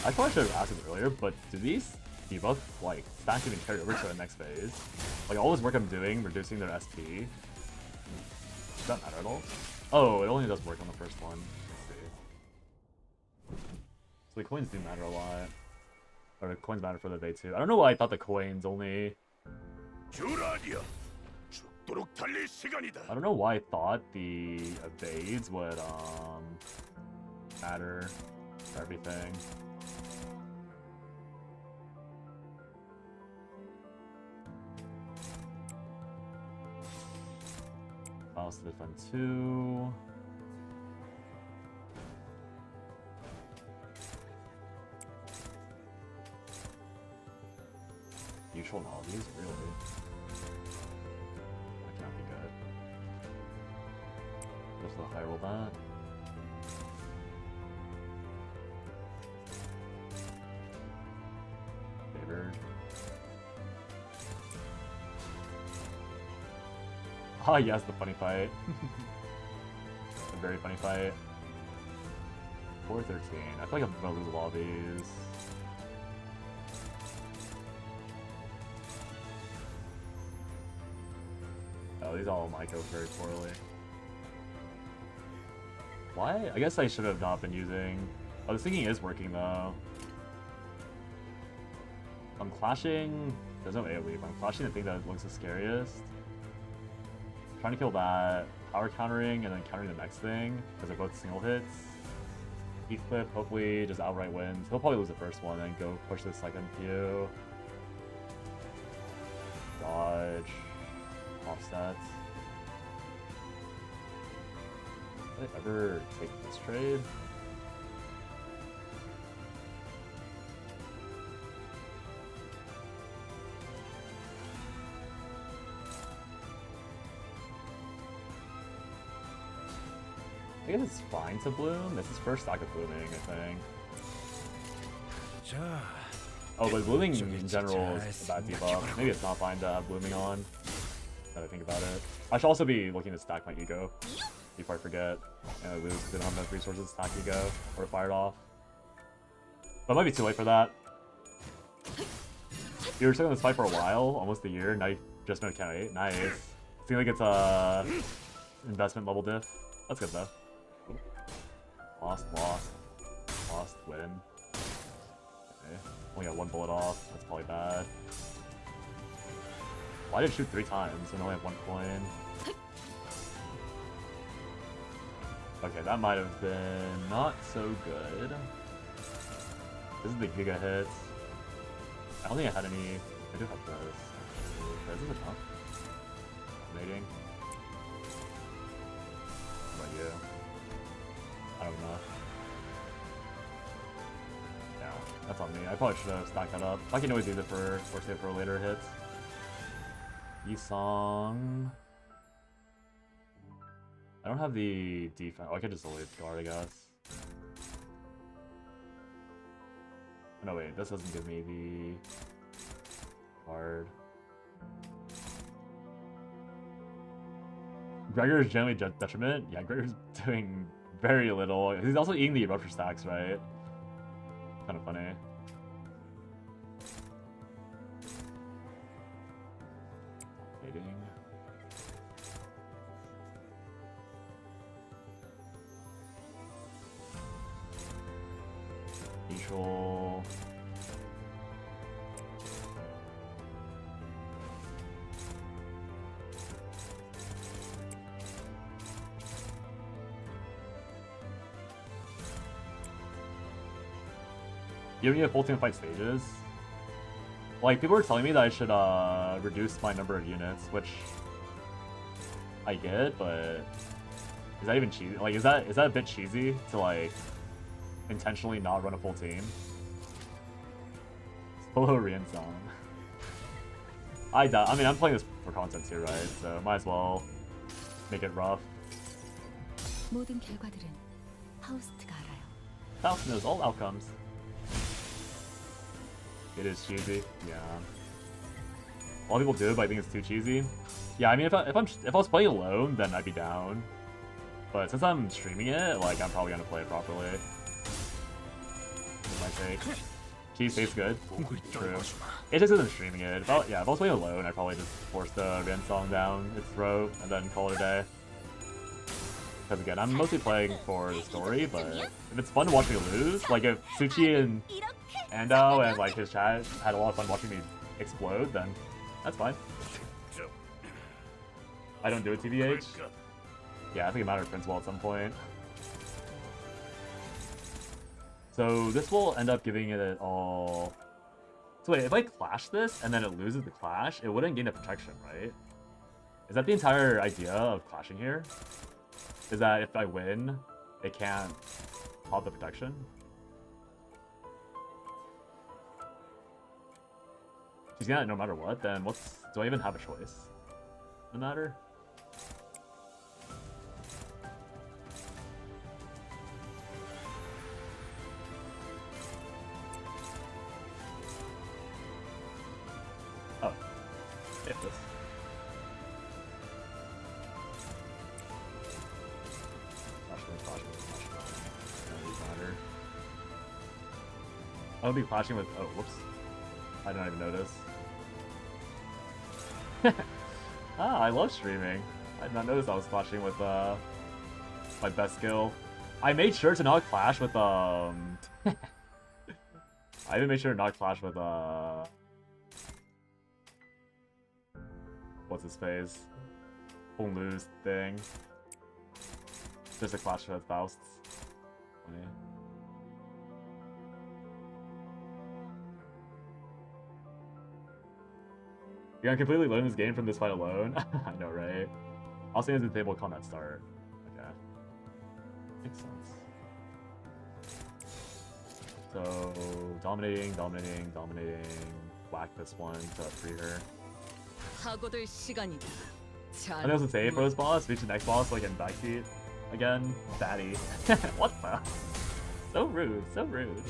I probably should have asked it earlier, but do these debuff, like, stacks even carry over to the next phase? Like, all this work I'm doing, reducing their SP, does that matter at all? Oh, it only does work on the first one. Let's see. So the coins do matter a lot. Or the coins matter for the evade too. I don't know why I thought the coins only... I don't know why I thought the evades would, matter for everything. Files to defend 2. Neutral knowledges, really? That cannot be good. Just the high roll that. Favored. Ah, yes, the funny fight. A very funny fight. 413. I feel like I'm gonna lose a lot of these. Oh, these all might go very poorly. Why? I guess I should have not been using... Oh, this thinking is working though. I'm clashing... There's no AoE, but I'm clashing the thing that looks the scariest. Trying to kill that, power countering, and then countering the next thing, because they're both single hits. Heat clip, hopefully just outright wins. He'll probably lose the first one and go push the second few. Dodge. Offsets. Did I ever take this trade? I guess it's fine to bloom. This is first stock of blooming, I think. Oh, but blooming in general is a bad debuff. Maybe it's not fine to have blooming on. Now that I think about it. I should also be looking to stack my ego before I forget and I lose because I don't have enough resources to stack ego or fire it off. But it might be too late for that. You were stuck on this fight for a while, almost a year. Now you just know count 8. Nice. Seems like it's a investment level diff. That's good though. Lost, win. Okay. Only got one bullet off. That's probably bad. Why did it shoot 3 times and only have 1 coin? Okay, that might have been not so good. This is the Giga hit. I don't think I had any. I do have this. Is this enough? Mating. What about you? I don't know. Yeah, that's on me. I probably should have stacked that up. I can always use it for, or save for later hits. Yisong. I don't have the defense. Oh, I could just delete guard, I guess. Oh, no, wait. This doesn't give me the card. Gregor's generally detriment. Yeah, Gregor's doing very little. He's also eating the rupture stacks, right? Kind of funny. Waiting. Neutral. You don't need a full team fight stages. Like, people were telling me that I should reduce my number of units, which I get, but is that even cheesy? Like, is that a bit cheesy to like intentionally not run a full team? Solo Rian song. I mean, I'm playing this for content too, right? So might as well make it rough. 모든 결과들은 파우스트가 알아요. Faust knows all outcomes. It is cheesy, yeah. A lot of people do it, but I think it's too cheesy. Yeah, I mean, if I was playing alone, then I'd be down. But since I'm streaming it, like, I'm probably gonna play it properly. With my sake. Cheese tastes good. True. It just isn't streaming it. If I was playing alone, I'd probably just force the Ren song down its throat and then call it a day. Because again, I'm mostly playing for the story, but if it's fun to watch me lose, like if Suchi and Ando and like his chat had a lot of fun watching me explode, then that's fine. I don't do it TBH. Yeah, I think it mattered principle at some point. So this will end up giving it all... So wait, if I clash this and then it loses the clash, it wouldn't gain the protection, right? Is that the entire idea of clashing here? Is that if I win, it can't pop the protection? She's gonna no matter what, then what's... Do I even have a choice? No matter? Oh. Hit this. I'll be clashing with... Oh, whoops. I didn't even notice. I love streaming. I did not notice I was clashing with my best skill. I made sure to not clash with I even made sure to not clash with what's his face? Hong Lu's thing. Just a clash with Faust's. Funny. You're gonna completely learn this game from this fight alone? I know, right? I'll say at the table combat start. Okay. Makes sense. So, dominating. Whack this one to free her. I think I was say for this boss, reach the next boss so I can backseat again. Batty. What the? So rude, so rude.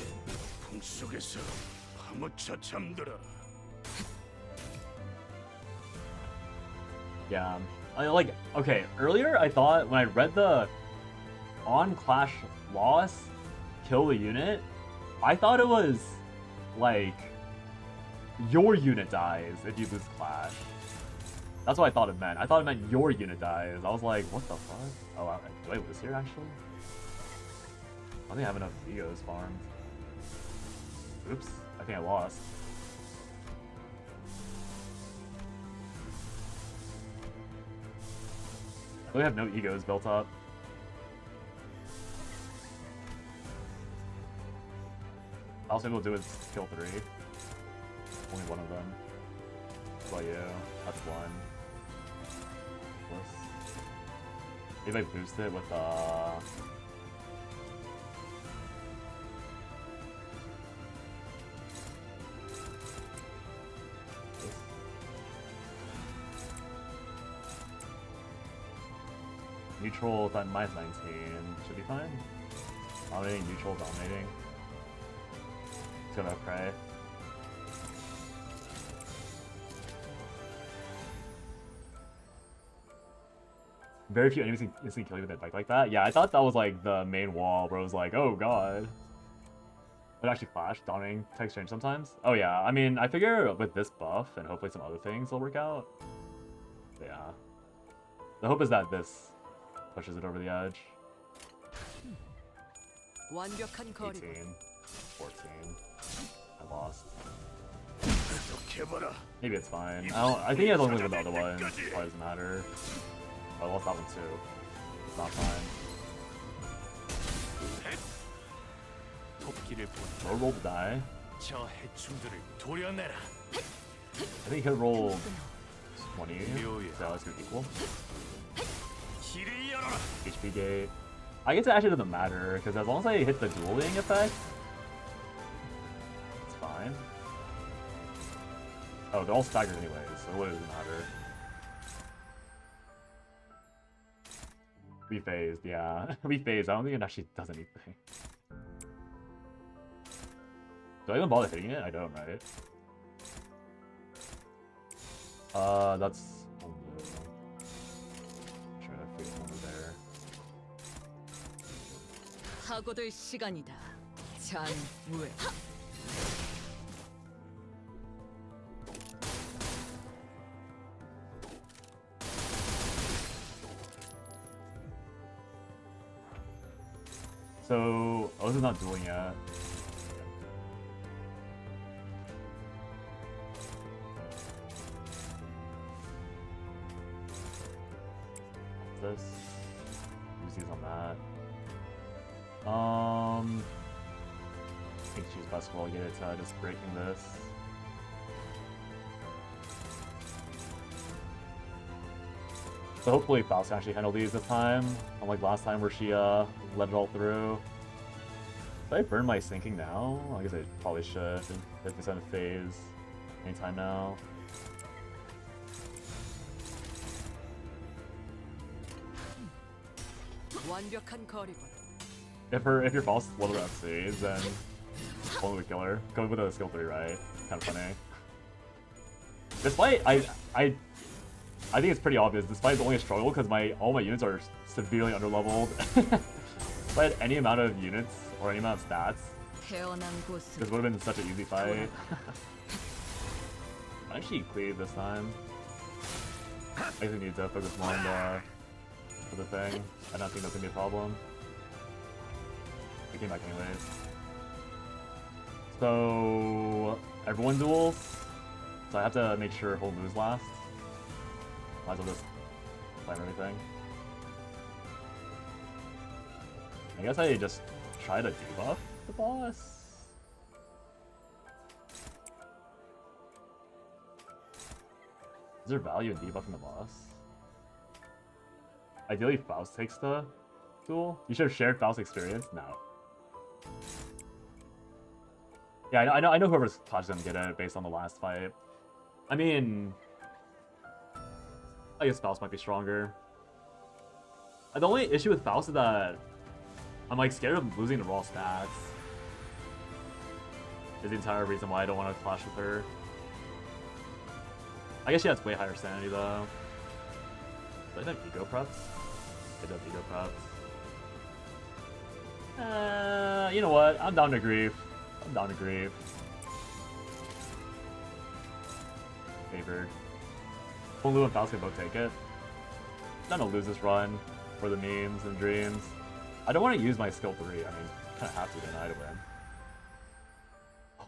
Yeah, okay, earlier I thought when I read the on clash loss, kill the unit, I thought it was like your unit dies if you lose clash. That's what I thought it meant. I thought it meant your unit dies. I was like, what the fuck? Oh, do I lose here actually? I don't think I have enough egos farmed. Oops, I think I lost. I have no egos built up. All I'm able to do is kill 3. Only one of them. What about you? That's one. Plus. Maybe I boost it with neutral at minus 19 should be fine. Dominating, neutral, dominating. It's gonna pray. Very few enemies can instantly kill you with a bike like that. Yeah, I thought that was like the main wall where it was like, oh god. It actually flash, dominating text change sometimes. Oh yeah, I mean, I figure with this buff and hopefully some other things will work out. But yeah. The hope is that this pushes it over the edge. 18, 14. I lost. Maybe it's fine. I think I don't look at the other one. It probably doesn't matter. Oh, I lost that one too. It's not fine. Low roll to die. I think he could roll 20, so it's gonna equal. HP gate. I guess it actually doesn't matter, because as long as I hit the dueling effect, it's fine. Oh, they're all staggered anyways, so it doesn't matter. Rephased, yeah. Rephased, I don't think it actually does anything. Do I even bother hitting it? I don't, right? That's... Try to fix one there. 원치 않은 무에. So, O's is not dueling yet. What's this? Lucy's on that. I think she's best well get it just breaking this. So hopefully Faust can actually handle these this time, unlike last time where she let it all through. Should I burn my sinking now? I guess I probably should. 50% phase anytime now. 완벽한 거리군. If your Faust level up saves, then only would kill her. Go with a skill 3, right? Kind of funny. Despite I think it's pretty obvious. Despite it's only a struggle because all my units are severely underleveled. If I had any amount of units or any amount of stats, this would have been such an easy fight. I actually cleave this time. I guess we need to focus more on the thing. I don't think that's gonna be a problem. We came back anyways. So everyone duels. So I have to make sure whole moves last. Might as well just plan everything. I guess I just try to debuff the boss. Is there value in debuffing the boss? Ideally, Faust takes the duel. You should have shared Faust experience. No. Yeah, I know whoever's touched gonna get it based on the last fight. I mean, I guess Faust might be stronger. The only issue with Faust is that I'm like scared of losing the raw stats. Is the entire reason why I don't want to clash with her. I guess she has way higher sanity though. Did I have ego preps? I did have ego preps. You know what? I'm down to grief. I'm down to grief. Favored. Lu and Faust can both take it. I'm gonna lose this run for the memes and dreams. I don't want to use my skill 3. I mean, kind of have to deny to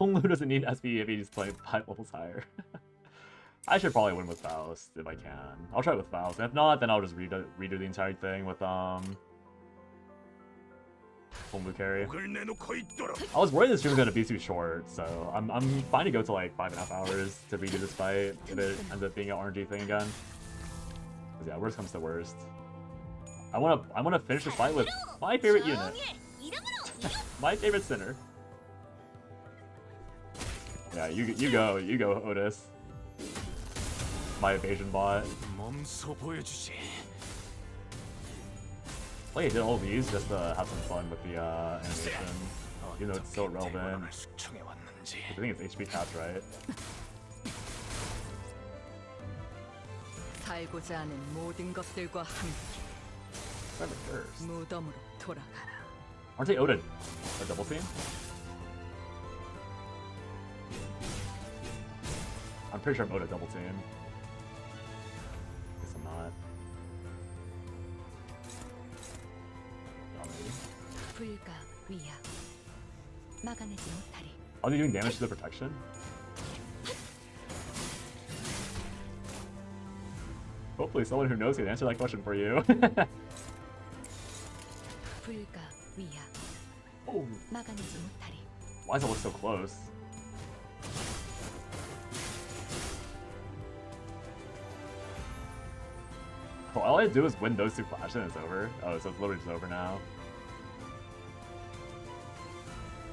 win. Lu doesn't need SP if he's playing 5 levels higher. I should probably win with Faust if I can. I'll try it with Faust. If not, then I'll just redo the entire thing with Lu carry. I was worried this stream was gonna be too short, so I'm fine to go to like 5.5 hours to redo this fight if it ends up being an RNG thing again. 'Cause yeah, worst comes to worst. I wanna finish this fight with my favorite unit, my favorite sinner. Yeah, you go, Otis. My evasion bot. Well, I did all these just to have some fun with the animation, even though it's so relevant. I think it's HP caps, right? 살고자 하는 모든 것들과 함께 무덤으로 돌아가라. Aren't they Odin? A double team? I'm pretty sure I'm Oda double team. Guess I'm not. 불가 위야 막아내지 못하리. Are they doing damage to the protection? Hopefully someone who knows can answer that question for you. 불가 위야 Oh. 막아내지 못하리. Why does it look so close? Well, all I have to do is win those 2 flashes and it's over. Oh, so it's literally just over now.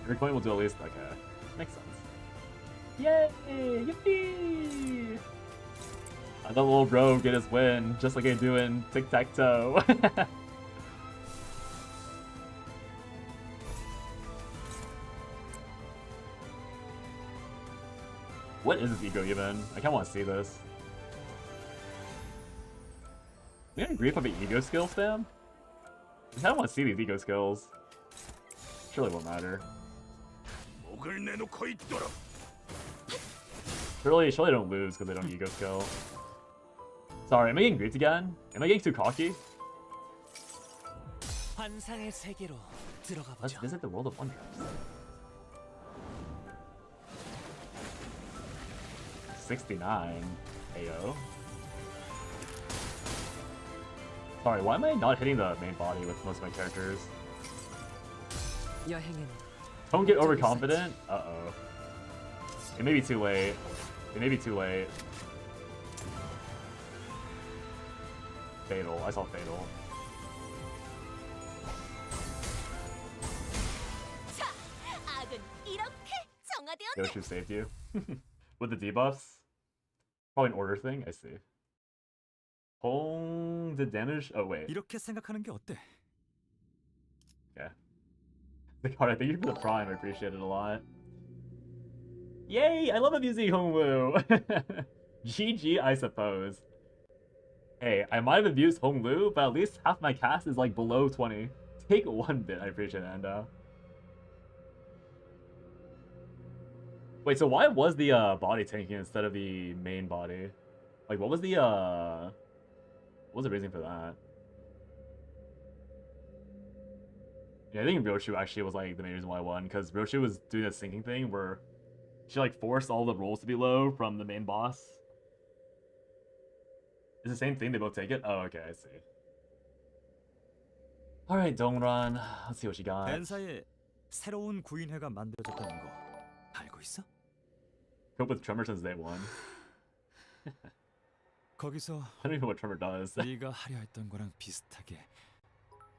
Every point will do at least, okay. Makes sense. Yay! Yippee! I let little bro get his win, just like I do in Tic-Tac-Toe. What is this ego even? I kinda wanna see this. We gonna agree if I'm an ego skill spam? I kinda wanna see these ego skills. Surely won't matter. 목을 내놓고 있도록. Surely they don't lose because they don't ego skill. Sorry, am I getting greets again? Am I getting too cocky? 환상의 세계로 들어가 Let's 보죠. visit the world of wonders. 69. Ayo. Sorry, why am I not hitting the main body with most of my characters? 여행은 Don't get overconfident. Uh-oh. It may be too late. It may be too late. Fatal. I saw fatal. 자, 악은 이렇게 정화되었네. Yoshi saved you. With the debuffs? Probably an order thing? I see. Hong the damage? Oh, wait. 이렇게 생각하는 게 어때? Yeah. The card, thank you for the prime. I appreciate it a lot. Yay! I love abusing Honglu! GG, I suppose. Hey, I might have abused Honglu, but at least half my cast is like below 20. Take one bit, I appreciate it, Ando. Wait, so why was the body tanking instead of the main body? Like, what was the reason for that? Yeah, I think Roshu actually was like the main reason why I won, because Roshu was doing that sinking thing where she like forced all the rolls to be low from the main boss. It's the same thing, they both take it? Oh, okay, I see. Alright, Dongran. Let's see what you got. 엔사에 새로운 구인회가 만들어졌다는 거 알고 있어? Cope with Tremor since day one. 거기서 I don't even know what Tremor does. 네가 하려 했던 거랑 비슷하게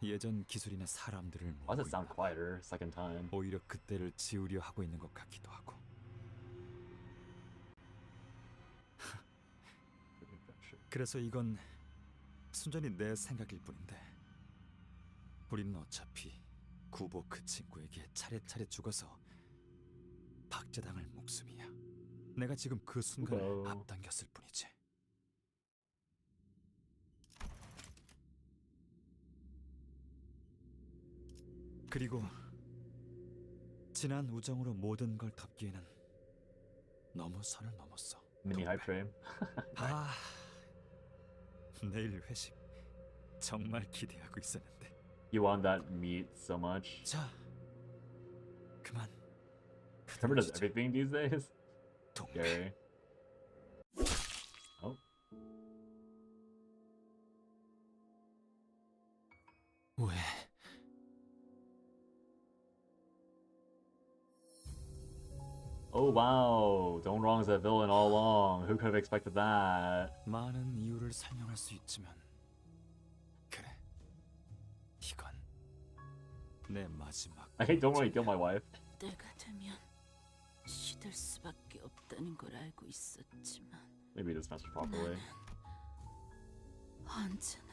예전 기술이나 사람들을 Why does it sound quieter second time? 오히려 그때를 지우려 하고 있는 것 같기도 하고. 그래서 이건 순전히 내 생각일 뿐인데 우리는 어차피 구보 그 친구에게 차례차례 죽어서 박제당할 목숨이야. 내가 지금 그 순간을 앞당겼을 뿐이지. 그리고 지난 우정으로 모든 걸 덮기에는 너무 선을 넘었어. Mini hype frame. 아, 내일 회식 정말 기대하고 있었는데. You want that meat so much? 자, 그만. Tremor does everything these days. Scary. Oh. 왜? Oh wow, Dongwrong's a villain all along. Who could have expected that? 많은 이유를 설명할 수 있지만 그래, 이건 내 마지막. I hate Dongwrong, you killed my wife. 때가 되면 시들 수밖에 없다는 걸 알고 있었지만 Maybe it is mastered properly. 언제나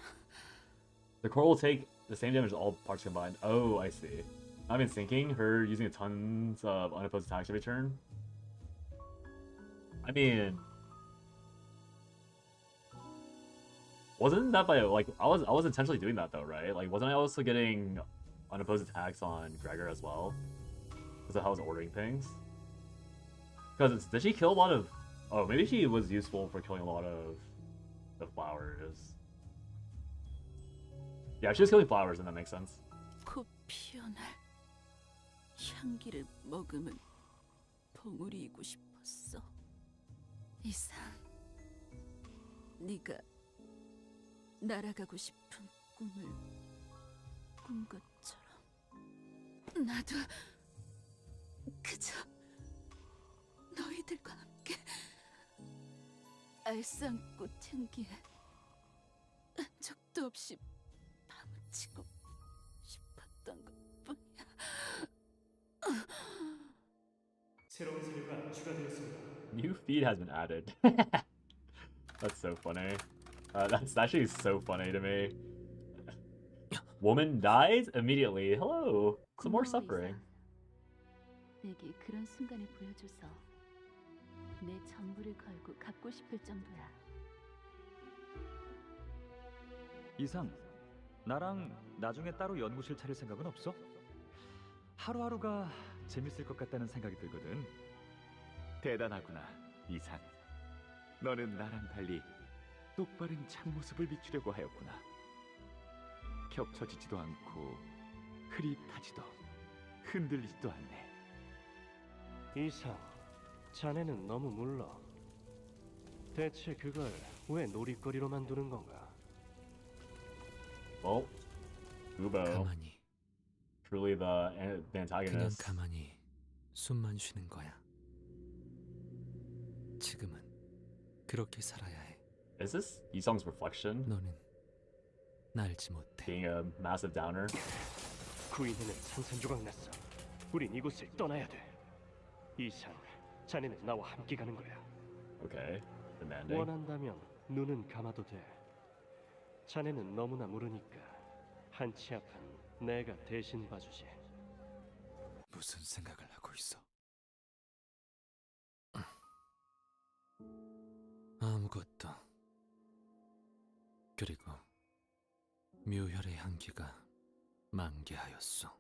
The core will take the same damage as all parts combined. Oh, I see. I've been thinking her using tons of unopposed attacks every turn. I mean, wasn't that by like I was intentionally doing that though, right? Like, wasn't I also getting unopposed attacks on Gregor as well? Because of how I was ordering things. Because did she kill a lot of? Oh, maybe she was useful for killing a lot of the flowers. Yeah, she was killing flowers, and that makes sense. 곧 피어날 향기를 머금은 봉우리이고 싶었어. 이상, 네가 날아가고 싶은 꿈을 꾼 것처럼 나도 그저 너희들과 함께 알싸안꽃 향기에 한 적도 없이 파묻히고 싶었던 것뿐이야. 새로운 세류가 추가되었습니다. New feed has been added. That's so funny. That's actually so funny to me. Woman dies immediately. Hello. Some more suffering. 내게 그런 순간을 보여줘서 내 전부를 걸고 갚고 싶을 정도야. 이상, 나랑 나중에 따로 연구실 차릴 생각은 없어? 하루하루가 재밌을 것 같다는 생각이 들거든. 대단하구나, 이산. 너는 나랑 달리 똑바른 참모습을 비추려고 하였구나. 겹쳐지지도 않고 흐릿하지도 흔들리지도 않네. 이상, 자네는 너무 물러. 대체 그걸 왜 놀이거리로 만드는 건가? Well, Kubo. 가만히. Truly the 그냥 antagonist. 가만히 숨만 쉬는 거야. 지금은 그렇게 살아야 해. Is this Isung's reflection? 너는 알지 못해. Being a massive downer. 구인회는 산산조각 났어. 우린 이곳을 떠나야 돼. 이상, 자네는 나와 함께 가는 거야. Okay. Demanding. 원한다면 눈은 감아도 돼. 자네는 너무나 모르니까 한치 앞은 내가 대신 봐주지. 무슨 생각을 하고 있어? 아무것도. 그리고 묘혈의 향기가 만개하였어.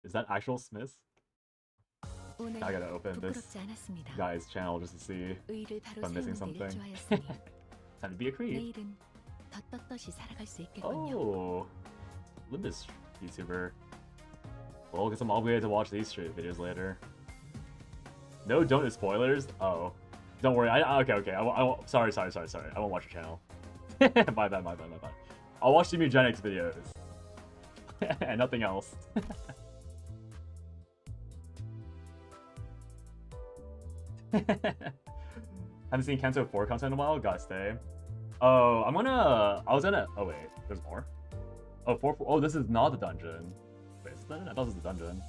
Is that actual Smith? 오늘 I gotta open this 부끄럽지 않았습니다. guy's channel just to see 의를 if 바로 I'm missing 세우는 데 something. 일조하였으니 Time to be a creep. 내일은 더 떳떳이 살아갈 수 있겠군요. Oh, limbus YouTuber. Well, guess I'm obligated to watch these street videos later. No, don't do spoilers. Oh, don't worry. Okay. Sorry. I won't watch your channel. my bad. I'll watch the Mugenics videos and nothing else. Haven't seen Canto 4 content in a while. Gotta stay. Oh, oh wait, there's more. Oh, 4. Oh, this is not the dungeon. Wait, is this the dungeon? I thought this was the dungeon.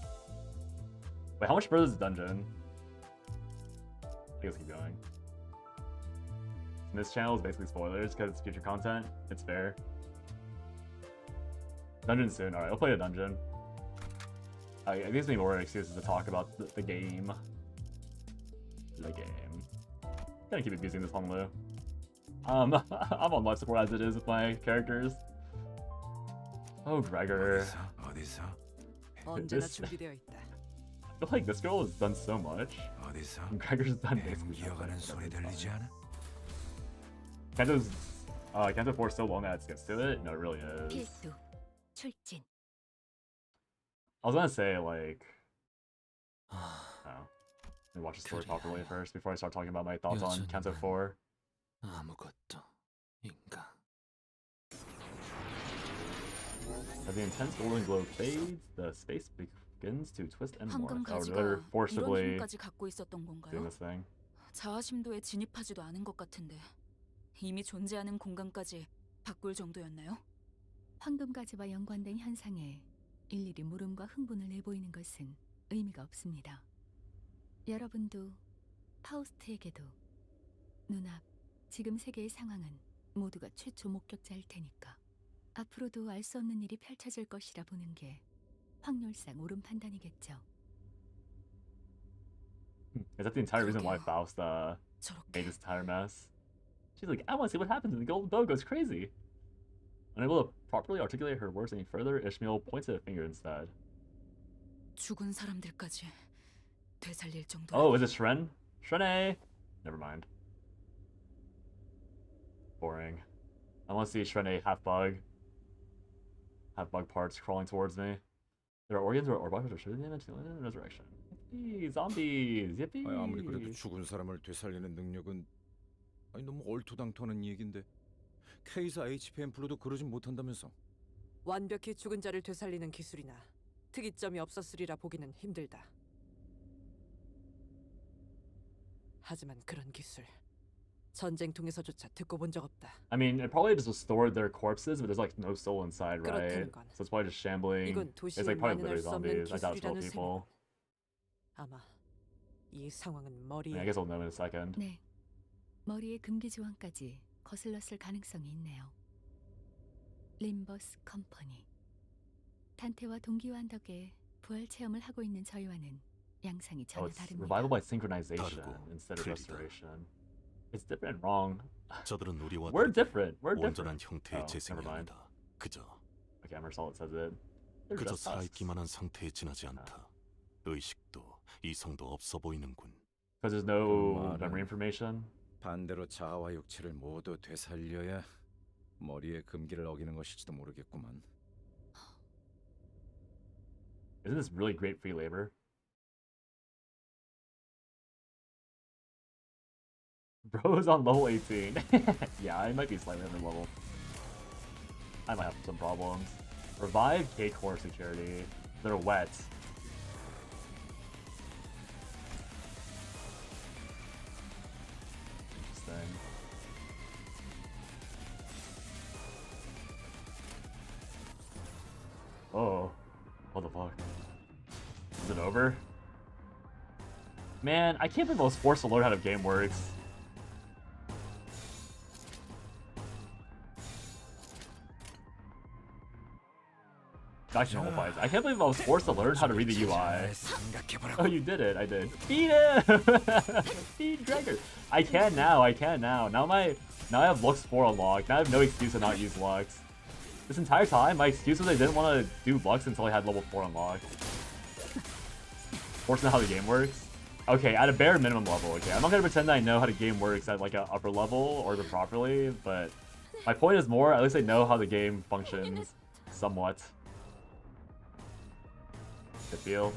Wait, how much further is the dungeon? I guess keep going. And this channel is basically spoilers because it's future content. It's fair. Dungeon soon. Alright, I'll play the dungeon. It gives me more excuses to talk about the game. The game. Gonna keep abusing this Honglu. I'm on life support as it is with my characters. Oh, Gregor. 언제나 준비되어 있다. I feel like this girl has done so much. And Gregor's done basically nothing. Canto 4 is so long that it skips to it? No, it really is. 필수 출진. I was gonna say, like... Let me watch the story properly first before I start talking about my thoughts on Canto 4. 아무것도 인가. As the intense golden glow fades, the space begins to twist and morph. 황금 Oh, 가지가 they're 이런 forcibly 힘까지 갖고 있었던 doing 건가요? this thing. 자아심도에 진입하지도 않은 것 같은데 이미 존재하는 공간까지 바꿀 정도였나요? 황금가지와 연관된 현상에 일일이 물음과 흥분을 내보이는 것은 의미가 없습니다. 여러분도 파우스트에게도 눈앞 지금 세계의 상황은 모두가 최초 목격자일 테니까 앞으로도 알 수 없는 일이 펼쳐질 것이라 보는 게 확률상 옳은 판단이겠죠. Is that the entire reason why Faust made this entire mess? She's like, I want to see what happens when the golden bow goes crazy. Unable to properly articulate her words any further, Ishmael pointed a finger instead. 죽은 사람들까지 되살릴 정도. Oh, is it Shren? Shrene! Never mind. Boring. I want to see Shrene half bug parts crawling towards me. There are organs or bodies that are shooting them into resurrection. Yippee! Zombies! Yippee! 아무리 그래도 죽은 사람을 되살리는 능력은 너무 얼토당토하는 얘긴데 K사 HP 앰플로도 그러진 못한다면서. 완벽히 죽은 자를 되살리는 기술이나 특이점이 없었으리라 보기는 힘들다. 하지만 그런 기술 전쟁통에서조차 듣고 본 적 없다. I mean, it probably just restored their corpses, but there's like no soul inside, right? So it's probably just shambling. 이건 It's 도시에 like probably 만연할 literally 수 없는 zombies. I doubt it's real 기술이라는 people. 아마 이 상황은 I 머리에. guess I'll know in a second. 네, 머리의 금기 조항까지 거슬렀을 가능성이 있네요. 림버스 컴퍼니. 탄테와 동기화한 덕에 부활 체험을 하고 있는 저희와는 양상이 Oh, 전혀 it's 다릅니다. revival by synchronization instead of restoration. It's different and wrong. 저들은 우리와 We're 다르게 different. We're 온전한 different. 형태의 Oh, 재생이 never mind. 아니다. 그저 Okay, Emerald says it. They're 그저 just us. 살아있기만 한 상태에 지나지 않다. 의식도 이성도 없어 보이는군. Because there's 그 no 말은 memory information. 반대로 자아와 육체를 모두 되살려야 머리의 금기를 어기는 것일지도 모르겠구만. Isn't this really great free labor? Bro is on level 18. Yeah, I might be slightly under level. I might have some problems. Revive K-Core security. They're wet. Interesting. Oh. What the fuck? Is it over? Man, I can't believe I was forced to learn how the game works. Actually, no fights. I can't believe I was forced to learn how to read the UI. Oh, you did it. I did. Feed him! Feed Gregor. I can now. I can now. Now I have Lux 4 unlocked. Now I have no excuse to not use Lux. This entire time, my excuse was I didn't want to do Lux until I had level 4 unlocked. Forcing out how the game works. Okay, at a bare minimum level. Okay, I'm not gonna pretend that I know how the game works at like an upper level or properly, but my point is more, at least I know how the game functions somewhat. Good feel.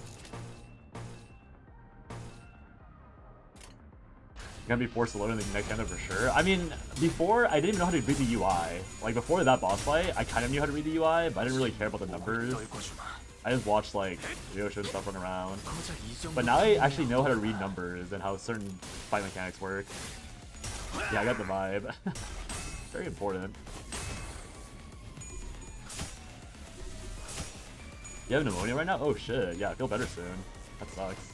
Gonna be forced to learn the next Canto for sure. I mean, before I didn't even know how to read the UI. Like before that boss fight, I kind of knew how to read the UI, but I didn't really care about the numbers. I just watched like Yoshi and stuff run around. But now I actually know how to read numbers and how certain fight mechanics work. Yeah, I got the vibe. Very important. You have pneumonia right now? Oh shit, yeah, I feel better soon. That sucks.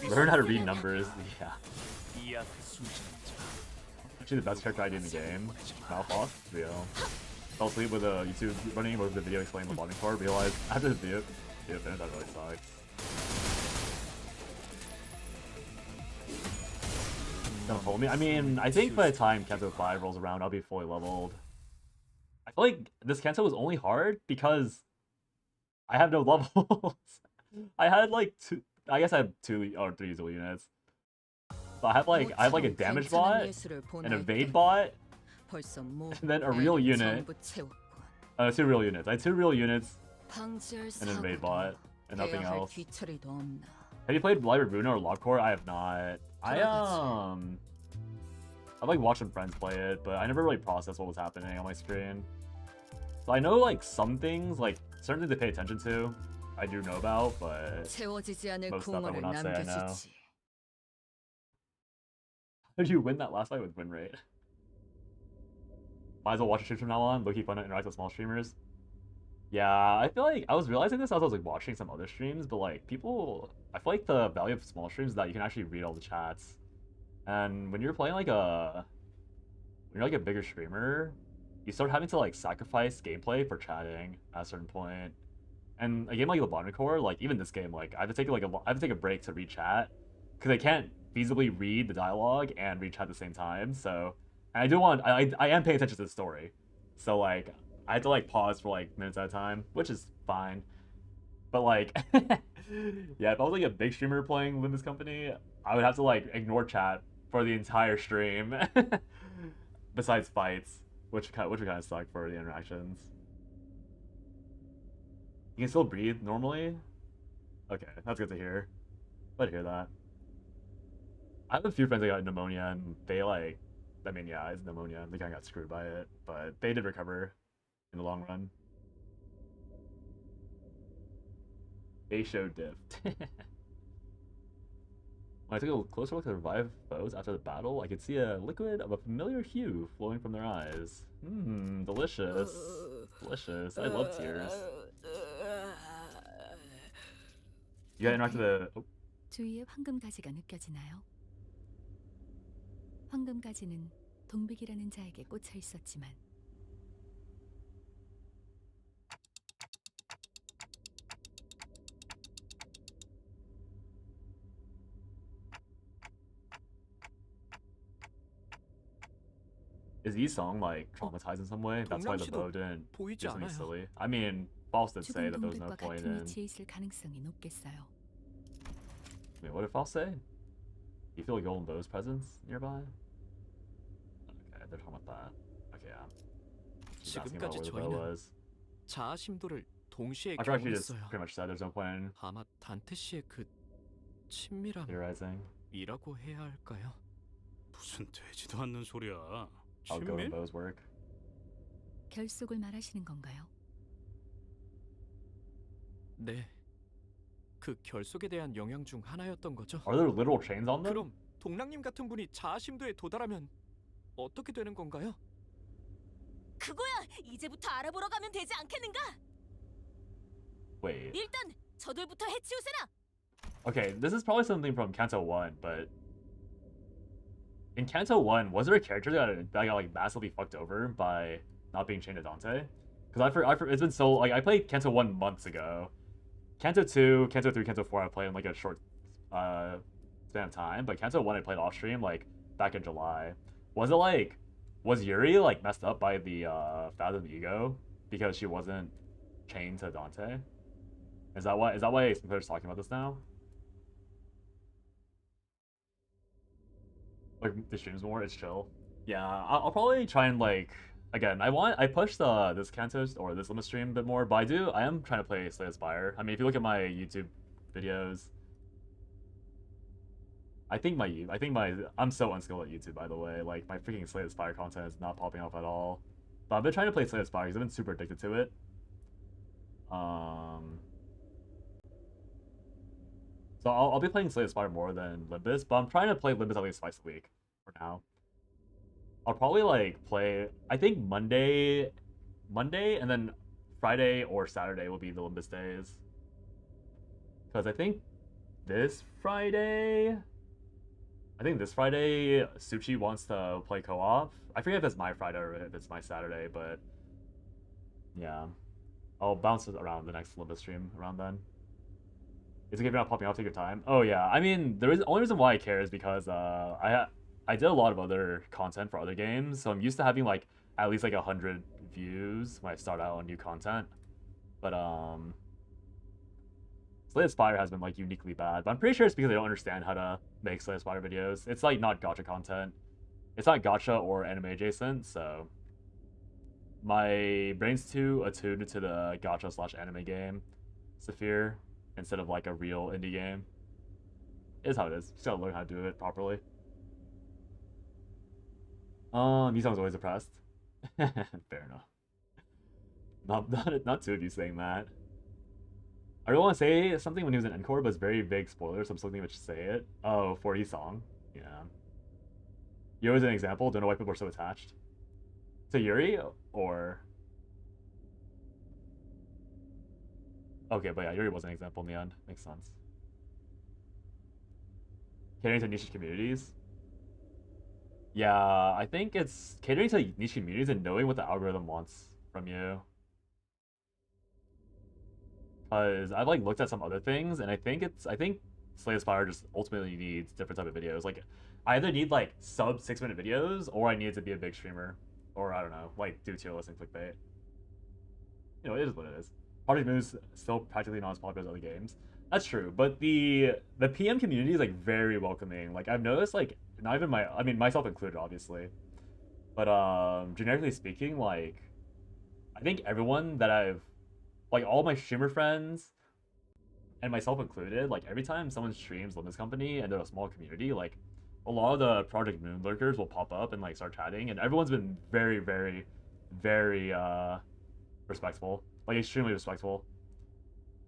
Learn how to read numbers, yeah. Actually the best character idea in the game. Malfoss, yeah. Fell asleep with a YouTube running with the video explaining the bonding card, realized after the video finished, that really sucks. Don't hold me. I mean, I think by the time Canto 5 rolls around, I'll be fully leveled. I feel like this Canto was only hard because I have no levels. I had like I guess I have 2 or 3 usable units. But I have like a damage bot, an evade bot, and then a real unit. 2 real units. I had 2 real units, and an invade bot, and nothing else. Have you played Library Bruno or Lockcore? I have not. I've like watched some friends play it, but I never really processed what was happening on my screen. So I know like some things, like certain things to pay attention to, I do know about, but most stuff I would not say I know. How did you win that last fight with win rate? Might as well watch a stream from now on. Low-key fun to interact with small streamers. Yeah, I feel like I was realizing this as I was like watching some other streams, but like people, I feel like the value of small streams is that you can actually read all the chats. And when you're playing like when you're like a bigger streamer, you start having to like sacrifice gameplay for chatting at a certain point. And a game like Lobotomy Core, like even this game, like I have to take a break to read chat because I can't feasibly read the dialogue and read chat at the same time. So, and I am paying attention to the story. So like I had to like pause for like minutes at a time, which is fine. But like, yeah, if I was like a big streamer playing Limbus Company, I would have to like ignore chat for the entire stream, besides fights, which would kind of suck for the interactions. You can still breathe normally? Okay, that's good to hear. Glad to hear that. I have a few friends that got pneumonia, and they like, I mean, yeah, it's pneumonia. They kind of got screwed by it, but they did recover in the long run. They showed diff. When I took a closer look at revived foes after the battle, I could see a liquid of a familiar hue flowing from their eyes. Mmm, delicious. Delicious. I love tears. You gotta interact with the... Oh. 주위에 황금가지가 느껴지나요? 황금가지는 동백이라는 자에게 꽂혀 있었지만 Is Yi-sung like traumatized in some way? That's why the bow didn't do 보이지 something 않아요. silly. I mean, Faust did say 죽은 that there was no 동물과 point 같은 in. 위치에 있을 가능성이 높겠어요. Wait, what did Faust say? You feel Golden Bow's presence nearby? Okay, they're talking about that. Okay, yeah. She's asking about 지금까지 where the bow 저희는 was. 자아심도를 동시에 I feel like she just 경험했어요. pretty much said there's no point in 아마 단테 씨의 그 친밀함이라고 theorizing. 해야 할까요? 무슨 되지도 않는 소리야. How Golden 친밀? Bows work. 결속을 말하시는 건가요? 네. 그 결속에 대한 영향 중 하나였던 거죠. Are there literal chains on them? 그럼 동랑님 같은 분이 자아심도에 도달하면 어떻게 되는 건가요? 그거야. 이제부터 알아보러 가면 되지 않겠는가? Wait. 일단 저들부터 해치우세나. Okay, this is probably something from Canto 1, but in Canto 1, was there a character that got like massively fucked over by not being chained to Dante? Because it's been so like I played Canto 1 months ago. Canto 2, Canto 3, Canto 4 I played in like a short span of time, but Canto 1 I played off stream like back in July. Was Yuri like messed up by the Fathom Ego because she wasn't chained to Dante? Is that why Sinclair's talking about this now? Like the streams more, it's chill. Yeah, I'll probably try and like again. I pushed this Canto or this limit stream a bit more, but I am trying to play Slay the Spire. I mean, if you look at my YouTube videos, I'm so unskilled at YouTube, by the way. Like my freaking Slay the Spire content is not popping off at all. But I've been trying to play Slay the Spire because I've been super addicted to it. So I'll be playing Slay the Spire more than Limbus, but I'm trying to play Limbus at least twice a week for now. I'll probably like play, I think Monday, and then Friday or Saturday will be the Limbus days. Because I think this Friday, Suchi wants to play co-op. I forget if it's my Friday or if it's my Saturday, but yeah. I'll bounce it around the next Limbus stream around then. Is it if you're not popping off, take your time? Oh yeah, I mean, the only reason why I care is because I did a lot of other content for other games, so I'm used to having like at least like 100 views when I start out on new content. But Slay the Spire has been like uniquely bad, but I'm pretty sure it's because they don't understand how to make Slay the Spire videos. It's like not gacha content. It's not gacha or anime adjacent, so my brain's too attuned to the gacha/anime game Saphir instead of like a real indie game. It is how it is. Just gotta learn how to do it properly. Misong's always depressed. Fair enough. Not two of you saying that. I really want to say something when he was in Encore, but it's very big spoiler, so I'm still thinking to say it. Oh, for Yi-song. Yeah. Yuri was an example. Don't know why people are so attached to Yuri, or okay, but yeah, Yuri was an example in the end. Makes sense. Catering to niche communities. Yeah, I think it's catering to niche communities and knowing what the algorithm wants from you. Because I've like looked at some other things, and I think Slay the Spire just ultimately needs different type of videos. Like, I either need like sub 6-minute videos, or I need to be a big streamer, or I don't know, like do tier list and clickbait. You know, it is what it is. Project Moon's still practically not as popular as other games. That's true, but the PM community is like very welcoming. Like I've noticed, like not even myself included, obviously, but generically speaking, like I think everyone that I've like all my streamer friends and myself included, like every time someone streams Limbus Company and they're a small community, like a lot of the Project Moon lurkers will pop up and like start chatting, and everyone's been very, very, very respectful, like extremely respectful.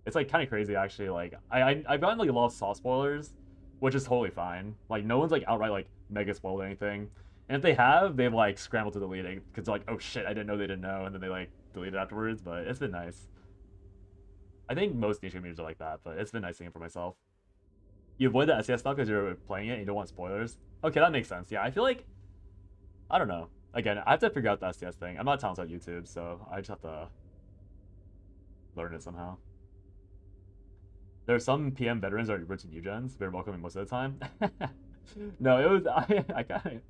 It's like kind of crazy actually. Like I've gotten like a lot of soft spoilers, which is totally fine. Like no one's like outright like mega spoiled anything, and if they have, they've like scrambled to delete it because they're like, oh shit, I didn't know they didn't know, and then they like delete it afterwards. But it's been nice. I think most niche communities are like that, but it's been nice seeing it for myself. You avoid the SES stuff because you're playing it and you don't want spoilers. Okay, that makes sense. Yeah, I feel like, I don't know. Again, I have to figure out the SES thing. I'm not talented at YouTube, so I just have to learn it somehow. There are some PM veterans that are rich in new gens. Very welcoming most of the time. No, it was I kind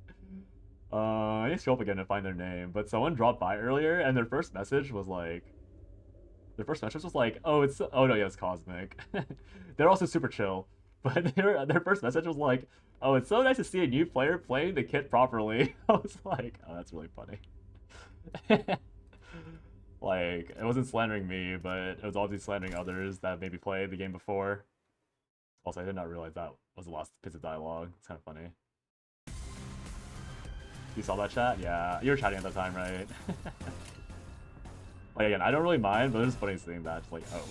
I need to scroll up again to find their name, but someone dropped by earlier, and their first message was like, oh, it's Cosmic. They're also super chill, but their first message was like, oh, it's so nice to see a new player playing the kit properly. I was like, oh, that's really funny. Like, it wasn't slandering me, but it was obviously slandering others that maybe played the game before. Also, I did not realize that was the last piece of dialogue. It's kind of funny. You saw that chat? Yeah, you were chatting at that time, right? Like, again, I don't really mind, but it's just funny seeing that. Just like, oh.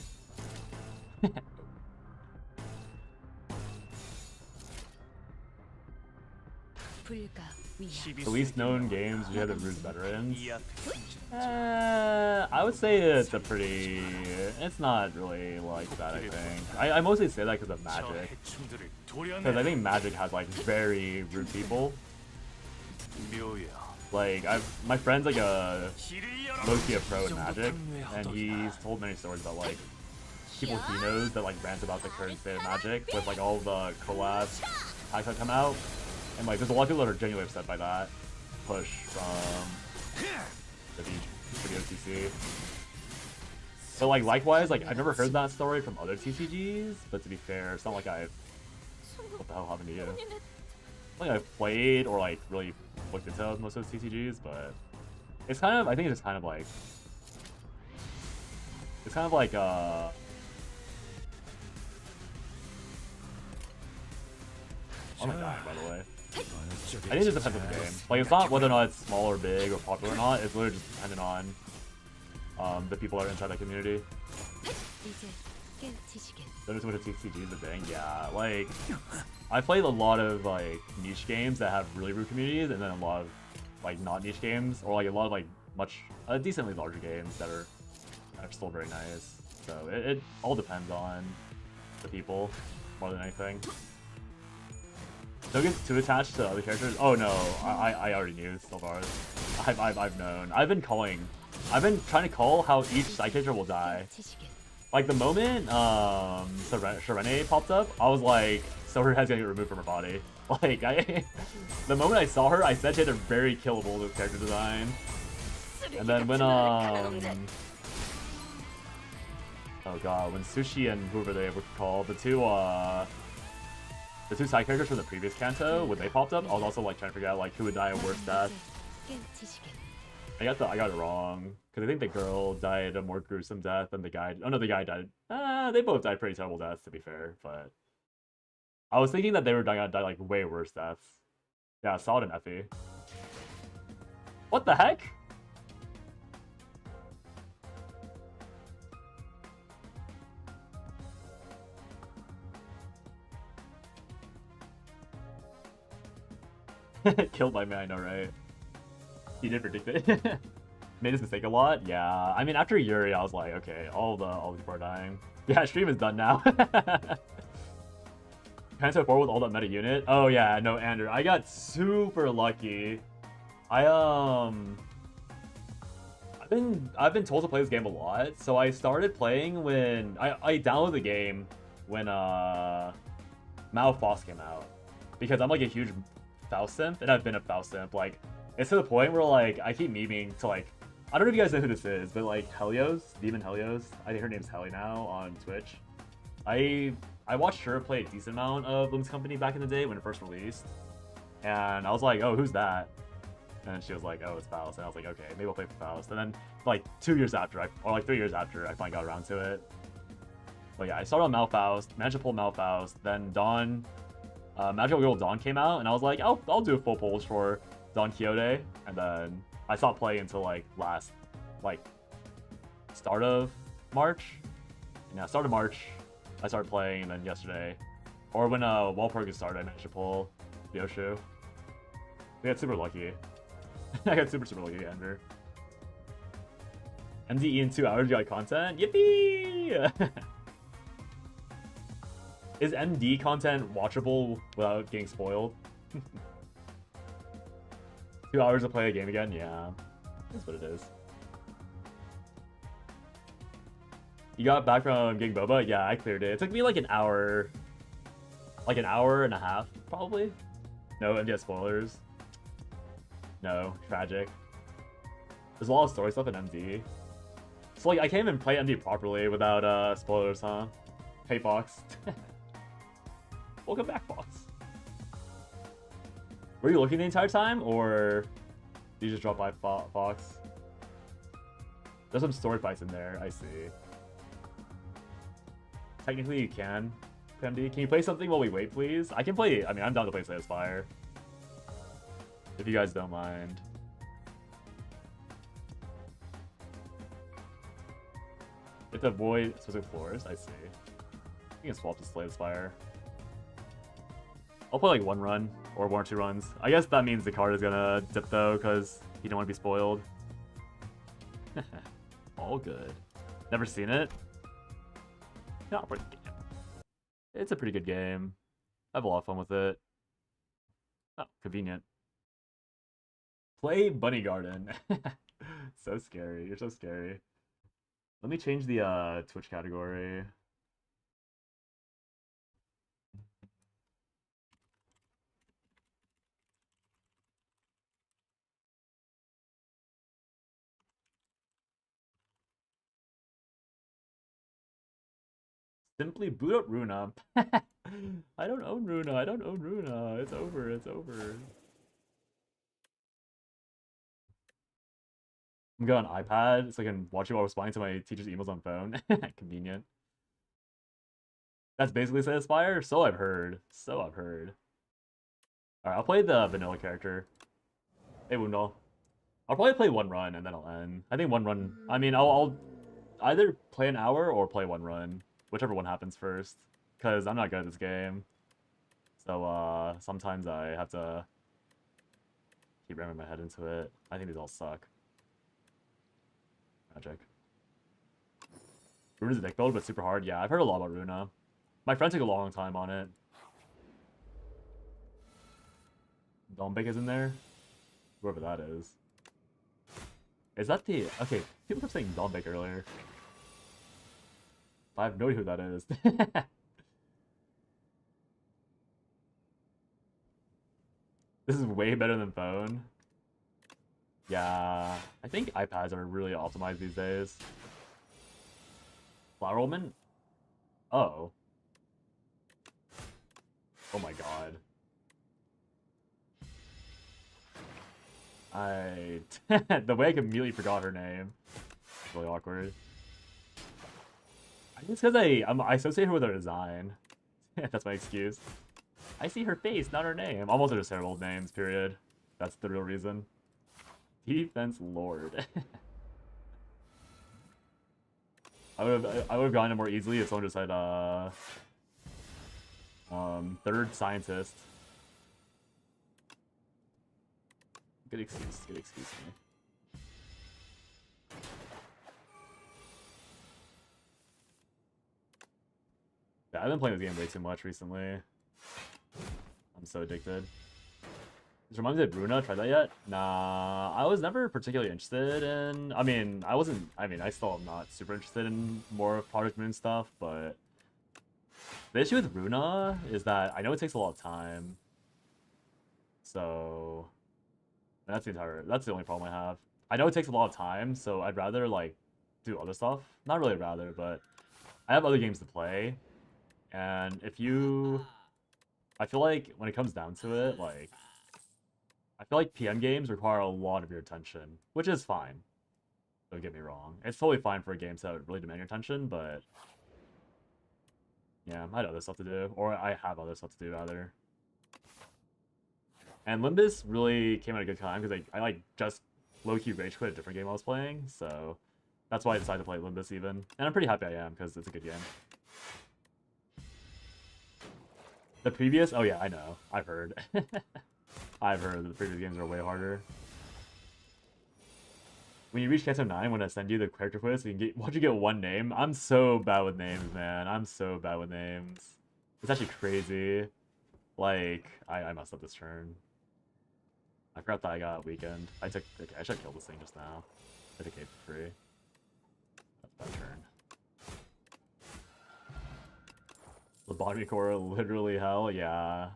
The least known games we had the Roots veterans. I would say it's a pretty... It's not really like that, I think. I mostly say that because of Magic. Because I think Magic has like very rude people. Like, my friend's like a low-key a pro in Magic, and he's told many stories about like people he knows that like rant about the current state of Magic with like all the collabs packs that come out. And like, there's a lot of people that are genuinely upset by that push from the OTC. So like, likewise, like I've never heard that story from other TCGs, but to be fair, it's not like what the hell happened to you? It's not like I've played or like really looked into most of those TCGs, but it's kind of, I think it's just kind of like, oh my god, by the way. I think it just depends on the game. Like, it's not whether or not it's small or big or popular or not, it's literally just dependent on the people that are inside that community. There's so much of TCGs a thing, yeah. Like, I played a lot of like niche games that have really rude communities, and then a lot of like not niche games, or like a lot of like decently larger games that are still very nice. So it all depends on the people more than anything. Don't get too attached to other characters. Oh no, I already knew so far. I've known. I've been trying to call how each side character will die. Like the moment Shirene popped up, I was like, so her head's gonna get removed from her body. Like the moment I saw her, I said she had a very killable character design. And then when oh god, when Sushi and whoever they were called, the two side characters from the previous Canto, when they popped up, I was also like trying to figure out like who would die a worse death. I got it wrong, because I think the girl died a more gruesome death than the guy. Oh no, the guy died. They both died pretty terrible deaths, to be fair, but I was thinking that they were gonna die like way worse deaths. Yeah, Solid and Effie. What the heck? Killed by me, I know, right? He did predict it. Made this mistake a lot. Yeah, I mean, after Yuri, I was like, okay, all the people are dying. Yeah, stream is done now. Canto 4 with all that meta unit. Oh yeah, no, Andrew, I got super lucky. I've been told to play this game a lot, so I started playing when I downloaded the game when Mao Foss came out, because I'm like a huge Faust simp, and I've been a Faust simp. Like, it's to the point where like I keep memeing to like, I don't know if you guys know who this is, but like Helios, Demon Helios, I think her name's Heli now on Twitch. I watched her play a decent amount of Bloom's Company back in the day when it first released, and I was like, oh, who's that? And she was like, oh, it's Faust, and I was like, okay, maybe I'll play for Faust. And then like 2 years after, or like 3 years after, I finally got around to it. But yeah, I started on Malfaust, managed to pull Malfaust, then Dawn. Magical Girl Dawn came out, and I was like, I'll do a full pulls for Don Quixote, and then I stopped playing until like start of March. Yeah, start of March, I started playing, and then yesterday, or when Walpurgis started, I managed to pull Yoshu. I got super lucky. I got super lucky, Andrew. MDE in 2 hours, you got content? Yippee! Is MD content watchable without getting spoiled? 2 hours to play a game again? Yeah, that's what it is. You got back from getting boba? Yeah, I cleared it. It took me like an hour and a half, probably. No MDS spoilers. No, tragic. There's a lot of story stuff in MD. So like I can't even play MD properly without spoilers, huh? Hey Fox. Welcome back, Fox. Were you looking the entire time, or did you just drop by Fox? There's some story fights in there, I see. Technically you can, MD. Can you play something while we wait, please? I can play, I mean, I'm down to play Slay the Spire. If you guys don't mind. If to avoid specific floors, I see. You can swap to Slay the Spire. I'll play like one run, or 1 or 2 runs. I guess that means the card is gonna dip though, because you don't want to be spoiled. All good. Never seen it? Not a pretty good game. It's a pretty good game. I have a lot of fun with it. Oh, convenient. Play Bunny Garden. So scary. You're so scary. Let me change the Twitch category. Simply boot up Runa. I don't own Runa. I don't own Runa. It's over. It's over. I'm going on iPad so I can watch it while responding to my teacher's emails on phone. Convenient. That's basically Slay the Spire? So I've heard. So I've heard. Alright, I'll play the vanilla character. Hey, Woondall. I'll probably play 1 run and then I'll end. I think 1 run... I mean, I'll either play an hour or play 1 run. Whichever one happens first. Because I'm not good at this game. So, sometimes I have to keep ramming my head into it. I think these all suck. Magic. Runa's a deck build, but super hard. Yeah, I've heard a lot about Runa. My friend took a long time on it. Dombek is in there? Whoever that is. Is that the... Okay, people kept saying Dombek earlier. I have no idea who that is. This is way better than phone. Yeah, I think iPads are really optimized these days. Flowerwoman? Oh. Oh my god. The way I completely forgot her name. It's really awkward. I think it's because I associate her with her design. That's my excuse. I see her face, not her name. Almost just terrible names, period. That's the real reason. Defense Lord. I would have gotten it more easily if someone just said third scientist. Good excuse me. Yeah, I've been playing this game way too much recently. I'm so addicted. This reminds me of Runa. Tried that yet? Nah, I was never particularly interested in... I still am not super interested in more Project Moon stuff, but... The issue with Runa is that I know it takes a lot of time. So... That's the only problem I have. I know it takes a lot of time, so I'd rather, like, do other stuff. Not really rather, but... I have other games to play. And if you... I feel like when it comes down to it, like... I feel like PM games require a lot of your attention, which is fine. Don't get me wrong. It's totally fine for games that would really demand your attention, but... Yeah, I had other stuff to do. Or I have other stuff to do, rather. And Limbus really came at a good time, because I just low-key rage quit a different game I was playing, so... That's why I decided to play Limbus, even. And I'm pretty happy I am, because it's a good game. The previous... Oh yeah, I know. I've heard. I've heard that the previous games are way harder. When you reach Canto 9, when I send you the character quiz, once you get 1 name. I'm so bad with names, man. I'm so bad with names. It's actually crazy. Like, I messed up this turn. I forgot that I got Weekend. Okay, I should have killed this thing just now. I took 8 for free. That's a bad turn. Lobotomy core, literally hell, yeah.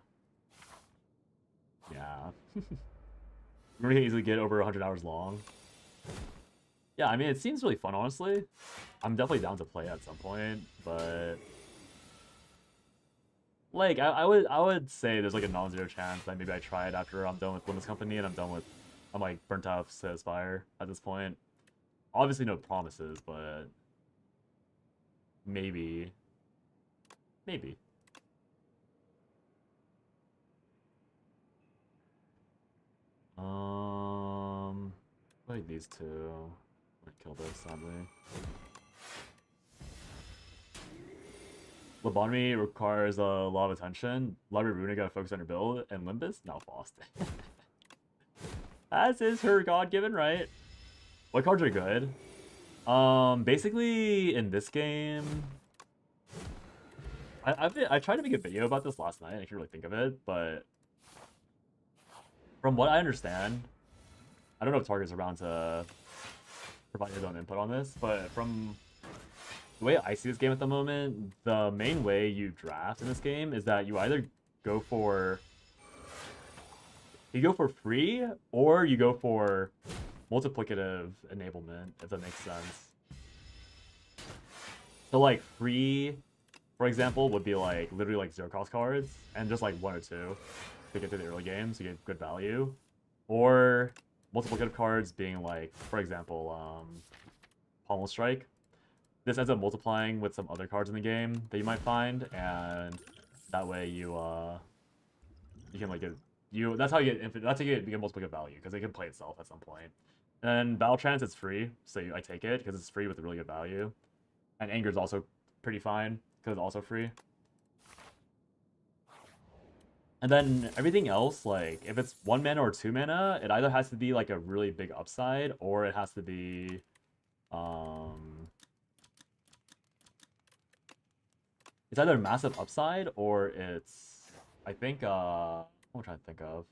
Yeah. Remember, you can easily get over 100 hours long. Yeah, I mean, it seems really fun, honestly. I'm definitely down to play at some point, but like, I would say there's like a non-zero chance that maybe I try it after I'm done with Limbus Company and I'm like burnt out of Satisfyer at this point. Obviously, no promises, but maybe. Maybe. Like these two. I'm gonna kill this, sadly. Lobotomy requires a lot of attention. Library Runa gotta focus on her build, and Limbus? No, Boston. As is her god-given right. What cards are good? Basically, in this game... I tried to make a video about this last night, if you really think of it, but... From what I understand, I don't know if Target's around to provide his own input on this, but from the way I see this game at the moment, the main way you draft in this game is that you either go for free or you go for multiplicative enablement, if that makes sense. So like free, for example, would be like literally like 0 cost cards and just like 1 or 2 to get to the early game, so you get good value. Or multiplicative cards being like, for example, Pommel Strike. This ends up multiplying with some other cards in the game that you might find, and that way you can like that's how you get infinite. That's how you get multiplicative value, because it can play itself at some point. And then Battle Trance, it's free, so I take it because it's free with a really good value. And Anger is also pretty fine because it's also free. And then everything else, like, if it's 1 mana or 2 mana, it either has to be, like, a really big upside, or it has to be, it's either a massive upside, or it's, I think, what am I trying to think of?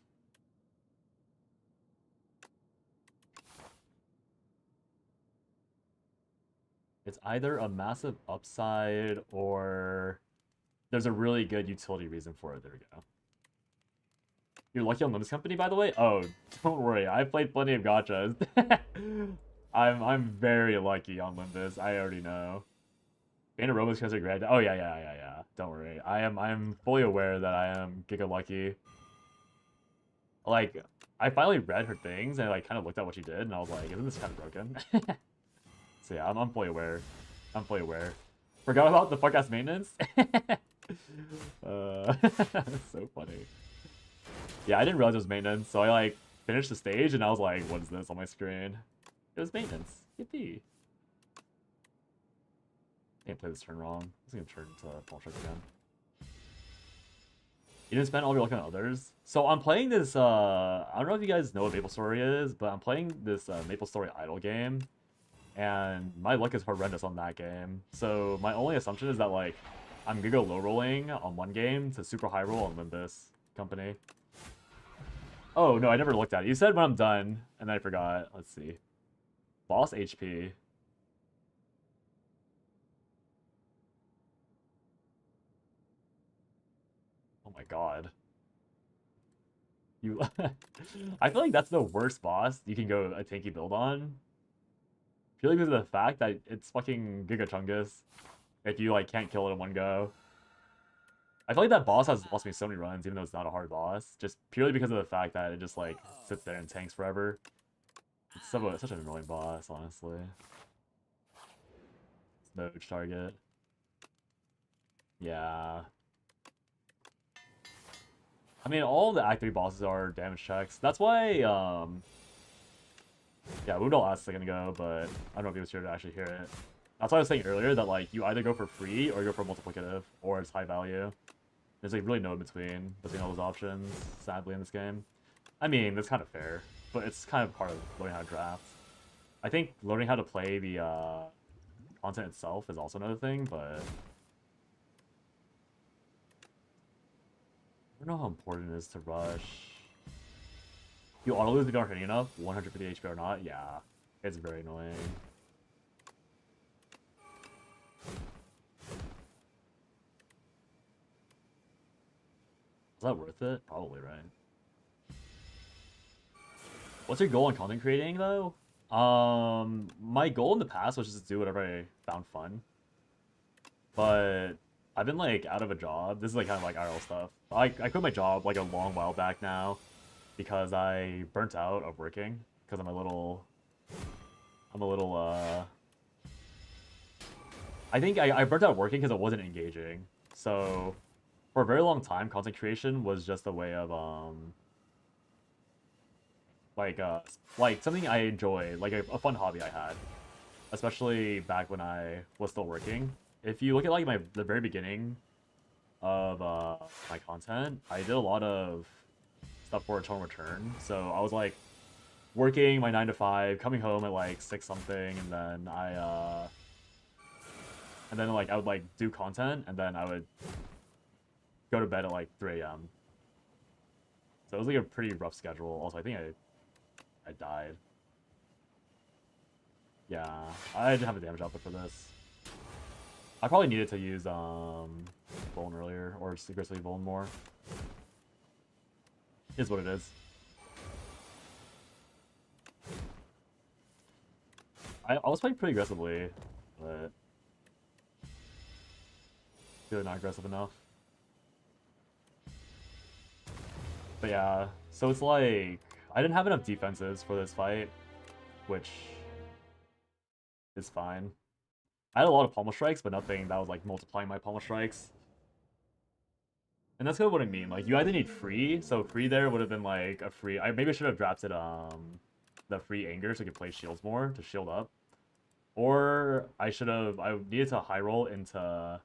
It's either a massive upside, or there's a really good utility reason for it. There we go. You're lucky on Limbus Company, by the way? Oh, don't worry. I played plenty of gachas. I'm very lucky on Limbus. I already know. Band of Robots because of Grad. Oh yeah. Don't worry. I'm fully aware that I am Giga lucky. Like, I finally read her things and like kind of looked at what she did, and I was like, isn't this kind of broken? So yeah, I'm fully aware. I'm fully aware. Forgot about the fuck ass maintenance. So funny. Yeah, I didn't realize it was maintenance, so I like finished the stage and I was like, what is this on my screen? It was maintenance. Yippee. I can't play this turn wrong. I'm just gonna turn to Paul Shark again. You didn't spend all your luck on others? So I'm playing this, I don't know if you guys know what Maple Story is, but I'm playing this Maple Story Idol game. And my luck is horrendous on that game. So my only assumption is that like, I'm gonna go low rolling on one game to super high roll on Limbus Company. Oh, no, I never looked at it. You said when I'm done, and then I forgot. Let's see. Boss HP. Oh my god. You... I feel like that's the worst boss you can go a tanky build on. Purely because of the fact that it's fucking Giga Chungus. If you, like, can't kill it in one go. I feel like that boss has lost me so many runs, even though it's not a hard boss. Just purely because of the fact that it just, like, sits there and tanks forever. It's such an annoying boss, honestly. Smooch target. Yeah. I mean, all the Act 3 bosses are damage checks. That's why, yeah, Woundall asked a second ago, but I don't know if he was here to actually hear it. That's why I was saying earlier that, like, you either go for free or you go for multiplicative, or it's high value. There's, like, really no in between all those options, sadly, in this game. I mean, that's kind of fair, but it's kind of part of learning how to draft. I think learning how to play the content itself is also another thing, but... I don't know how important it is to rush. You auto lose if you aren't hitting enough, 150 HP or not, yeah. It's very annoying. Is that worth it? Probably, right? What's your goal in content creating though? My goal in the past was just to do whatever I found fun. But I've been like out of a job. This is like kind of like IRL stuff. I quit my job like a long while back now because I burnt out of working because I'm a little I think I burnt out working because it wasn't engaging. So for a very long time, content creation was just a way of like something I enjoyed, like a fun hobby I had, especially back when I was still working. If you look at like the very beginning of my content, I did a lot of stuff for Eternal Return. So I was like working my 9 to 5, coming home at like 6 something, and then like I would like do content, and then I would go to bed at like 3 a.m. So it was like a pretty rough schedule. Also, I think I died. Yeah, I didn't have a damage output for this. I probably needed to use Vuln earlier, or aggressively Vuln more. Is what it is. I was playing pretty aggressively, but really not aggressive enough. But yeah, so it's like I didn't have enough defenses for this fight, which is fine. I had a lot of pommel strikes, but nothing that was like multiplying my pommel strikes. And that's kind of what I mean. Like you either need free, so free there would have been like a free. Maybe I should have drafted the free anger so I could play shields more to shield up, or I needed to high roll into.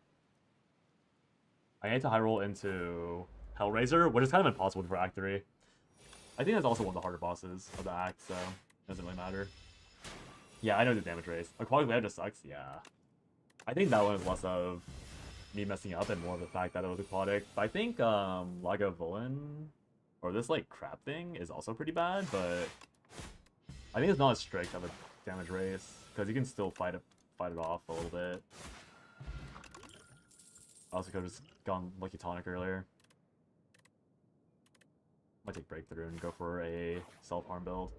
I need to high roll into Hellraiser, which is kind of impossible for Act 3. I think that's also one of the harder bosses of the act, so it doesn't really matter. Yeah, I know the damage race. Aquatic Layer just sucks, yeah. I think that one is less of me messing up and more of the fact that it was aquatic. But I think Lagavulin, or this like crab thing, is also pretty bad, but I think it's not as strict of a damage race, because you can still fight it off a little bit. I also could have just gone Lucky Tonic earlier. Might take Breakthrough and go for a self-harm build.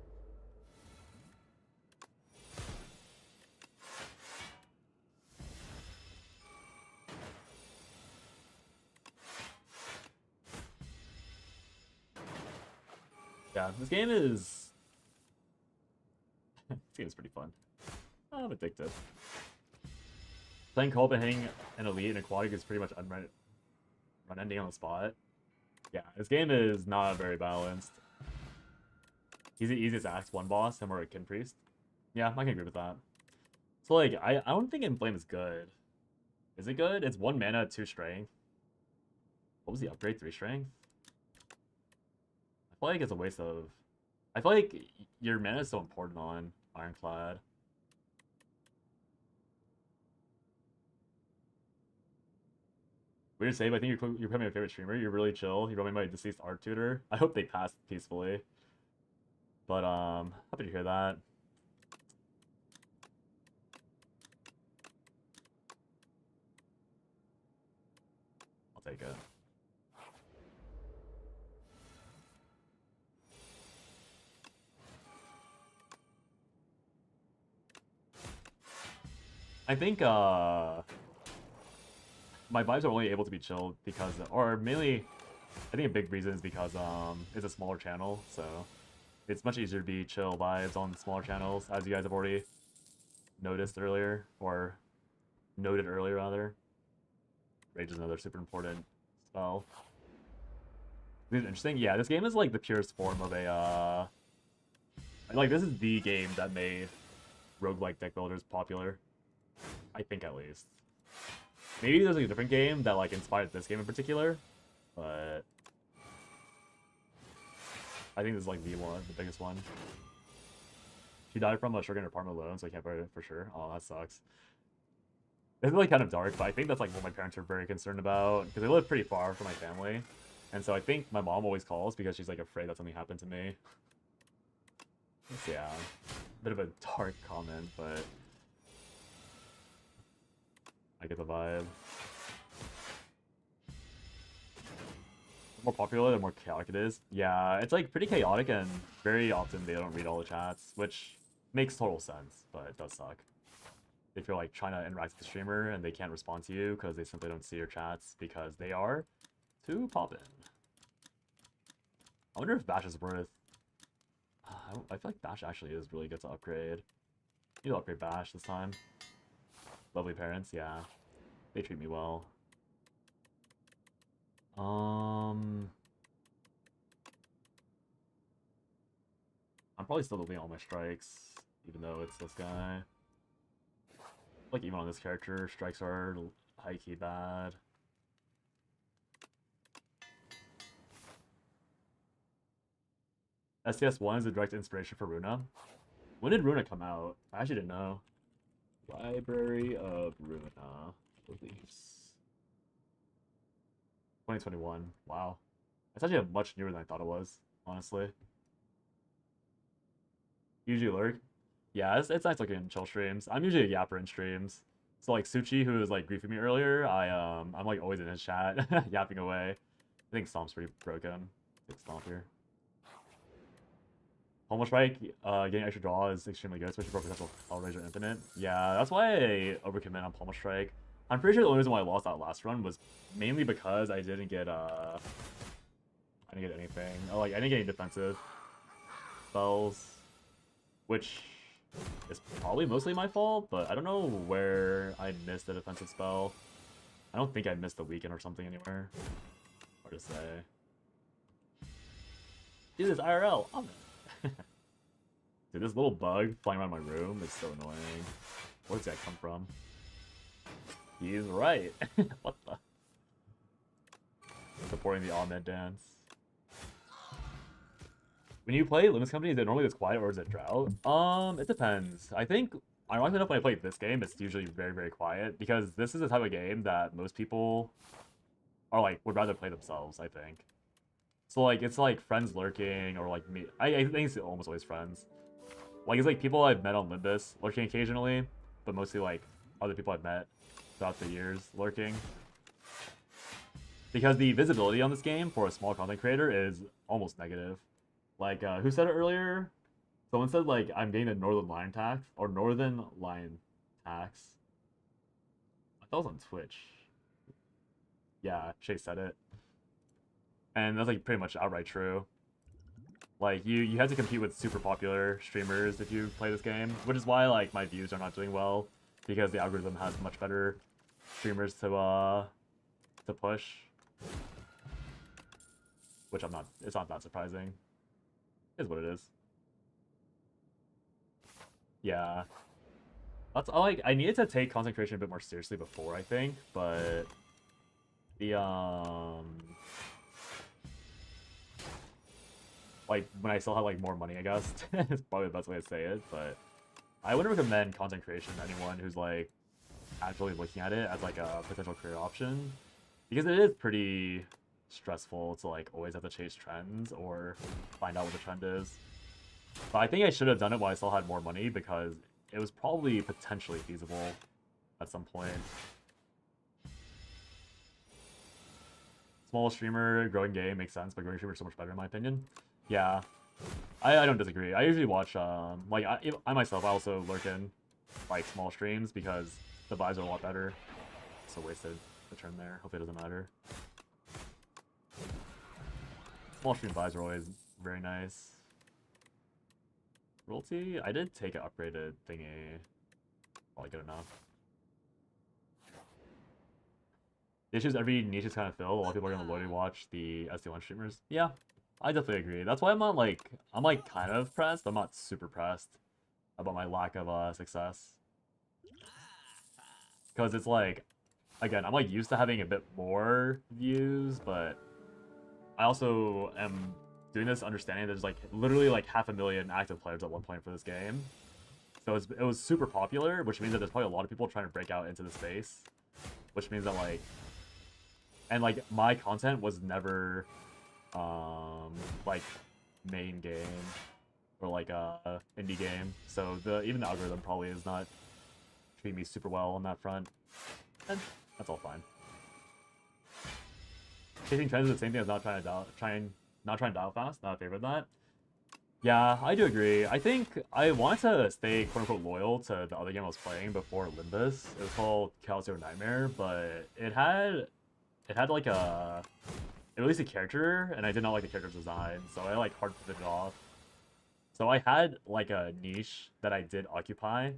Yeah, this game is... this game is pretty fun. I'm addicted. Playing co-op and hitting an elite and aquatic is pretty much run-ending on the spot. Yeah, this game is not very balanced. He's the easiest Axe 1 boss, him or a Kin Priest. Yeah, I can agree with that. So like, I don't think Inflame is good. Is it good? It's 1 mana, 2 strength. What was the upgrade? 3 strength? I feel like it's a waste of... I feel like your mana is so important on Ironclad. Weird to say, but I think you're becoming my favorite streamer. You're really chill. You remind me of my deceased art tutor. I hope they passed peacefully. But happy to hear that. I'll take it. I think my vibes are only able to be chilled because, or mainly, I think a big reason is because it's a smaller channel, so it's much easier to be chill vibes on smaller channels, as you guys have already noticed earlier, or noted earlier rather. Rage is another super important spell. This is interesting. Yeah, this game is like the purest form of a like this is the game that made roguelike deck builders popular. I think at least. Maybe there's like a different game that like inspired this game in particular, but I think this is like the biggest one. She died from a sugar in her apartment alone, so I can't buy it for sure. Oh, that sucks. It's like kind of dark, but I think that's like what my parents are very concerned about because they live pretty far from my family, and so I think my mom always calls because she's like afraid that something happened to me. Yeah, a bit of a dark comment, but I get the vibe. more popular, the more chaotic it is. Yeah, it's like pretty chaotic, and very often they don't read all the chats, which makes total sense, but it does suck. If you're like trying to interact with the streamer and they can't respond to you because they simply don't see your chats because they are too poppin'. I wonder if Bash is worth... I feel like Bash actually is really good to upgrade. You need to upgrade Bash this time. Lovely parents, yeah. They treat me well. I'm probably still deleting all my strikes, even though it's this guy. Like, even on this character, strikes are high-key bad. STS1 is a direct inspiration for Runa. When did Runa come out? I actually didn't know. Library of Runa. Release. 2021. Wow. It's actually much newer than I thought it was, honestly. Usually lurk. Yeah, it's nice looking in chill streams. I'm usually a yapper in streams. So like Suchi, who was like griefing me earlier, I'm like always in his chat, yapping away. I think Stomp's pretty broken. Take Stomp here. Pommel Strike, getting extra draw is extremely good, especially for potential Hellraiser Infinite. Yeah, that's why I overcommit on Pommel Strike. I'm pretty sure the only reason why I lost that last run was mainly because I didn't get anything. Oh, like I didn't get any defensive spells, which is probably mostly my fault, but I don't know where I missed a defensive spell. I don't think I missed the weekend or something anywhere. Hard to say. Do this IRL. I'm Dude, this little bug flying around my room is so annoying. Where does that come from? He's right. What the? Supporting the Ahmed dance. When you play Limbus Company, is it normally this quiet or is it drought? It depends. I think, ironically enough, when I play this game, it's usually very, very quiet because this is the type of game that most people are like, would rather play themselves, I think. So like, it's like friends lurking or like me. I think it's almost always friends. Like, it's like people I've met on Limbus lurking occasionally, but mostly like other people I've met throughout the years lurking. Because the visibility on this game for a small content creator is almost negative. Like, who said it earlier? Someone said, like, I'm getting the Northern Lion tax, or Northern Lion tax. I thought it was on Twitch. Yeah, Chase said it. And that's, like, pretty much outright true. Like, you have to compete with super popular streamers if you play this game, which is why, like, my views are not doing well, because the algorithm has much better streamers to push. Which it's not that surprising. Is what it is. Yeah. That's like I needed to take content creation a bit more seriously before, I think, but the like when I still had like more money, I guess is probably the best way to say it, but I wouldn't recommend content creation to anyone who's like actually looking at it as like a potential career option, because it is pretty stressful to like always have to chase trends or find out what the trend is. But I think I should have done it while I still had more money because it was probably potentially feasible at some point. Small streamer, growing game makes sense, but growing streamer is so much better in my opinion. Yeah, I don't disagree. I usually watch like I myself I also lurk in like small streams because the vibes are a lot better. So wasted the turn there. Hope it doesn't matter. Small stream vibes are always very nice. Royalty? I did take an upgraded thingy. Probably good enough. The issue is every niche is kind of filled. A lot of people are going to loyally watch the SD1 streamers. Yeah, I definitely agree. That's why I'm like kind of pressed. I'm not super pressed about my lack of success. Because it's like, again, I'm like used to having a bit more views, but I also am doing this understanding there's like literally like 500,000 active players at one point for this game. So it was super popular, which means that there's probably a lot of people trying to break out into the space. Which means that like, and like my content was never like main game or like indie game. So even the algorithm probably is not treating me super well on that front. And that's all fine. chasing trends is the same thing as not trying to dial fast. Not a favor of that. Yeah, I do agree. I think I wanted to stay quote-unquote loyal to the other game I was playing before Limbus. It was called Calcio Nightmare, but it had like a... It released a character, and I did not like the character design, so I like hard pivoted it off. So I had like a niche that I did occupy,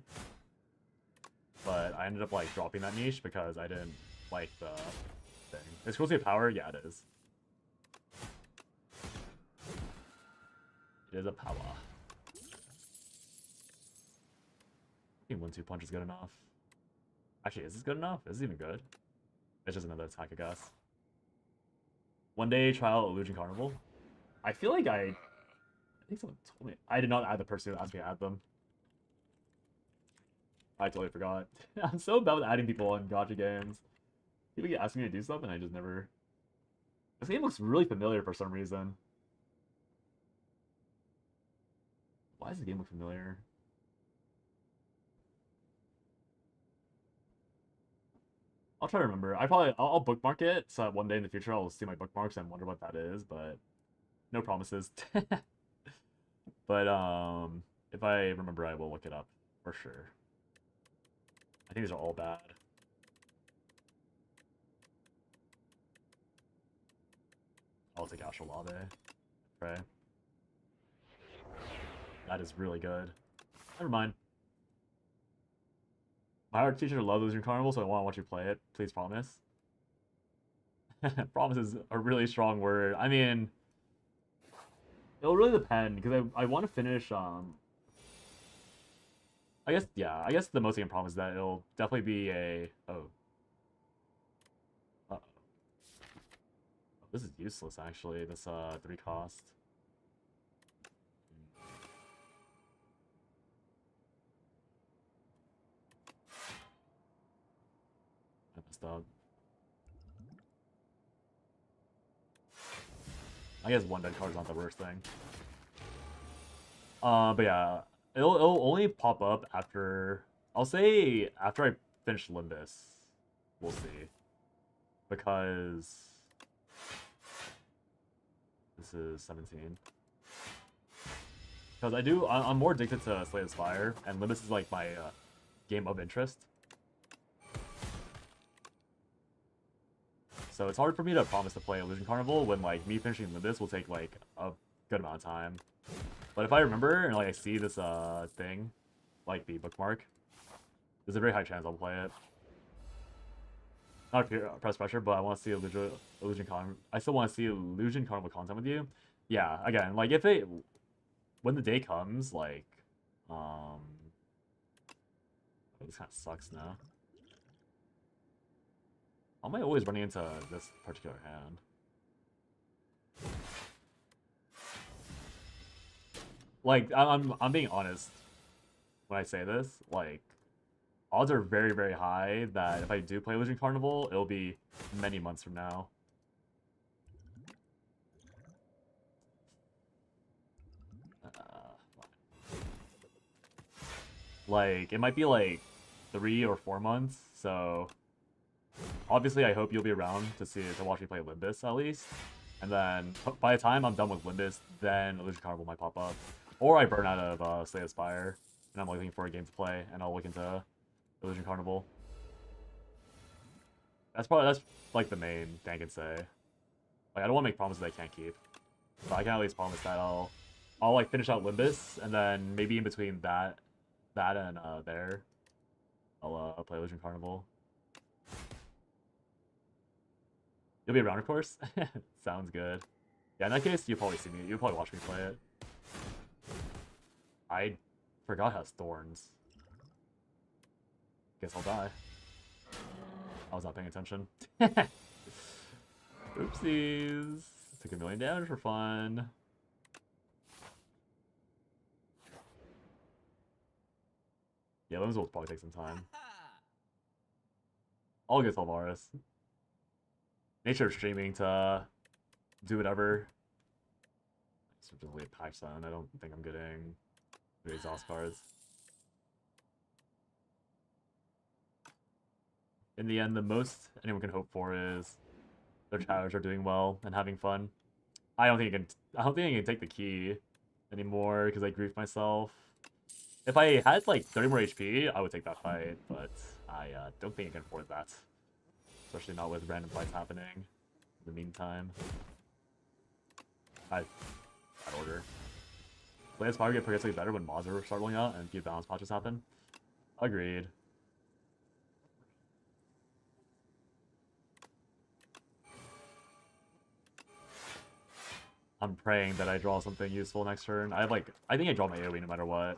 but I ended up like dropping that niche because I didn't like the thing. Exclusive power? Yeah, it is. It is a power. I think 1-2 punch is good enough. Actually, is this good enough? Is this even good? It's just another attack, I guess. One day trial Illusion Carnival. I feel like I think someone told me. I did not add the person who asked me to add them. I totally forgot. I'm so bad with adding people on gacha games. People keep asking me to do stuff and I just never... This game looks really familiar for some reason. Why does the game look familiar? I'll try to remember. I'll bookmark it so that one day in the future I'll see my bookmarks and wonder what that is, but no promises. But if I remember, I will look it up for sure. I think these are all bad. I'll take Astrolabe. Pray. That is really good. Never mind. My art teacher loves Illusion Carnival, so I want to watch you play it. Please promise. Promise is a really strong word. I mean, it'll really depend, because I want to finish, I guess, yeah, I guess the most I can promise is that it'll definitely be a... Oh. Uh-oh. This is useless, actually, this 3 cost. I messed up. I guess one dead card is not the worst thing. But yeah, it'll only pop up after... I'll say after I finish Limbus. We'll see. Because... This is 17. Because I'm more addicted to Slay the Spire, and Limbus is like my game of interest. So it's hard for me to promise to play Illusion Carnival when like me finishing Limbus will take like a good amount of time. But if I remember and like I see this thing, like the bookmark, there's a very high chance I'll play it. Not press pressure, but I want to see Illusion Carnival. I still want to see Illusion Carnival content with you. Yeah, again, like if it when the day comes, like oh, this kind of sucks now. How am I always running into this particular hand? Like, I'm being honest when I say this. Like, odds are very, very high that if I do play Illusion Carnival, it'll be many months from now. Like, it might be like 3 or 4 months, so... Obviously, I hope you'll be around to watch me play Limbus, at least. And then, by the time I'm done with Limbus, then Illusion Carnival might pop up. Or I burn out of Slay the Spire, and I'm looking for a game to play, and I'll look into Illusion Carnival. That's like the main thing I can say. Like, I don't want to make promises I can't keep. But I can at least promise that I'll like finish out Limbus, and then maybe in between that and there, I'll play Illusion Carnival. You'll be around, of course. Sounds good. Yeah, in that case, you'll probably see me. You'll probably watch me play it. I forgot it has thorns. Guess I'll die. I was not paying attention. Oopsies. Took 1 million damage for fun. Yeah, those will probably take some time. I'll get Salvaris. Nature of streaming to do whatever. Simply a pack sun. I don't think I'm getting the exhaust cards. In the end, the most anyone can hope for is their chatters are doing well and having fun. I don't think I can take the key anymore because I grief myself. If I had like 30 more HP, I would take that fight, but I don't think I can afford that. Especially not with random fights happening in the meantime. Bad order. Players probably get progressively better when mods start rolling out and a few balance patches happen. Agreed. I'm praying that I draw something useful next turn. I think I draw my AoE no matter what.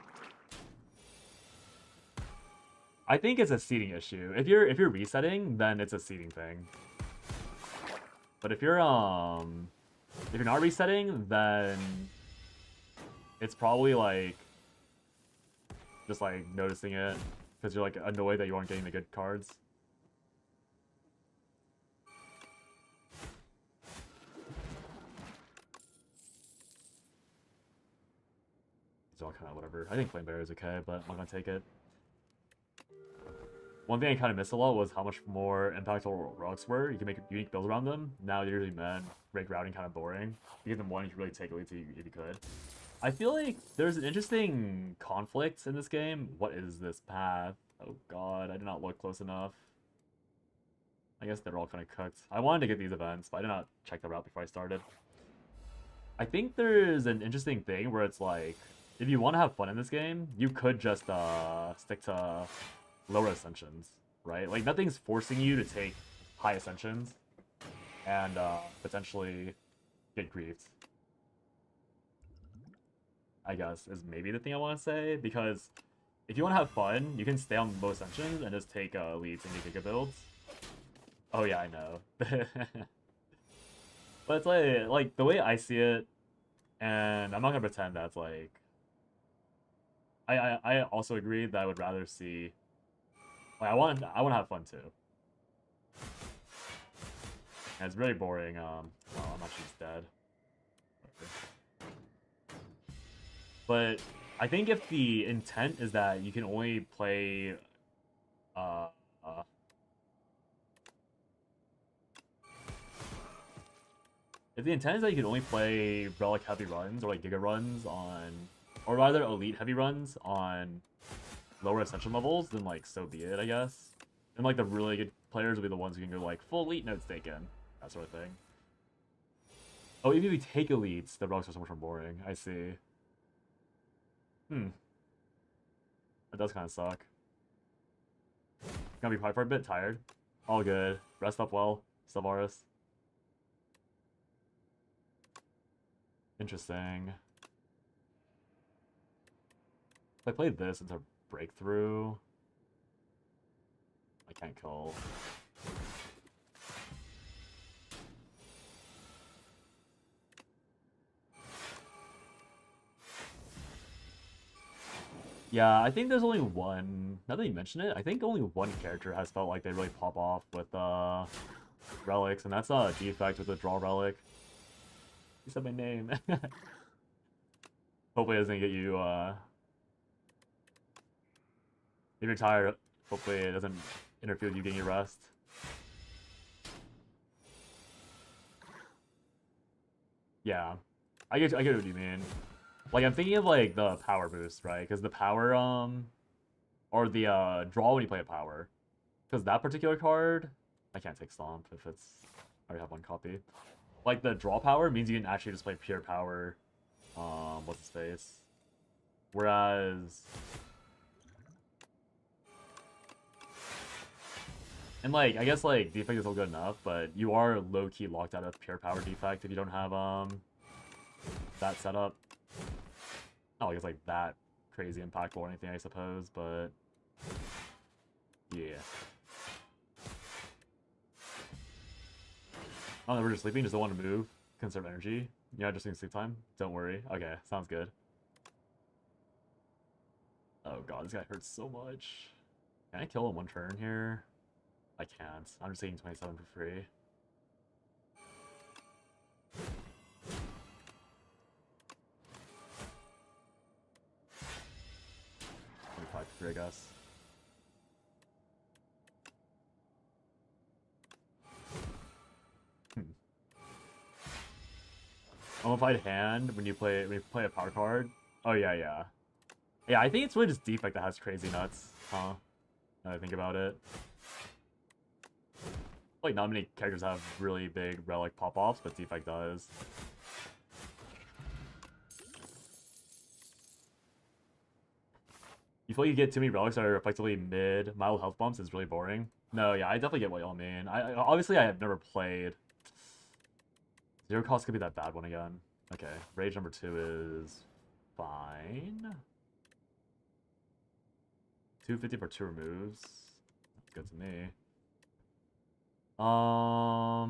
I think it's a seeding issue. If you're resetting, then it's a seeding thing. But if you're not resetting, then it's probably like just like noticing it because you're like annoyed that you aren't getting the good cards. It's all kind of whatever. I think Flame Bearer is okay, but I'm not gonna take it. One thing I kind of missed a lot was how much more impactful relics were. You can make unique builds around them. Now they're usually make routing kind of boring. You get them one, you can really take it if you could. I feel like there's an interesting conflict in this game. What is this path? Oh god, I did not look close enough. I guess they're all kind of cooked. I wanted to get these events, but I did not check the route before I started. I think there's an interesting thing where it's like, if you want to have fun in this game, you could just stick to lower ascensions, right? Like, nothing's forcing you to take high ascensions and potentially get griefed, I guess, is maybe the thing I want to say. Because if you want to have fun, you can stay on low ascensions and just take leads and get giga builds. Oh yeah, I know. But it's like the way I see it, and I'm not gonna pretend that's like... I also agree that I would rather see... Like, I want to have fun too. And it's really boring. Well, I'm actually just dead. But I think if the intent is that you can only play if the intent is that you can only play relic heavy runs or like giga runs on, or rather elite heavy runs on lower ascension levels, then like so be it, I guess. And like the really good players will be the ones who can go like full elite notes taken, that sort of thing. Oh, even if you take elites, the relics are so much more boring. I see. That does kind of suck. Gonna be probably for a bit tired. All good. Rest up well, Sylvaris. Interesting. If I played this into breakthrough, I can't kill. Yeah, I think there's only one, now that you mention it, I think only one character has felt like they really pop off with relics, and that's a defect with the draw relic. You said my name. Hopefully it doesn't get you, if you're tired, hopefully it doesn't interfere with you getting your rest. Yeah, I get what you mean. Like, I'm thinking of, like, the power boost, right? Because the power, or the, draw when you play a power. Because that particular card, I can't take Stomp if it's, I already have one copy. Like, the draw power means you can actually just play pure power, what's his face? Whereas... And, like, I guess, like, defect is still good enough, but you are low-key locked out of pure power defect if you don't have, that setup. Not like it's like that crazy impactful or anything, I suppose, but yeah. Oh, we're just sleeping, just don't want to move, conserve energy. Yeah, just in sleep time. Don't worry. Okay, sounds good. Oh god, this guy hurts so much. Can I kill him one turn here? I can't. I'm just taking 27 for free. I guess. Mummified hand when you play a power card. Oh yeah, yeah. Yeah, I think it's really just defect that has crazy nuts, huh? Now that I think about it. Like not many characters have really big relic pop-offs, but defect does. You feel like you get too many relics that are effectively mild health bumps is really boring. No, yeah, I definitely get what y'all mean. Obviously I have never played. Zero cost could be that bad one again. Okay, rage number 2 is fine. 250 for 2 removes. That's good to me. I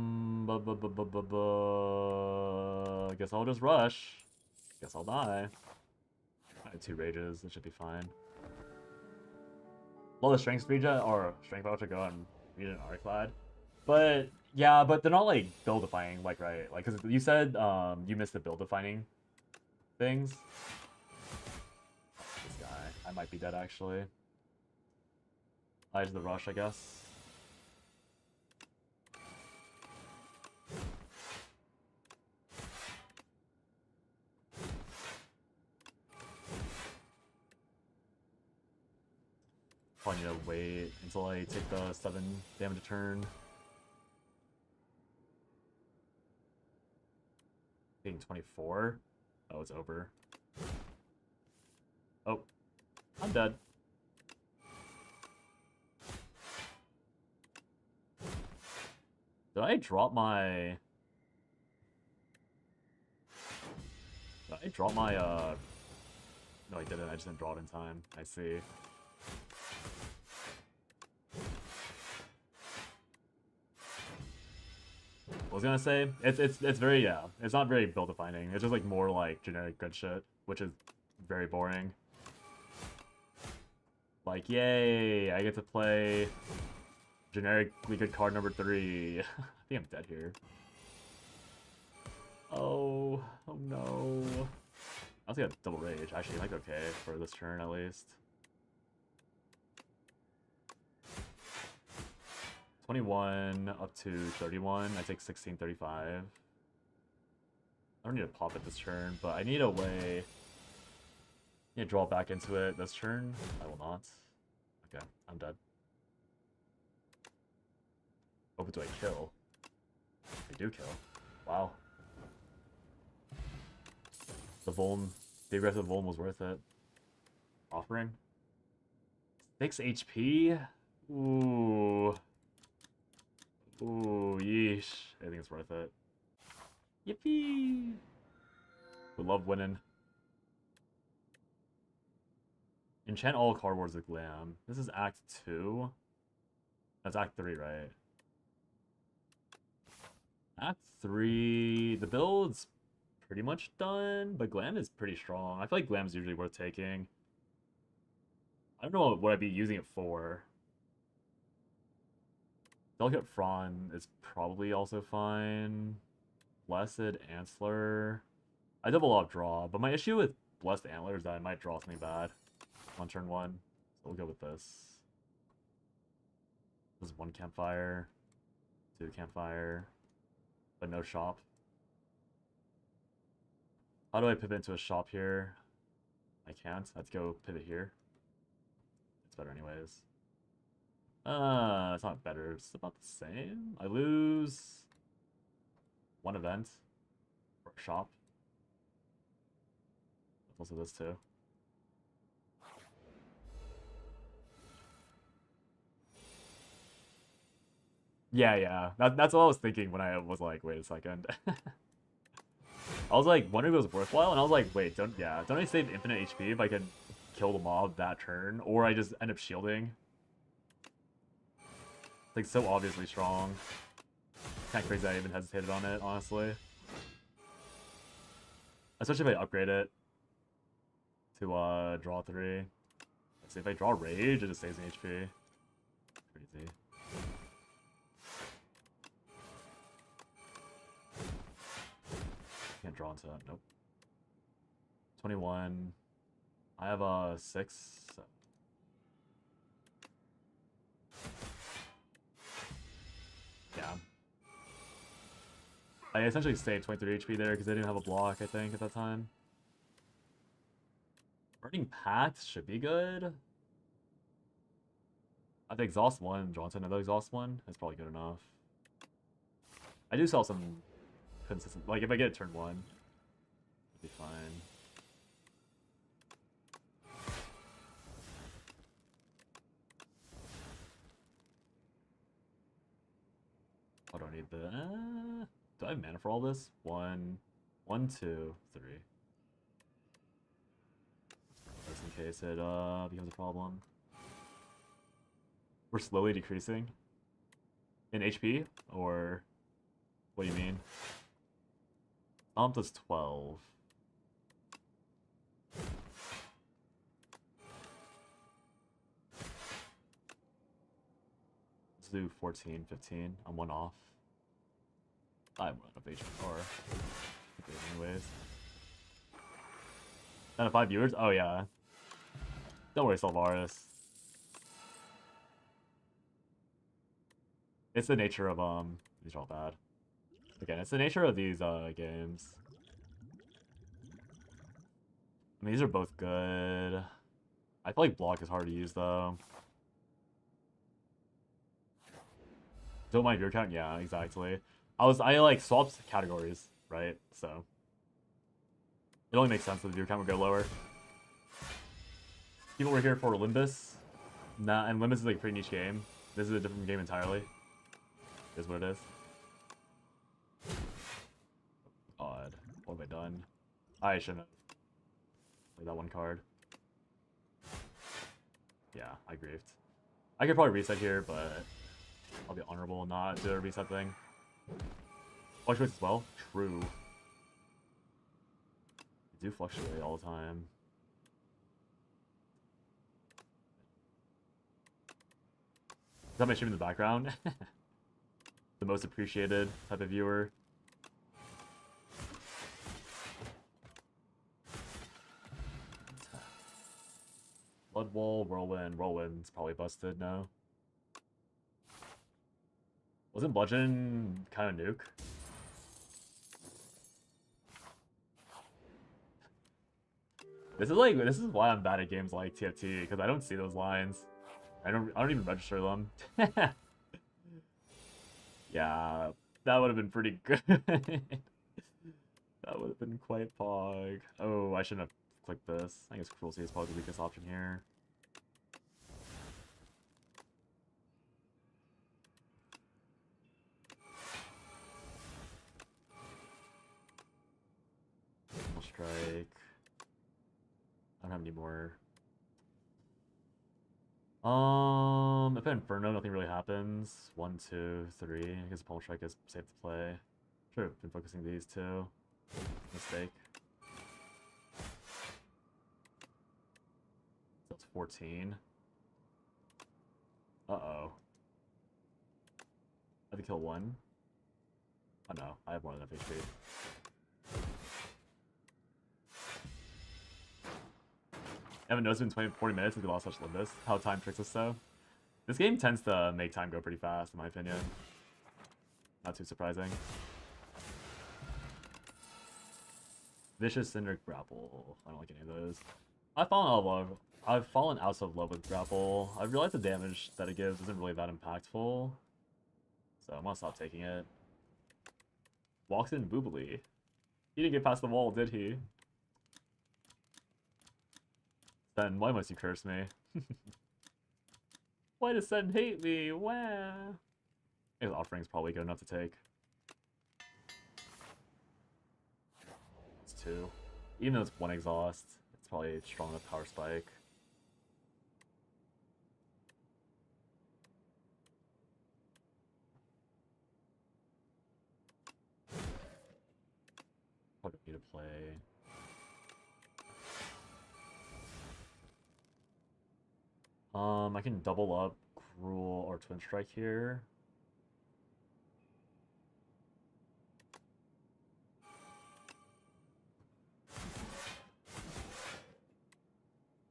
guess I'll just rush. Guess I'll die. I had 2 rages, it should be fine. Well, the strength regen or strength voucher go and read an Arclad. But yeah, but they're not like build defining, like right? Like, cause you said you missed the build defining things. This guy, I might be dead actually. Eyes the rush, I guess. Probably need to wait until I take the 7 damage a turn. Getting 24. Oh, it's over. Oh, I'm dead. Did I drop my... Did I drop my, No, I didn't. I just didn't draw it in time. I see. I was gonna say, it's very, yeah, it's not very build defining. It's just like more like generic good shit, which is very boring. Like, yay, I get to play generically good card number 3. I think I'm dead here. Oh no. I also got double rage. Actually, like okay for this turn at least. 21 up to 31. I take 16, 35. I don't need to pop it this turn, but I need a way. I need to draw back into it this turn. I will not. Okay, I'm dead. Oh, but do I kill? I do kill. Wow. The Vuln, the aggressive Vuln was worth it. Offering? 6 HP? Ooh. Ooh, yeesh. I think it's worth it. Yippee! We love winning. Enchant all card wards with Glam. This is Act 2. That's Act 3, right? Act 3... The build's pretty much done, but Glam is pretty strong. I feel like Glam's usually worth taking. I don't know what I'd be using it for. Delicate Frond is probably also fine. Blessed Antler. I double off draw, but my issue with Blessed Antler is that I might draw something bad on turn 1. So we'll go with this. This is 1 campfire, 2 campfire, but no shop. How do I pivot into a shop here? I can't. Let's go pivot here. It's better anyways. It's not better. It's about the same. I lose 1 event for a shop. Also this too. Yeah. That's what I was thinking when I was like, wait a second. I was like wondering if it was worthwhile, and I was like, wait, don't I save infinite HP if I can kill the mob that turn, or I just end up shielding? It's like so obviously strong. Kind of crazy that I even hesitated on it, honestly. Especially if I upgrade it to draw 3. Let's see, if I draw rage, it just saves me HP. Crazy. Can't draw into that. Nope. 21. I have a 6. So. Yeah. I essentially saved 23 HP there because I didn't have a block, I think, at that time. Burning Pact should be good. I think Exhaust 1, draw into another Exhaust 1. That's probably good enough. I do sell some consistent... Like, if I get it turn 1, it'll be fine. I don't need the... do I have mana for all this? 1, 2, 3. Just in case it becomes a problem. We're slowly decreasing in HP, or what do you mean? Does 12. Let's do 14, 15. I'm 1 off. I have 1 of HP, or anyways. 9 of 5 viewers? Oh yeah. Don't worry, Salvaris. It's the nature of these are all bad. Again, it's the nature of these games. I mean, these are both good. I feel like block is hard to use though. Don't mind your count? Yeah, exactly. I like swapped categories, right? So it only makes sense that the viewer count would go lower. People were here for Limbus. Nah, and Limbus is like a pretty niche game. This is a different game entirely. Is what it is. God, what have I done? I shouldn't have played that one card. Yeah, I griefed. I could probably reset here, but I'll be honorable and not do a reset thing. Fluctuates as well? True. They do fluctuate all the time. Is that my stream in the background? The most appreciated type of viewer. Blood Wall, Whirlwind. Whirlwind's probably busted now. Wasn't Bludgeon kind of nuke? This is why I'm bad at games like TFT, because I don't see those lines. I don't even register them. Yeah, that would have been pretty good. That would have been quite pog. Oh, I shouldn't have clicked this. I guess Cruelty is probably the weakest option here. We'll strike. I don't have any more. If I Inferno, nothing really happens. 1, 2, 3. I guess Pummel Strike is safe to play. Sure, been focusing these two. Mistake. That's 14. Uh-oh. I have to kill 1. Oh no, I have more than enough HP. I haven't noticed it's been 40 minutes since we lost such Limbus. How time tricks us so. This game tends to make time go pretty fast, in my opinion. Not too surprising. Vicious Cinder Grapple. I don't like any of those. I've fallen out of love with Grapple. I've realized the damage that it gives isn't really that impactful. So I'm gonna stop taking it. Walks in Boobly. He didn't get past the wall, did he? Then why must you curse me? Why does Sen hate me? Wow. His offering's probably good enough to take. It's 2. Even though it's 1 exhaust, it's probably a strong enough power spike. What do we need to play? I can double up Cruel or Twin Strike here.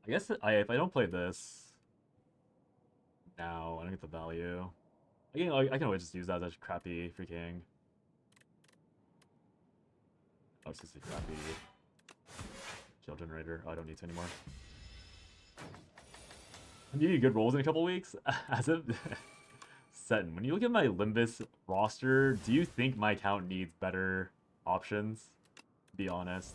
I guess if I don't play this now, I don't get the value. I can always just use that as a crappy freaking Oh, it's just a crappy gel generator. Oh, I don't need to anymore. I'm giving you good rolls in a couple weeks. As of Seton, when you look at my limbus roster, do you think my account needs better options? Be honest.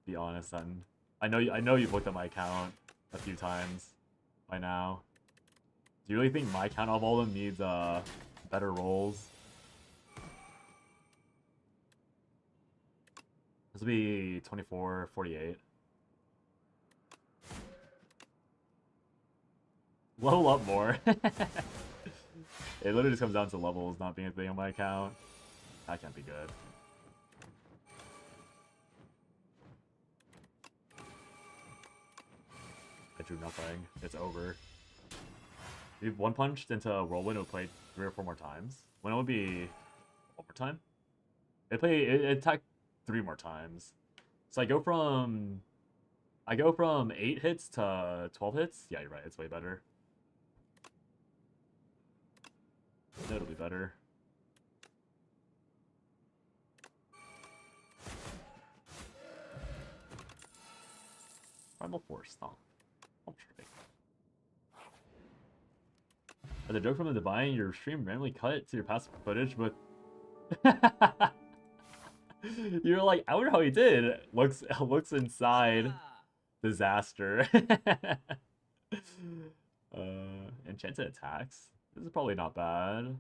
Be honest, Seton. I know you've looked at my account a few times by now. Do you really think my account of all of them needs better rolls? This will be 24-48. Level up more. It literally just comes down to levels not being a thing on my account. That can't be good. I drew nothing. It's over. We've one punched into a whirlwind. It would play 3 or 4 more times. When it would be one more time. It attacked 3 more times. So I go from 8 hits to 12 hits. Yeah, you're right. It's way better. It'll be better. Primal Force. Oh, I'll try. As a joke from the Divine, your stream randomly cut to your past footage, but you're like, I wonder how he did. Looks inside. Disaster. Enchanted attacks. This is probably not bad.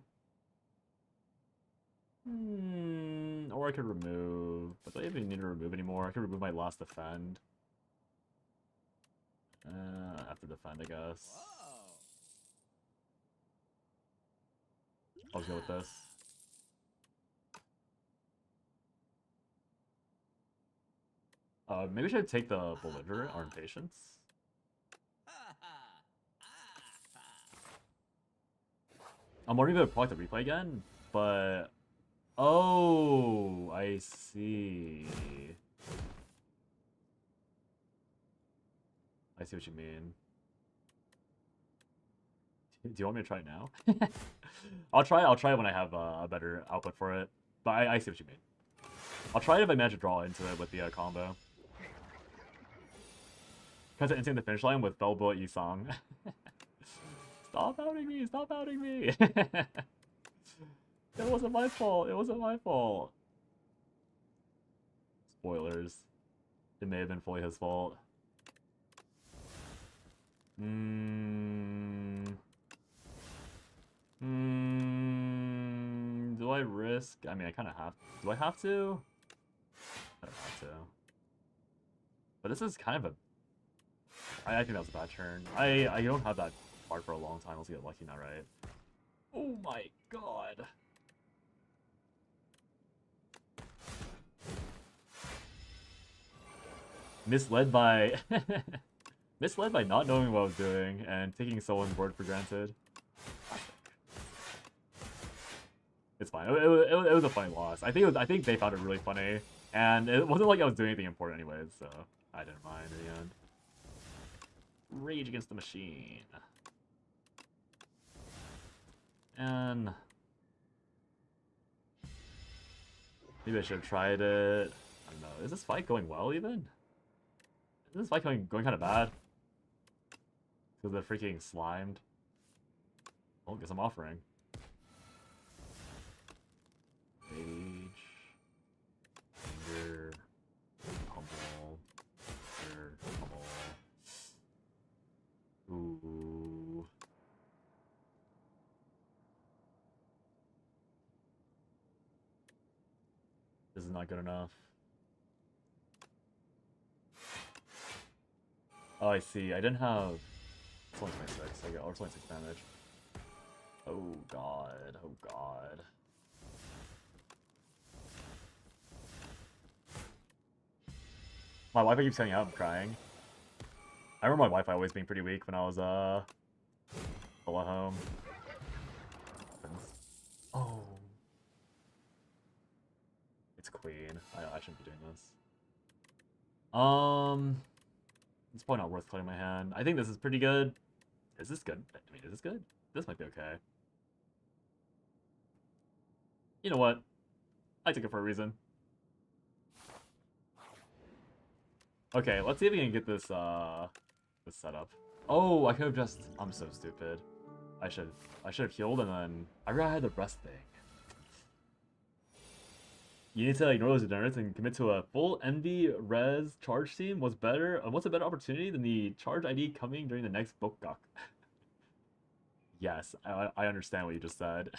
Or I could remove. But do I even need to remove anymore? I could remove my last defend. After defend, I guess. I'll just go with this. Maybe I should take the belligerent or impatience. I'm already gonna probably the replay again, but oh, I see. I see what you mean. Do you want me to try it now? I'll try it when I have a better output for it. But I see what you mean. I'll try it if I manage to draw into it with the combo. Because it's in the finish line with Bell Bullet Yisong. Stop outing me! Stop outing me! It wasn't my fault. It wasn't my fault. Spoilers. It may have been fully his fault. Do I risk? I mean, I kind of have. Do I have to? I don't have to. But this is kind of a. I think that was a bad turn. I don't have that card for a long time. Let's get lucky now, right? Oh my god. Misled by misled by not knowing what I was doing and taking someone's word for granted. It's fine. It was a funny loss. I think they found it really funny, and it wasn't like I was doing anything important anyways, so I didn't mind in the end. Rage Against the Machine. And maybe I should have tried it. I don't know. Is this fight going well even? Is this fight going kind of bad? Because they're freaking slimed. Well, guess I'm offering. Rage. Anger. Humble. Anger. Humble. Ooh. This is not good enough. Oh, I see. I didn't have... It's only 26. I got... Or it's only 6 damage. Oh, God. Oh, God. My Wi-Fi keeps cutting out. I'm crying. I remember my Wi-Fi always being pretty weak when I was, still at home. Oh. It's Queen. I shouldn't be doing this. It's probably not worth cutting my hand. I think this is pretty good. Is this good? I mean, is this good? This might be okay. You know what? I took it for a reason. Okay, let's see if we can get this this set up. Oh, I could have just. I'm so stupid. I should have healed and then I forgot I had the rest thing. You need to ignore those degenerates and commit to a full MD res charge team. What's better? What's a better opportunity than the charge ID coming during the next Bokgak? Yes, I understand what you just said.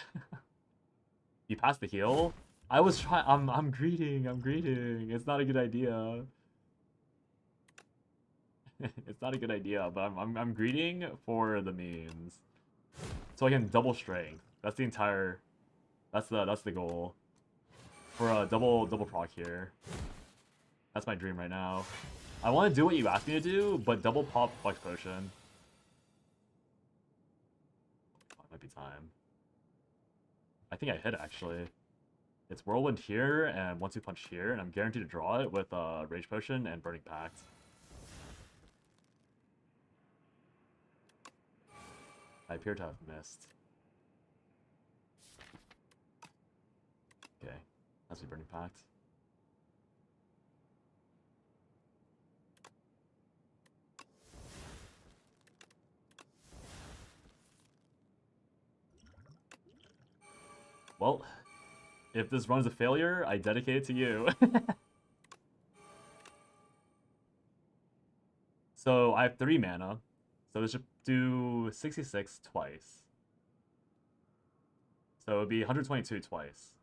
You passed the heal. I was trying. I'm greeting. I'm greeting. It's not a good idea. It's not a good idea, but I'm greeting for the memes, so I can double strength. That's the entire. That's the goal. For a double proc here. That's my dream right now. I want to do what you asked me to do, but double pop flex potion. Oh, it might be time. I think I hit actually. It's whirlwind here and 1-2 punch here, and I'm guaranteed to draw it with rage potion and burning pact. I appear to have missed. Okay. Has to be burning pact. Well, if this run's a failure, I dedicate it to you. So I have 3 mana. So this should do 66 twice. So it would be 122 twice.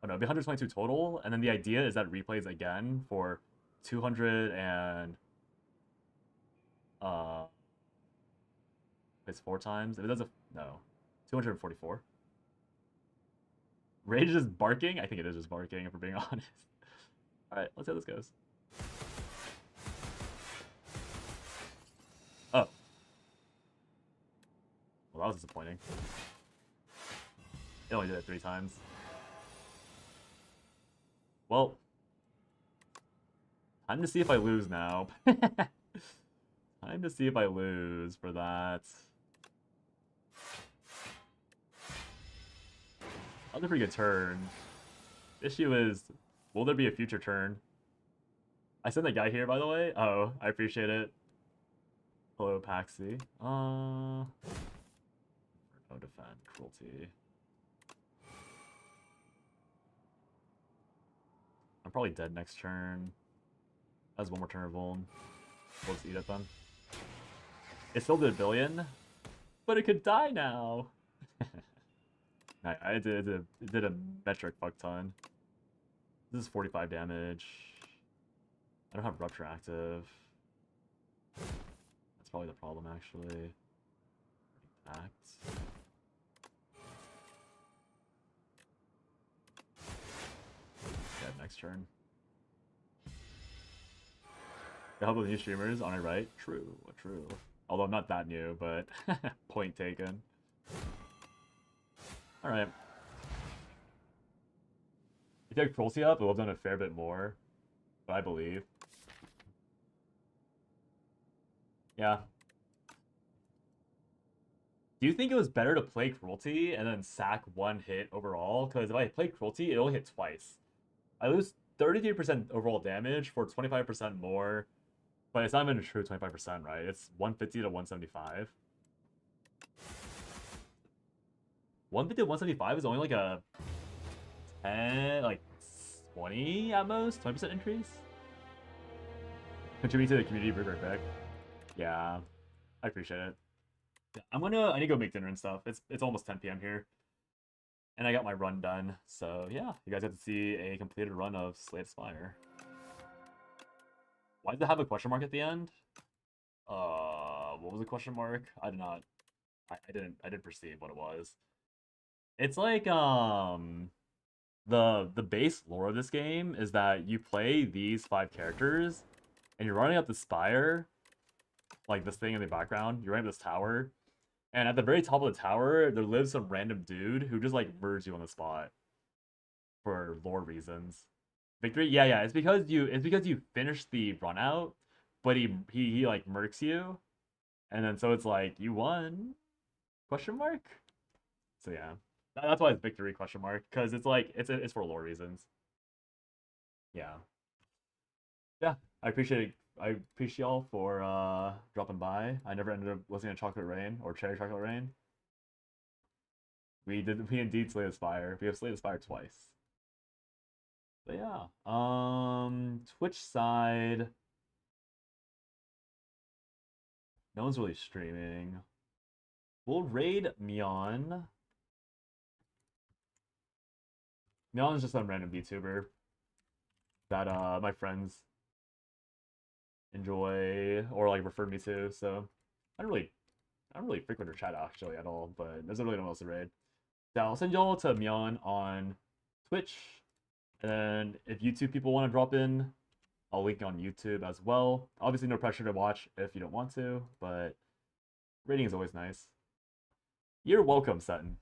Oh no, it'd be 122 total, and then the idea is that it replays again for 200 and it's 4 times. If it does a no, 244. Rage is barking? I think it is just barking, if we're being honest. Alright, let's see how this goes. Oh. Well, that was disappointing. It only did it 3 times. Well, time to see if I lose now. Time to see if I lose for that. That was a pretty good turn. Issue is, will there be a future turn? I sent that guy here, by the way. Oh, I appreciate it. Hello, Paxi. No defend, cruelty. I'm probably dead next turn. That's 1 more turn of Vuln. We'll just eat it then. It still did a billion, but it could die now. I did a metric fuck ton. This is 45 damage. I don't have Rupture active. That's probably the problem, actually. Act. Dead next turn. The help of new streamers, on it right? True, true. Although I'm not that new, but point taken. Alright. If you had cruelty up, it would have done a fair bit more. But I believe. Yeah. Do you think it was better to play cruelty and then sack 1 hit overall? Because if I play cruelty, it only hit twice. I lose 33% overall damage for 25% more. But it's not even a true 25%, right? It's 150 to 175. 150 to 175 is only like a 10, like 20 at most, 20% increase. Contribute to the community bigger back. Yeah, I appreciate it. I need to go make dinner and stuff. It's almost 10 p.m. here. And I got my run done. So yeah, you guys have to see a completed run of Slay Spire. Why does it have a question mark at the end? What was the question mark? I did not. I didn't perceive what it was. It's like the base lore of this game is that you play these 5 characters and you're running up the spire, like this thing in the background. You're running up this tower, and at the very top of the tower there lives some random dude who just like murders you on the spot for lore reasons. Victory? Yeah, it's because you finish the run out, but he like murks you, and then so it's like you won? Question mark? So yeah. That's why it's victory question mark, because it's like it's for lore reasons. Yeah. I appreciate y'all for dropping by. I never ended up listening to Chocolate Rain or Cherry Chocolate Rain. We indeed slay the spire. We have slayed the spire twice. But yeah. Twitch side. No one's really streaming. We'll raid Myeon. Myeon's just some random VTuber that my friends enjoy or like refer me to, so I don't really frequent her chat actually at all, but there's really no one else to raid. So I'll send y'all to Myeon on Twitch, and then if YouTube people want to drop in, I'll link on YouTube as well. Obviously no pressure to watch if you don't want to, but rating is always nice. You're welcome, Sutton.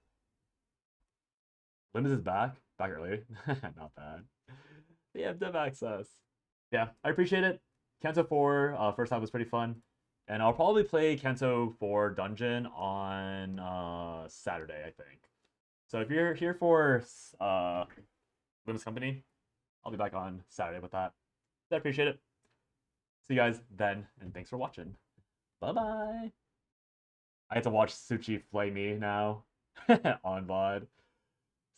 Limbus is back early. Not bad. They have dev access. Yeah, I appreciate it. Canto 4 first half was pretty fun, and I'll probably play Canto 4 Dungeon on Saturday, I think. So if you're here for Limbus Company, I'll be back on Saturday with that. I appreciate it. See you guys then, and thanks for watching. Bye-bye. I have to watch Suchi flay me now on VOD.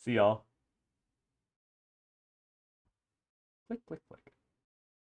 See y'all. Click, click, click.